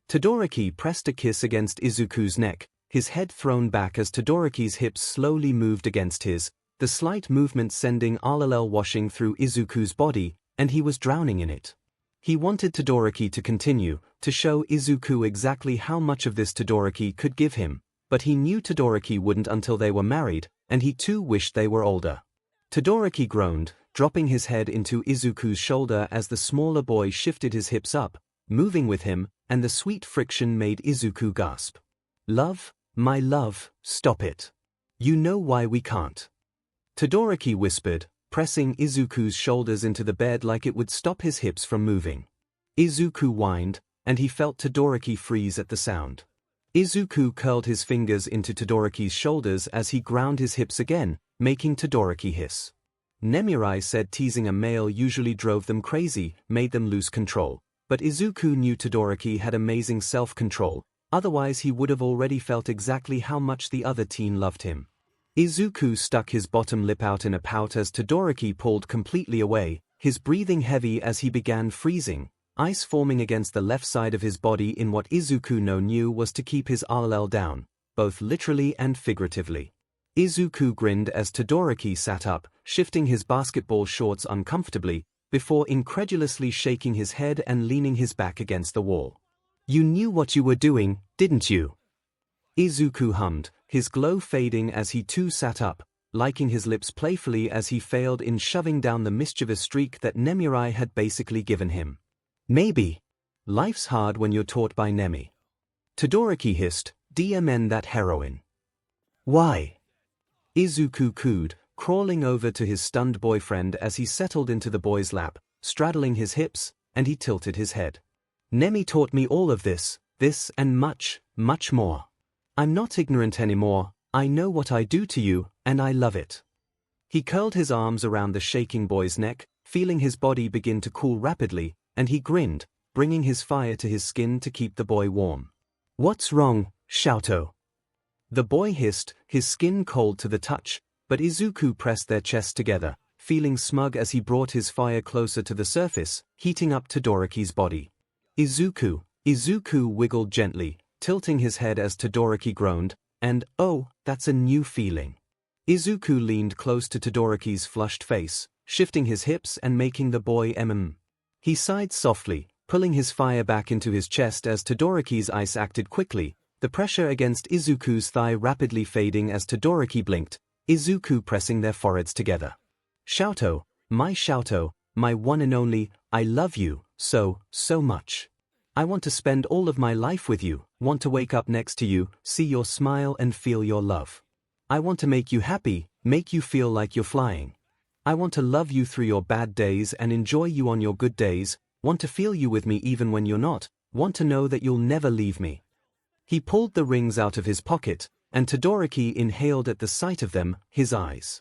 A: Todoroki pressed a kiss against Izuku's neck, his head thrown back as Todoroki's hips slowly moved against his, the slight movement sending 𝐴𝐷 washing through Izuku's body, and he was drowning in it. He wanted Todoroki to continue, to show Izuku exactly how much of this Todoroki could give him, but he knew Todoroki wouldn't until they were married, and he too wished they were older. Todoroki groaned, dropping his head into Izuku's shoulder as the smaller boy shifted his hips up, moving with him, and the sweet friction made Izuku gasp. Love, my love, stop it. You know why we can't. Todoroki whispered, pressing Izuku's shoulders into the bed like it would stop his hips from moving. Izuku whined, and he felt Todoroki freeze at the sound. Izuku curled his fingers into Todoroki's shoulders as he ground his hips again, making Todoroki hiss. Nemirai said teasing a male usually drove them crazy, made them lose control, but Izuku knew Todoroki had amazing self-control, otherwise he would have already felt exactly how much the other teen loved him. Izuku stuck his bottom lip out in a pout as Todoroki pulled completely away, his breathing heavy as he began freezing, ice forming against the left side of his body in what Izuku knew was to keep his 𝐴𝐷 down, both literally and figuratively. Izuku grinned as Todoroki sat up, shifting his basketball shorts uncomfortably, before incredulously shaking his head and leaning his back against the wall. You knew what you were doing, didn't you? Izuku hummed, his glow fading as he too sat up, liking his lips playfully as he failed in shoving down the mischievous streak that Nemirai had basically given him. Maybe. Life's hard when you're taught by Nemi. Todoroki hissed, DMN that heroine. Why? Izuku cooed, crawling over to his stunned boyfriend as he settled into the boy's lap, straddling his hips, and he tilted his head. Nemi taught me all of this and much, much more. I'm not ignorant anymore, I know what I do to you, and I love it. He curled his arms around the shaking boy's neck, feeling his body begin to cool rapidly, and he grinned, bringing his fire to his skin to keep the boy warm. What's wrong, 𝐿𝐴𝐷? The boy hissed, his skin cold to the touch, but Izuku pressed their chests together, feeling smug as he brought his fire closer to the surface, heating up Todoroki's body. Izuku wiggled gently, tilting his head as Todoroki groaned, and, oh, that's a new feeling. Izuku leaned close to Todoroki's flushed face, shifting his hips and making the boy He sighed softly, pulling his fire back into his chest as Todoroki's ice acted quickly, the pressure against Izuku's thigh rapidly fading as Todoroki blinked, Izuku pressing their foreheads together. "𝐿𝐿, my one and only, I love you so much. I want to spend all of my life with you, want to wake up next to you, see your smile and feel your love. I want to make you happy, make you feel like you're flying. I want to love you through your bad days and enjoy you on your good days, want to feel you with me even when you're not, want to know that you'll never leave me." He pulled the rings out of his pocket, and Todoroki inhaled at the sight of them, his eyes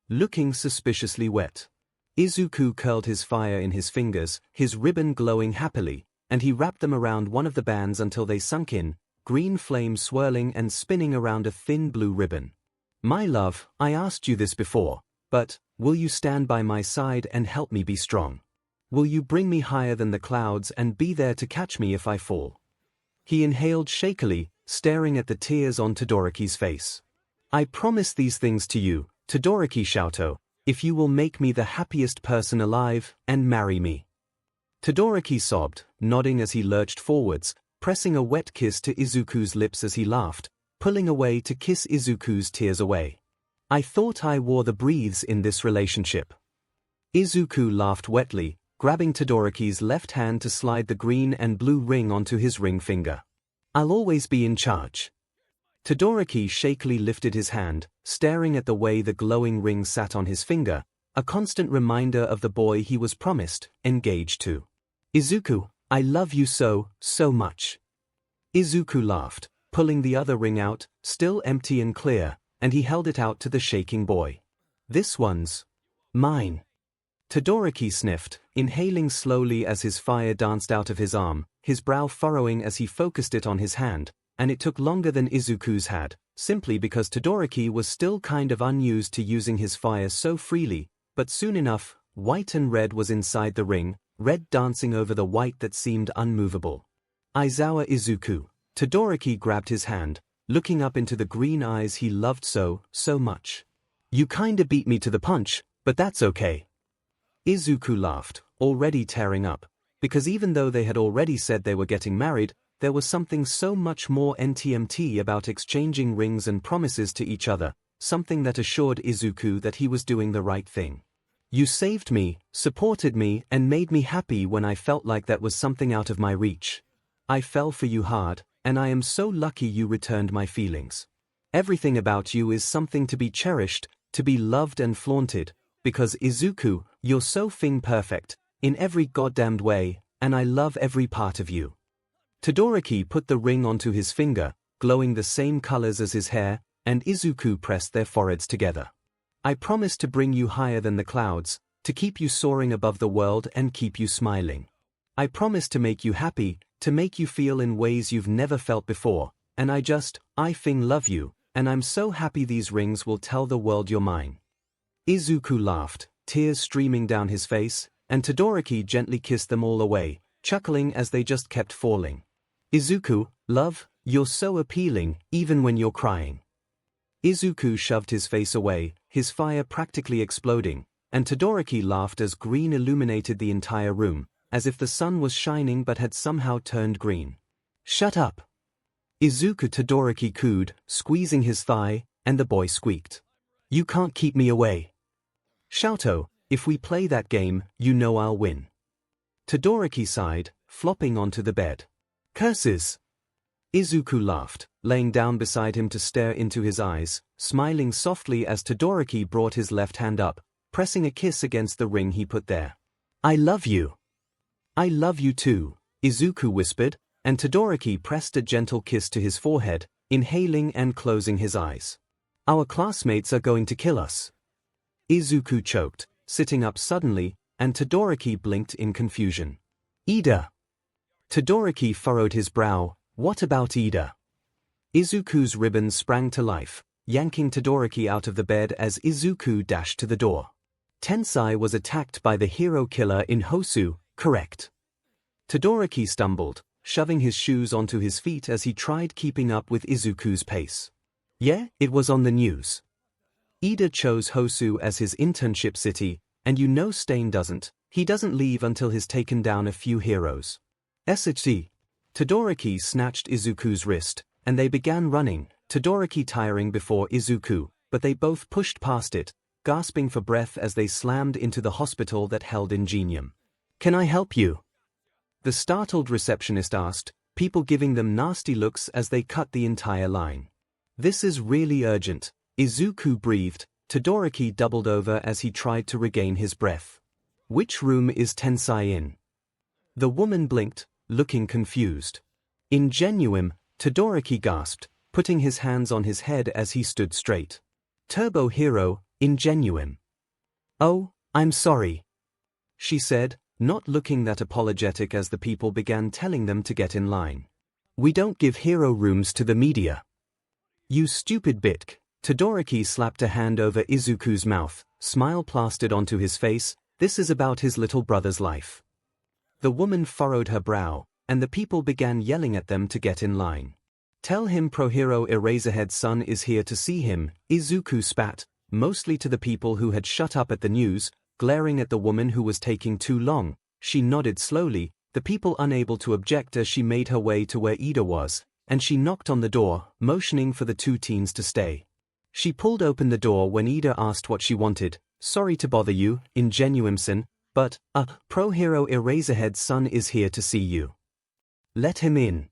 A: looking suspiciously wet. Izuku curled his fire in his fingers, his ribbon glowing happily, and he wrapped them around one of the bands until they sunk in, green flame swirling and spinning around a thin blue ribbon. "My love, I asked you this before, but will you stand by my side and help me be strong? Will you bring me higher than the clouds and be there to catch me if I fall?" He inhaled shakily, staring at the tears on Todoroki's face. "I promise these things to you, Todoroki 𝐿𝐿, if you will make me the happiest person alive and marry me." Todoroki sobbed, nodding as he lurched forwards, pressing a wet kiss to Izuku's lips as he laughed, pulling away to kiss Izuku's tears away. "I thought I wore the breathes in this relationship." Izuku laughed wetly, grabbing Todoroki's left hand to slide the green and blue ring onto his ring finger. "I'll always be in charge." Todoroki shakily lifted his hand, staring at the way the glowing ring sat on his finger, a constant reminder of the boy he was promised, engaged to. "Izuku, I love you so much." Izuku laughed, pulling the other ring out, still empty and clear, and he held it out to the shaking boy. "This one's mine." Todoroki sniffed, inhaling slowly as his fire danced out of his arm, his brow furrowing as he focused it on his hand, and it took longer than Izuku's had, simply because Todoroki was still kind of unused to using his fire so freely, but soon enough, white and red was inside the ring, red dancing over the white that seemed unmovable. "Aizawa Izuku." Todoroki grabbed his hand, looking up into the green eyes he loved so much. "You kinda beat me to the punch, but that's okay." Izuku laughed, already tearing up, because even though they had already said they were getting married, there was something so much more NTMT about exchanging rings and promises to each other, something that assured Izuku that he was doing the right thing. "You saved me, supported me, and made me happy when I felt like that was something out of my reach. I fell for you hard, and I am so lucky you returned my feelings. Everything about you is something to be cherished, to be loved and flaunted, because Izuku, you're so perfect, in every goddamned way, and I love every part of you." Todoroki put the ring onto his finger, glowing the same colors as his hair, and Izuku pressed their foreheads together. "I promise to bring you higher than the clouds, to keep you soaring above the world and keep you smiling. I promise to make you happy, to make you feel in ways you've never felt before, and I love you, and I'm so happy these rings will tell the world you're mine." Izuku laughed, tears streaming down his face, and Todoroki gently kissed them all away, chuckling as they just kept falling. "Izuku, love, you're so appealing, even when you're crying." Izuku shoved his face away, his fire practically exploding, and Todoroki laughed as green illuminated the entire room, as if the sun was shining but had somehow turned green. "Shut up!" Izuku Todoroki cooed, squeezing his thigh, and the boy squeaked. "You can't keep me away. 𝐿𝐿, if we play that game, you know I'll win." Todoroki sighed, flopping onto the bed. "Curses!" Izuku laughed, laying down beside him to stare into his eyes, smiling softly as Todoroki brought his left hand up, pressing a kiss against the ring he put there. "I love you." "I love you too," Izuku whispered, and Todoroki pressed a gentle kiss to his forehead, inhaling and closing his eyes. "Our classmates are going to kill us." Izuku choked, sitting up suddenly, and Todoroki blinked in confusion. "Ida." Todoroki furrowed his brow. "What about Ida?" Izuku's ribbon sprang to life, yanking Todoroki out of the bed as Izuku dashed to the door. Tensai was attacked by the hero killer in Hosu, correct? Todoroki stumbled, shoving his shoes onto his feet as he tried keeping up with Izuku's pace. "Yeah, it was on the news. Ida chose Hosu as his internship city, and you know Stain doesn't. He doesn't leave until he's taken down a few heroes." SHC. Todoroki snatched Izuku's wrist, and they began running, Todoroki tiring before Izuku, but they both pushed past it, gasping for breath as they slammed into the hospital that held Ingenium. "Can I help you?" the startled receptionist asked, people giving them nasty looks as they cut the entire line. "This is really urgent," Izuku breathed. Todoroki doubled over as he tried to regain his breath. "Which room is Tensai in?" The woman blinked, looking confused. "Ingenium," Todoroki gasped, putting his hands on his head as he stood straight. "Turbo Hero, Ingenium." "Oh, I'm sorry," she said, not looking that apologetic as the people began telling them to get in line. "We don't give hero rooms to the media." "You stupid bitch." Todoroki slapped a hand over Izuku's mouth, smile plastered onto his face. "This is about his little brother's life." The woman furrowed her brow, and the people began yelling at them to get in line. "Tell him Pro Hero Eraserhead's son is here to see him," Izuku spat, mostly to the people who had shut up at the news, glaring at the woman who was taking too long. She nodded slowly, the people unable to object as she made her way to where Ida was, and she knocked on the door, motioning for the two teens to stay. She pulled open the door when Ida asked what she wanted. "Sorry to bother you, Ingenium-san, but, Pro Hero Eraserhead's son is here to see you. Let him in."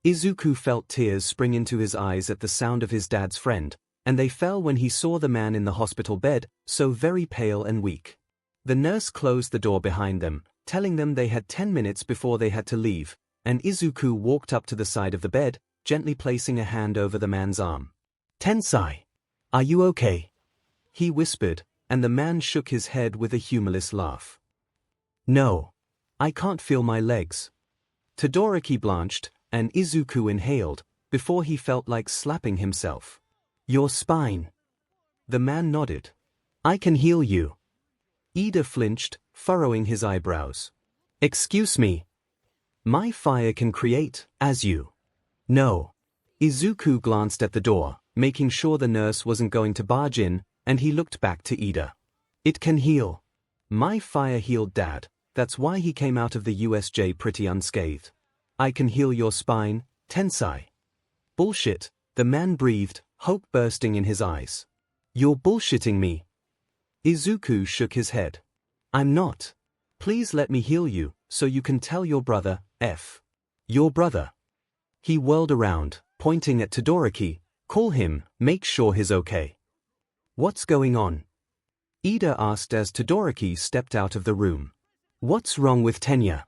A: Izuku felt tears spring into his eyes at the sound of his dad's friend, and they fell when he saw the man in the hospital bed, so very pale and weak. The nurse closed the door behind them, telling them they had 10 minutes before they had to leave, and Izuku walked up to the side of the bed, gently placing a hand over the man's arm. "Tensai, are you okay?" he whispered, and the man shook his head with a humorless laugh. "No. I can't feel my legs." Todoroki blanched, and Izuku inhaled, before he felt like slapping himself. "Your spine." The man nodded. "I can heal you." Ida flinched, furrowing his eyebrows. "Excuse me. My fire can create, as you." "No." Izuku glanced at the door, making sure the nurse wasn't going to barge in, and he looked back to Ida. "It can heal. My fire healed Dad, that's why he came out of the USJ pretty unscathed. I can heal your spine, Tensai." "Bullshit," the man breathed, hope bursting in his eyes. "You're bullshitting me." Izuku shook his head. "I'm not. Please let me heal you, so you can tell your brother, your brother." He whirled around, pointing at Todoroki. "Call him, make sure he's okay." "What's going on?" Ida asked as Todoroki stepped out of the room. "What's wrong with Tenya?"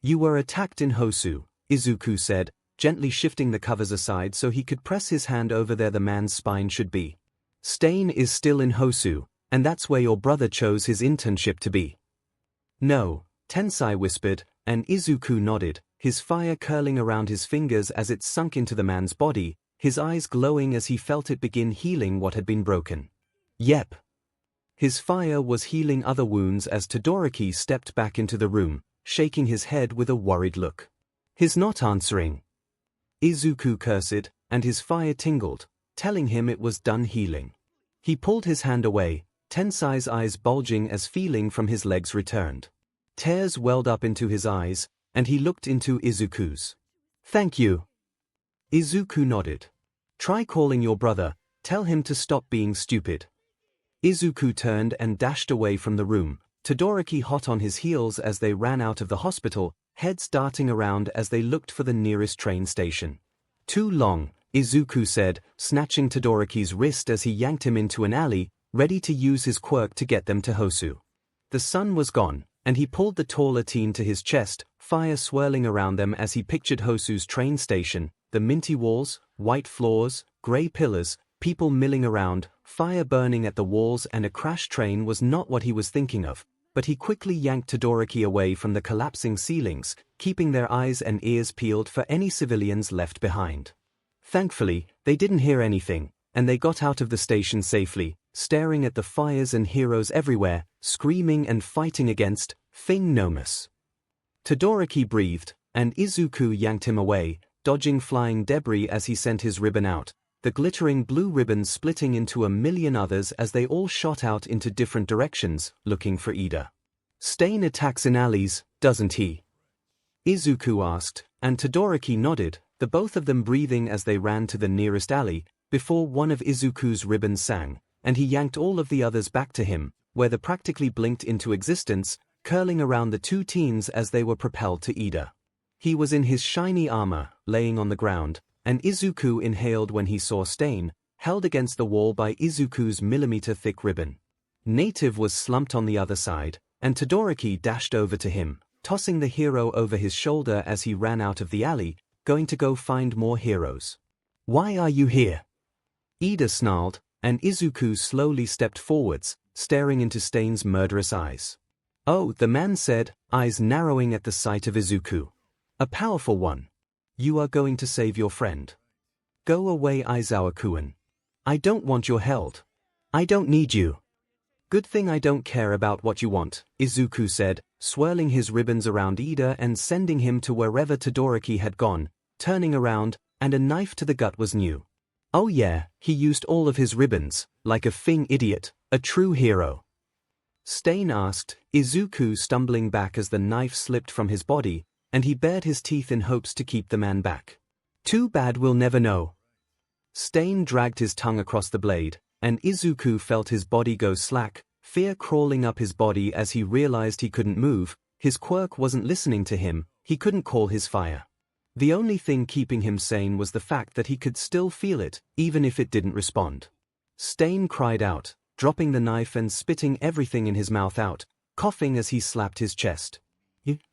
A: "You were attacked in Hosu," Izuku said, gently shifting the covers aside so he could press his hand over there the man's spine should be. "Stain is still in Hosu, and that's where your brother chose his internship to be." "No," Tensai whispered, and Izuku nodded, his fire curling around his fingers as it sunk into the man's body, his eyes glowing as he felt it begin healing what had been broken. "Yep." His fire was healing other wounds as Todoroki stepped back into the room, shaking his head with a worried look. "He's not answering." Izuku cursed, and his fire tingled, telling him it was done healing. He pulled his hand away, Tensai's eyes bulging as feeling from his legs returned. Tears welled up into his eyes, and he looked into Izuku's. "Thank you." Izuku nodded. "Try calling your brother, tell him to stop being stupid." Izuku turned and dashed away from the room, Todoroki hot on his heels as they ran out of the hospital, heads darting around as they looked for the nearest train station. "Too long," Izuku said, snatching Todoroki's wrist as he yanked him into an alley, ready to use his quirk to get them to Hosu. The sun was gone, and he pulled the taller teen to his chest, fire swirling around them as he pictured Hosu's train station, the minty walls, white floors, grey pillars, people milling around, fire burning at the walls, and a crash train was not what he was thinking of, but he quickly yanked Todoroki away from the collapsing ceilings, keeping their eyes and ears peeled for any civilians left behind. Thankfully, they didn't hear anything, and they got out of the station safely, staring at the fires and heroes everywhere, screaming and fighting against Thing Nomus. Todoroki breathed, and Izuku yanked him away, dodging flying debris as he sent his ribbon out, the glittering blue ribbon splitting into a million others as they all shot out into different directions, looking for Ida. "Stain attacks in alleys, doesn't he?" Izuku asked, and Todoroki nodded, the both of them breathing as they ran to the nearest alley, before one of Izuku's ribbons sang, and he yanked all of the others back to him, where they practically blinked into existence, curling around the two teens as they were propelled to Ida. He was in his shiny armor, laying on the ground, and Izuku inhaled when he saw Stain, held against the wall by Izuku's millimeter-thick ribbon. Native was slumped on the other side, and Todoroki dashed over to him, tossing the hero over his shoulder as he ran out of the alley, going to go find more heroes. "Why are you here?" Ida snarled, and Izuku slowly stepped forwards, staring into Stain's murderous eyes. "Oh," the man said, eyes narrowing at the sight of Izuku. "A powerful one. You are going to save your friend. Go away, Aizawa-kun. I don't want your help. I don't need you." "Good thing I don't care about what you want," Izuku said, swirling his ribbons around Ida and sending him to wherever Todoroki had gone, turning around, and a knife to the gut was new. Oh yeah, he used all of his ribbons, like a fing idiot, a true hero. Stain asked, Izuku stumbling back as the knife slipped from his body, and he bared his teeth in hopes to keep the man back. "Too bad we'll never know." Stain dragged his tongue across the blade, and Izuku felt his body go slack, fear crawling up his body as he realized he couldn't move, his quirk wasn't listening to him, he couldn't call his fire. The only thing keeping him sane was the fact that he could still feel it, even if it didn't respond. Stain cried out, dropping the knife and spitting everything in his mouth out, coughing as he slapped his chest.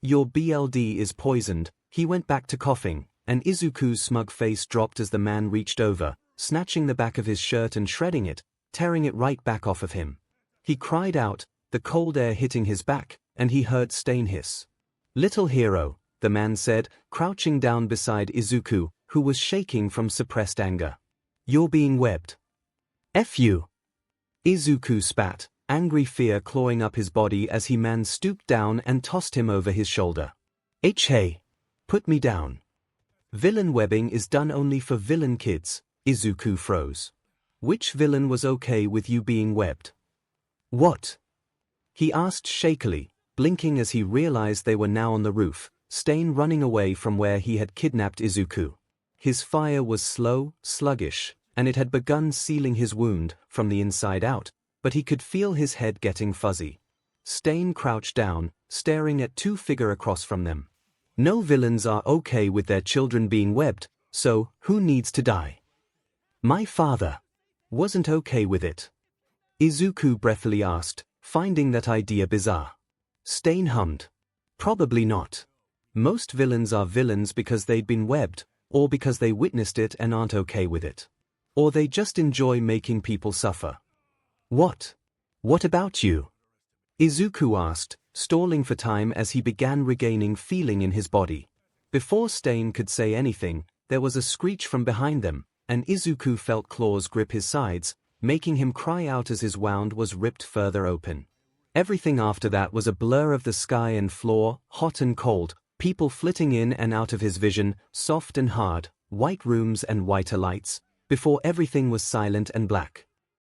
A: "Your BLD is poisoned," he went back to coughing, and Izuku's smug face dropped as the man reached over, snatching the back of his shirt and shredding it, tearing it right back off of him. He cried out, the cold air hitting his back, and he heard Stain hiss. "Little hero," the man said, crouching down beside Izuku, who was shaking from suppressed anger. "You're being webbed." "F you." Izuku spat, angry fear clawing up his body as man stooped down and tossed him over his shoulder. Hey, put me down." "Villain webbing is done only for villain kids," Izuku froze. "Which villain was okay with you being webbed?" "What?" he asked shakily, blinking as he realized they were now on the roof, Stain running away from where he had kidnapped Izuku. His fire was slow, sluggish, and it had begun sealing his wound from the inside out, but he could feel his head getting fuzzy. Stain crouched down, staring at two figures across from them. "No villains are okay with their children being webbed, so who needs to die?" "My father wasn't okay with it," Izuku breathily asked, finding that idea bizarre. Stain hummed. "Probably not. Most villains are villains because they'd been webbed, or because they witnessed it and aren't okay with it. Or they just enjoy making people suffer." What about you?" Izuku asked, stalling for time as he began regaining feeling in his body. Before Stain could say anything, there was a screech from behind them, and Izuku felt claws grip his sides, making him cry out as his wound was ripped further open. Everything after that was a blur of the sky and floor, hot and cold, people flitting in and out of his vision, soft and hard, white rooms and whiter lights, before everything was silent and black.